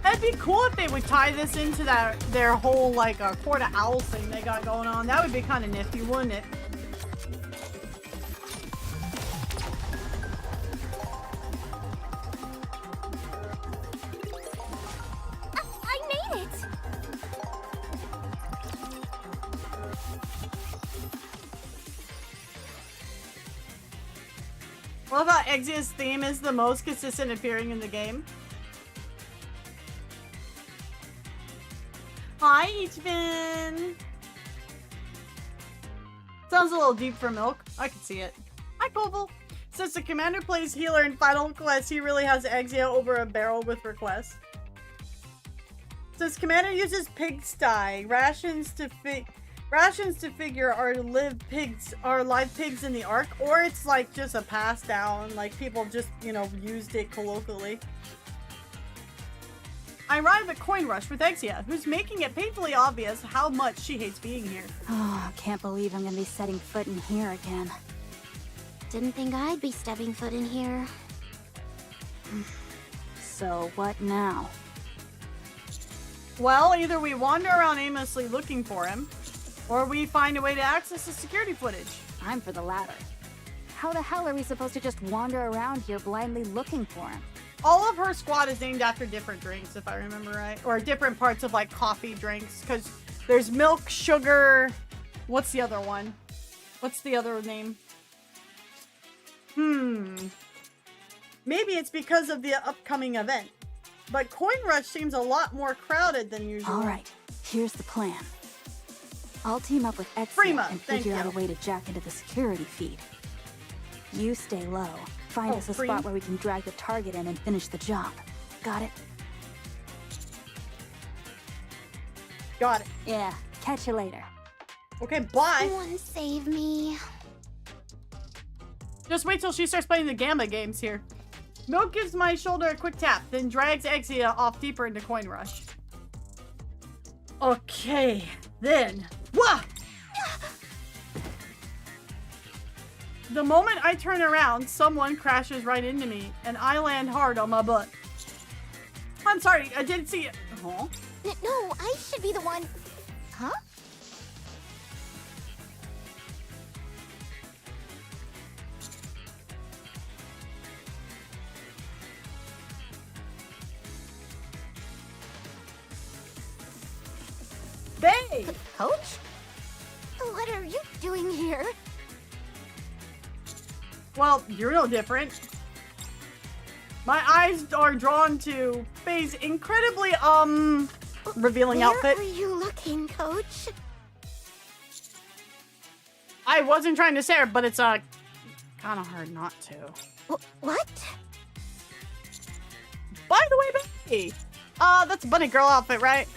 [SPEAKER 1] That'd be cool if they would tie this into their whole like Court of Owls thing they got going on. That would be kind of nifty, wouldn't it?
[SPEAKER 6] I made it!
[SPEAKER 1] What about Exia's theme is the most consistent appearing in the game? Hi, Ichiban! Sounds a little deep for Milk. I can see it. Hi, Koval! Since the commander plays healer in Final Quest, he really has Exia over a barrel with requests. Since commander uses pigsty, rations to figure are live pigs in the Ark, or it's like just a pass down, like people just, you know, used it colloquially. I arrive at Coin Rush with Exia, who's making it painfully obvious how much she hates being here.
[SPEAKER 12] Oh, can't believe I'm gonna be setting foot in here again.
[SPEAKER 6] Didn't think I'd be stepping foot in here.
[SPEAKER 12] So what now?
[SPEAKER 1] Well, either we wander around aimlessly looking for him, or we find a way to access the security footage.
[SPEAKER 12] I'm for the latter. How the hell are we supposed to just wander around here blindly looking for him?
[SPEAKER 1] All of her squad is named after different drinks, if I remember right. Or different parts of, like, coffee drinks. Because there's milk, sugar... What's the other one? What's the other name? Maybe it's because of the upcoming event. But Coin Rush seems a lot more crowded than usual.
[SPEAKER 12] Alright, here's the plan. I'll team up with Exia and figure out a way to jack into the security feed. You stay low. Find us a spot where we can drag the target in and finish the job. Got it?
[SPEAKER 1] Got it.
[SPEAKER 12] Yeah, catch you later.
[SPEAKER 1] Okay, bye.
[SPEAKER 6] Someone save me.
[SPEAKER 1] Just wait till she starts playing the Gamma games here. Milk gives my shoulder a quick tap, then drags Exia off deeper into Coin Rush. Okay, then. Wah! The moment I turn around, someone crashes right into me, and I land hard on my butt. I'm sorry, I didn't see it. Huh?
[SPEAKER 6] No, I should be the one. Huh?
[SPEAKER 1] Babe!
[SPEAKER 6] Coach? What are you doing here?
[SPEAKER 1] Well, you're no different. My eyes are drawn to Faye's incredibly, revealing outfit.
[SPEAKER 6] Where were you looking, Coach?
[SPEAKER 1] I wasn't trying to say her, but it's, kind of hard not to.
[SPEAKER 6] What?
[SPEAKER 1] By the way, Babe, that's a bunny girl outfit, right?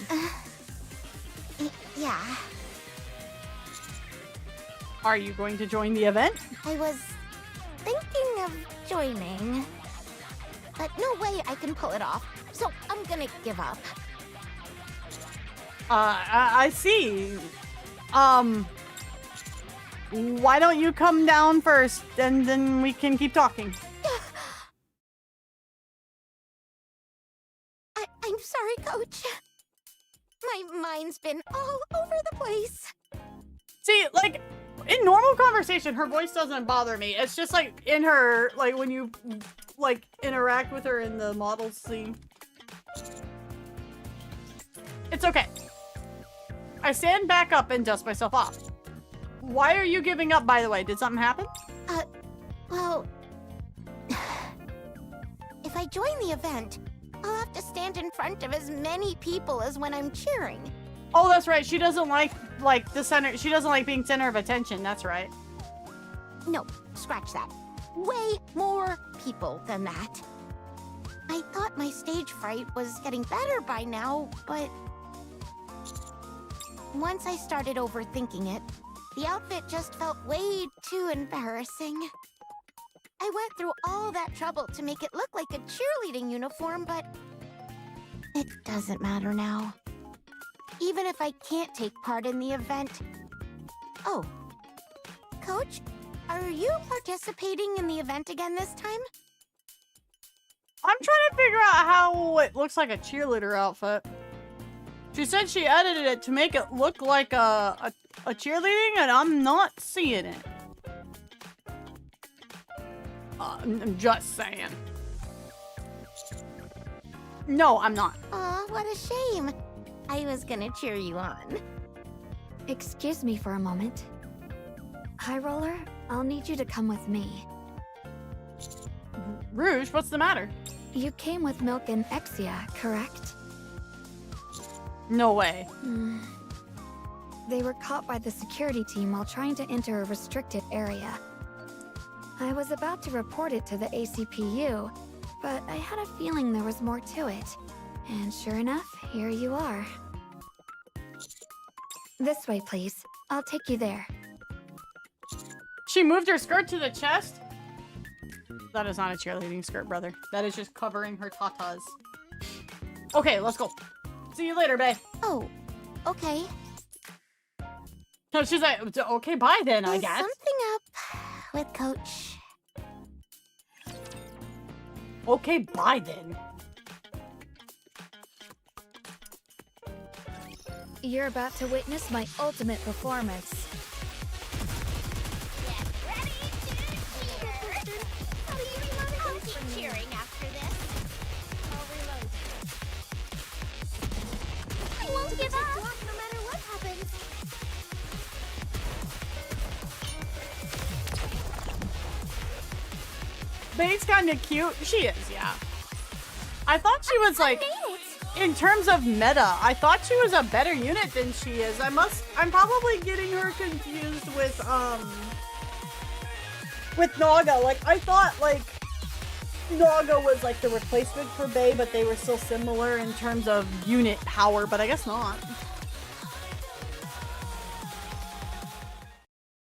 [SPEAKER 6] Yeah.
[SPEAKER 1] Are you going to join the event?
[SPEAKER 6] I was thinking of joining. But no way I can pull it off. So I'm gonna give up.
[SPEAKER 1] I see. Why don't you come down first, and then we can keep talking.
[SPEAKER 6] I'm sorry, Coach. My mind's been all over the place.
[SPEAKER 1] See, like, in normal conversation, her voice doesn't bother me. It's just, like, in her, like, when you, like, interact with her in the model scene. It's okay. I stand back up and dust myself off. Why are you giving up, by the way? Did something happen?
[SPEAKER 6] Well... if I join the event, I'll have to stand in front of as many people as when I'm cheering.
[SPEAKER 1] Oh, that's right. She doesn't like the center. She doesn't like being center of attention. That's right.
[SPEAKER 6] No, scratch that. Way more people than that. I thought my stage fright was getting better by now, but... once I started overthinking it, the outfit just felt way too embarrassing. I went through all that trouble to make it look like a cheerleading uniform, but... it doesn't matter now. Even if I can't take part in the event. Oh. Coach, are you participating in the event again this time?
[SPEAKER 1] I'm trying to figure out how it looks like a cheerleader outfit. She said she edited it to make it look like a cheerleading, and I'm not seeing it. I'm just saying. No, I'm not.
[SPEAKER 6] Aw, what a shame. I was gonna cheer you on.
[SPEAKER 12] Excuse me for a moment. High Roller, I'll need you to come with me.
[SPEAKER 1] Rouge, what's the matter?
[SPEAKER 12] You came with Milk and Exia, correct?
[SPEAKER 1] No way.
[SPEAKER 12] They were caught by the security team while trying to enter a restricted area. I was about to report it to the ACPU, but I had a feeling there was more to it. And sure enough, here you are. This way, please. I'll take you there.
[SPEAKER 1] She moved her skirt to the chest? That is not a cheerleading skirt, brother. That is just covering her tatas. Okay, let's go. See you later, babe.
[SPEAKER 6] Oh, okay.
[SPEAKER 1] No, she's like, okay, bye then, I guess.
[SPEAKER 6] Something up with Coach.
[SPEAKER 1] Okay, bye then.
[SPEAKER 12] You're about to witness my ultimate performance.
[SPEAKER 6] Get ready to cheer! I'll keep cheering after this. I'll reload. I won't give up, no matter what happens.
[SPEAKER 1] Babe's kind of cute. She is, yeah. I thought she was like, in terms of meta, I thought she was a better unit than she is. I'm probably getting her confused with Naga. Like, I thought, like, Naga was like the replacement for Bae, but they were still similar in terms of unit power, but I guess not.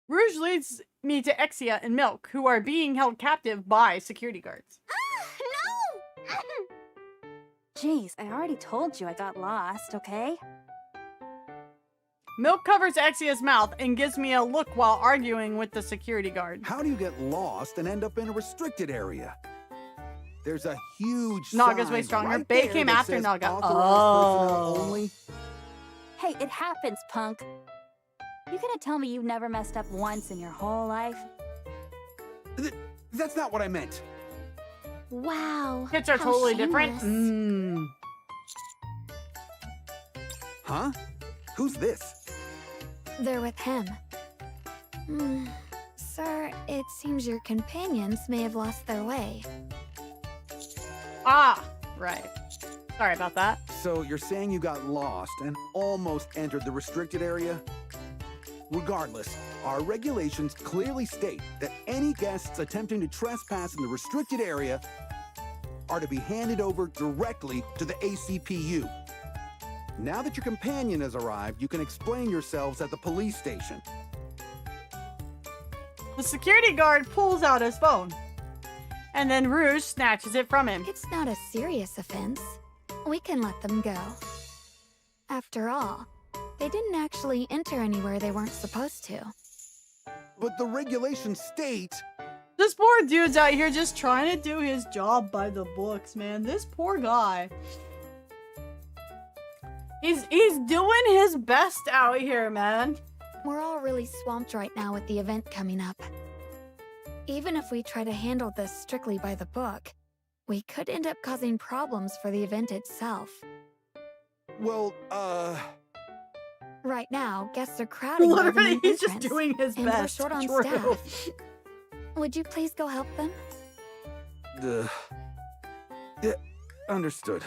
[SPEAKER 1] Rouge leads me to Exia and Milk, who are being held captive by security guards.
[SPEAKER 12] Jeez, I already told you I got lost, okay?
[SPEAKER 1] Milk covers Exia's mouth and gives me a look while arguing with the security guard.
[SPEAKER 14] How do you get lost and end up in a restricted area? There's a huge
[SPEAKER 1] Naga's
[SPEAKER 14] sign
[SPEAKER 1] way stronger.
[SPEAKER 14] right
[SPEAKER 1] Bae
[SPEAKER 14] there
[SPEAKER 1] came
[SPEAKER 14] that
[SPEAKER 1] after
[SPEAKER 14] says
[SPEAKER 1] Naga.
[SPEAKER 14] authorized personnel only.
[SPEAKER 12] Hey, it happens, punk. You gonna tell me you've never messed up once in your whole life?
[SPEAKER 14] That's not what I meant.
[SPEAKER 6] Wow.
[SPEAKER 1] Hits are
[SPEAKER 6] how
[SPEAKER 1] totally
[SPEAKER 6] shameless.
[SPEAKER 1] different.
[SPEAKER 14] Huh? Who's this?
[SPEAKER 15] They're with him. Sir, it seems your companions may have lost their way.
[SPEAKER 1] Ah, right. Sorry about that.
[SPEAKER 14] So you're saying you got lost and almost entered the restricted area? Regardless, our regulations clearly state that any guests attempting to trespass in the restricted area are to be handed over directly to the ACPU. Now that your companion has arrived, you can explain yourselves at the police station.
[SPEAKER 1] The security guard pulls out his phone. And then Rouge snatches it from him.
[SPEAKER 15] It's not a serious offense. We can let them go. After all, they didn't actually enter anywhere they weren't supposed to.
[SPEAKER 14] But the regulations state...
[SPEAKER 1] This poor dude's out here just trying to do his job by the books, man. This poor guy. He's doing his best out here, man.
[SPEAKER 15] We're all really swamped right now with the event coming up. Even if we try to handle this strictly by the book, we could end up causing problems for the event itself.
[SPEAKER 14] Well,
[SPEAKER 15] Right now, guests are crowding by the
[SPEAKER 1] Literally,
[SPEAKER 15] main
[SPEAKER 1] he's just
[SPEAKER 15] entrance,
[SPEAKER 1] doing his
[SPEAKER 15] and
[SPEAKER 1] best.
[SPEAKER 15] we're short on
[SPEAKER 1] True.
[SPEAKER 15] staff. Would you please go help them?
[SPEAKER 14] yeah, understood.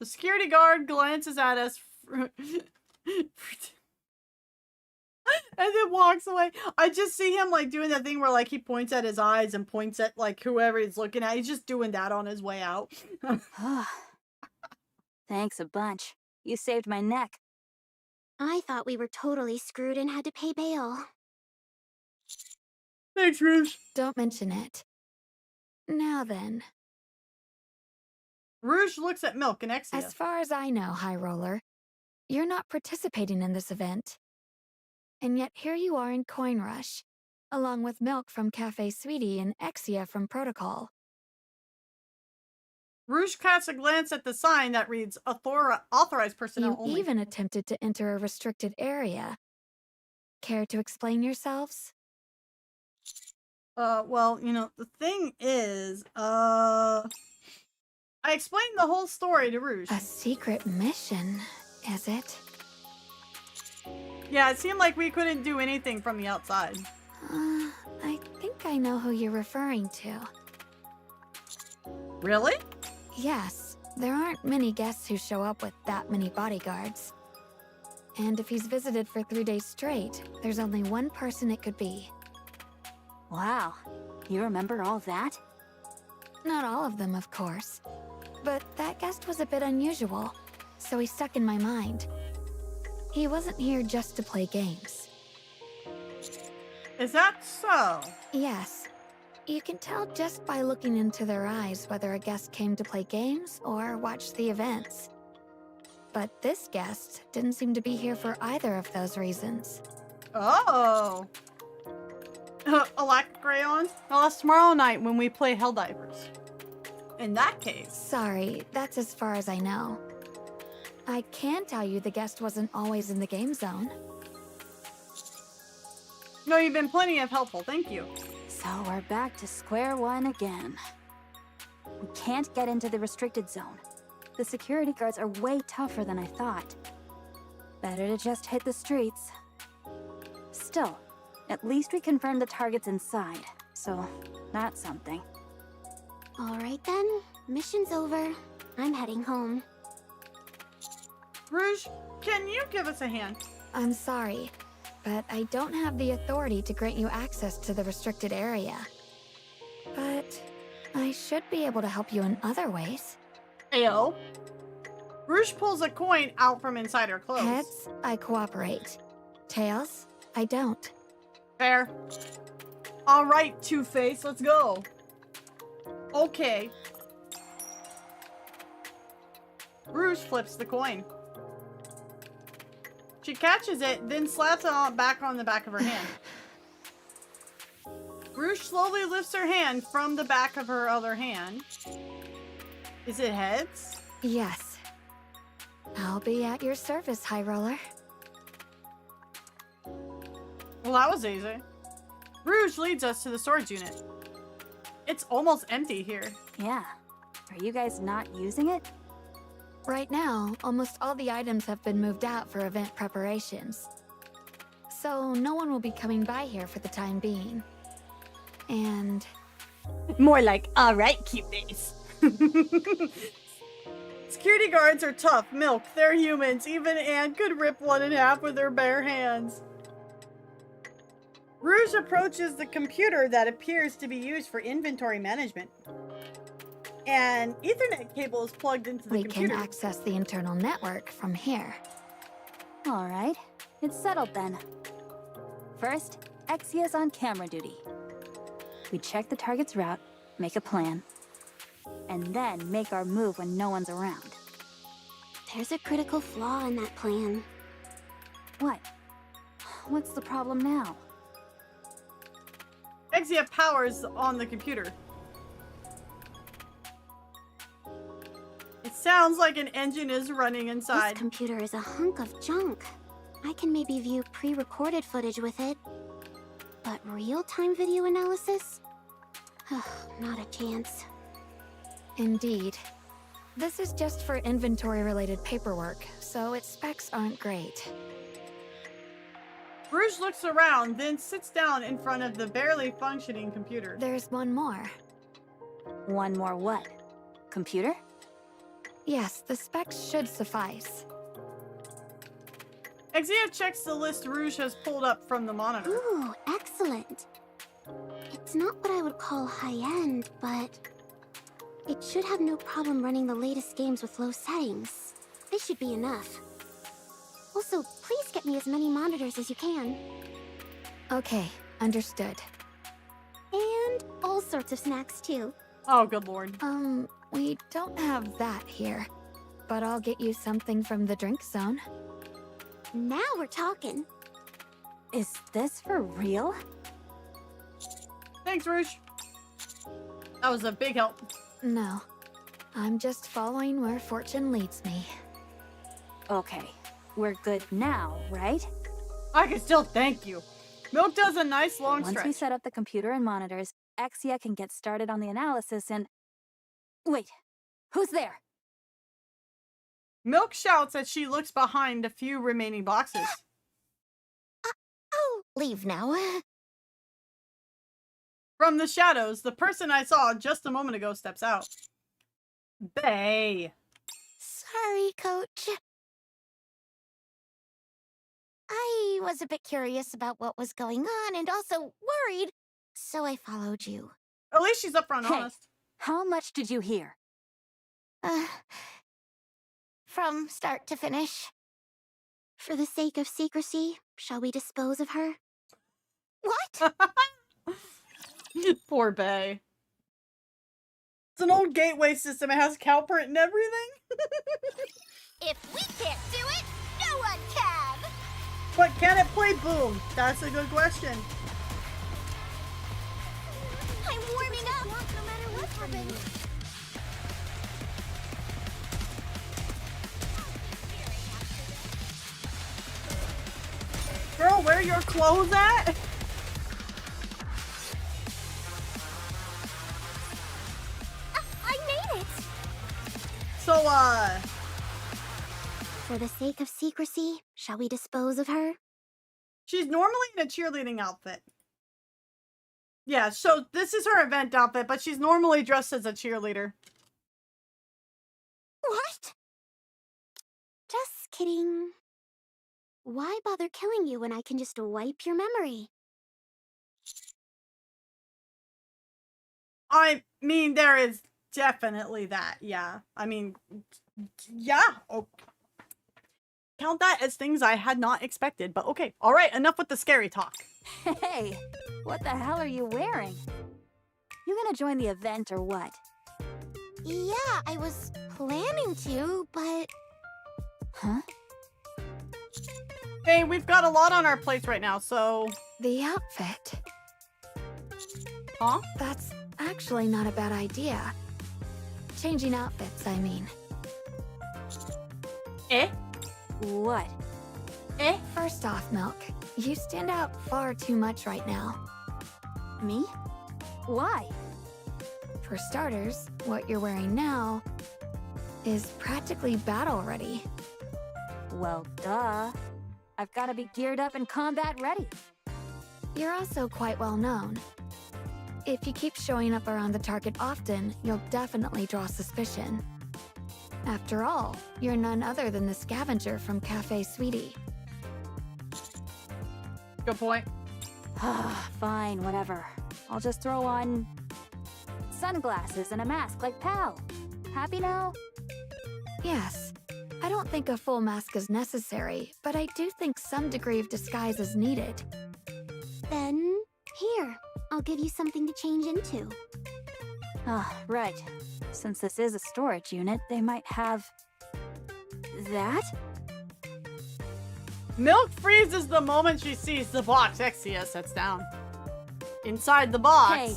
[SPEAKER 1] The security guard glances at us and then walks away. I just see him like doing that thing where like he points at his eyes and points at like whoever he's looking at. He's just doing that on his way out.
[SPEAKER 12] Thanks a bunch. You saved my neck.
[SPEAKER 6] I thought we were totally screwed and had to pay bail.
[SPEAKER 1] Thanks, Rouge.
[SPEAKER 15] Don't mention it. Now then.
[SPEAKER 1] Rouge looks at Milk and Exia.
[SPEAKER 15] As far as I know, High Roller, you're not participating in this event. And yet here you are in Coin Rush, along with Milk from Cafe Sweetie and Exia from Protocol.
[SPEAKER 1] Rouge casts a glance at the sign that reads authorized personnel
[SPEAKER 15] You
[SPEAKER 1] only.
[SPEAKER 15] even attempted to enter a restricted area. Care to explain yourselves?
[SPEAKER 1] Well, you know, the thing is, I explained the whole story to Rouge.
[SPEAKER 15] A secret mission, is it?
[SPEAKER 1] Yeah, it seemed like we couldn't do anything from the outside.
[SPEAKER 15] I think I know who you're referring to.
[SPEAKER 1] Really?
[SPEAKER 15] Yes, there aren't many guests who show up with that many bodyguards. And if he's visited for 3 days straight, there's only one person it could be.
[SPEAKER 12] Wow, you remember all that?
[SPEAKER 15] Not all of them, of course. But that guest was a bit unusual, so he stuck in my mind. He wasn't here just to play games.
[SPEAKER 1] Is that so?
[SPEAKER 15] Yes. You can tell just by looking into their eyes whether a guest came to play games or watch the events. But this guest didn't seem to be here for either of those reasons.
[SPEAKER 1] Oh. A lack of crayons? Well, that's tomorrow night when we play Helldivers. In that case.
[SPEAKER 15] Sorry, that's as far as I know. I can tell you the guest wasn't always in the game zone.
[SPEAKER 1] No, you've been plenty of helpful, thank you.
[SPEAKER 12] So we're back to square one again. We can't get into the restricted zone. The security guards are way tougher than I thought. Better to just hit the streets. Still, at least we confirmed the target's inside, so that's something.
[SPEAKER 6] All right then, mission's over. I'm heading home.
[SPEAKER 1] Rouge, can you give us a hand?
[SPEAKER 15] I'm sorry, but I don't have the authority to grant you access to the restricted area. But I should be able to help you in other ways.
[SPEAKER 1] Ayo. Rouge pulls a coin out from inside her clothes.
[SPEAKER 15] Heads, I cooperate. Tails, I don't.
[SPEAKER 1] Fair. All right, Two-Face, let's go. Okay. Rouge flips the coin. She catches it, then slaps it back on the back of her hand. Rouge slowly lifts her hand from the back of her other hand. Is it heads?
[SPEAKER 15] Yes. I'll be at your service, High Roller.
[SPEAKER 1] Well, that was easy. Rouge leads us to the storage unit. It's almost empty here.
[SPEAKER 12] Yeah. Are you guys not using it?
[SPEAKER 15] Right now, almost all the items have been moved out for event preparations. So no one will be coming by here for the time being. And...
[SPEAKER 1] More like, alright, cuties. Security guards are tough. Milk, they're humans. Even Anne could rip one in half with her bare hands. Rouge approaches the computer that appears to be used for inventory management. An Ethernet cable is plugged into the computer.
[SPEAKER 15] We can access the internal network from here.
[SPEAKER 12] All right, it's settled then. First, Exia's on camera duty. We check the target's route, make a plan, and then make our move when no one's around.
[SPEAKER 6] There's a critical flaw in that plan.
[SPEAKER 12] What? What's the problem now?
[SPEAKER 1] Exia powers on the computer. It sounds like an engine is running inside.
[SPEAKER 6] This computer is a hunk of junk. I can maybe view pre-recorded footage with it. But real-time video analysis? Not a chance.
[SPEAKER 15] Indeed. This is just for inventory-related paperwork, so its specs aren't great.
[SPEAKER 1] Rouge looks around, then sits down in front of the barely functioning computer.
[SPEAKER 15] There's one more.
[SPEAKER 12] One more what? Computer?
[SPEAKER 15] Yes, the specs should suffice.
[SPEAKER 1] Exia checks the list Rouge has pulled up from the monitor.
[SPEAKER 6] Ooh, excellent. It's not what I would call high-end, but it should have no problem running the latest games with low settings. They should be enough. Also, please get me as many monitors as you can.
[SPEAKER 15] Okay, understood.
[SPEAKER 6] And all sorts of snacks, too.
[SPEAKER 1] Oh, good lord.
[SPEAKER 15] We don't have that here. But I'll get you something from the drink zone.
[SPEAKER 6] Now we're talking.
[SPEAKER 12] Is this for real?
[SPEAKER 1] Thanks, Rouge. That was a big help.
[SPEAKER 15] No. I'm just following where fortune leads me.
[SPEAKER 12] Okay. We're good now, right?
[SPEAKER 1] I can still thank you. Milk does a nice long stretch.
[SPEAKER 12] Once we set up the computer and monitors, Exia can get started on the analysis and... Wait, who's there?
[SPEAKER 1] Milk shouts as she looks behind a few remaining boxes.
[SPEAKER 6] I'll leave now.
[SPEAKER 1] From the shadows, the person I saw just a moment ago steps out. Bae.
[SPEAKER 6] Sorry, Coach. I was a bit curious about what was going on and also worried, so I followed you.
[SPEAKER 1] At least she's upfront honest.
[SPEAKER 12] How much did you hear?
[SPEAKER 6] From start to finish. For the sake of secrecy, shall we dispose of her? What?
[SPEAKER 1] Poor Bae. It's an old gateway system. It has cowprint and everything.
[SPEAKER 6] If we can't do it, no one can!
[SPEAKER 1] But can it play Boom? That's a good question.
[SPEAKER 6] I'm warming up, no matter what happens.
[SPEAKER 1] Girl, where are your clothes at?
[SPEAKER 6] I made it!
[SPEAKER 1] So,
[SPEAKER 6] For the sake of secrecy, shall we dispose of her?
[SPEAKER 1] she's normally in a cheerleading outfit. Yeah, so this is her event outfit, but she's normally dressed as a cheerleader.
[SPEAKER 6] What? Just kidding. Why bother killing you when I can just wipe your memory?
[SPEAKER 1] I mean, there is definitely that, yeah. I mean, yeah. Oh. Count that as things I had not expected, but okay. All right, enough with the scary talk.
[SPEAKER 12] Hey, what the hell are you wearing? You gonna join the event or what?
[SPEAKER 6] Yeah, I was planning to, but...
[SPEAKER 12] Huh?
[SPEAKER 1] Hey, we've got a lot on our plates right now, so...
[SPEAKER 12] The outfit.
[SPEAKER 1] Huh?
[SPEAKER 12] That's actually not a bad idea. Changing outfits, I mean.
[SPEAKER 1] Eh?
[SPEAKER 12] What?
[SPEAKER 1] Eh?
[SPEAKER 12] First off, Milk, you stand out far too much right now. Me? Why? For starters, what you're wearing now is practically battle ready.
[SPEAKER 16] Well, duh. I've got to be geared up and combat ready.
[SPEAKER 12] You're also quite well known. If you keep showing up around the target often, you'll definitely draw suspicion. After all, you're none other than the scavenger from Cafe Sweetie.
[SPEAKER 1] Good point.
[SPEAKER 16] Fine, whatever. I'll just throw on sunglasses and a mask like Pal. Happy now?
[SPEAKER 12] Yes. I don't think a full mask is necessary, but I do think some degree of disguise is needed.
[SPEAKER 6] Then, here, I'll give you something to change into.
[SPEAKER 16] Ah, right. Since this is a storage unit, they might have... that?
[SPEAKER 1] Milk freezes the moment she sees the box. Exia sits down. Inside the box...
[SPEAKER 16] Hey,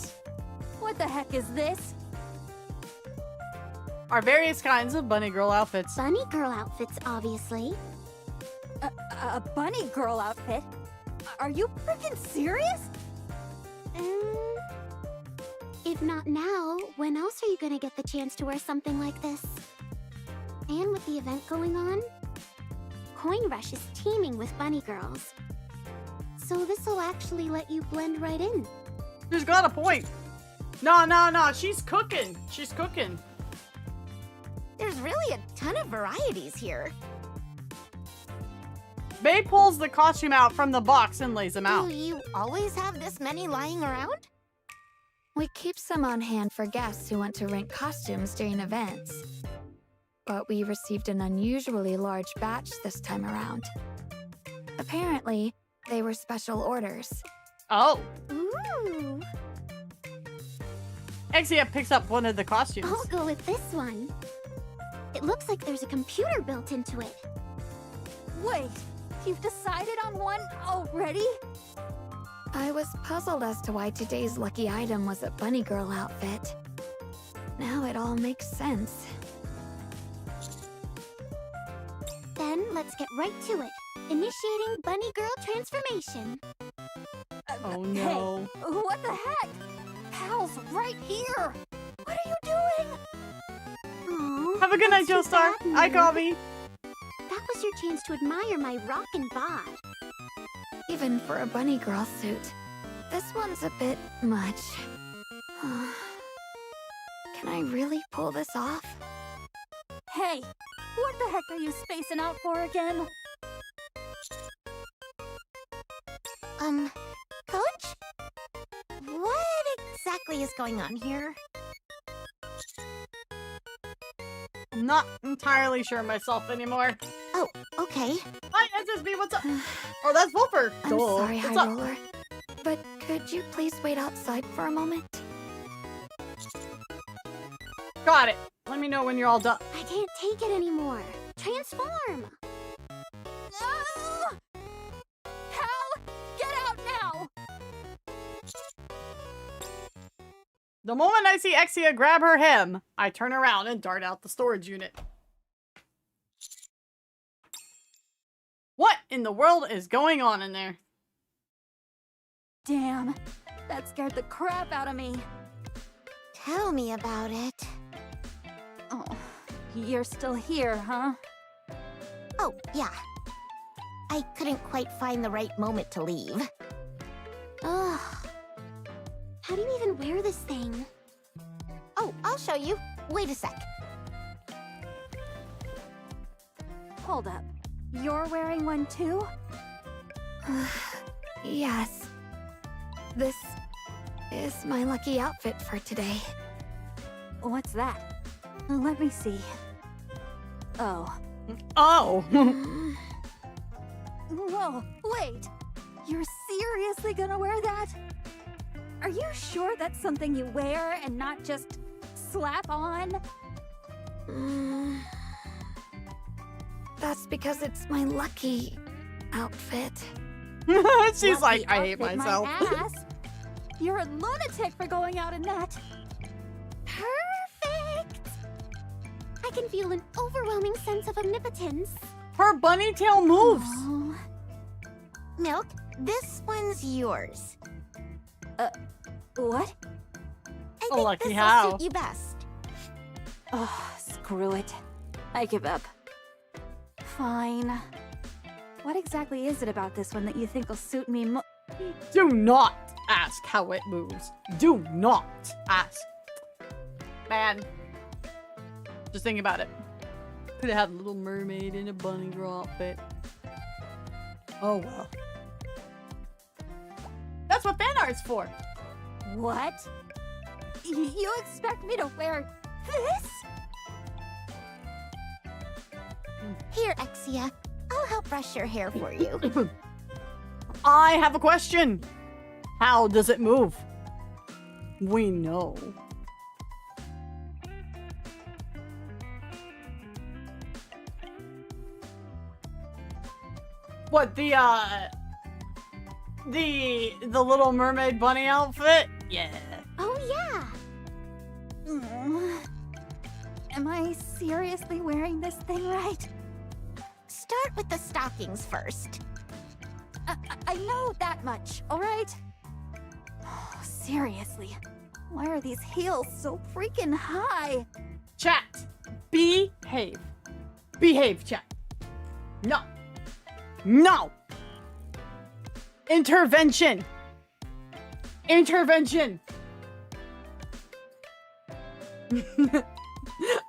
[SPEAKER 16] what the heck is this?
[SPEAKER 1] Are various kinds of bunny girl outfits.
[SPEAKER 6] Bunny girl outfits, obviously.
[SPEAKER 16] A bunny girl outfit? Are you freaking serious?
[SPEAKER 6] If not now, when else are you gonna get the chance to wear something like this? And with the event going on, Coin Rush is teeming with bunny girls. So this'll actually let you blend right in.
[SPEAKER 1] She's got a point. No, she's cooking. She's cooking.
[SPEAKER 6] There's really a ton of varieties here.
[SPEAKER 1] Bay pulls the costume out from the box and lays them out.
[SPEAKER 6] Do you always have this many lying around?
[SPEAKER 12] We keep some on hand for guests who want to rent costumes during events. But we received an unusually large batch this time around. Apparently, they were special orders.
[SPEAKER 1] Oh.
[SPEAKER 6] Ooh.
[SPEAKER 1] Exia picks up one of the costumes.
[SPEAKER 6] I'll go with this one. It looks like there's a computer built into it.
[SPEAKER 16] Wait, you've decided on one already?
[SPEAKER 12] I was puzzled as to why today's lucky item was a bunny girl outfit. Now it all makes sense.
[SPEAKER 6] Then let's get right to it. Initiating bunny girl transformation.
[SPEAKER 1] Oh no.
[SPEAKER 16] Hey, what the heck? Pal's right here. What are you doing?
[SPEAKER 6] Aww,
[SPEAKER 1] Have a good night, Joestar. Hi, Coffee.
[SPEAKER 6] That was your chance to admire my rockin' bod.
[SPEAKER 12] Even for a bunny girl suit, this one's a bit much. Can I really pull this off?
[SPEAKER 16] Hey, what the heck are you spacing out for again?
[SPEAKER 6] Coach? What exactly is going on here?
[SPEAKER 1] I'm not entirely sure myself anymore.
[SPEAKER 6] Oh, okay.
[SPEAKER 1] Hi, SSB, what's up? Oh, that's Wolfer.
[SPEAKER 12] I'm sorry, High Roller. But could you please wait outside for a moment?
[SPEAKER 1] Got it. Let me know when you're all done.
[SPEAKER 6] I can't take it anymore. Transform!
[SPEAKER 16] No! Pal, get out now!
[SPEAKER 1] The moment I see Exia grab her hem, I turn around and dart out the storage unit. What in the world is going on in there?
[SPEAKER 16] Damn, that scared the crap out of me.
[SPEAKER 6] Tell me about it.
[SPEAKER 16] Oh, you're still here, huh?
[SPEAKER 6] Oh, yeah. I couldn't quite find the right moment to leave. Ugh. How do you even wear this thing? Oh, I'll show you. Wait a sec.
[SPEAKER 16] Hold up. You're wearing one too?
[SPEAKER 12] Yes. This is my lucky outfit for today.
[SPEAKER 16] What's that? Let me see. Oh.
[SPEAKER 1] Oh!
[SPEAKER 16] Whoa, wait! You're seriously gonna wear that? Are you sure that's something you wear and not just slap on?
[SPEAKER 12] That's because it's my lucky
[SPEAKER 15] outfit.
[SPEAKER 1] She's like, I hate
[SPEAKER 16] Outfit my
[SPEAKER 1] myself.
[SPEAKER 16] ass. You're a lunatic for going out in that.
[SPEAKER 6] Perfect! I can feel an overwhelming sense of omnipotence.
[SPEAKER 1] Her bunny tail moves.
[SPEAKER 6] Oh. Milk, this one's yours.
[SPEAKER 16] What?
[SPEAKER 6] I
[SPEAKER 1] Oh,
[SPEAKER 6] think
[SPEAKER 1] lucky
[SPEAKER 6] this'll
[SPEAKER 1] how.
[SPEAKER 6] suit you best.
[SPEAKER 16] Oh, screw it. I give up. Fine. What exactly is it about this one that you think will suit me mo-
[SPEAKER 1] Do not ask how it moves. Do not ask. Man. Just think about it. Could have had a little mermaid in a bunny girl outfit. Oh well. That's what fan art's for.
[SPEAKER 16] What? You expect me to wear this?
[SPEAKER 6] Here, Exia. I'll help brush your hair for you.
[SPEAKER 1] I have a question. How does it move? We know. What, the Little Mermaid bunny outfit? Yeah.
[SPEAKER 6] Oh, yeah.
[SPEAKER 16] Am I seriously wearing this thing right?
[SPEAKER 6] Start with the stockings first.
[SPEAKER 16] I know that much, alright? Oh, seriously. Why are these heels so freaking high?
[SPEAKER 1] Chat. Behave. Behave, chat. No. No. Intervention. Intervention.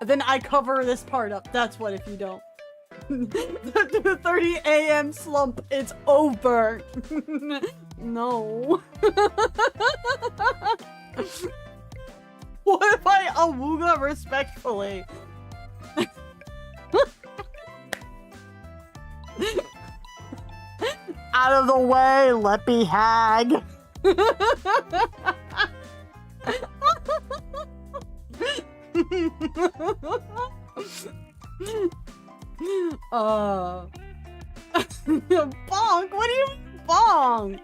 [SPEAKER 1] Then I cover this part up. That's what if you don't. The 30 a.m. slump, it's over. No. What if I awooga respectfully? Out of the way, Leppy hag. Bonk? What do you mean, bonk?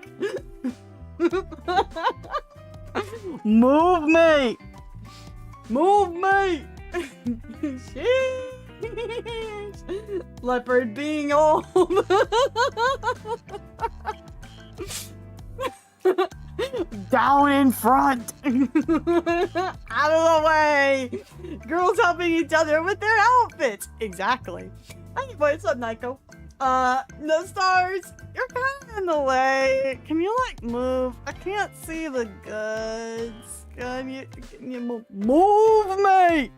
[SPEAKER 1] Move me! Move me! Sheesh. Leopard being old. Down in front. Out of the way. Girls helping each other with their outfits. Exactly. Hey, what's up, Nico? No stars. You're kind of in the way. Can you like move? I can't see the goods. Can you move me?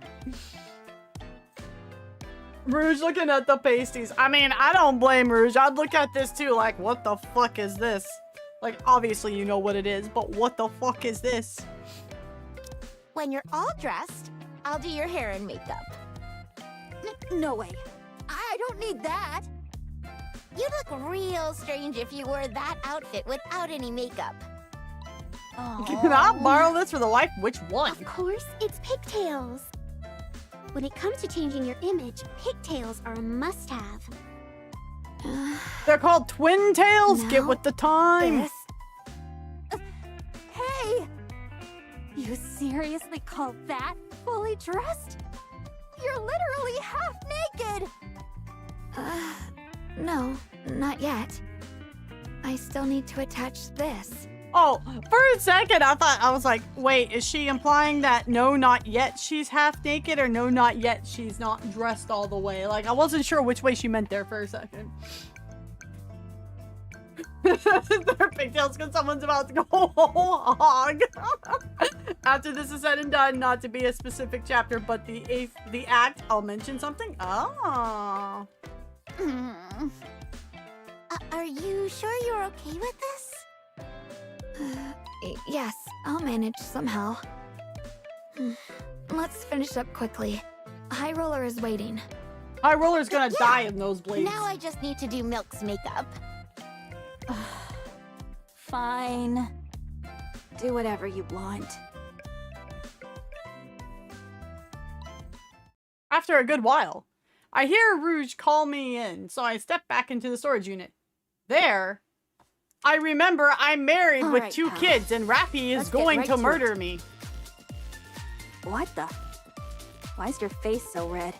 [SPEAKER 1] Rouge looking at the pasties. I mean, I don't blame Rouge. I'd look at this too, like, what the fuck is this? Like, obviously you know what it is, but what the fuck is this?
[SPEAKER 6] When you're all dressed, I'll do your hair and makeup.
[SPEAKER 16] No way. I don't need that.
[SPEAKER 6] You'd look real strange if you wore that outfit without any makeup.
[SPEAKER 1] Can I borrow this for the wife? Which one?
[SPEAKER 6] Of course, it's pigtails. When it comes to changing your image, pigtails are a must-have.
[SPEAKER 1] They're called twin tails.
[SPEAKER 6] No,
[SPEAKER 1] Get with the times.
[SPEAKER 16] Hey! You seriously call that fully dressed? You're literally half naked!
[SPEAKER 15] No, not yet. I still need to attach this.
[SPEAKER 1] Oh, for a second, I was like, wait, is she implying that no, not yet she's half naked, or no, not yet she's not dressed all the way? Like, I wasn't sure which way she meant there for a second. Their pigtails because someone's about to go whole hog. After this is said and done, not to be a specific chapter, but the act, I'll mention something. Oh.
[SPEAKER 6] Are you sure you're okay with this?
[SPEAKER 15] Yes, I'll manage somehow. Let's finish up quickly. High Roller is waiting.
[SPEAKER 1] High Roller's gonna die in those blades.
[SPEAKER 6] Now I just need to do Milk's makeup.
[SPEAKER 16] Fine. Do whatever you want.
[SPEAKER 1] After a good while, I hear Rouge call me in, so I step back into the storage unit. there, I remember I'm married
[SPEAKER 12] All
[SPEAKER 1] with
[SPEAKER 12] right,
[SPEAKER 1] 2
[SPEAKER 12] pal.
[SPEAKER 1] kids and Rappy is
[SPEAKER 12] Let's get
[SPEAKER 1] going
[SPEAKER 12] right
[SPEAKER 1] to
[SPEAKER 12] to
[SPEAKER 1] murder
[SPEAKER 12] it.
[SPEAKER 1] me.
[SPEAKER 12] What the? Why is your face so red?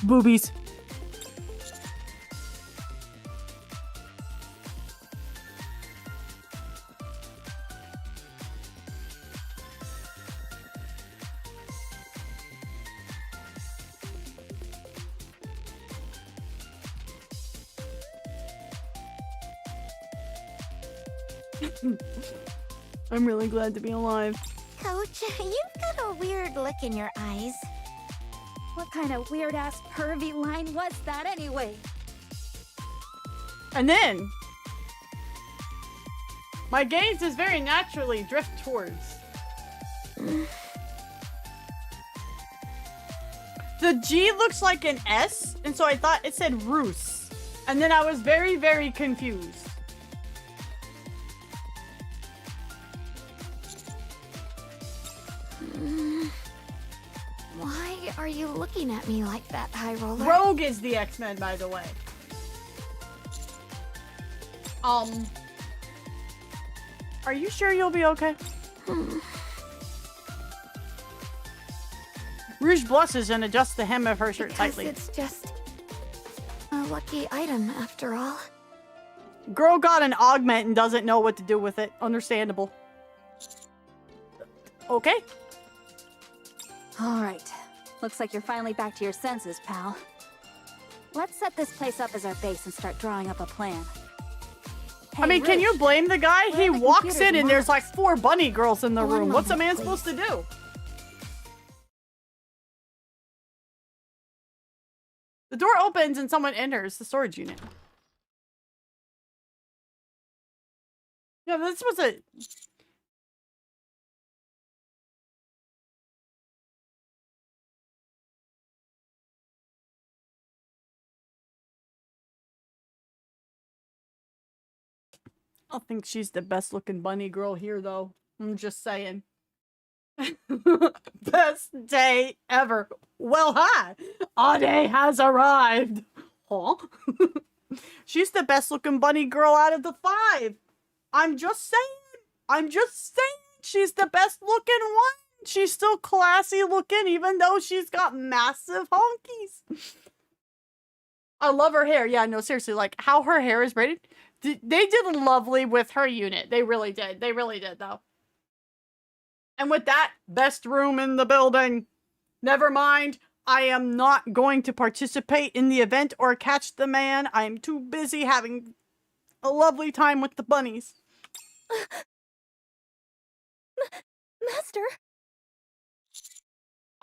[SPEAKER 1] Boobies. I'm really glad to be alive.
[SPEAKER 6] Coach, you've got a weird look in your eyes.
[SPEAKER 12] What kind of weird-ass pervy line was that anyway?
[SPEAKER 1] And then my gaze is very naturally drift towards the G looks like an S, and so I thought it said Roos. And then I was very, very confused.
[SPEAKER 6] Why are you looking at me like that, High Roller?
[SPEAKER 1] Rogue is the X-Men, by the way. Are you sure you'll be okay? Rouge blushes and adjusts the hem of her shirt tightly.
[SPEAKER 6] It's just a lucky item, after all.
[SPEAKER 1] Girl got an augment and doesn't know what to do with it. Understandable. Okay.
[SPEAKER 12] All right. Looks like you're finally back to your senses, pal. Let's set this place up as our base and start drawing up a plan.
[SPEAKER 1] I mean, can you blame the guy? He
[SPEAKER 12] the
[SPEAKER 1] walks
[SPEAKER 12] computers
[SPEAKER 1] in and
[SPEAKER 12] and
[SPEAKER 1] there's like 4 bunny girls in the room. What's a man
[SPEAKER 6] moment,
[SPEAKER 1] supposed to do? The door opens and someone enters the storage unit. Yeah, this was a... I don't think she's the best looking bunny girl here, though. I'm just saying. Best day ever. Well, hi. Ade has arrived. Huh? She's the best looking bunny girl out of the 5. I'm just saying. I'm just saying. She's the best looking one. She's still classy looking, even though she's got massive honkies. I love her hair. Yeah, no, seriously, like how her hair is braided. They did lovely with her unit. They really did. They really did, though. And with that, best room in the building. Never mind. I am not going to participate in the event or catch the man. I am too busy having a lovely time with the bunnies.
[SPEAKER 13] Master?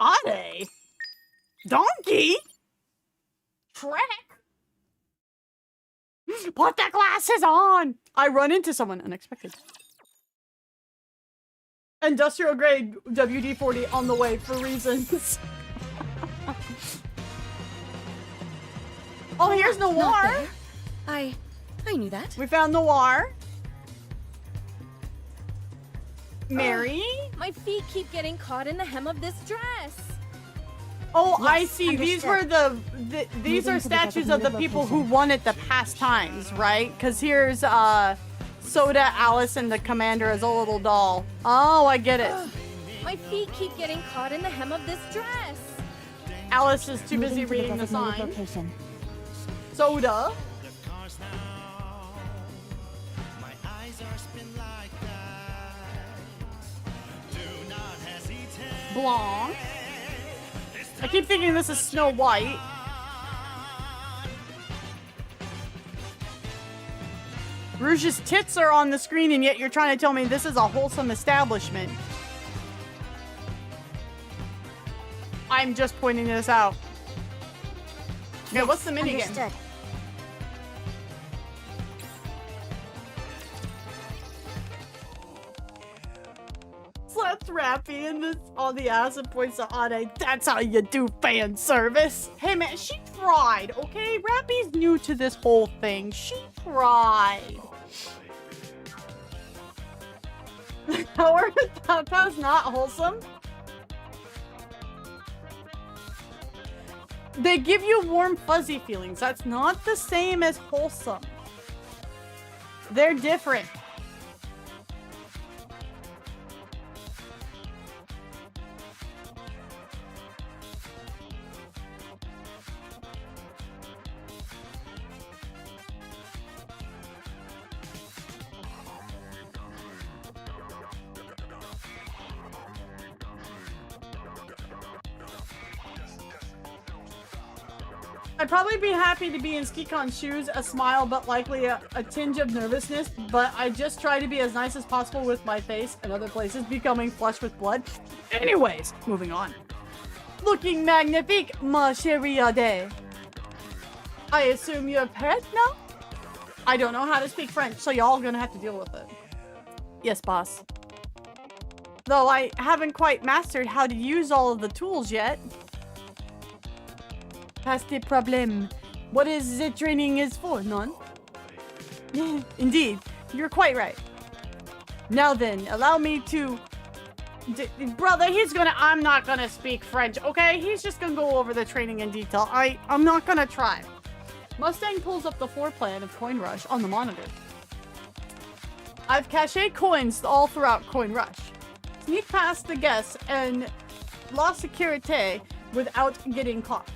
[SPEAKER 1] Ade? Donkey? Shrek? Put the glasses on! I run into someone unexpected. Industrial grade WD-40 on the way for reasons. Oh, here's Noir!
[SPEAKER 13] I knew that.
[SPEAKER 1] We found Noir. Mary?
[SPEAKER 13] My feet keep getting caught in the hem of this dress.
[SPEAKER 1] Oh,
[SPEAKER 13] Yes,
[SPEAKER 1] I see. These were these
[SPEAKER 13] Moving
[SPEAKER 1] are
[SPEAKER 13] to the
[SPEAKER 1] statues of the
[SPEAKER 13] designated
[SPEAKER 1] people who
[SPEAKER 13] location.
[SPEAKER 1] won at the past times, right? Because here's Soda, Alice, and the commander as a little doll. Oh, I get it.
[SPEAKER 13] My feet keep getting caught in the hem of this dress.
[SPEAKER 1] Alice is too busy
[SPEAKER 12] Moving to
[SPEAKER 1] reading the
[SPEAKER 12] designated
[SPEAKER 1] sign.
[SPEAKER 12] location.
[SPEAKER 1] Soda. Blanc. I keep thinking this is Snow White. Rouge's tits are on the screen, and yet you're trying to tell me this is a wholesome establishment. I'm just pointing this out. Okay, what's the minigame?
[SPEAKER 12] Understood.
[SPEAKER 1] Slaps Rappy and this all the ass and points to Ade. That's how you do fan service. Hey man, she tried, okay? Rappy's new to this whole thing. She tried. Our Tapa's not wholesome. They give you warm, fuzzy feelings. That's not the same as wholesome. They're different. I'd probably be happy to be in SkiCon's shoes, a smile, but likely a tinge of nervousness, but I just try to be as nice as possible with my face and other places becoming flushed with blood. Anyways, moving on. Looking magnifique, ma chérie Ade. I assume you're Paris now? I don't know how to speak French, so y'all gonna have to deal with it. Yes, boss. Though I haven't quite mastered how to use all of the tools yet. Pas de problème. What is the training is for, non? Indeed, you're quite right. Now then, allow me to... brother, I'm not gonna speak French, okay? He's just gonna go over the training in detail. I'm not gonna try. Mustang pulls up the floor plan of Coin Rush on the monitor. I've cached coins all throughout Coin Rush. Sneak past the guests and la sécurité without getting caught.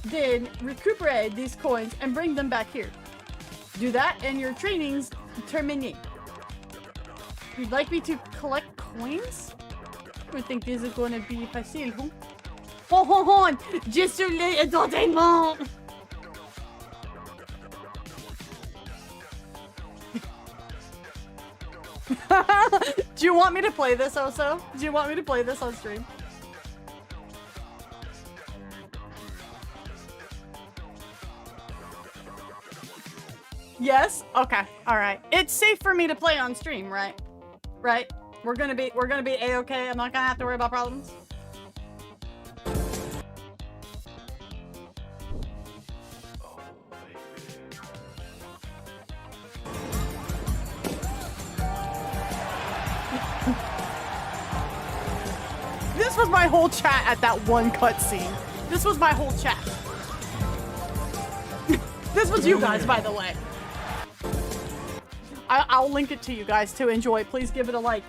[SPEAKER 1] Then recuperate these coins and bring them back here. Do that and your training's terminé. You'd like me to collect coins? I think this is gonna be facile, huh? Oh, je suis l'entertainment! Do you want me to play this, Oso? Do you want me to play this on stream? Yes? Okay. Alright. It's safe for me to play on stream, right? Right? We're gonna be A-okay. I'm not gonna have to worry about problems. This was my whole chat at that one cutscene. This was my whole chat. This was you guys, by the way. I'll link it to you guys to enjoy. Please give it a like.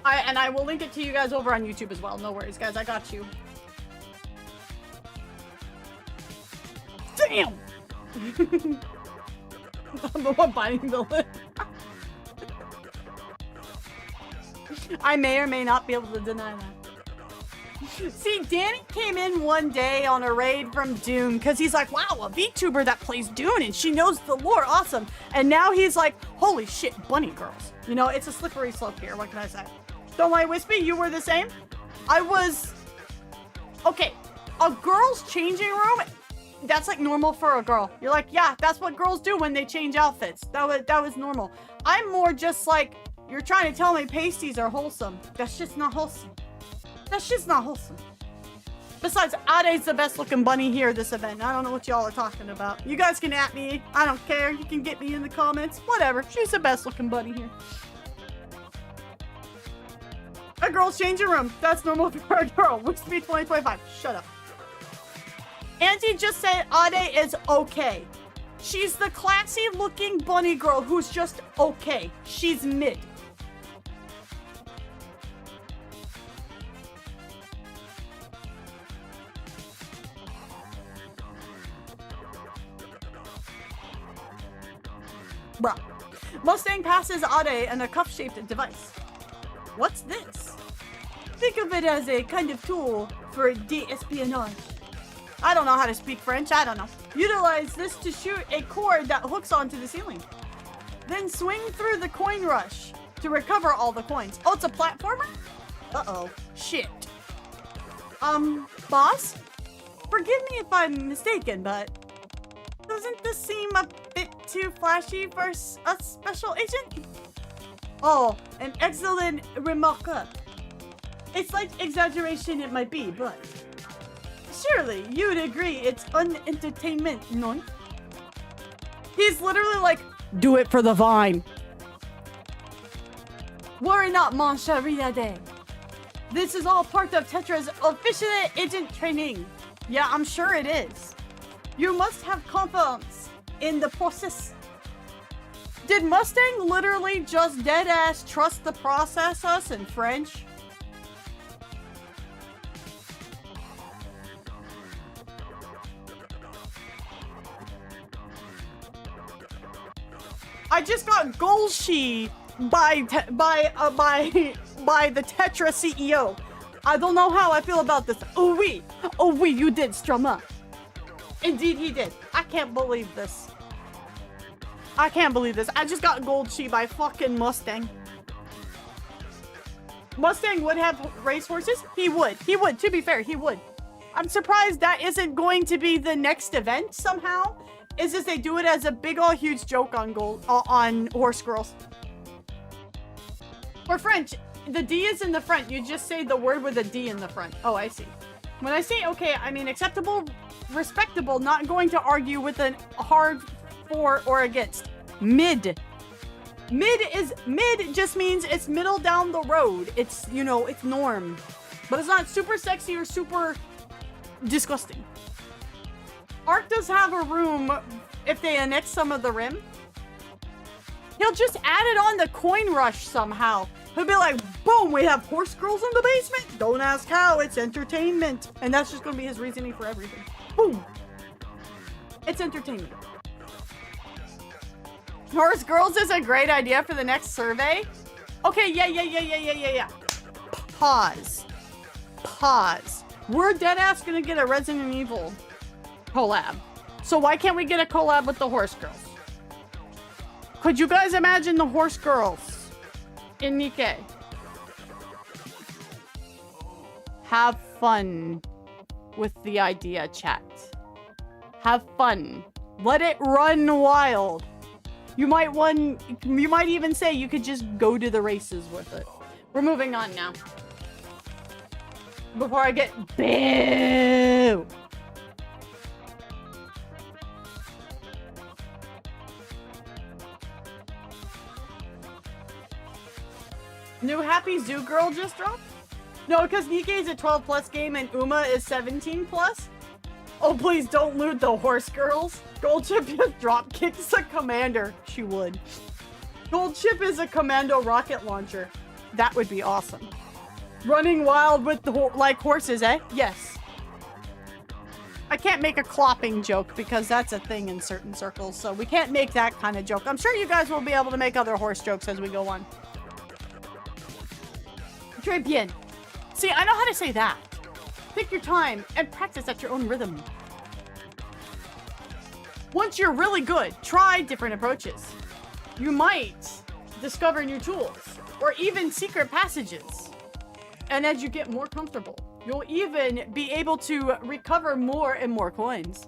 [SPEAKER 1] I will link it to you guys over on YouTube as well. No worries, guys. I got you. Damn! I'm the one biting the lip. I may or may not be able to deny that. See, Danny came in one day on a raid from Dune because he's like, wow, a VTuber that plays Dune and she knows the lore, awesome. And now he's like, holy shit, bunny girls. You know, it's a slippery slope here, what can I say? Don't lie, Wispy, you were the same? I was... Okay, a girl's changing room, that's like normal for a girl. You're like, yeah, that's what girls do when they change outfits. That was normal. I'm more just like, you're trying to tell me pasties are wholesome. That's just not wholesome. That's just not wholesome. Besides, Ade's the best looking bunny here this event. I don't know what y'all are talking about. You guys can at me. I don't care. You can get me in the comments. Whatever. She's the best looking bunny here. A girl's changing room. That's normal for a girl. Wispy 2025. Shut up. Auntie just said Ade is okay. She's the classy looking bunny girl who's just okay. She's mid. Bruh. Mustang passes Ade and a cuff-shaped device. What's this? Think of it as a kind of tool for de-espionage. I don't know how to speak French, I don't know. Utilize this to shoot a cord that hooks onto the ceiling. Then swing through the coin rush to recover all the coins. Oh, it's a platformer? Uh-oh. Shit. Boss? Forgive me if I'm mistaken, but doesn't this seem a bit too flashy for a special agent? Oh, an excellent remark. It's like exaggeration it might be, but surely you'd agree it's unentertainment, non? He's literally like, do it for the vine. Worry not, mon chéri Ade. This is all part of Tetra's official agent training. Yeah, I'm sure it is. You must have confidence in the process. Did Mustang literally just deadass trust the process us in French? I just got Golshi by the Tetra CEO. I don't know how I feel about this. Oh oui, you did, Strummer. Indeed he did. I can't believe this. I can't believe this. I just got Golshi by fucking Mustang. Mustang would have racehorses? He would. He would. To be fair, he would. I'm surprised that isn't going to be the next event somehow. Is just they do it as a big ol' huge joke on on horse girls. Or French, the D is in the front. You just say the word with a D in the front. Oh, I see. When I say okay, I mean acceptable, respectable, not going to argue with a hard for or against. Mid. Mid just means it's middle down the road. It's, you know, it's norm. But it's not super sexy or super disgusting. Ark does have a room if they annex some of the rim. He'll just add it on the coin rush somehow. He'll be like, boom, we have horse girls in the basement. Don't ask how, it's entertainment. And that's just gonna be his reasoning for everything. Boom. It's entertainment. Horse girls is a great idea for the next survey. Okay, yeah. Pause. We're dead ass gonna get a Resident Evil collab. So why can't we get a collab with the horse girls? Could you guys imagine the horse girls in Nikke? Have fun with the idea, chat. Have fun. Let it run wild. You might even say you could just go to the races with it. We're moving on now. Before I get boo. New Happy Zoo Girl just dropped? No, because Nikke is a 12+ game and Uma is 17+. Oh, please don't loot the horse girls. Goldchip just drop kicks a commander. She would. Goldchip is a commando rocket launcher. That would be awesome. Running wild with the like horses, eh? Yes. I can't make a clopping joke because that's a thing in certain circles, so we can't make that kind of joke. I'm sure you guys will be able to make other horse jokes as we go on. Très bien. See, I know how to say that. Take your time and practice at your own rhythm. Once you're really good, try different approaches. You might discover new tools or even secret passages. And as you get more comfortable, you'll even be able to recover more and more coins.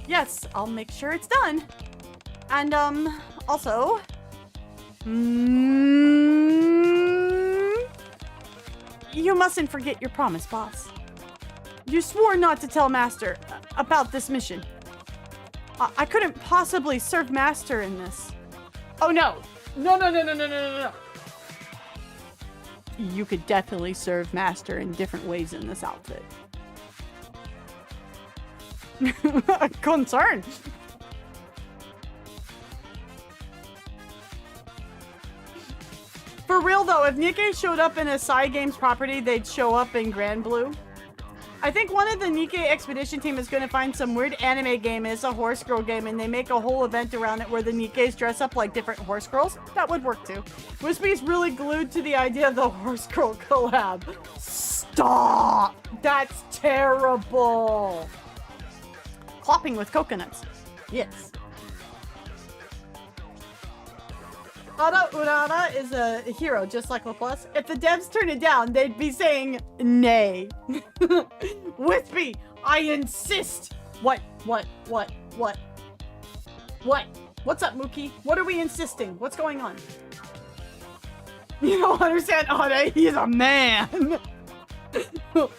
[SPEAKER 1] Yes, I'll make sure it's done. And also, you mustn't forget your promise, boss. You swore not to tell Master about this mission. I couldn't possibly serve Master in this. Oh no. No. You could definitely serve Master in different ways in this outfit. Concern. For real though, if Nikke showed up in a Psy Games property, they'd show up in Grand Blue. I think one of the Nikke expedition team is going to find some weird anime game. It's a horse girl game and they make a whole event around it where the Nikkes dress up like different horse girls. That would work too. Wispy's really glued to the idea of the horse girl collab. Stop! That's terrible! Clopping with coconuts. Yes. Ada Urara is a hero, just like LaPlus. If the devs turn it down, they'd be saying nay. Wispy, I insist. What? What's up, Mookie? What are we insisting? What's going on? You don't understand Ada, he's a man. Oh,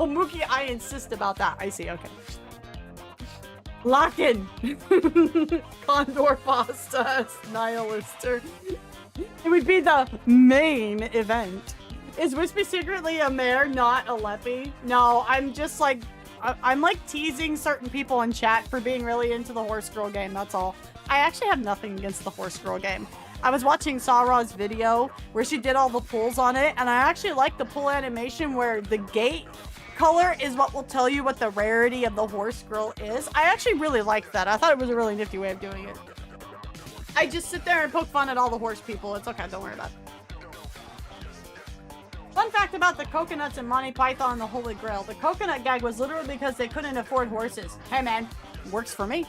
[SPEAKER 1] Mookie, I insist about that. I see, okay. Locked in. Condor Pasta Nihilister. It would be the main event. Is Wispy secretly a mare, not a leppy? No, I'm just like, I'm like teasing certain people in chat for being really into the horse girl game, that's all. I actually have nothing against the horse girl game. I was watching Sara's video where she did all the pulls on it, and I actually like the pull animation where the gate color is what will tell you what the rarity of the horse girl is. I actually really liked that. I thought it was a really nifty way of doing it. I just sit there and poke fun at all the horse people. It's okay, don't worry about it. Fun fact about the coconuts in Monty Python and the Holy Grail. The coconut gag was literally because they couldn't afford horses. Hey man, works for me.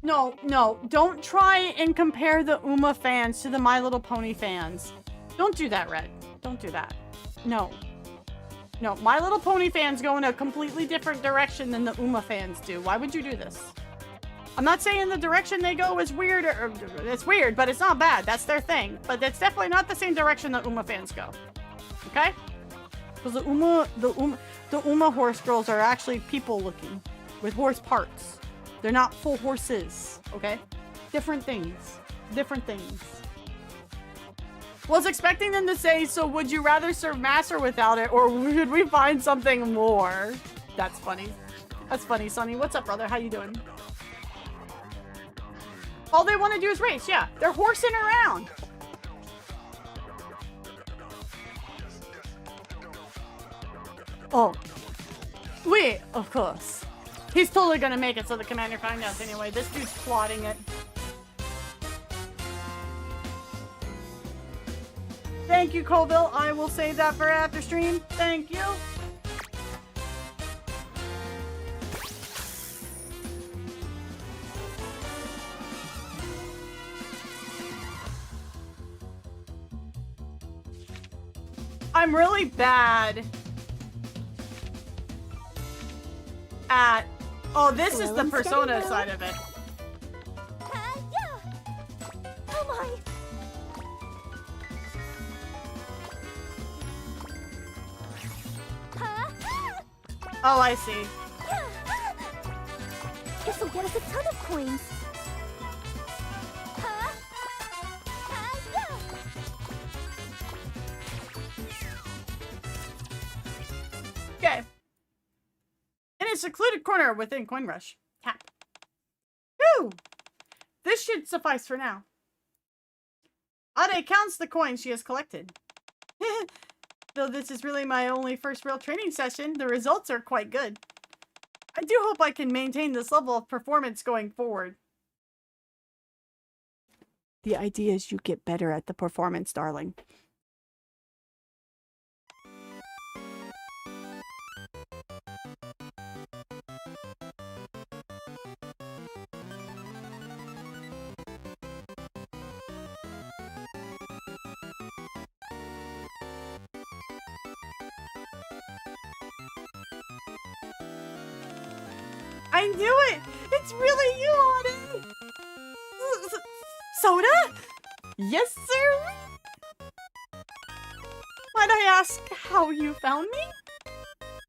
[SPEAKER 1] No, don't try and compare the Uma fans to the My Little Pony fans. Don't do that, Red. Don't do that. No, My Little Pony fans go in a completely different direction than the Uma fans do. Why would you do this? I'm not saying the direction they go is weird, or it's weird, but it's not bad. That's their thing. But it's definitely not the same direction that Uma fans go. Okay? Because the Uma horse girls are actually people looking with horse parts. They're not full horses, okay? Different things. Different things. Was expecting them to say, so would you rather serve Master without it, or should we find something more? That's funny. That's funny, Sonny. What's up, brother? How you doing? All they want to do is race, yeah. They're horsing around. Oh. Wait, of course. He's totally gonna make it so the commander finds out anyway. This dude's plotting it. Thank you, Colville. I will save that for after stream. Thank you. I'm really bad at... Oh, this is the persona side of it.
[SPEAKER 8] Oh my!
[SPEAKER 1] Oh, I see.
[SPEAKER 8] This will get us a ton of coins.
[SPEAKER 1] Okay. In a secluded corner within Coin Rush. Tap. Whew! This should suffice for now. Ade counts the coins she has collected. Though this is really my only first real training session, the results are quite good. I do hope I can maintain this level of performance going forward. The idea is you get better at the performance, darling. I knew it! It's really you, Ade! Soda? Yes, sir? Might I ask how you found me?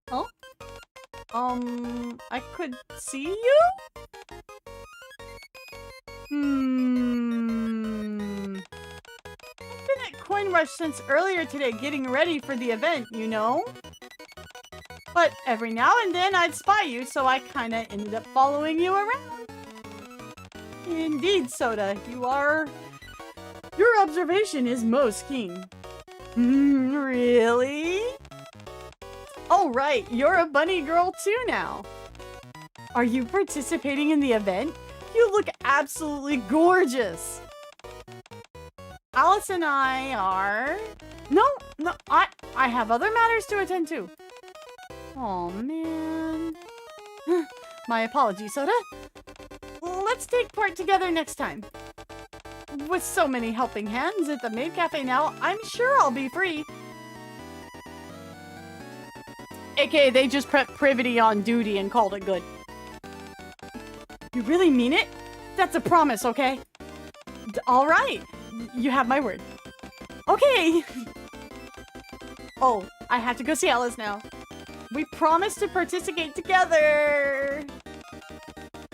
[SPEAKER 1] Huh? I could see you? I've been at Coin Rush since earlier today getting ready for the event, you know? But every now and then I'd spy you, so I kinda ended up following you around. Indeed, Soda, your observation is most keen. Really? Oh right, you're a bunny girl too now. Are you participating in the event? You look absolutely gorgeous. Alice and I are... No, I have other matters to attend to. Oh man. My apologies, Soda. Let's take part together next time. With so many helping hands at the Maid Cafe now, I'm sure I'll be free. AKA, they just prepped Privity on duty and called it good. You really mean it? That's a promise, okay? Alright. You have my word. Okay. Oh, I have to go see Alice now. We promise to participate together.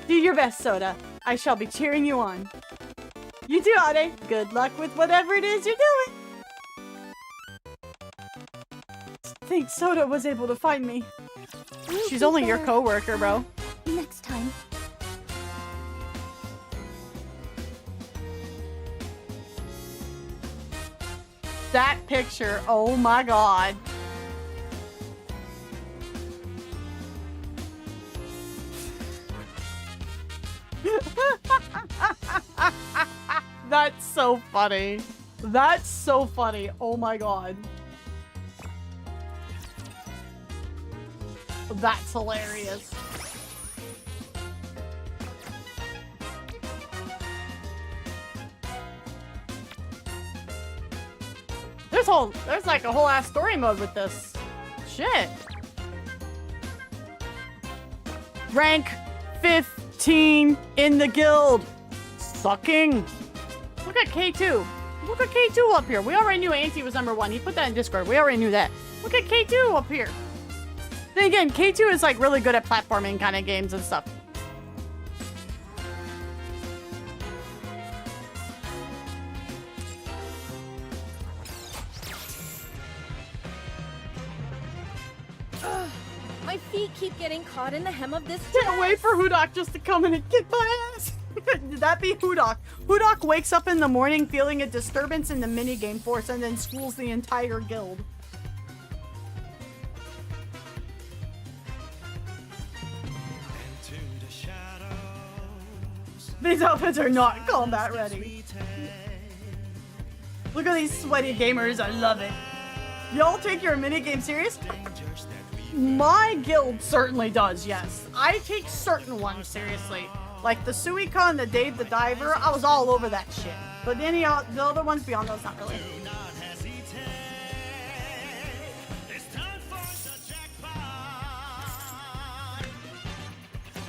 [SPEAKER 1] Do your best, Soda. I shall be cheering you on. You too, Ade. Good luck with whatever it is you're doing. I think Soda was able to find me. She's only your coworker, bro.
[SPEAKER 13] Next time.
[SPEAKER 1] That picture, oh my god. That's so funny. That's so funny. Oh my god. That's hilarious. There's like a whole ass story mode with this. Shit. Rank 15 in the guild. Sucking. Look at K2. Look at K2 up here. We already knew Auntie was #1. He put that in Discord. We already knew that. Look at K2 up here. Then again, K2 is like really good at platforming kind of games and stuff.
[SPEAKER 8] My feet keep getting caught in the hem of this
[SPEAKER 1] Can't wait for Hudok just to come in and kick my ass. Did that be Hudok? Hudok wakes up in the morning feeling a disturbance in the minigame force and then schools the entire guild. These outfits are not combat ready. Look at these sweaty gamers. I love it. Y'all take your minigame serious? My guild certainly does, yes. I take certain ones seriously. Like the Suika and the Dave the Diver, I was all over that shit. But the other ones beyond those, not really.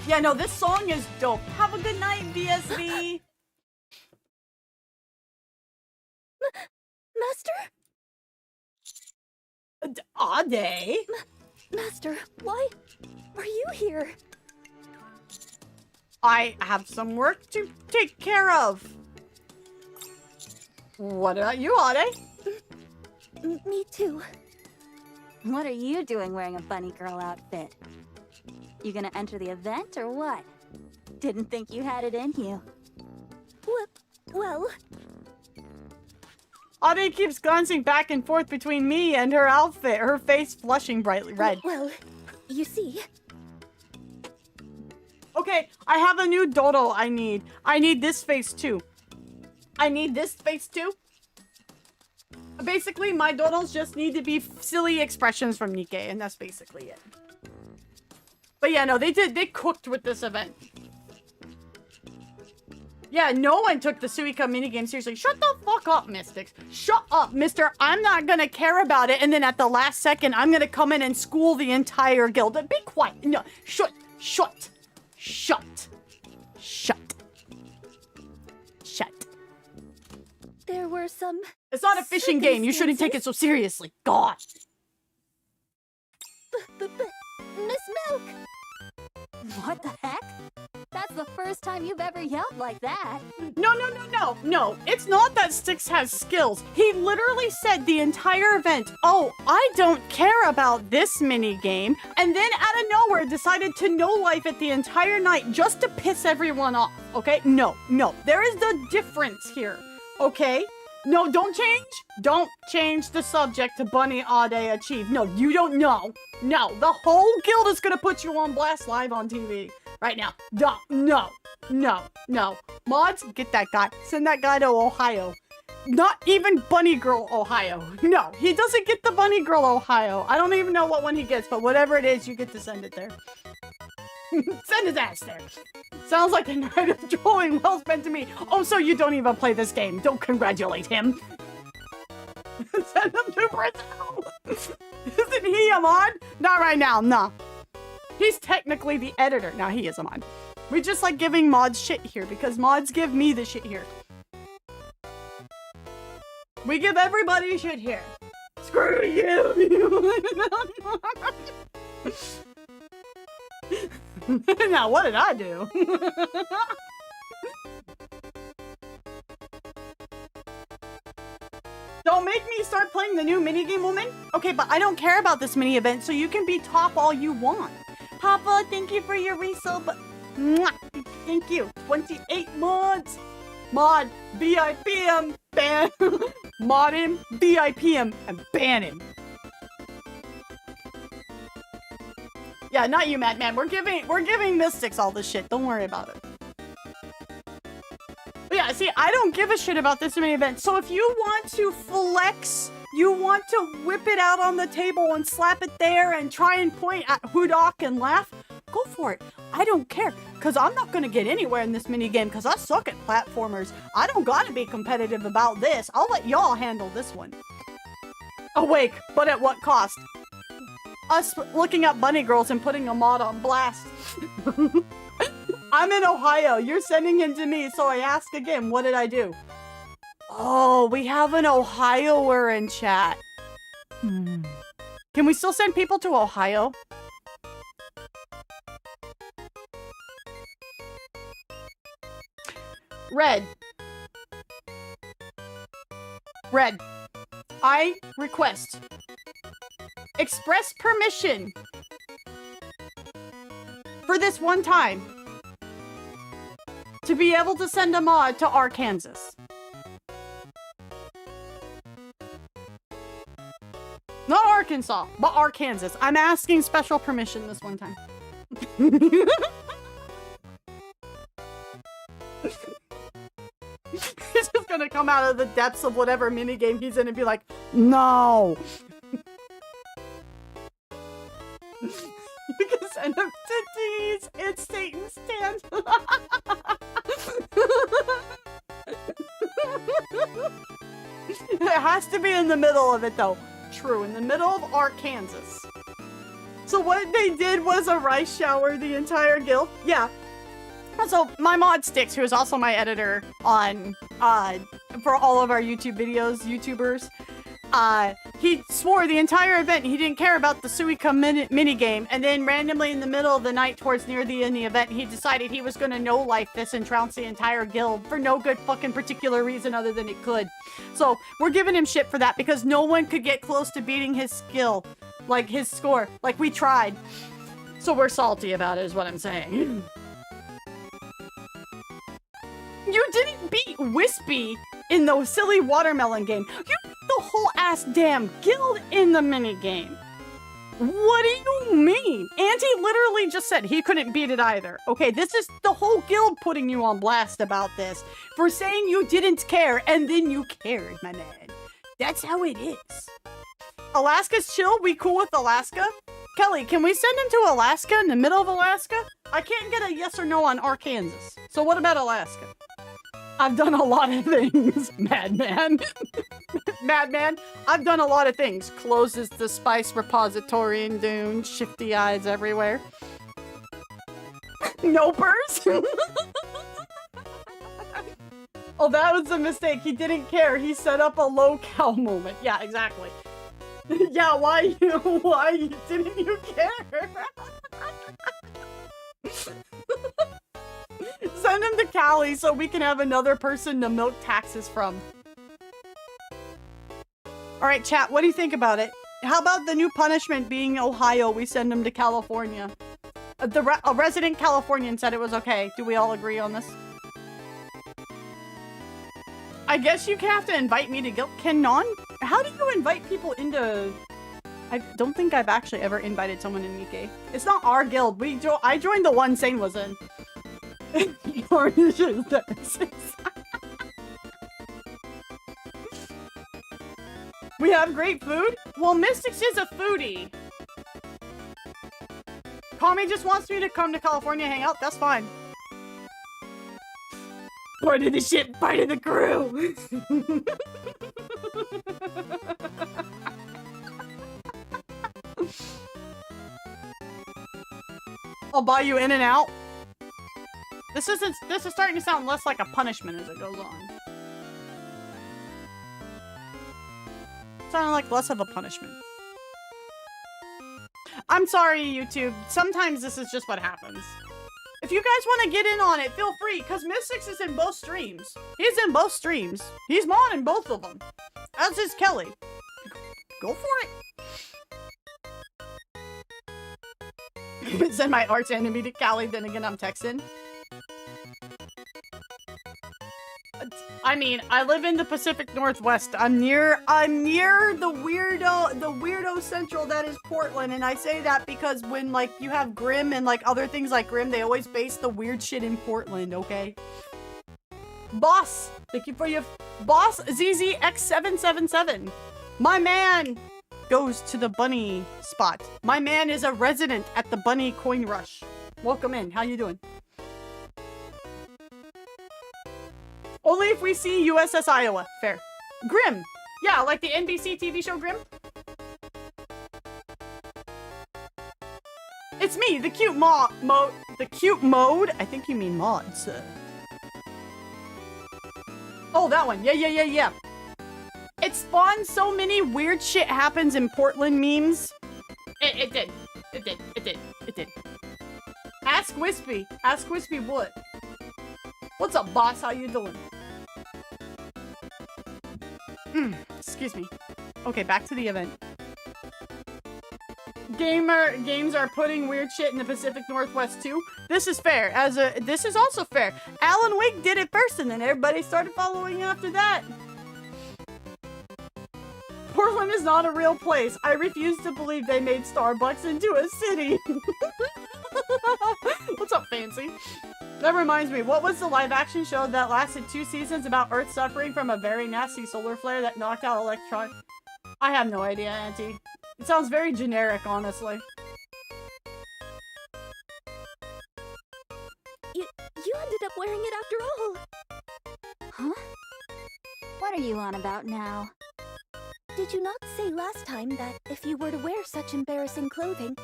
[SPEAKER 1] Yeah, no, this song is dope. Have a good night, BSV.
[SPEAKER 13] Master?
[SPEAKER 1] Ade?
[SPEAKER 13] Master, why are you here?
[SPEAKER 1] I have some work to take care of. What about you, Ade?
[SPEAKER 12] Me too. What are you doing wearing a bunny girl outfit? You gonna enter the event or what? Didn't think you had it in you.
[SPEAKER 13] Well...
[SPEAKER 1] Ade keeps glancing back and forth between me and her outfit, her face flushing brightly red.
[SPEAKER 13] Well, you see...
[SPEAKER 1] Okay, I have a new doodle I need. I need this face too. I need this face too. Basically, my doodles just need to be silly expressions from Nikke, and that's basically it. But yeah, no, they cooked with this event. Yeah, no one took the Suika minigame seriously. Shut the fuck up, Mystics. Shut up, mister. I'm not gonna care about it, and then at the last second, I'm gonna come in and school the entire guild. Be quiet. No, shut.
[SPEAKER 13] There were some...
[SPEAKER 1] It's not a fishing game. You shouldn't take it so seriously. God.
[SPEAKER 12] Miss Milk! What the heck? That's the first time you've ever yelled like that.
[SPEAKER 1] No. It's not that Styx has skills. He literally said the entire event, oh, I don't care about this mini game, and then out of nowhere decided to no life it the entire night just to piss everyone off, okay? No. There is the difference here, okay? No, don't change the subject to Bunny Ade Achieve. No, you don't know. No, the whole guild is gonna put you on blast live on TV right now. No. Mods, get that guy. Send that guy to Ohio. Not even Bunny Girl Ohio. No, he doesn't get the Bunny Girl Ohio. I don't even know what one he gets, but whatever it is, you get to send it there. Send his ass there. Sounds like a night of trolling well spent to me. Oh, so you don't even play this game. Don't congratulate him. Send him to Brazil. Isn't he a mod? Not right now, nah. He's technically the editor. Now he is a mod. We just like giving mods shit here because mods give me the shit here. We give everybody shit here. Screw you. Now, what did I do? Don't make me start playing the new minigame woman. Okay, but I don't care about this mini event, so you can be top all you want. Papa, thank you for your resale, but mwah, thank you. 28 mods. Mod, VIP him, ban. Mod him, VIP him, and ban him. Yeah, not you, Madman. We're giving Mystics all this shit. Don't worry about it. But yeah, see, I don't give a shit about this mini event. So if you want to flex, you want to whip it out on the table and slap it there and try and point at Hudok and laugh, go for it. I don't care, because I'm not going to get anywhere in this mini game because I suck at platformers. I don't got to be competitive about this. I'll let y'all handle this one. Awake, but at what cost? Us looking up bunny girls and putting a mod on blast. I'm in Ohio. You're sending him to me, so I ask again, what did I do? Oh, we have an Ohioer in chat. Can we still send people to Ohio? Red. Red. I request. Express permission. For this one time. To be able to send a mod to Arkansas. Not Arkansas, but Arkansas. I'm asking special permission this one time. He's just gonna come out of the depths of whatever minigame he's in and be like, no. You can send him to D's. It's Satan's stand. It has to be in the middle of it, though. True, in the middle of Arkansas. So what they did was a rice shower the entire guild. Yeah. So my mod Sticks, who is also my editor on for all of our YouTube videos, YouTubers, he swore the entire event he didn't care about the Suica minigame, and then randomly in the middle of the night towards near the end of the event, he decided he was going to no-life this and trounce the entire guild for no good fucking particular reason other than it could. So we're giving him shit for that because no one could get close to beating his skill, like his score. Like, we tried. So we're salty about it is what I'm saying. You didn't beat Wispy in the silly watermelon game. You beat the whole ass damn guild in the minigame. What do you mean? Auntie literally just said he couldn't beat it either. Okay, this is the whole guild putting you on blast about this for saying you didn't care and then you cared, my man. That's how it is. Alaska's chill. We cool with Alaska? Kelly, can we send him to Alaska in the middle of Alaska? I can't get a yes or no on Arkansas. So what about Alaska? I've done a lot of things, Madman. Madman, I've done a lot of things. Closes the spice repository in Dune. Shifty eyes everywhere. Nopers. Oh, that was a mistake. He didn't care. He set up a low-cal moment. Yeah, exactly. Yeah, why didn't you care? Send him to Cali so we can have another person to milk taxes from. Alright, chat, what do you think about it? How about the new punishment being Ohio? We send him to California. A resident Californian said it was okay. Do we all agree on this? I guess you have to invite me to guild. How do you invite people into... I don't think I've actually ever invited someone in Nikkei. It's not our guild. I joined the one Sane was in. We have great food? Well, Mystics is a foodie. Kami just wants me to come to California hang out. That's fine. Part of the ship, part of the crew. I'll buy you in and out. This is starting to sound less like a punishment as it goes on. Sounding like less of a punishment. I'm sorry, YouTube. Sometimes this is just what happens. If you guys want to get in on it, feel free, because Mystics is in both streams. He's in both streams. He's modding both of them. As is Kelly. Go for it. Send my arch enemy to Cali, then again I'm texting. I mean, I live in the Pacific Northwest. I'm near the weirdo central that is Portland, and I say that because when like you have Grimm and like other things like Grimm, they always base the weird shit in Portland, okay? Boss, thank you for your boss ZZX777. My man goes to the bunny spot. My man is a resident at the bunny coin rush. Welcome in. How you doing? Only if we see USS Iowa. Fair. Grimm. Yeah, like the NBC TV show Grimm. It's me, the cute the cute mode. I think you mean mods. Oh, that one. Yeah. It spawned so many weird shit happens in Portland memes. It did. Ask Whispy. Ask Whispy what? What's up, boss? How you doing? Excuse me. Okay, back to the event. Games are putting weird shit in the Pacific Northwest too. This is fair. This is also fair. Alan Wake did it first, and then everybody started following after that. Portland is not a real place. I refuse to believe they made Starbucks into a city. What's up, Fancy? That reminds me, what was the live-action show that lasted 2 seasons about Earth suffering from a very nasty solar flare that knocked out electron? I have no idea, Auntie. It sounds very generic, honestly.
[SPEAKER 12] You ended up wearing it after all.
[SPEAKER 16] Huh? What are you on about now?
[SPEAKER 13] Did you not say last time that if you were to wear such embarrassing clothing,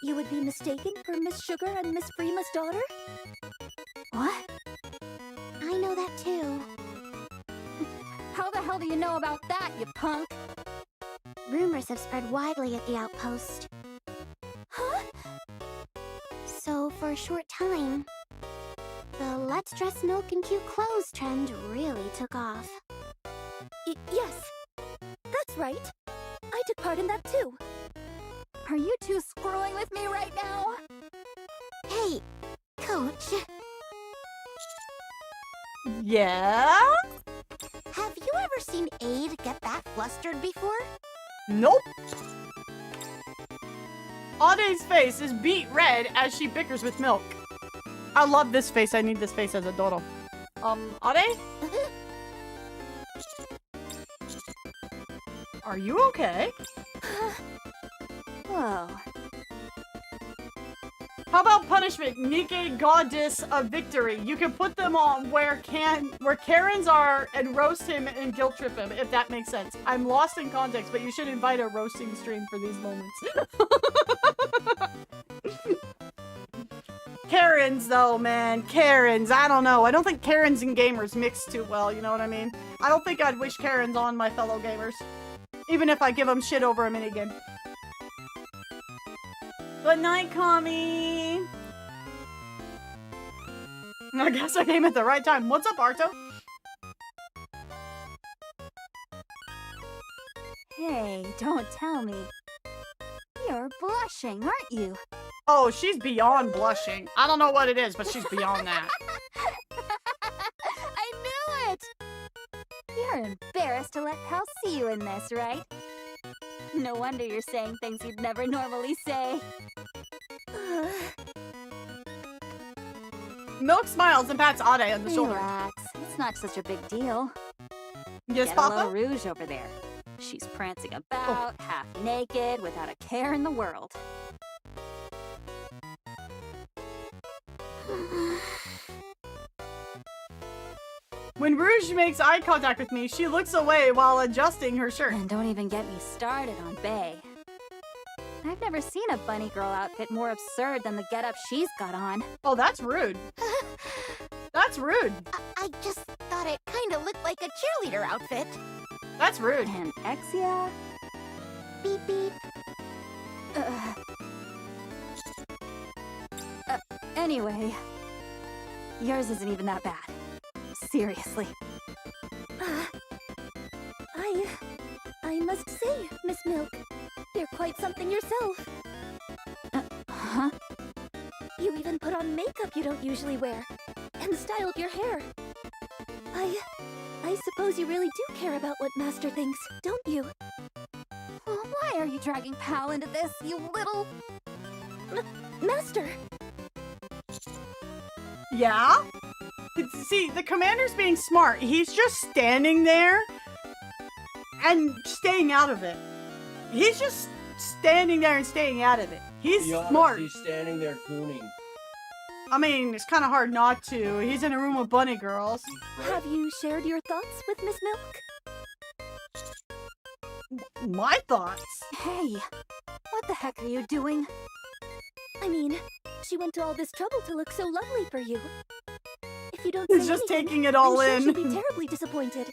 [SPEAKER 13] you would be mistaken for Miss Sugar and Miss Freema's daughter?
[SPEAKER 16] What?
[SPEAKER 6] I know that too.
[SPEAKER 16] How the hell do you know about that, you punk?
[SPEAKER 6] Rumors have spread widely at the outpost.
[SPEAKER 13] Huh?
[SPEAKER 6] So, for a short time, the let's dress milk and cute clothes trend really took off.
[SPEAKER 13] Yes, that's right. I took part in that too.
[SPEAKER 16] Are you two screwing with me right now?
[SPEAKER 6] Hey, Coach.
[SPEAKER 1] Yeah?
[SPEAKER 6] Have you ever seen Aid get that flustered before?
[SPEAKER 1] Nope. Ade's face is beet red as she bickers with milk. I love this face. I need this face as a dodo. Ade? Are you okay?
[SPEAKER 16] Whoa.
[SPEAKER 1] How about punishment? Nikke, Goddess of Victory. You can put them on where Karens are and roast him and guilt trip him, if that makes sense. I'm lost in context, but you should invite a roasting stream for these moments. Karens, though, man. Karens. I don't know. I don't think Karens and gamers mix too well, you know what I mean? I don't think I'd wish Karens on my fellow gamers. Even if I give them shit over a minigame. Good night, Kami. I guess I came at the right time. What's up, Arto?
[SPEAKER 16] Hey, don't tell me. You're blushing, aren't you?
[SPEAKER 1] Oh, she's beyond blushing. I don't know what it is, but she's beyond that.
[SPEAKER 16] I knew it! You're embarrassed to let Pal see you in this, right? No wonder you're saying things you'd never normally say.
[SPEAKER 1] Milk smiles and pats Ade on the shoulder.
[SPEAKER 16] Relax. It's not such a big deal.
[SPEAKER 1] Yes,
[SPEAKER 16] Get
[SPEAKER 1] Papa?
[SPEAKER 16] a little Rouge over there. She's prancing about, half naked, without a care in the world.
[SPEAKER 1] When Rouge makes eye contact with me, she looks away while adjusting her shirt.
[SPEAKER 16] And don't even get me started on Bae. I've never seen a bunny girl outfit more absurd than the getup she's got on.
[SPEAKER 1] Oh, that's rude. That's rude.
[SPEAKER 6] I just thought it kind of looked like a cheerleader outfit.
[SPEAKER 1] That's rude.
[SPEAKER 16] And Exia?
[SPEAKER 6] Beep beep.
[SPEAKER 16] Anyway, yours isn't even that bad. Seriously.
[SPEAKER 13] I must say, Miss Milk, you're quite something yourself.
[SPEAKER 12] Huh?
[SPEAKER 13] You even put on makeup you don't usually wear, and styled your hair. I suppose you really do care about what Master thinks, don't you?
[SPEAKER 12] Well, why are you dragging Pal into this, you little...
[SPEAKER 13] Master!
[SPEAKER 1] Yeah? See, the commander's being smart. He's just standing there and staying out of it. He's just standing there and staying out of it. He's smart.
[SPEAKER 17] He's standing there gooning.
[SPEAKER 1] I mean, it's kind of hard not to. He's in a room with bunny girls.
[SPEAKER 13] Have you shared your thoughts with Miss Milk?
[SPEAKER 1] My thoughts?
[SPEAKER 12] Hey, what the heck are you doing?
[SPEAKER 13] I mean, she went to all this trouble to look so lovely for you. If you don't say
[SPEAKER 1] He's just
[SPEAKER 13] anything,
[SPEAKER 1] taking it all
[SPEAKER 13] I'm sure
[SPEAKER 1] in.
[SPEAKER 13] she'd be terribly disappointed.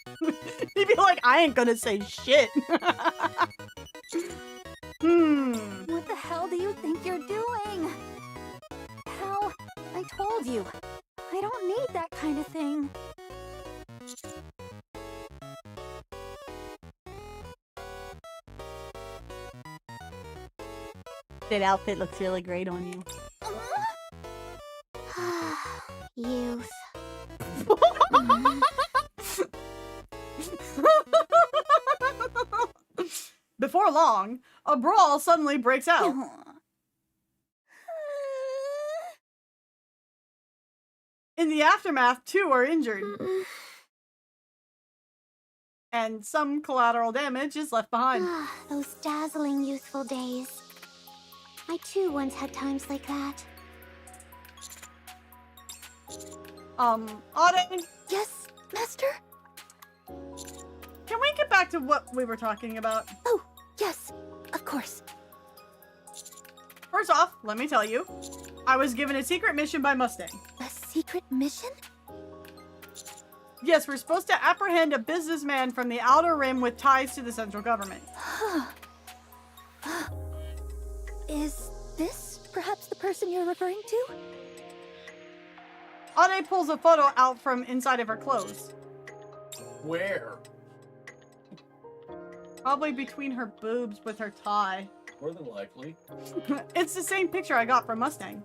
[SPEAKER 1] He'd be like, I ain't gonna say shit.
[SPEAKER 12] What the hell do you think you're doing? Pal, I told you. I don't need that kind of thing.
[SPEAKER 1] That outfit looks really great on you.
[SPEAKER 6] Youth.
[SPEAKER 1] Before long, a brawl suddenly breaks out. In the aftermath, 2 are injured. And some collateral damage is left behind.
[SPEAKER 6] Those dazzling youthful days. I too once had times like that.
[SPEAKER 1] Auden?
[SPEAKER 13] Yes, Master?
[SPEAKER 1] Can we get back to what we were talking about?
[SPEAKER 13] Oh, yes, of course.
[SPEAKER 1] First off, let me tell you, I was given a secret mission by Mustang.
[SPEAKER 13] A secret mission?
[SPEAKER 1] Yes, we're supposed to apprehend a businessman from the Outer Rim with ties to the central government.
[SPEAKER 13] Is this perhaps the person you're referring to?
[SPEAKER 1] Ade pulls a photo out from inside of her clothes.
[SPEAKER 17] Where?
[SPEAKER 1] Probably between her boobs with her tie.
[SPEAKER 17] More than likely.
[SPEAKER 1] It's the same picture I got from Mustang.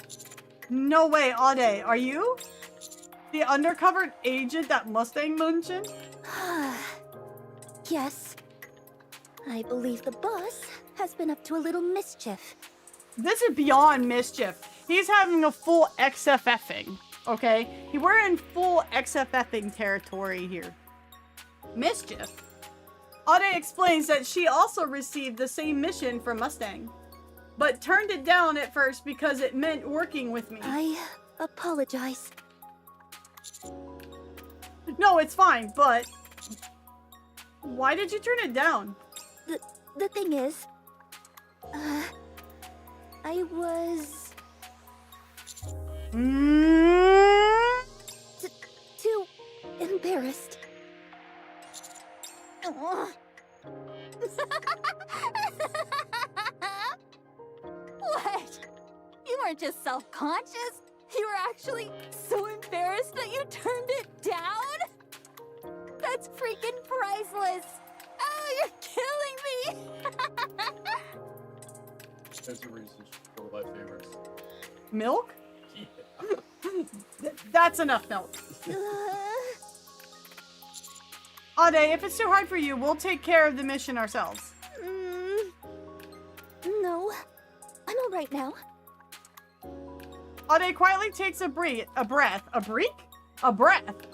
[SPEAKER 1] No way, Ade, are you? The undercover agent that Mustang mentioned?
[SPEAKER 13] Yes. I believe the boss has been up to a little mischief.
[SPEAKER 1] This is beyond mischief. He's having a full XFFing, okay? We're in full XFFing territory here. Mischief? Ade explains that she also received the same mission from Mustang, but turned it down at first because it meant working with me.
[SPEAKER 13] I apologize.
[SPEAKER 1] No, it's fine, but why did you turn it down?
[SPEAKER 13] The thing is, I was too embarrassed.
[SPEAKER 12] What? You weren't just self-conscious? You were actually so embarrassed that you turned it down? That's freaking priceless! Oh, you're killing me!
[SPEAKER 17] There's a reason she's one of my favorites.
[SPEAKER 1] Milk?
[SPEAKER 17] Yeah.
[SPEAKER 1] That's enough milk. Ade, if it's too hard for you, we'll take care of the mission ourselves.
[SPEAKER 13] No, I'm all right now.
[SPEAKER 1] Ade quietly takes a breath,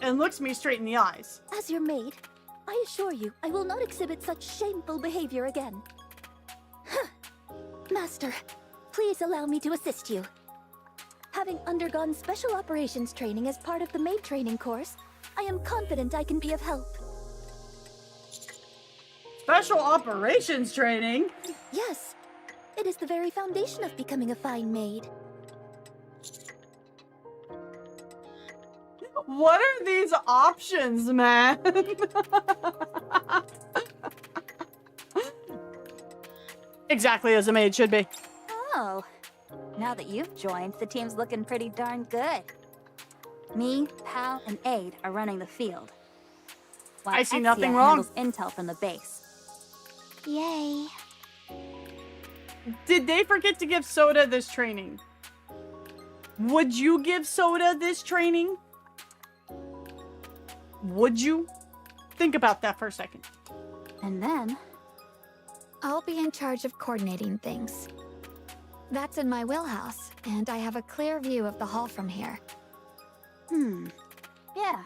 [SPEAKER 1] and looks me straight in the eyes.
[SPEAKER 13] As your maid, I assure you, I will not exhibit such shameful behavior again. Master, please allow me to assist you. Having undergone special operations training as part of the maid training course, I am confident I can be of help.
[SPEAKER 1] Special operations training?
[SPEAKER 13] Yes, it is the very foundation of becoming a fine maid.
[SPEAKER 1] What are these options, man? Exactly as a maid should be.
[SPEAKER 12] Oh, now that you've joined, the team's looking pretty darn good. Me, Pal, and Aid are running the field. while
[SPEAKER 1] I see
[SPEAKER 12] Exia
[SPEAKER 1] nothing wrong.
[SPEAKER 12] handles intel from the base.
[SPEAKER 6] Yay.
[SPEAKER 1] Did they forget to give Soda this training? Would you give Soda this training? Would you? Think about that for a second.
[SPEAKER 12] And then
[SPEAKER 15] I'll be in charge of coordinating things. That's in my wheelhouse, and I have a clear view of the hall from here.
[SPEAKER 12] Yeah,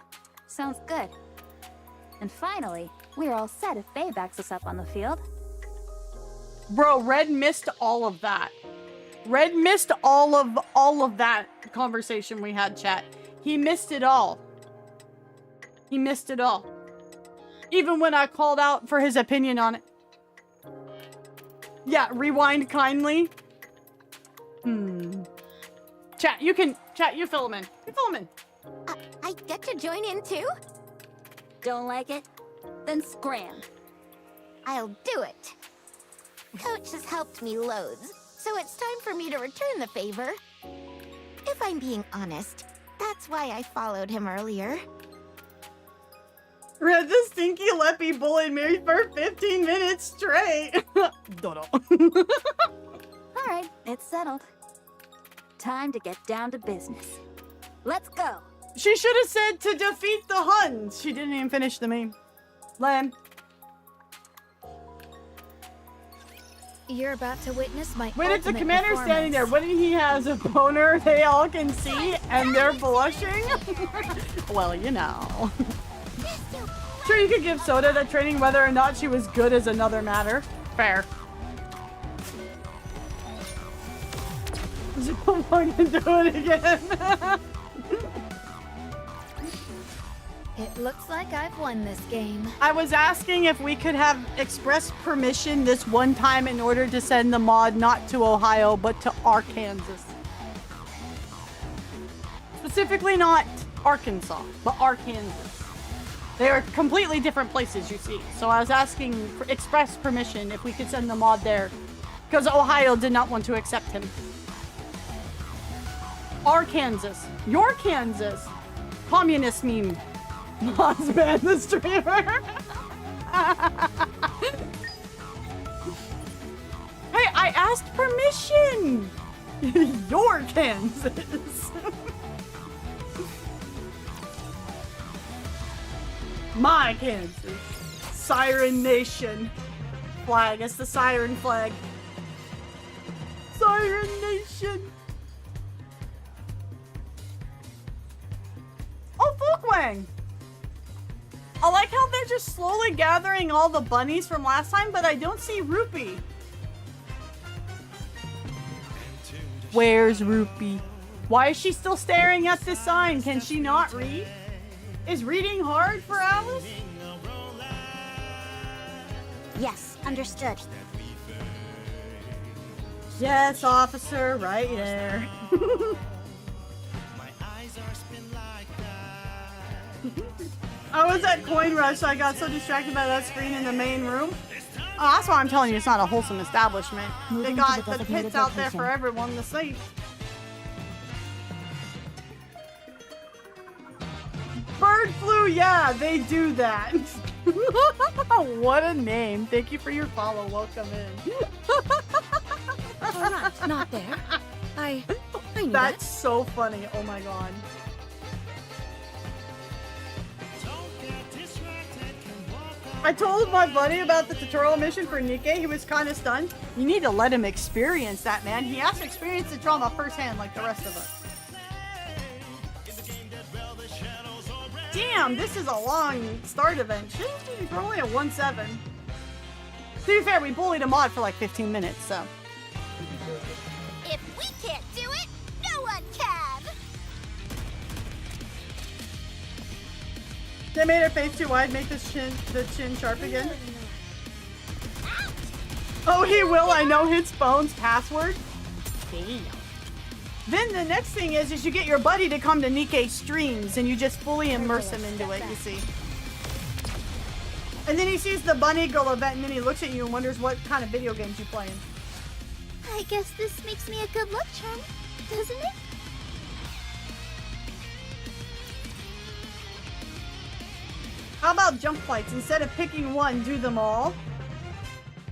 [SPEAKER 12] sounds good. And finally, we're all set if Faye backs us up on the field.
[SPEAKER 1] Bro, Red missed all of that. Red missed all of that conversation we had, chat. He missed it all. He missed it all. Even when I called out for his opinion on it. Yeah, rewind kindly. Chat, you fill him in. You fill him in.
[SPEAKER 6] I get to join in too?
[SPEAKER 12] Don't like it? Then scram.
[SPEAKER 6] I'll do it. Coach has helped me loads, so it's time for me to return the favor. If I'm being honest, that's why I followed him earlier.
[SPEAKER 1] Red, the stinky leppy bullied me for 15 minutes straight. Dodo.
[SPEAKER 12] Alright, it's settled. Time to get down to business. Let's go!
[SPEAKER 1] She should have said to defeat the Huns. She didn't even finish the meme. Lamb.
[SPEAKER 15] You're about to witness my
[SPEAKER 1] Wait, it's the
[SPEAKER 15] ultimate
[SPEAKER 1] commander standing there.
[SPEAKER 15] performance.
[SPEAKER 1] What did he has a boner they all can see and they're blushing? Well, you know. Sure, you could give Soda that training whether or not she was good is another matter. Fair. Don't fucking do it again.
[SPEAKER 15] It looks like I've won this game.
[SPEAKER 1] I was asking if we could have express permission this one time in order to send the mod not to Ohio, but to Arkansas. Specifically not Arkansas, but Arkansas. They are completely different places, you see. So I was asking for express permission if we could send the mod there, because Ohio did not want to accept him. Arkansas. Your Kansas. Communist meme. Modsman the streamer. Hey, I asked permission. Your Kansas. My Kansas. Siren Nation. Flag. It's the siren flag. Siren Nation. Oh, Fukwang! I like how they're just slowly gathering all the bunnies from last time, but I don't see Rupee. Where's Rupee? Why is she still staring at this sign? Can she not read? Is reading hard for Alice?
[SPEAKER 6] Yes, understood.
[SPEAKER 1] Yes, officer, right there. I was at Coin Rush, so I got so distracted by that screen in the main room. Oh, that's why I'm telling you it's not a wholesome establishment. They got the pits out there for everyone to see. Bird flu, yeah, they do that. What a name. Thank you for your follow. Welcome in.
[SPEAKER 8] Alright, not there. I knew
[SPEAKER 1] That's so funny. Oh my god. I told my buddy about the tutorial mission for Nikke. He was kind of stunned. You need to let him experience that, man. He has to experience the drama firsthand like the rest of us. Damn, this is a long start event. Shouldn't be, we're only at 1-7. To be fair, we bullied a mod for like 15 minutes, so.
[SPEAKER 6] If we can't do it, no one can!
[SPEAKER 1] They made her face too wide, make the chin sharp again. Oh, he will, I know his phone's password. Damn. Then the next thing is you get your buddy to come to Nikke streams and you just fully immerse him into it, you see. And then he sees the Bunny Girl event and then he looks at you and wonders what kind of video games you're playing.
[SPEAKER 6] I guess this makes me a good luck charm, doesn't it?
[SPEAKER 1] How about jump flights? Instead of picking one, do them all?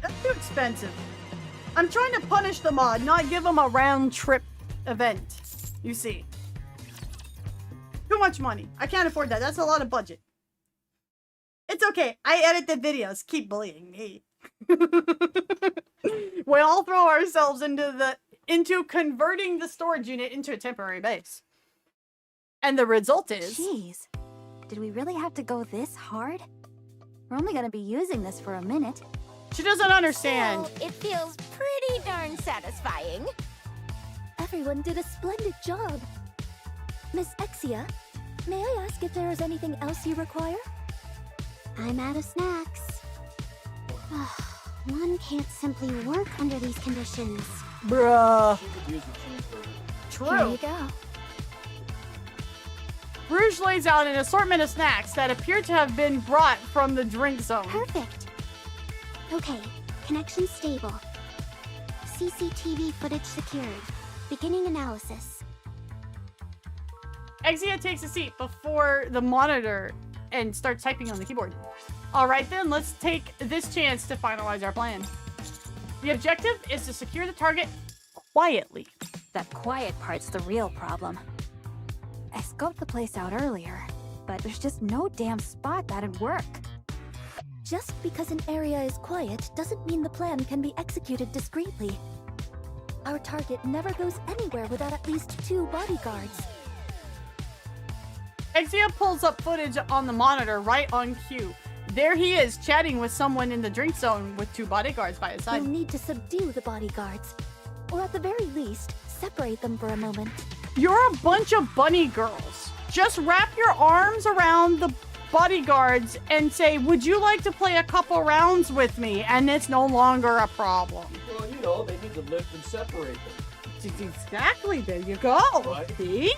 [SPEAKER 1] That's too expensive. I'm trying to punish the mod, not give them a round trip event. You see. Too much money. I can't afford that. That's a lot of budget. It's okay. I edit the videos. Keep bullying me. We all throw ourselves into converting the storage unit into a temporary base. And the result is...
[SPEAKER 12] Jeez. Did we really have to go this hard? We're only gonna be using this for a minute.
[SPEAKER 1] She doesn't understand.
[SPEAKER 6] Still, it feels pretty darn satisfying.
[SPEAKER 13] Everyone did a splendid job. Miss Exia, may I ask if there is anything else you require?
[SPEAKER 18] I'm out of snacks. One can't simply work under these conditions.
[SPEAKER 1] Bruh.
[SPEAKER 12] True. Here you go.
[SPEAKER 1] Rouge lays out an assortment of snacks that appear to have been brought from the drink zone.
[SPEAKER 18] Perfect. Okay, connection stable. CCTV footage secured. Beginning analysis.
[SPEAKER 1] Exia takes a seat before the monitor and starts typing on the keyboard. Alright then, let's take this chance to finalize our plan. The objective is to secure the target quietly.
[SPEAKER 12] That quiet part's the real problem. I scoped the place out earlier, but there's just no damn spot that'd work.
[SPEAKER 13] Just because an area is quiet doesn't mean the plan can be executed discreetly. Our target never goes anywhere without at least 2 bodyguards.
[SPEAKER 1] Exia pulls up footage on the monitor right on cue. There he is, chatting with someone in the drink zone with 2 bodyguards by his side.
[SPEAKER 13] We'll need to subdue the bodyguards, or at the very least, separate them for a moment.
[SPEAKER 1] You're a bunch of bunny girls. Just wrap your arms around the bodyguards and say, would you like to play a couple rounds with me? And it's no longer a problem.
[SPEAKER 17] Well, you know, they need to lift and separate them.
[SPEAKER 1] Exactly, there you go.
[SPEAKER 17] Right.
[SPEAKER 1] See?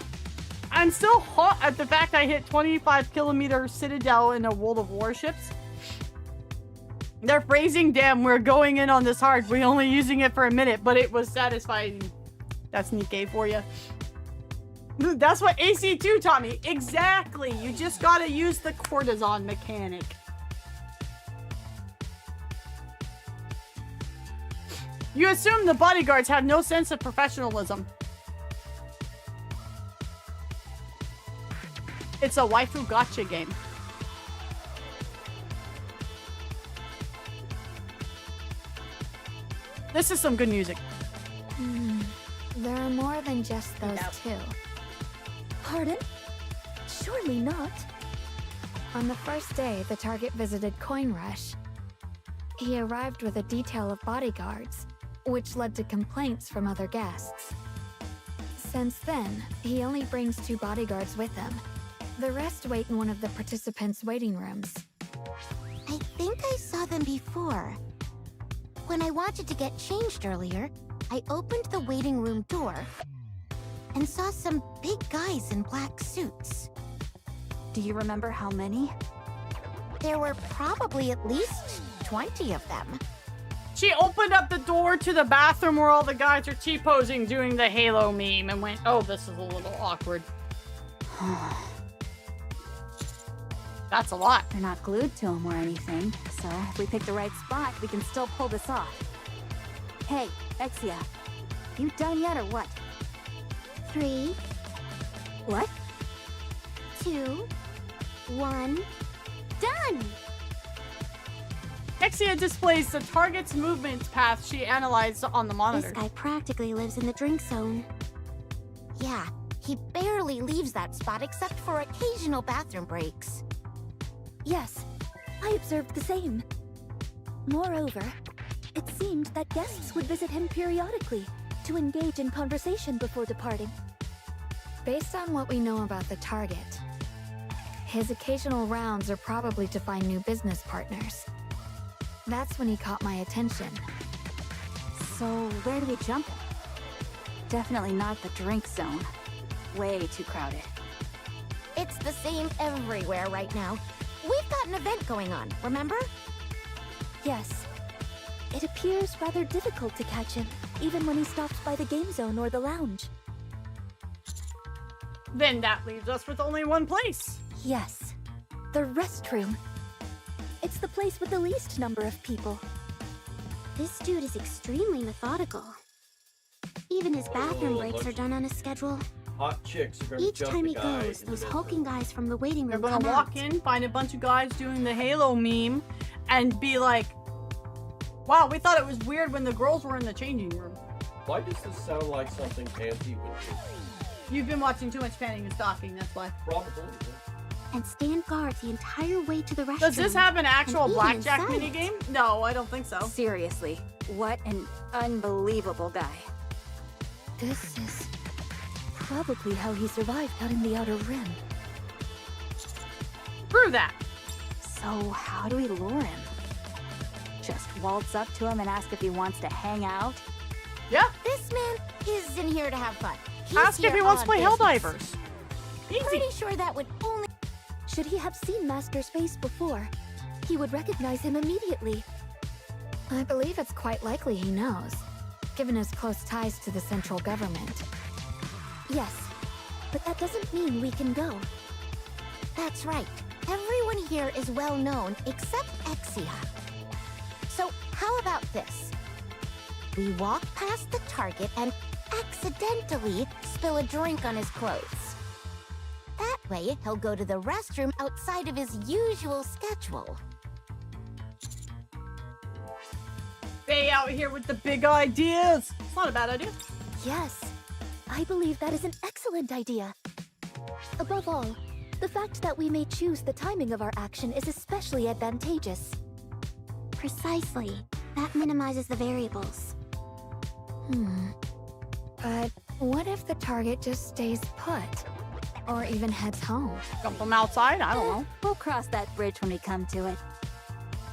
[SPEAKER 1] I'm still hot at the fact I hit 25-kilometer Citadel in a World of Warships. They're phrasing, damn, we're going in on this hard. We're only using it for a minute, but it was satisfying. That's Nikkei for you. That's what AC2 taught me. Exactly. You just gotta use the cortisone mechanic. You assume the bodyguards have no sense of professionalism. It's a waifu gacha game. This is some good music.
[SPEAKER 15] There are more than just those 2.
[SPEAKER 13] Pardon? Surely not.
[SPEAKER 15] On the first day, the target visited Coin Rush. He arrived with a detail of bodyguards, which led to complaints from other guests. Since then, he only brings 2 bodyguards with him. The rest wait in one of the participants' waiting rooms.
[SPEAKER 6] I think I saw them before. When I wanted to get changed earlier, I opened the waiting room door and saw some big guys in black suits.
[SPEAKER 12] Do you remember how many?
[SPEAKER 6] There were probably at least 20 of them.
[SPEAKER 1] She opened up the door to the bathroom where all the guys are T-posing doing the Halo meme and went, oh, this is a little awkward. That's a lot.
[SPEAKER 12] They're not glued to him or anything, so if we pick the right spot, we can still pull this off. Hey, Exia, you done yet or what?
[SPEAKER 18] 3.
[SPEAKER 12] What?
[SPEAKER 18] 2. 1. Done!
[SPEAKER 1] Exia displays the target's movement path she analyzed on the monitor.
[SPEAKER 18] This guy practically lives in the drink zone.
[SPEAKER 6] Yeah, he barely leaves that spot except for occasional bathroom breaks.
[SPEAKER 13] Yes, I observed the same. Moreover, it seemed that guests would visit him periodically to engage in conversation before departing.
[SPEAKER 15] Based on what we know about the target, his occasional rounds are probably to find new business partners. That's when he caught my attention.
[SPEAKER 12] So where do we jump him? Definitely not the drink zone. Way too crowded.
[SPEAKER 6] It's the same everywhere right now. We've got an event going on, remember?
[SPEAKER 13] Yes. It appears rather difficult to catch him, even when he stops by the game zone or the lounge.
[SPEAKER 1] Then that leaves us with only one place.
[SPEAKER 13] Yes. The restroom. It's the place with the least number of people.
[SPEAKER 18] This dude is extremely methodical. Even his bathroom breaks are done on a schedule.
[SPEAKER 17] Hot chicks are gonna
[SPEAKER 18] Each
[SPEAKER 17] jump
[SPEAKER 18] time
[SPEAKER 17] the
[SPEAKER 18] he
[SPEAKER 17] guy
[SPEAKER 18] goes,
[SPEAKER 17] in the
[SPEAKER 18] those
[SPEAKER 17] bedroom.
[SPEAKER 18] hulking guys from the waiting
[SPEAKER 1] They're
[SPEAKER 18] room
[SPEAKER 1] gonna
[SPEAKER 18] come
[SPEAKER 1] walk
[SPEAKER 18] out.
[SPEAKER 1] in, find a bunch of guys doing the Halo meme, and be like, wow, we thought it was weird when the girls were in the changing room.
[SPEAKER 17] Why does this sound like something Panty would do?
[SPEAKER 1] You've been watching too much Panning and Stalking, that's why.
[SPEAKER 17] Probably.
[SPEAKER 18] And stand guard the entire way to the restroom.
[SPEAKER 1] Does this have an actual
[SPEAKER 18] And even
[SPEAKER 1] blackjack
[SPEAKER 18] inside it.
[SPEAKER 1] minigame? No, I don't think so.
[SPEAKER 12] Seriously, what an unbelievable guy.
[SPEAKER 13] This is probably how he survived out in the Outer Rim.
[SPEAKER 1] Prove that.
[SPEAKER 12] So how do we lure him? Just waltz up to him and ask if he wants to hang out?
[SPEAKER 1] Yeah.
[SPEAKER 6] This man is in here to have fun. He's
[SPEAKER 1] Ask if
[SPEAKER 6] here
[SPEAKER 1] he wants to
[SPEAKER 6] on
[SPEAKER 1] play
[SPEAKER 6] business.
[SPEAKER 1] Helldivers.
[SPEAKER 6] Pretty sure that would only...
[SPEAKER 13] Should he have seen Master's face before, he would recognize him immediately.
[SPEAKER 15] I believe it's quite likely he knows, given his close ties to the central government.
[SPEAKER 13] Yes, but that doesn't mean we can go.
[SPEAKER 6] That's right. Everyone here is well known except Exia. So how about this? We walk past the target and accidentally spill a drink on his clothes. That way, he'll go to the restroom outside of his usual schedule.
[SPEAKER 1] Bay out here with the big ideas. It's not a bad idea.
[SPEAKER 13] Yes, I believe that is an excellent idea. Above all, the fact that we may choose the timing of our action is especially advantageous.
[SPEAKER 18] Precisely. That minimizes the variables.
[SPEAKER 15] But what if the target just stays put? Or even heads home?
[SPEAKER 1] Jump from outside? I don't know.
[SPEAKER 12] We'll cross that bridge when we come to it.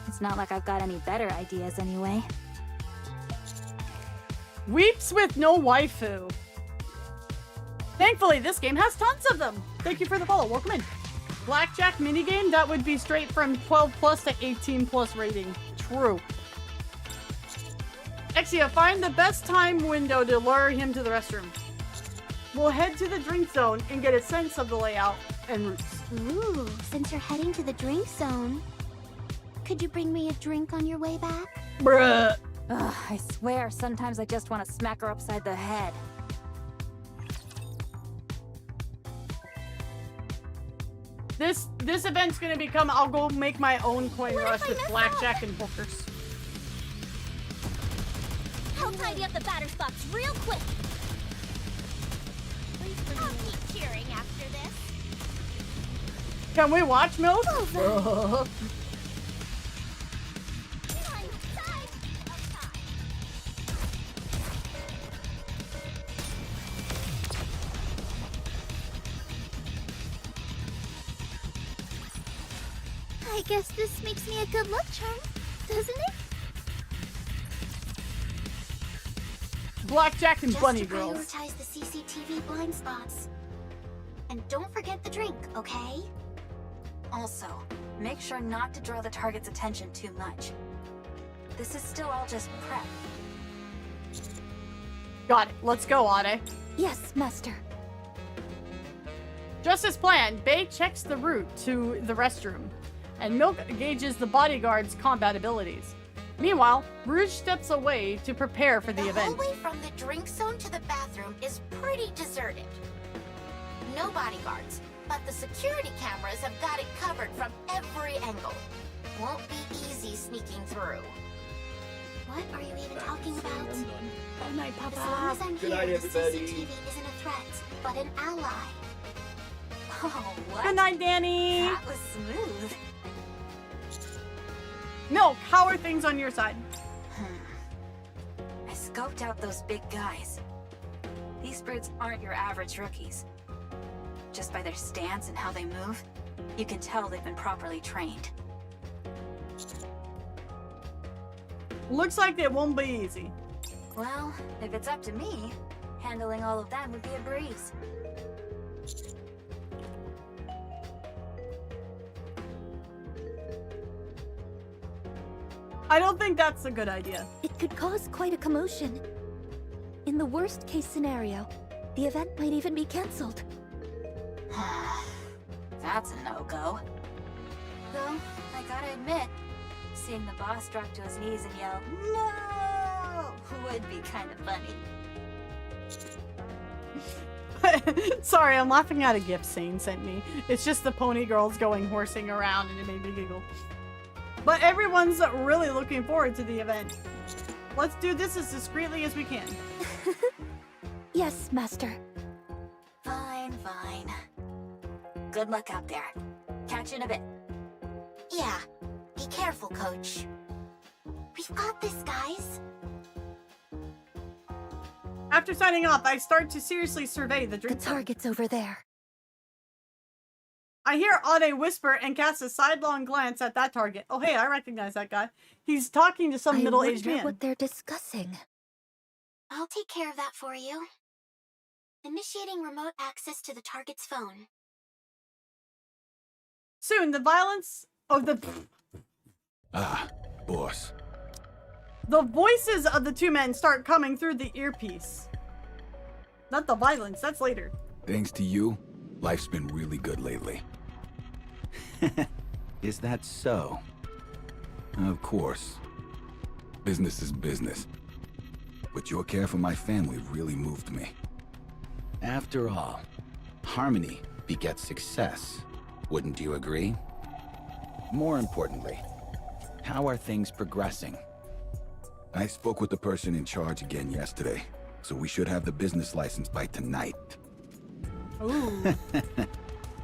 [SPEAKER 12] It's not like I've got any better ideas anyway.
[SPEAKER 1] Weeps with no waifu. Thankfully, this game has tons of them. Thank you for the follow. Welcome in. Blackjack minigame? That would be straight from 12 plus to 18 plus rating. True. Exia, find the best time window to lure him to the restroom. We'll head to the drink zone and get a sense of the layout and routes.
[SPEAKER 18] Ooh, since you're heading to the drink zone, could you bring me a drink on your way back?
[SPEAKER 1] Bruh.
[SPEAKER 12] Ugh, I swear, sometimes I just want to smack her upside the head.
[SPEAKER 1] This event's gonna become, I'll go make my own coin rush with blackjack and hookers.
[SPEAKER 8] I'll tidy up the batter's box real quick.
[SPEAKER 6] I'll keep cheering after this.
[SPEAKER 1] Can we watch Milk?
[SPEAKER 8] I guess this makes me a good luck charm, doesn't it?
[SPEAKER 1] Blackjack and
[SPEAKER 18] Just
[SPEAKER 1] bunny
[SPEAKER 18] to
[SPEAKER 1] girls.
[SPEAKER 18] prioritize the CCTV blind spots. And don't forget the drink, okay?
[SPEAKER 12] Also, make sure not to draw the target's attention too much. This is still all just prep.
[SPEAKER 1] Got it. Let's go, Ade.
[SPEAKER 13] Yes, Master.
[SPEAKER 1] Just as planned, Bay checks the route to the restroom, and Milk gauges the bodyguard's combat abilities. Meanwhile, Rouge steps away to prepare for the event.
[SPEAKER 6] The hallway from the drink zone to the bathroom is pretty deserted. No bodyguards, but the security cameras have got it covered from every angle. Won't be easy sneaking through.
[SPEAKER 18] What are you even talking about?
[SPEAKER 1] Good night,
[SPEAKER 18] As long as I'm
[SPEAKER 17] Good
[SPEAKER 18] here,
[SPEAKER 17] night,
[SPEAKER 18] the
[SPEAKER 17] everybody.
[SPEAKER 18] CCTV isn't a threat, but an ally.
[SPEAKER 12] Oh, what?
[SPEAKER 1] Good night, Danny.
[SPEAKER 12] That was smooth.
[SPEAKER 1] Milk, how are things on your side?
[SPEAKER 12] I scoped out those big guys. These brutes aren't your average rookies. Just by their stance and how they move, you can tell they've been properly trained.
[SPEAKER 1] Looks like it won't be easy.
[SPEAKER 12] Well, if it's up to me, handling all of them would be a breeze.
[SPEAKER 1] I don't think that's a good idea.
[SPEAKER 13] It could cause quite a commotion. In the worst case scenario, the event might even be cancelled.
[SPEAKER 12] That's a no-go.
[SPEAKER 16] Though, I gotta admit, seeing the boss drop to his knees and yell, "No!" would be kind of funny.
[SPEAKER 1] Sorry, I'm laughing at a gift Sane sent me. It's just the pony girls going horsing around and it made me giggle. But everyone's really looking forward to the event. Let's do this as discreetly as we can.
[SPEAKER 13] Yes, Master.
[SPEAKER 16] Fine, fine. Good luck out there. Catch you in a bit.
[SPEAKER 6] Yeah, be careful, Coach. We've got this, guys.
[SPEAKER 1] After signing off, I start to seriously survey the drink.
[SPEAKER 13] The target's over there.
[SPEAKER 1] I hear Ade whisper and cast a sidelong glance at that target. Oh, hey, I recognize that guy. He's talking to some middle-aged man.
[SPEAKER 13] I wonder what they're discussing.
[SPEAKER 18] I'll take care of that for you. Initiating remote access to the target's phone.
[SPEAKER 1] Soon, the violence of the...
[SPEAKER 19] Ah, boss.
[SPEAKER 1] The voices of the two men start coming through the earpiece. Not the violence, that's later.
[SPEAKER 19] Thanks to you, life's been really good lately. Is that so? Of course. Business is business. But your care for my family really moved me. After all, harmony begets success. Wouldn't you agree? More importantly, how are things progressing? I spoke with the person in charge again yesterday, so we should have the business license by tonight.
[SPEAKER 1] Ooh.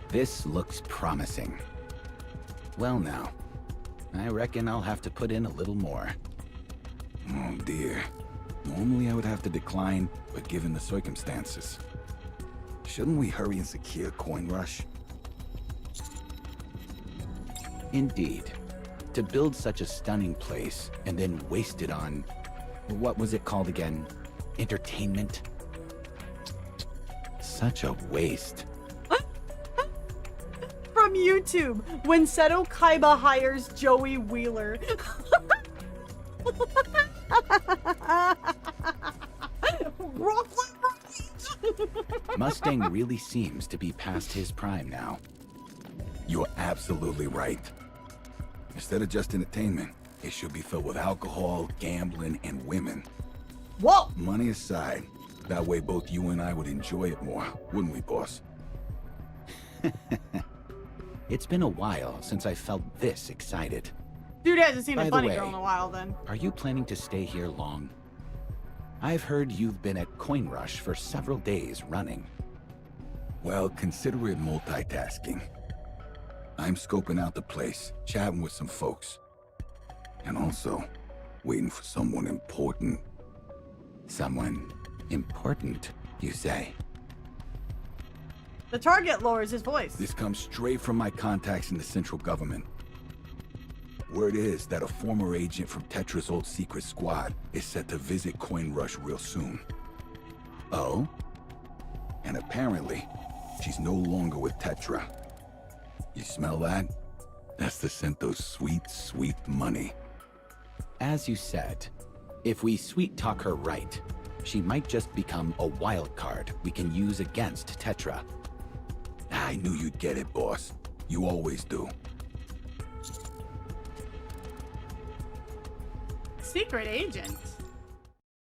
[SPEAKER 19] This looks promising. Well now, I reckon I'll have to put in a little more. Oh dear. Normally I would have to decline, but given the circumstances. Shouldn't we hurry and secure Coin Rush? Indeed. To build such a stunning place and then waste it on... what was it called again? Entertainment? Such a waste.
[SPEAKER 1] From YouTube, when Seto Kaiba hires Joey Wheeler.
[SPEAKER 19] Mustang really seems to be past his prime now. You're absolutely right. Instead of just entertainment, it should be filled with alcohol, gambling, and women.
[SPEAKER 1] Whoa!
[SPEAKER 19] Money aside, that way both you and I would enjoy it more, wouldn't we, boss? It's been a while since I felt this excited.
[SPEAKER 1] Dude hasn't seen
[SPEAKER 19] By
[SPEAKER 1] a
[SPEAKER 19] the
[SPEAKER 1] funny
[SPEAKER 19] way,
[SPEAKER 1] girl in a while then.
[SPEAKER 19] Are you planning to stay here long? I've heard you've been at Coin Rush for several days running. Well, consider it multitasking. I'm scoping out the place, chatting with some folks. And also, waiting for someone important. Someone important, you say?
[SPEAKER 1] The target lowers his voice.
[SPEAKER 19] This comes straight from my contacts in the central government. Word is that a former agent from Tetra's old secret squad is set to visit Coin Rush real soon. Oh? And apparently, she's no longer with Tetra. You smell that? That's the scent of sweet, sweet money. As you said, if we sweet-talk her right, she might just become a wild card we can use against Tetra. I knew you'd get it, boss. You always do.
[SPEAKER 1] Secret agent.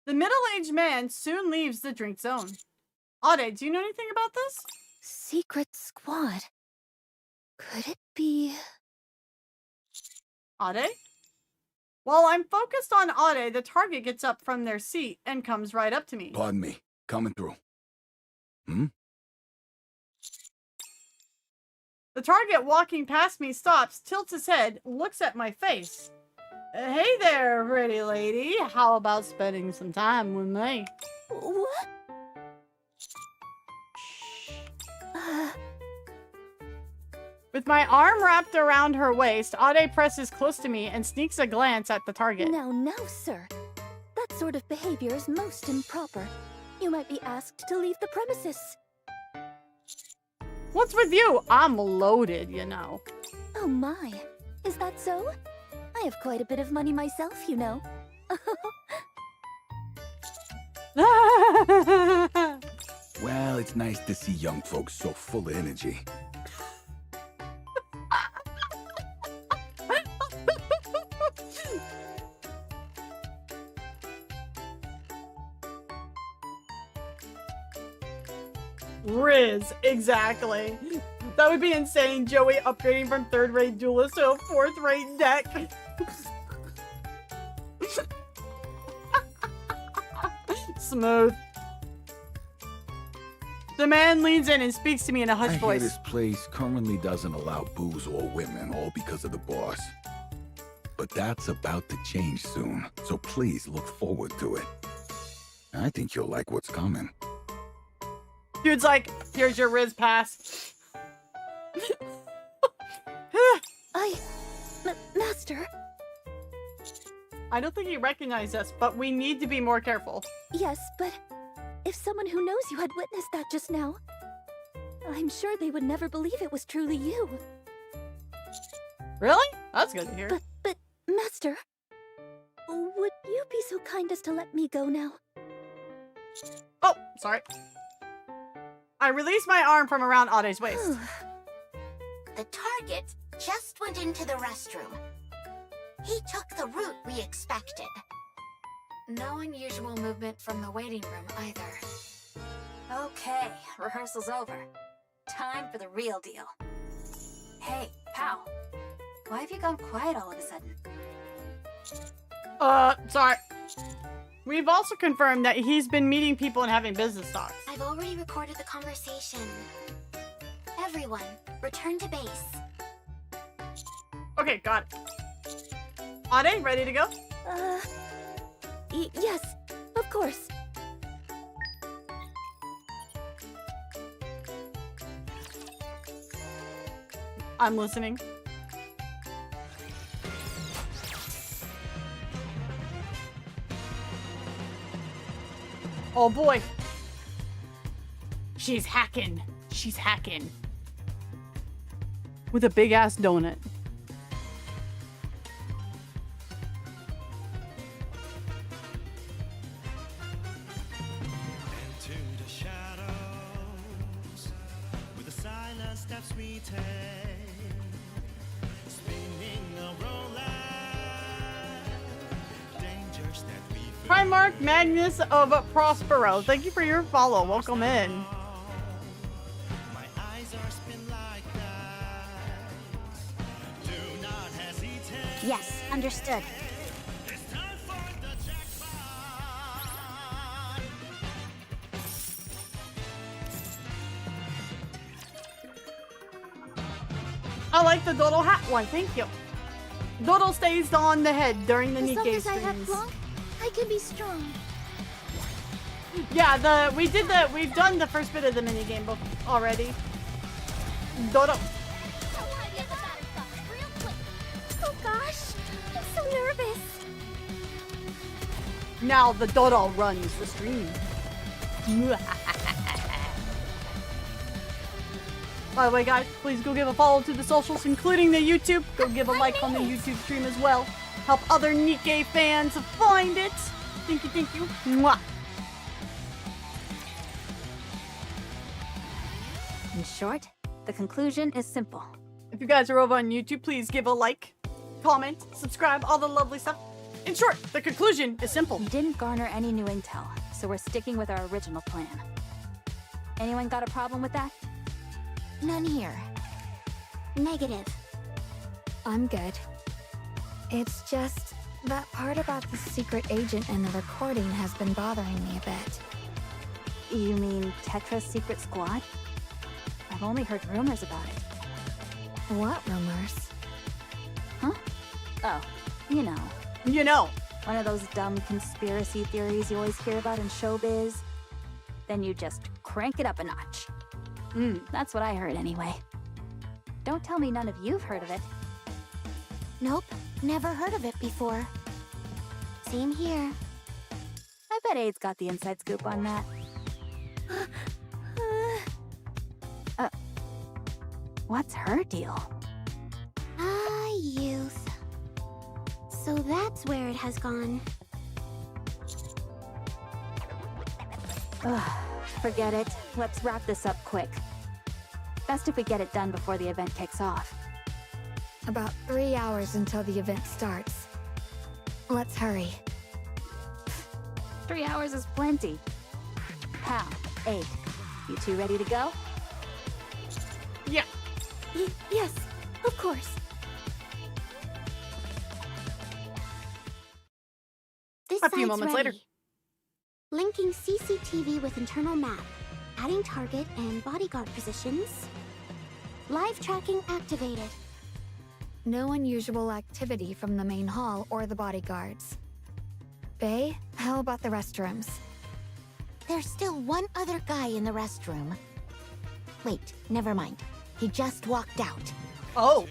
[SPEAKER 1] The middle-aged man soon leaves the drink zone. Ade, do you know anything about this?
[SPEAKER 13] Secret squad. Could it be...
[SPEAKER 1] Ade? While I'm focused on Ade, the target gets up from their seat and comes right up to me.
[SPEAKER 19] Pardon me. Coming through. Hmm?
[SPEAKER 1] The target walking past me stops, tilts his head, looks at my face. Hey there, pretty lady. How about spending some time with me?
[SPEAKER 13] What?
[SPEAKER 1] With my arm wrapped around her waist, Ade presses close to me and sneaks a glance at the target.
[SPEAKER 13] Now, sir. That sort of behavior is most improper. You might be asked to leave the premises.
[SPEAKER 1] What's with you? I'm loaded, you know.
[SPEAKER 13] Oh my. Is that so? I have quite a bit of money myself, you know.
[SPEAKER 19] Well, it's nice to see young folks so full of energy.
[SPEAKER 1] Riz, exactly. That would be insane, Joey upgrading from 3rd rate duelist to a 4th rate deck. Smooth. The man leans in and speaks to me in a hushed
[SPEAKER 19] I hear
[SPEAKER 1] voice.
[SPEAKER 19] this place currently doesn't allow booze or women, all because of the boss. But that's about to change soon, so please look forward to it. I think you'll like what's coming.
[SPEAKER 1] Dude's like, here's your Riz pass.
[SPEAKER 13] Master.
[SPEAKER 1] I don't think he recognized us, but we need to be more careful.
[SPEAKER 13] Yes, but if someone who knows you had witnessed that just now, I'm sure they would never believe it was truly you.
[SPEAKER 1] Really? That's good to hear.
[SPEAKER 13] But, Master, would you be so kind as to let me go now?
[SPEAKER 1] Oh, sorry. I released my arm from around Ade's waist.
[SPEAKER 6] The target just went into the restroom. He took the route we expected.
[SPEAKER 15] No unusual movement from the waiting room either.
[SPEAKER 16] Okay, rehearsal's over. Time for the real deal. Hey, pal. Why have you gone quiet all of a sudden?
[SPEAKER 1] Sorry. We've also confirmed that he's been meeting people and having business talks.
[SPEAKER 18] I've already recorded the conversation. Everyone, return to base.
[SPEAKER 1] Okay, got it. Ade, ready to go?
[SPEAKER 13] Yes, of course.
[SPEAKER 1] I'm listening. Oh boy. She's hacking. She's hacking. With a big ass donut.
[SPEAKER 20] Into the shadows, with the silent steps we take, spinning around life, dangers that we
[SPEAKER 1] Primarch Magnus of Prospero. Thank you for your follow. Welcome in.
[SPEAKER 18] Yes, understood.
[SPEAKER 1] I like the doodle hat. Why, thank you. Doodle stays on the head during the
[SPEAKER 18] As long
[SPEAKER 1] Nikkei
[SPEAKER 18] as I have
[SPEAKER 1] streams.
[SPEAKER 18] Plonk, I can be strong.
[SPEAKER 1] Yeah, we've done the first bit of the minigame book already. Dodo.
[SPEAKER 18] Oh gosh, I'm so nervous.
[SPEAKER 1] Now the Dodo runs the stream. By the way, guys, please go give a follow to the socials, including the YouTube. Go give a like on the YouTube stream as well. Help other Nikkei fans find it. Thank you, thank you. Mwah.
[SPEAKER 16] In short, the conclusion is simple.
[SPEAKER 1] If you guys are over on YouTube, please give a like, comment, subscribe, all the lovely stuff. In short, the conclusion is simple.
[SPEAKER 16] We didn't garner any new intel, so we're sticking with our original plan. Anyone got a problem with that?
[SPEAKER 6] None here.
[SPEAKER 18] Negative.
[SPEAKER 15] I'm good. It's just that part about the secret agent and the recording has been bothering me a bit.
[SPEAKER 16] You mean Tetra's secret squad? I've only heard rumors about it.
[SPEAKER 15] What rumors?
[SPEAKER 16] Huh? Oh, you know.
[SPEAKER 1] You know.
[SPEAKER 16] One of those dumb conspiracy theories you always hear about in showbiz. Then you just crank it up a notch. That's what I heard anyway. Don't tell me none of you've heard of it.
[SPEAKER 6] Nope, never heard of it before. Same here.
[SPEAKER 16] I bet Aid's got the inside scoop on that. What's her deal?
[SPEAKER 18] Youth. So that's where it has gone.
[SPEAKER 16] Ugh, forget it. Let's wrap this up quick. Best if we get it done before the event kicks off.
[SPEAKER 15] About 3 hours until the event starts. Let's hurry.
[SPEAKER 16] 3 hours is plenty. Pal, Aid, You two ready to go?
[SPEAKER 1] Yeah.
[SPEAKER 18] Yes, of course. This
[SPEAKER 1] A few
[SPEAKER 18] side's
[SPEAKER 1] moments
[SPEAKER 18] ready.
[SPEAKER 1] later.
[SPEAKER 18] Linking CCTV with internal map. Adding target and bodyguard positions. Live tracking activated.
[SPEAKER 15] No unusual activity from the main hall or the bodyguards. Bae, how about the restrooms?
[SPEAKER 6] There's still one other guy in the restroom. Wait, never mind. He just walked out.
[SPEAKER 1] Oh.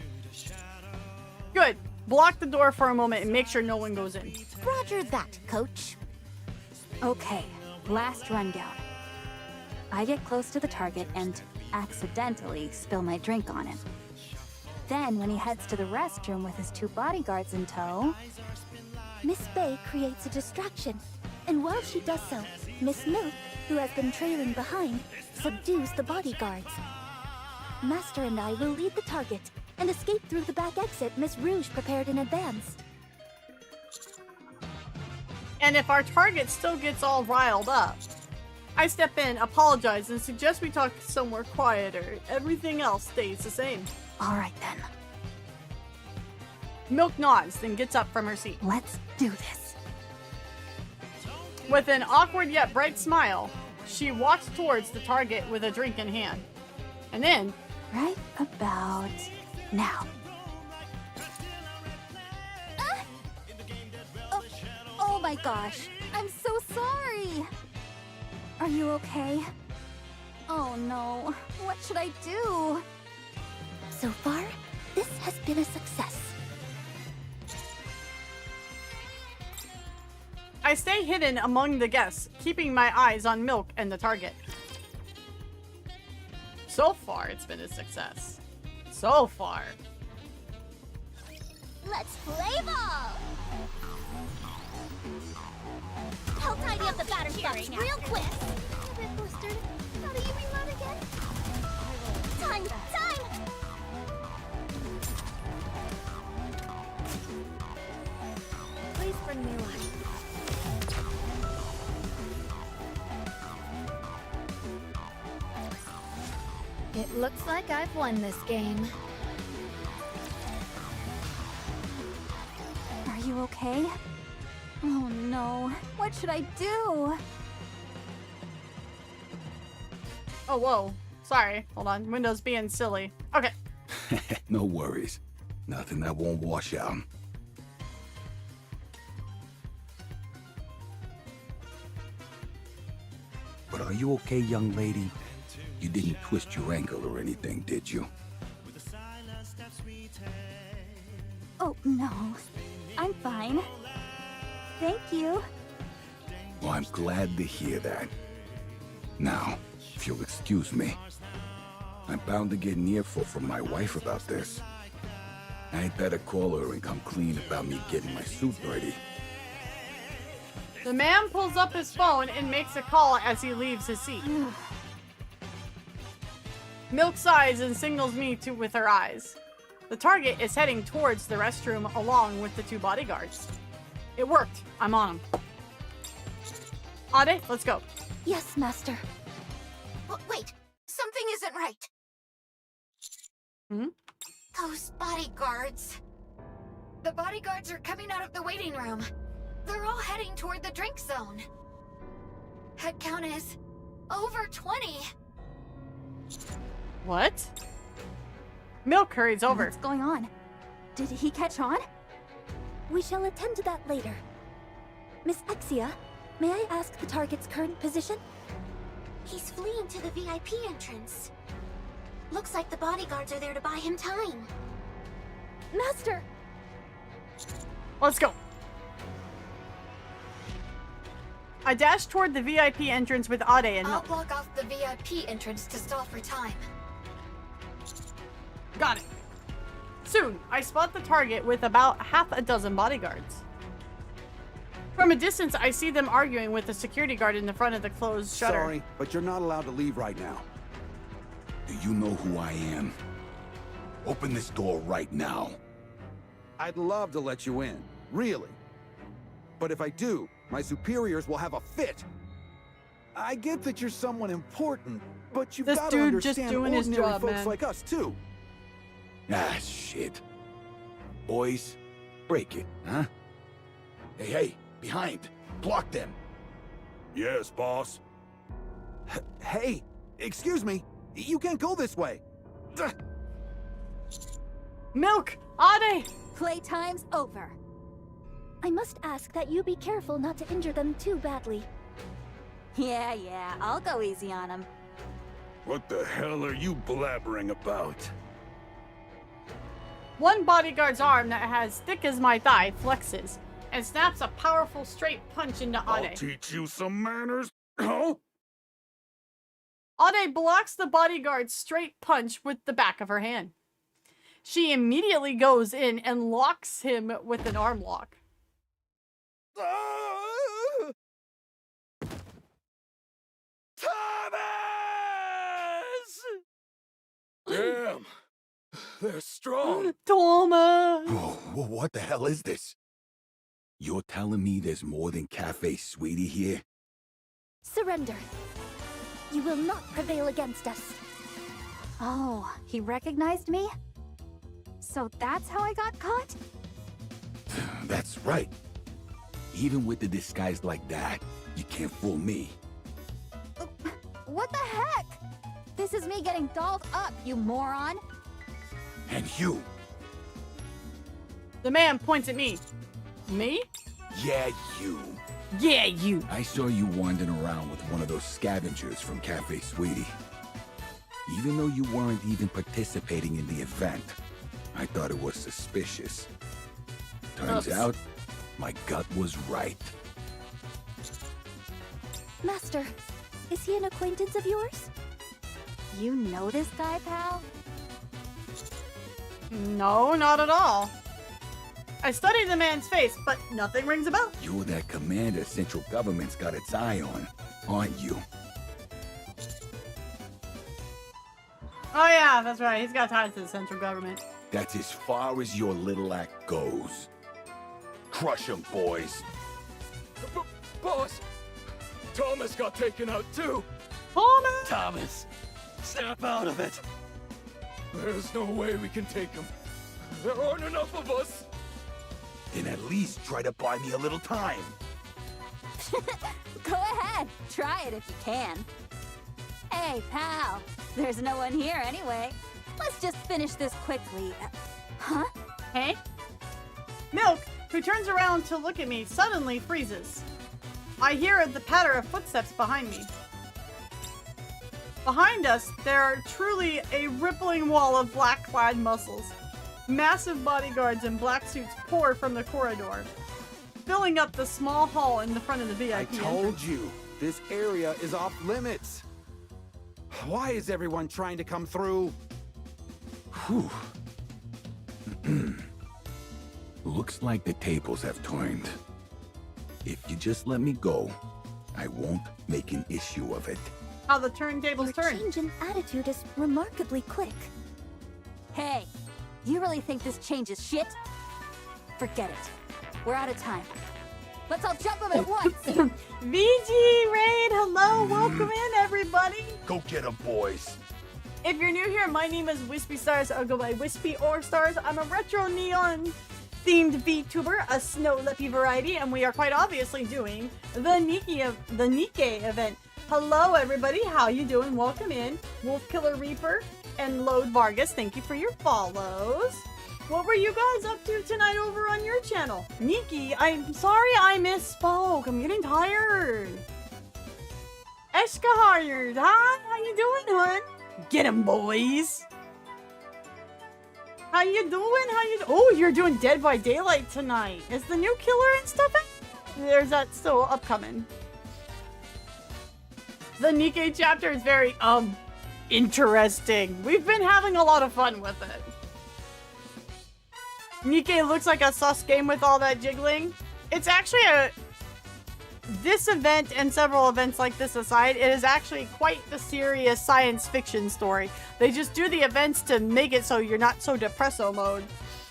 [SPEAKER 1] Good. Block the door for a moment and make sure no one goes in.
[SPEAKER 6] Roger that, coach.
[SPEAKER 16] Okay, last rundown. I get close to the target and accidentally spill my drink on him. Then, when he heads to the restroom with his 2 bodyguards in tow,
[SPEAKER 13] Miss Bae creates a distraction, and while she does so, Miss Milk, who has been trailing behind, subdues the bodyguards. Master and I will lead the target and escape through the back exit Miss Rouge prepared in advance.
[SPEAKER 1] And if our target still gets all riled up, I step in, apologize, and suggest we talk somewhere quieter. Everything else stays the same.
[SPEAKER 16] All right then.
[SPEAKER 1] Milk nods, then gets up from her seat.
[SPEAKER 16] Let's do this.
[SPEAKER 1] With an awkward yet bright smile, she walks towards the target with a drink in hand. And then...
[SPEAKER 16] Right about now. Oh my gosh, I'm so sorry. Are you okay? Oh no, what should I do?
[SPEAKER 13] So far, this has been a success.
[SPEAKER 1] I stay hidden among the guests, keeping my eyes on Milk and the target. So far, it's been a success. So far.
[SPEAKER 18] Let's play ball! I'll tidy up the batter spots real quick. A bit blistered. How do you reload again? Time!
[SPEAKER 8] Please bring me alive.
[SPEAKER 15] It looks like I've won this game.
[SPEAKER 16] Are you okay? Oh no, what should I do?
[SPEAKER 1] Oh, whoa. Sorry. Hold on. Windows being silly. Okay.
[SPEAKER 19] No worries. Nothing that won't wash out. But are you okay, young lady? You didn't twist your ankle or anything, did you?
[SPEAKER 16] Oh no, I'm fine. Thank you.
[SPEAKER 19] Well, I'm glad to hear that. Now, if you'll excuse me, I'm bound to get an earful from my wife about this. I'd better call her and come clean about me getting my suit ready.
[SPEAKER 1] The man pulls up his phone and makes a call as he leaves his seat. Milk sighs and signals me to with her eyes. The target is heading towards the restroom along with the 2 bodyguards. It worked. I'm on him. Ade, let's go.
[SPEAKER 13] Yes, Master.
[SPEAKER 6] Wait, something isn't right.
[SPEAKER 1] Hmm?
[SPEAKER 6] Those bodyguards.
[SPEAKER 15] The bodyguards are coming out of the waiting room. They're all heading toward the drink zone. Head count is over 20.
[SPEAKER 1] What? Milk hurries over.
[SPEAKER 16] What's going on? Did he catch on?
[SPEAKER 13] We shall attend to that later. Miss Exia, may I ask the target's current position?
[SPEAKER 18] He's fleeing to the VIP entrance. Looks like the bodyguards are there to buy him time.
[SPEAKER 13] Master!
[SPEAKER 1] Let's go. I dash toward the VIP entrance with Ade and
[SPEAKER 15] I'll
[SPEAKER 1] Milk.
[SPEAKER 15] block off the VIP entrance to stall for time.
[SPEAKER 1] Got it. Soon, I spot the target with about half a dozen bodyguards. From a distance, I see them arguing with the security guard in the front of the closed shutter.
[SPEAKER 14] Sorry, but you're not allowed to leave right now.
[SPEAKER 19] Do you know who I am? Open this door right now.
[SPEAKER 14] I'd love to let you in, really. But if I do, my superiors will have a fit. I get that you're someone important, But you've
[SPEAKER 1] This
[SPEAKER 14] got to
[SPEAKER 1] dude
[SPEAKER 14] understand
[SPEAKER 1] just doing his
[SPEAKER 14] ordinary
[SPEAKER 1] job,
[SPEAKER 14] folks
[SPEAKER 1] man.
[SPEAKER 14] like us too.
[SPEAKER 19] Ah, shit. Boys, break it, huh? Hey, behind. Block them.
[SPEAKER 14] Yes, boss. Hey, excuse me. You can't go this way.
[SPEAKER 1] Milk! Ade!
[SPEAKER 12] Playtime's over.
[SPEAKER 13] I must ask that you be careful not to injure them too badly.
[SPEAKER 16] Yeah, I'll go easy on him.
[SPEAKER 14] What the hell are you blabbering about?
[SPEAKER 1] One bodyguard's arm that has thick as my thigh flexes and snaps a powerful straight punch into
[SPEAKER 14] I'll
[SPEAKER 1] Ade.
[SPEAKER 14] teach you some manners. Huh?
[SPEAKER 1] Ade blocks the bodyguard's straight punch with the back of her hand. She immediately goes in and locks him with an arm lock.
[SPEAKER 14] Damn, they're strong.
[SPEAKER 1] Thomas!
[SPEAKER 19] Whoa, what the hell is this? You're telling me there's more than Cafe Sweetie here?
[SPEAKER 13] Surrender. You will not prevail against us.
[SPEAKER 16] Oh, he recognized me? So that's how I got caught?
[SPEAKER 19] That's right. Even with the disguise like that, you can't fool me.
[SPEAKER 16] What the heck? This is me getting dolled up, you moron.
[SPEAKER 19] And you.
[SPEAKER 1] The man points at me. Me?
[SPEAKER 19] Yeah, you.
[SPEAKER 1] Yeah, you.
[SPEAKER 19] I saw you wandering around with one of those scavengers from Cafe Sweetie. Even though you weren't even participating in the event, I thought it was suspicious. Turns out, my gut was right.
[SPEAKER 13] Master, is he an acquaintance of yours?
[SPEAKER 16] You know this guy, pal?
[SPEAKER 1] No, not at all. I studied the man's face, but nothing rings a bell.
[SPEAKER 19] You're that commander central government's got its eye on, aren't you?
[SPEAKER 1] Oh yeah, that's right. He's got ties to the central government.
[SPEAKER 19] That's as far as your little act goes. Crush 'em, boys.
[SPEAKER 21] Boss! Thomas got taken out too!
[SPEAKER 1] Thomas!
[SPEAKER 21] Thomas! Snap out of it! There's no way we can take him. There aren't enough of us!
[SPEAKER 19] Then at least try to buy me a little time.
[SPEAKER 16] Go ahead, try it if you can. Hey, pal, there's no one here anyway. Let's just finish this quickly. Huh?
[SPEAKER 1] Hey? Milk, who turns around to look at me, suddenly freezes. I hear the patter of footsteps behind me. Behind us, there are truly a rippling wall of black-clad muscles. Massive bodyguards in black suits pour from the corridor, filling up the small hall in the front of the VIP
[SPEAKER 14] I told
[SPEAKER 1] entrance.
[SPEAKER 14] you, this area is off limits. Why is everyone trying to come through?
[SPEAKER 19] Whew. Looks like the tables have turned. If you just let me go, I won't make an issue of it.
[SPEAKER 1] How the turntables turn.
[SPEAKER 13] Change in attitude is remarkably quick.
[SPEAKER 16] Hey, you really think this changes shit? Forget it. We're out of time. Let's all jump him at once!
[SPEAKER 1] VG Raid, hello, welcome in everybody!
[SPEAKER 19] Go get 'em, boys!
[SPEAKER 1] If you're new here, my name is WhispyStars. I'll go by Wispy or Stars. I'm a retro neon themed VTuber, a snow lippy variety, and we are quite obviously doing the Nikkei event. Hello everybody, how you doing? Welcome in. Wolf Killer Reaper and Load Vargas, thank you for your follows. What were you guys up to tonight over on your channel? Nikki, I'm sorry I misspoke. I'm getting tired. Eshka hired. Hi, how you doing, hun? Get 'em, boys. How you doing? Oh, you're doing Dead by Daylight tonight. Is the new killer and stuff in? There's that still upcoming. The Nikkei chapter is very, interesting. We've been having a lot of fun with it. Nikkei looks like a sus game with all that jiggling. It's actually this event and several events like this aside, it is actually quite the serious science fiction story. They just do the events to make it so you're not so depresso mode.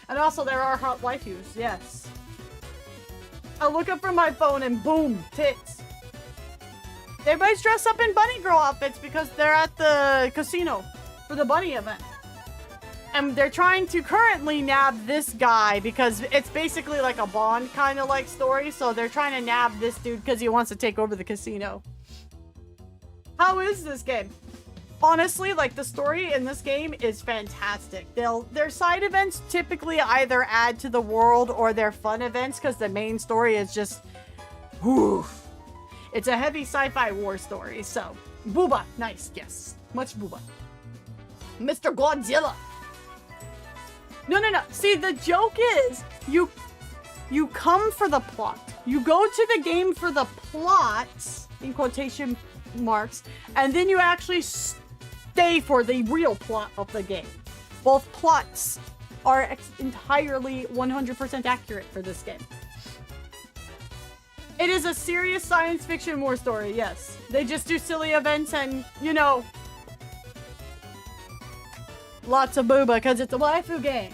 [SPEAKER 1] And also there are hot waifus, yes. I look up from my phone and boom, tits. Everybody's dressed up in bunny girl outfits because they're at the casino for the bunny event. And they're trying to currently nab this guy because it's basically like a Bond kind of like story. So they're trying to nab this dude because he wants to take over the casino. How is this game? Honestly, like the story in this game is fantastic. Their side events typically either add to the world or their fun events because the main story is just, whew. It's a heavy sci-fi war story. So, booba, nice, yes, much booba. Mr. Godzilla. No. See, the joke is you come for the plot. You go to the game for the plot, in quotation marks, and then you actually stay for the real plot of the game. Both plots are entirely 100% accurate for this game. It is a serious science fiction war story, yes. They just do silly events and, you know, lots of booba because it's a waifu game.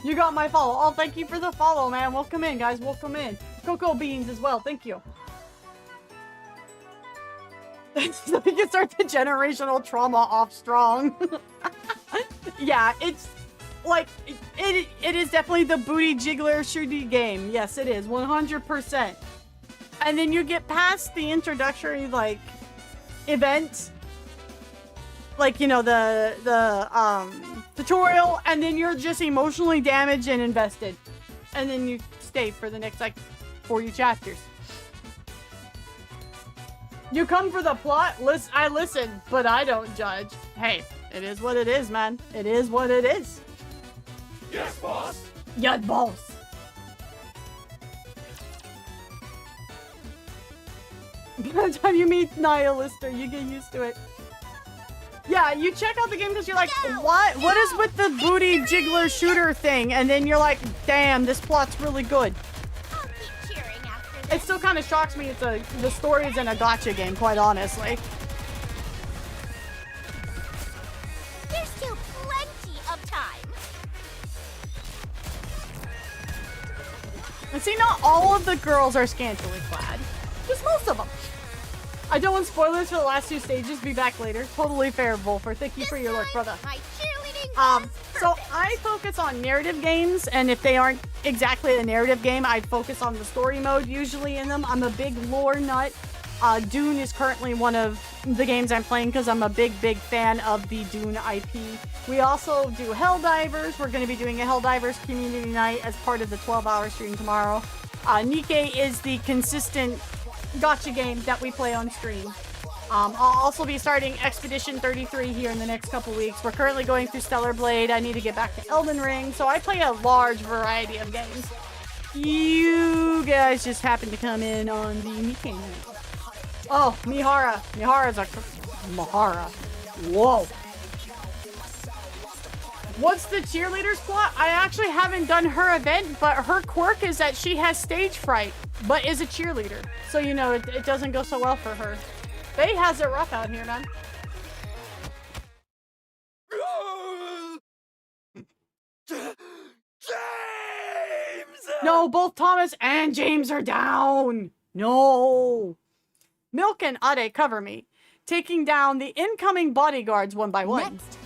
[SPEAKER 1] You got my follow. Oh, thank you for the follow, man. Welcome in, guys. Welcome in. Cocoa beans as well. Thank you. So you can start the generational trauma off strong. Yeah, it's like it is definitely the booty jiggler shooty game. Yes, it is 100%. And then you get past the introductory like event, like, you know, the tutorial, and then you're just emotionally damaged and invested, and then you stay for the next like 40 chapters. You come for the plot. I listen, but I don't judge. Hey, it is what it is, man. It is what it is.
[SPEAKER 21] Yes, boss.
[SPEAKER 1] Yes, boss. By the time you meet Nihilister, you get used to it. Yeah, you check out the game because you're like, what? What is with the booty jiggler shooter thing? And then you're like, damn, this plot's really good. It still kind of shocks me. The story is in a gacha game, quite honestly.
[SPEAKER 6] There's still plenty of time.
[SPEAKER 1] And see, not all of the girls are scantily clad. Just most of them. I don't want spoilers for the last two stages. Be back later. Totally fair, Volfer. Thank you for your lurk, brother. So I focus on narrative games, and if they aren't exactly a narrative game, I focus on the story mode usually in them. I'm a big lore nut. Dune is currently one of the games I'm playing because I'm a big fan of the Dune IP. We also do Helldivers. We're going to be doing a Helldivers community night as part of the 12-hour stream tomorrow. Nikke is the consistent gacha game that we play on stream. I'll also be starting Expedition 33 here in the next couple weeks. We're currently going through Stellar Blade. I need to get back to Elden Ring. So I play a large variety of games. You guys just happen to come in on the Nikke night. Oh, Mihara. Mihara's a... Mihara. Whoa. What's the cheerleader's plot? I actually haven't done her event, but her quirk is that she has stage fright, but is a cheerleader. So, you know, it doesn't go so well for her. Faye has it rough out here, man.
[SPEAKER 21] James!
[SPEAKER 1] No, both Thomas and James are down. No. Milk and Ade cover me, taking down the incoming bodyguards one by one. Next.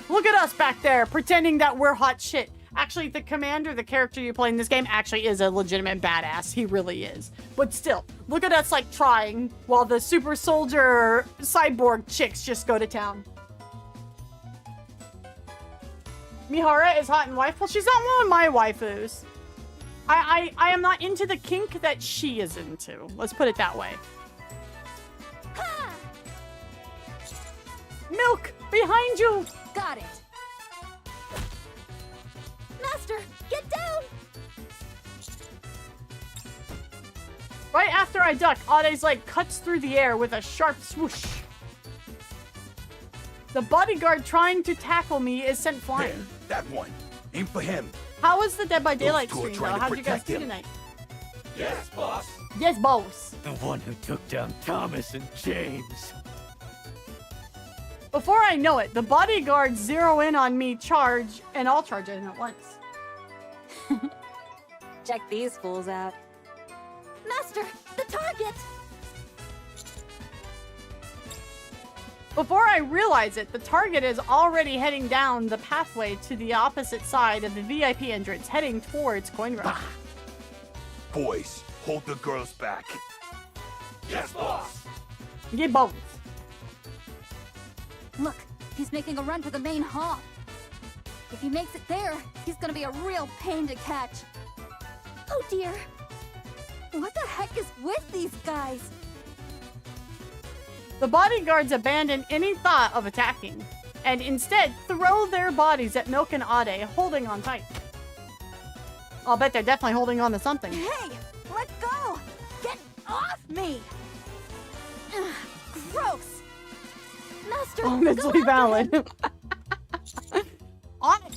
[SPEAKER 1] Look at us back there, pretending that we're hot shit. Actually, the commander, the character you play in this game, actually is a legitimate badass. He really is. But still, look at us like trying while the super soldier cyborg chicks just go to town. Mihara is hot and wifeful. She's not one of my waifus. I am not into the kink that she is into. Let's put it that way. Milk, behind you.
[SPEAKER 8] Got it. Master, get down!
[SPEAKER 1] Right after I duck, Ade's like cuts through the air with a sharp swoosh. The bodyguard trying to tackle me is sent flying.
[SPEAKER 19] There, that one. Aim for him.
[SPEAKER 1] How was the Dead by Daylight stream though? How'd you guys do tonight?
[SPEAKER 21] Yes, boss.
[SPEAKER 1] Yes, boss.
[SPEAKER 21] The one who took down Thomas and James.
[SPEAKER 1] Before I know it, the bodyguards zero in on me, charge, and I'll charge in at once.
[SPEAKER 16] Check these fools out.
[SPEAKER 13] Master, the target!
[SPEAKER 1] Before I realize it, the target is already heading down the pathway to the opposite side of the VIP entrance, heading towards Coin Rush.
[SPEAKER 19] Boys, hold the girls back.
[SPEAKER 20] Yes, boss!
[SPEAKER 1] Get both.
[SPEAKER 16] Look, he's making a run for the main hall. If he makes it there, he's gonna be a real pain to catch.
[SPEAKER 13] Oh dear.
[SPEAKER 16] What the heck is with these guys?
[SPEAKER 1] The bodyguards abandon any thought of attacking, and instead throw their bodies at Milk and Ade, holding on tight. I'll bet they're definitely holding on to something.
[SPEAKER 16] Hey, let go! Get off me! Ugh, gross!
[SPEAKER 13] Master,
[SPEAKER 1] Honestly valid. On it.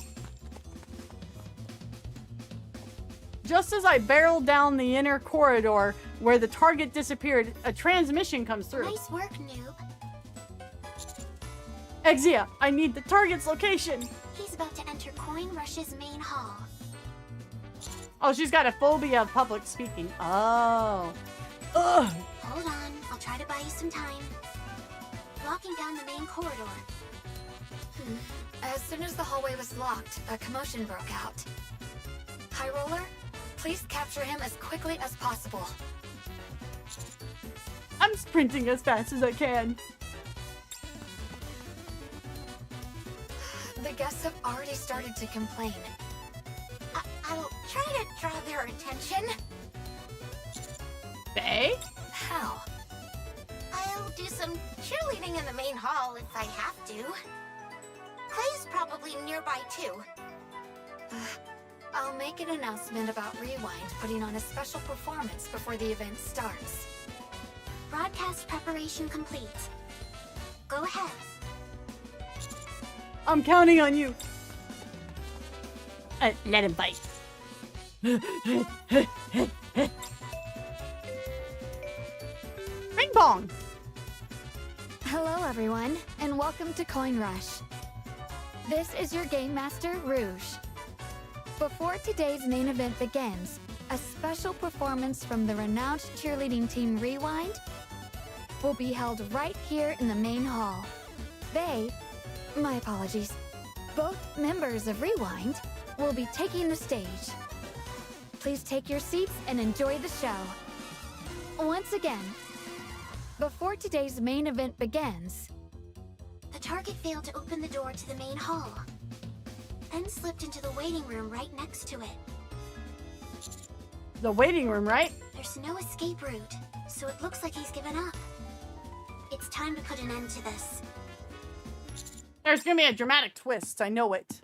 [SPEAKER 1] Just as I barreled down the inner corridor where the target disappeared, a transmission comes through.
[SPEAKER 18] Nice work, noob.
[SPEAKER 1] Exia, I need the target's location.
[SPEAKER 18] He's about to enter Coin Rush's main hall.
[SPEAKER 1] Oh, she's got a phobia of public speaking. Oh. Ugh.
[SPEAKER 18] Hold on, I'll try to buy you some time. Walking down the main corridor.
[SPEAKER 15] As soon as the hallway was locked, a commotion broke out. High Roller, please capture him as quickly as possible.
[SPEAKER 1] I'm sprinting as fast as I can.
[SPEAKER 15] The guests have already started to complain.
[SPEAKER 6] I'll try to draw their attention.
[SPEAKER 1] Faye?
[SPEAKER 15] How?
[SPEAKER 6] I'll do some cheerleading in the main hall if I have to. Clay's probably nearby too.
[SPEAKER 15] I'll make an announcement about Rewind putting on a special performance before the event starts.
[SPEAKER 18] Broadcast preparation complete. Go ahead.
[SPEAKER 1] I'm counting on you. Let him bite. Bing bong.
[SPEAKER 15] Hello everyone, and welcome to Coin Rush. This is your Game Master, Rouge. Before today's main event begins, a special performance from the renowned cheerleading team Rewind will be held right here in the main hall. My apologies, both members of Rewind will be taking the stage. Please take your seats and enjoy the show. Once again, before today's main event begins,
[SPEAKER 18] The target failed to open the door to the main hall, then slipped into the waiting room right next to it.
[SPEAKER 1] The waiting room, right?
[SPEAKER 18] There's no escape route, so it looks like he's given up. It's time to put an end to this.
[SPEAKER 1] There's gonna be a dramatic twist, I know it.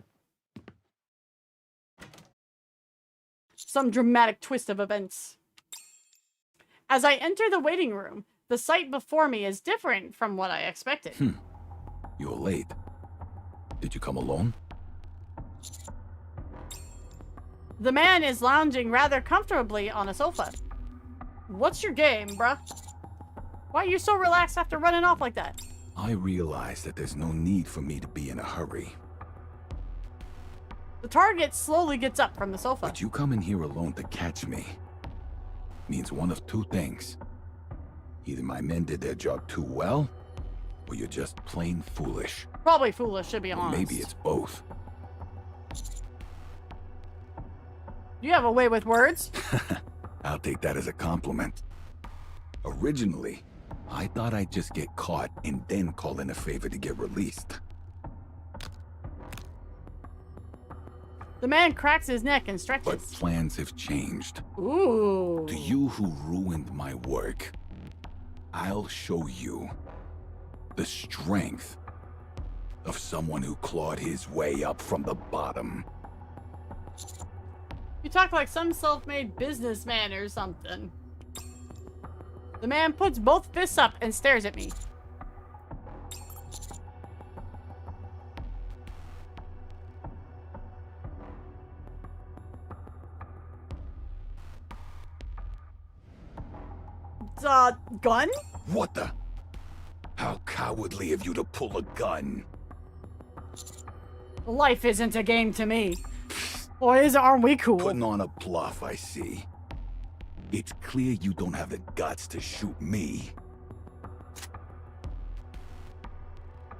[SPEAKER 1] Some dramatic twist of events. As I enter the waiting room, the sight before me is different from what I expected.
[SPEAKER 19] You're late. Did you come alone?
[SPEAKER 1] The man is lounging rather comfortably on a sofa. What's your game, bruh? Why are you so relaxed after running off like that?
[SPEAKER 19] I realize that there's no need for me to be in a hurry.
[SPEAKER 1] The target slowly gets up from the sofa.
[SPEAKER 19] But you coming here alone to catch me means one of two things. Either my men did their job too well, or you're just plain foolish.
[SPEAKER 1] Probably foolish, to be
[SPEAKER 19] Or
[SPEAKER 1] honest.
[SPEAKER 19] maybe it's both.
[SPEAKER 1] You have a way with words.
[SPEAKER 19] I'll take that as a compliment. Originally, I thought I'd just get caught and then call in a favor to get released.
[SPEAKER 1] The man cracks his neck and stretches.
[SPEAKER 19] But plans have changed.
[SPEAKER 1] Ooh.
[SPEAKER 19] To you who ruined my work, I'll show you the strength of someone who clawed his way up from the bottom.
[SPEAKER 1] You talk like some self-made businessman or something. The man puts both fists up and stares at me. Gun?
[SPEAKER 19] What the? How cowardly of you to pull a gun.
[SPEAKER 1] Life isn't a game to me. Or aren't we cool?
[SPEAKER 19] Putting on a bluff, I see. It's clear you don't have the guts to shoot me.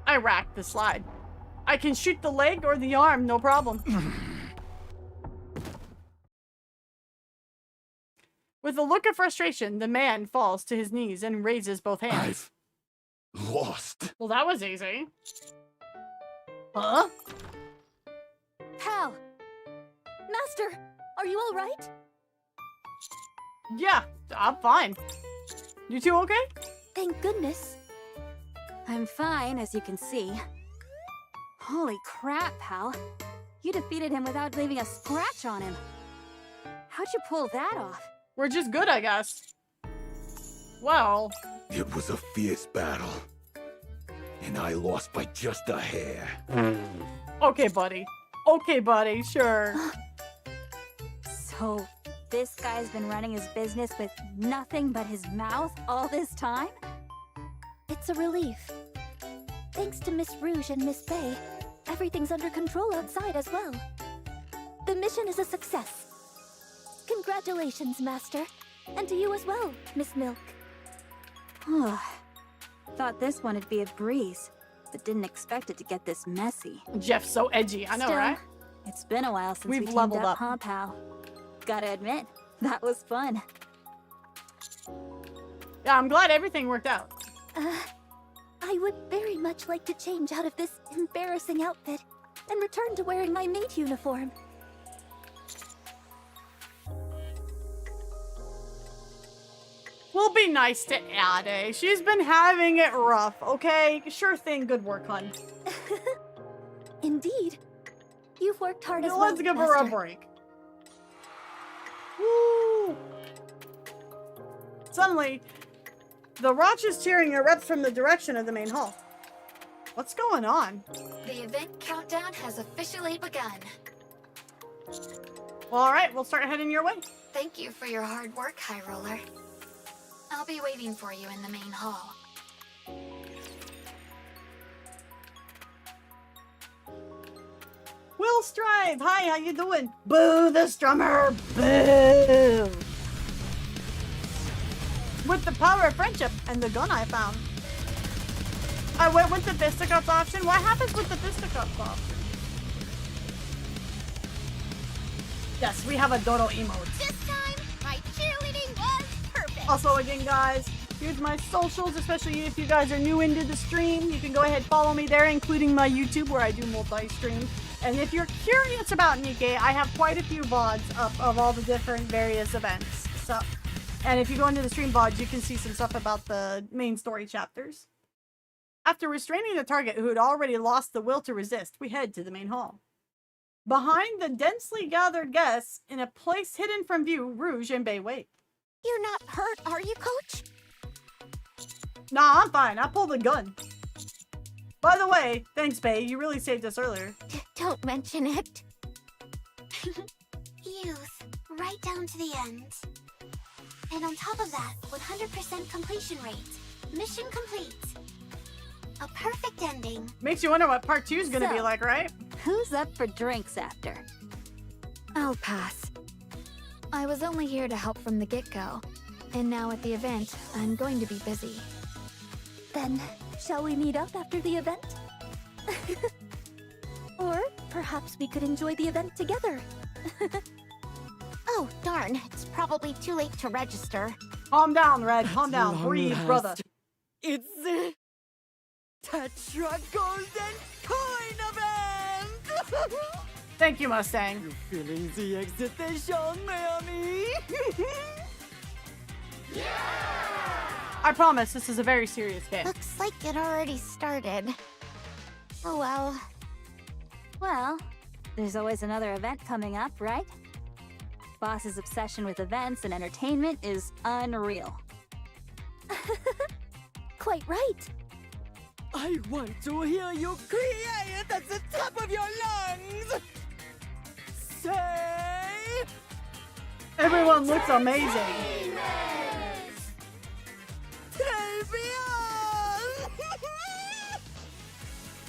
[SPEAKER 1] I racked the slide. I can shoot the leg or the arm, no problem. With a look of frustration, the man falls to his knees and raises both hands.
[SPEAKER 19] I've lost.
[SPEAKER 1] Well, that was easy. Huh?
[SPEAKER 13] Pal! Master, are you all right?
[SPEAKER 1] Yeah, I'm fine. You two okay?
[SPEAKER 13] Thank goodness.
[SPEAKER 16] I'm fine, as you can see. Holy crap, pal. You defeated him without leaving a scratch on him. How'd you pull that off?
[SPEAKER 1] We're just good, I guess. Well...
[SPEAKER 19] It was a fierce battle. And I lost by just a hair.
[SPEAKER 1] Okay, buddy. Okay, buddy, sure.
[SPEAKER 16] So, this guy's been running his business with nothing but his mouth all this time?
[SPEAKER 13] It's a relief. Thanks to Miss Rouge and Miss Bay, everything's under control outside as well. The mission is a success. Congratulations, Master. And to you as well, Miss Milk.
[SPEAKER 16] Thought this one would be a breeze, but didn't expect it to get this messy.
[SPEAKER 1] Jeff's so edgy, I know,
[SPEAKER 16] Still,
[SPEAKER 1] right?
[SPEAKER 16] It's been a while since
[SPEAKER 1] We've
[SPEAKER 16] we teamed
[SPEAKER 1] leveled up.
[SPEAKER 16] huh, pal? Gotta admit, that was fun.
[SPEAKER 1] Yeah, I'm glad everything worked out.
[SPEAKER 13] I would very much like to change out of this embarrassing outfit and return to wearing my maid uniform.
[SPEAKER 1] We'll be nice to Ade. She's been having it rough, okay? Sure thing, good work, hun.
[SPEAKER 13] Indeed. You've worked hard as well,
[SPEAKER 1] Let's give her a
[SPEAKER 13] Master.
[SPEAKER 1] break. Woo! Suddenly, the Roch's cheering erupts from the direction of the main hall. What's going on?
[SPEAKER 15] The event countdown has officially begun.
[SPEAKER 1] Well, alright, we'll start heading your way.
[SPEAKER 15] Thank you for your hard work, High Roller. I'll be waiting for you in the main hall.
[SPEAKER 1] Will Strive! Hi, how you doing? Boo the strummer! Boo! With the power of friendship and the gun I found. I went with the fisticuffs option. What happens with the fisticuffs option? Yes, we have a Dodo emote.
[SPEAKER 6] This time, my cheerleading was perfect.
[SPEAKER 1] Also, again, guys, here's my socials, especially if you guys are new into the stream. You can go ahead and follow me there, including my YouTube, where I do multi-stream. And if you're curious about Nikke, I have quite a few VODs up of all the different various events. So, and if you go into the stream VODs, you can see some stuff about the main story chapters. After restraining the target who had already lost the will to resist, we head to the main hall. Behind the densely gathered guests, in a place hidden from view, Rouge and Bay wait.
[SPEAKER 6] You're not hurt, are you, Coach?
[SPEAKER 1] Nah, I'm fine. I pulled a gun. By the way, thanks, Bay. You really saved us earlier.
[SPEAKER 6] Don't mention it. Youth, right down to the end. And on top of that, 100% completion rate. Mission complete. A perfect ending.
[SPEAKER 1] Makes you wonder what part 2 is gonna be like, right?
[SPEAKER 16] Who's up for drinks after?
[SPEAKER 15] I'll pass. I was only here to help from the get-go. And now at the event, I'm going to be busy.
[SPEAKER 13] Then, shall we meet up after the event? Or perhaps we could enjoy the event together.
[SPEAKER 6] Oh, darn. It's probably too late to register.
[SPEAKER 1] Calm down, Red. Calm down. Breathe, brother.
[SPEAKER 9] It's the Tetra Golden Coin event!
[SPEAKER 1] Thank you, Mustang.
[SPEAKER 9] You feeling the excitation, Miami?
[SPEAKER 1] I promise, this is a very serious game.
[SPEAKER 6] Looks like it already started. Oh well.
[SPEAKER 16] Well, there's always another event coming up, right? Boss's obsession with events and entertainment is unreal.
[SPEAKER 13] Quite right.
[SPEAKER 9] I want to hear you create at the top of your lungs! Say...
[SPEAKER 1] Everyone looks amazing.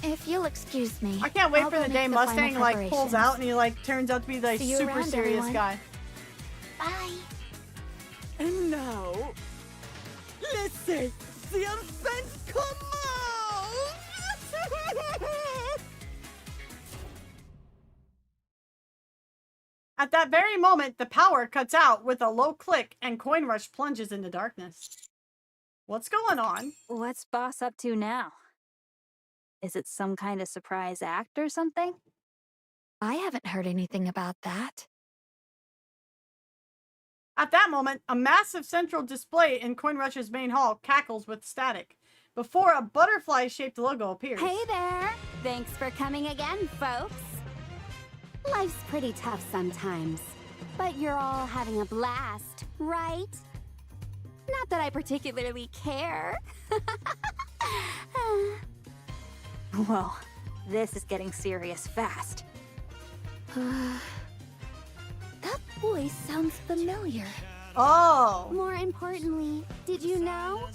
[SPEAKER 15] If you'll excuse me.
[SPEAKER 1] I can't wait
[SPEAKER 15] I'll
[SPEAKER 1] for
[SPEAKER 15] go
[SPEAKER 1] the
[SPEAKER 15] make
[SPEAKER 1] day
[SPEAKER 15] the
[SPEAKER 1] Mustang
[SPEAKER 15] final
[SPEAKER 1] like pulls
[SPEAKER 15] preparations.
[SPEAKER 1] out and he like turns out to be the
[SPEAKER 15] See you
[SPEAKER 1] super
[SPEAKER 15] around,
[SPEAKER 1] serious
[SPEAKER 15] everyone.
[SPEAKER 1] guy.
[SPEAKER 6] Bye.
[SPEAKER 9] And now, let's say the offense come out!
[SPEAKER 1] At that very moment, the power cuts out with a low click and Coin Rush plunges into darkness. What's going on?
[SPEAKER 16] What's Boss up to now? Is it some kind of surprise act or something?
[SPEAKER 15] I haven't heard anything about that.
[SPEAKER 1] At that moment, a massive central display in Coin Rush's main hall cackles with static before a butterfly-shaped logo appears.
[SPEAKER 6] Hey there! Thanks for coming again, folks. Life's pretty tough sometimes, but you're all having a blast, right? Not that I particularly care.
[SPEAKER 16] Whoa, this is getting serious fast.
[SPEAKER 18] That voice sounds familiar.
[SPEAKER 1] Oh!
[SPEAKER 6] More importantly, did you know?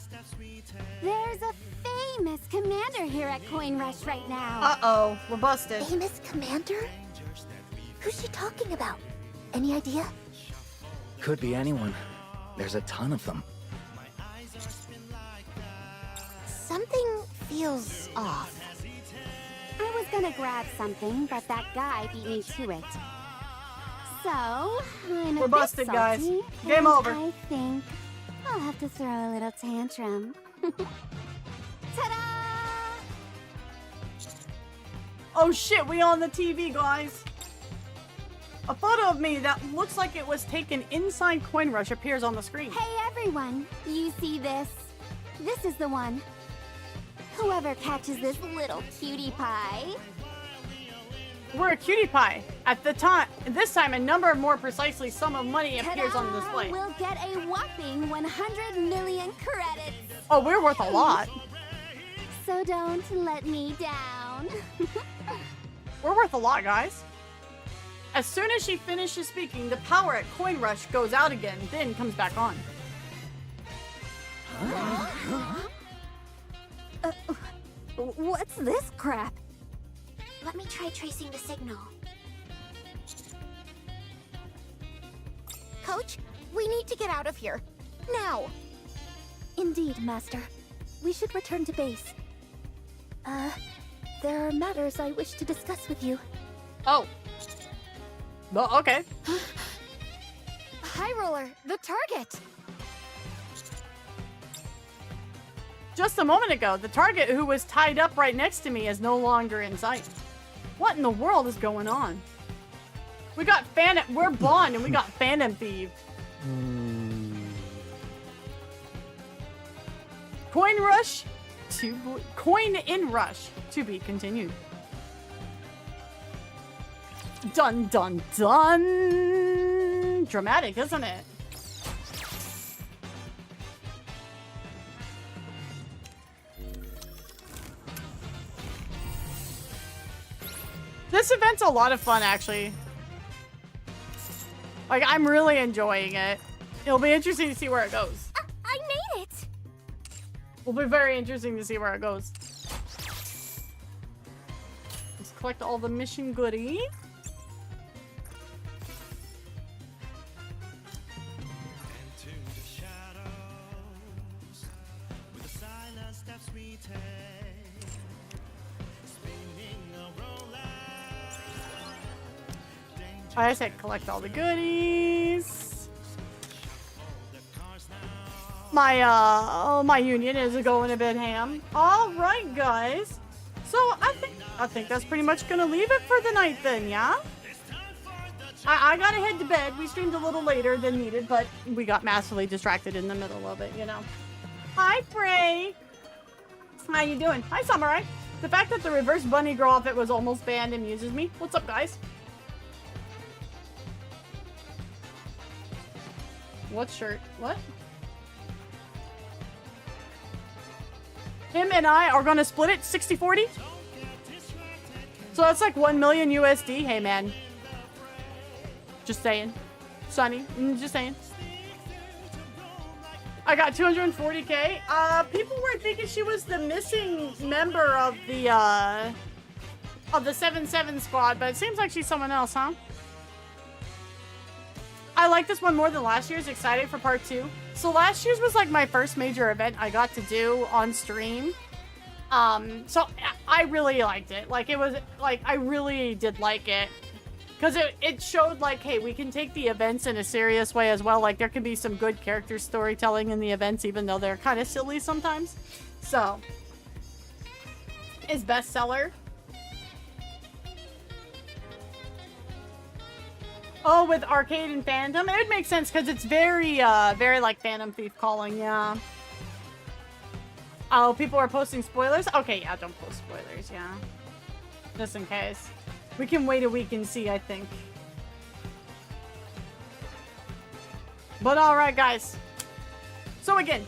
[SPEAKER 6] There's a famous commander here at Coin Rush right now.
[SPEAKER 1] Uh-oh, we're busted.
[SPEAKER 18] Famous commander? Who's she talking about? Any idea?
[SPEAKER 3] Could be anyone. There's a ton of them.
[SPEAKER 6] Something feels off. I was gonna grab something, but that guy beat me to it. So, I'm
[SPEAKER 1] We're
[SPEAKER 6] a
[SPEAKER 1] busted,
[SPEAKER 6] bit
[SPEAKER 1] guys.
[SPEAKER 6] salty,
[SPEAKER 1] Game
[SPEAKER 6] and
[SPEAKER 1] over.
[SPEAKER 6] I think I'll have to throw a little tantrum. Ta-da!
[SPEAKER 1] Oh shit, we on the TV, guys. A photo of me that looks like it was taken inside Coin Rush appears on the screen.
[SPEAKER 6] Hey everyone, you see this? This is the one. Whoever catches this little cutie pie.
[SPEAKER 1] We're a cutie pie. At this time, a number, more precisely, sum of money appears on the display.
[SPEAKER 6] We'll get a whopping 100 million credits.
[SPEAKER 1] Oh, we're worth a lot.
[SPEAKER 6] So don't let me down.
[SPEAKER 1] We're worth a lot, guys. As soon as she finishes speaking, the power at Coin Rush goes out again, then comes back on.
[SPEAKER 6] What's this crap?
[SPEAKER 18] Let me try tracing the signal.
[SPEAKER 6] Coach, we need to get out of here. Now.
[SPEAKER 13] Indeed, Master. We should return to base. There are matters I wish to discuss with you.
[SPEAKER 1] Oh. Well, okay.
[SPEAKER 6] High Roller, the target.
[SPEAKER 1] Just a moment ago, the target who was tied up right next to me is no longer in sight. What in the world is going on? We got we're Bond and we got Phantom Thief. Coin in Rush to be continued. Dun dun dun! Dramatic, isn't it? This event's a lot of fun, actually. Like, I'm really enjoying it. It'll be interesting to see where it goes.
[SPEAKER 6] I made it!
[SPEAKER 1] Will be very interesting to see where it goes. Let's collect all the mission goodies. I said collect all the goodies. My union is going a bit ham. All right, guys. So I think that's pretty much gonna leave it for the night then, yeah? I gotta head to bed. We streamed a little later than needed, but we got massively distracted in the middle of it, you know. Hi, Frey. How you doing? Hi, Samurai. The fact that the reverse bunny girl outfit was almost banned amuses me. What's up, guys? What shirt? What? Him and I are gonna split it 60-40? So that's like 1 million USD. Hey, man. Just saying. Sunny. Just saying. I got 240K. People were thinking she was the missing member of the 7-7 squad, but it seems like she's someone else, huh? I like this one more than last year's. Excited for part 2. So last year's was like my first major event I got to do on stream. So I really liked it. Like it was like, I really did like it. Because it showed like, hey, we can take the events in a serious way as well. Like there can be some good character storytelling in the events, even though they're kind of silly sometimes. So, is bestseller. Oh, with Arcade and Phantom? It would make sense because it's very, very like Phantom Thief Calling, yeah. Oh, people are posting spoilers? Okay, yeah, don't post spoilers, yeah. Just in case. We can wait a week and see, I think. But alright, guys. So again,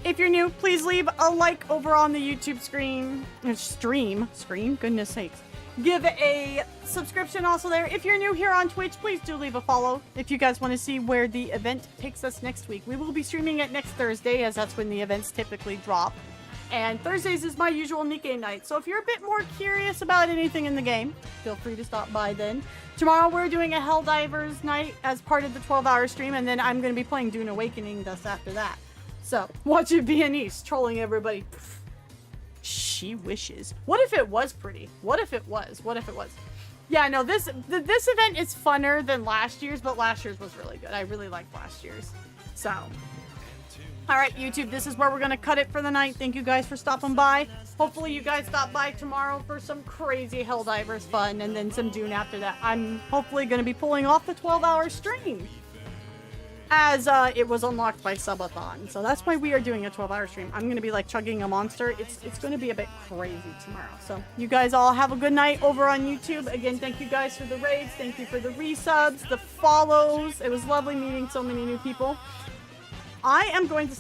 [SPEAKER 1] if you're new, please leave a like over on the YouTube stream. Goodness sakes. Give a subscription also there. If you're new here on Twitch, please do leave a follow if you guys want to see where the event takes us next week. We will be streaming it next Thursday, as that's when the events typically drop. And Thursdays is my usual Nikkei night. So if you're a bit more curious about anything in the game, feel free to stop by then. Tomorrow we're doing a Helldivers night as part of the 12-hour stream, and then I'm going to be playing Dune Awakening thus after that. So watch it be Anise trolling everybody. She wishes. What if it was pretty? What if it was? What if it was? Yeah, no, this event is funner than last year's, but last year's was really good. I really liked last year's. So, all right, YouTube, this is where we're going to cut it for the night. Thank you guys for stopping by. Hopefully you guys stop by tomorrow for some crazy Helldivers fun and then some Dune after that. I'm hopefully going to be pulling off the 12-hour stream, as it was unlocked by Subathon. So that's why we are doing a 12-hour stream. I'm going to be like chugging a monster. It's going to be a bit crazy tomorrow. So you guys all have a good night over on YouTube. Again, thank you guys for the raids. Thank you for the resubs, the follows. It was lovely meeting so many new people. I am going to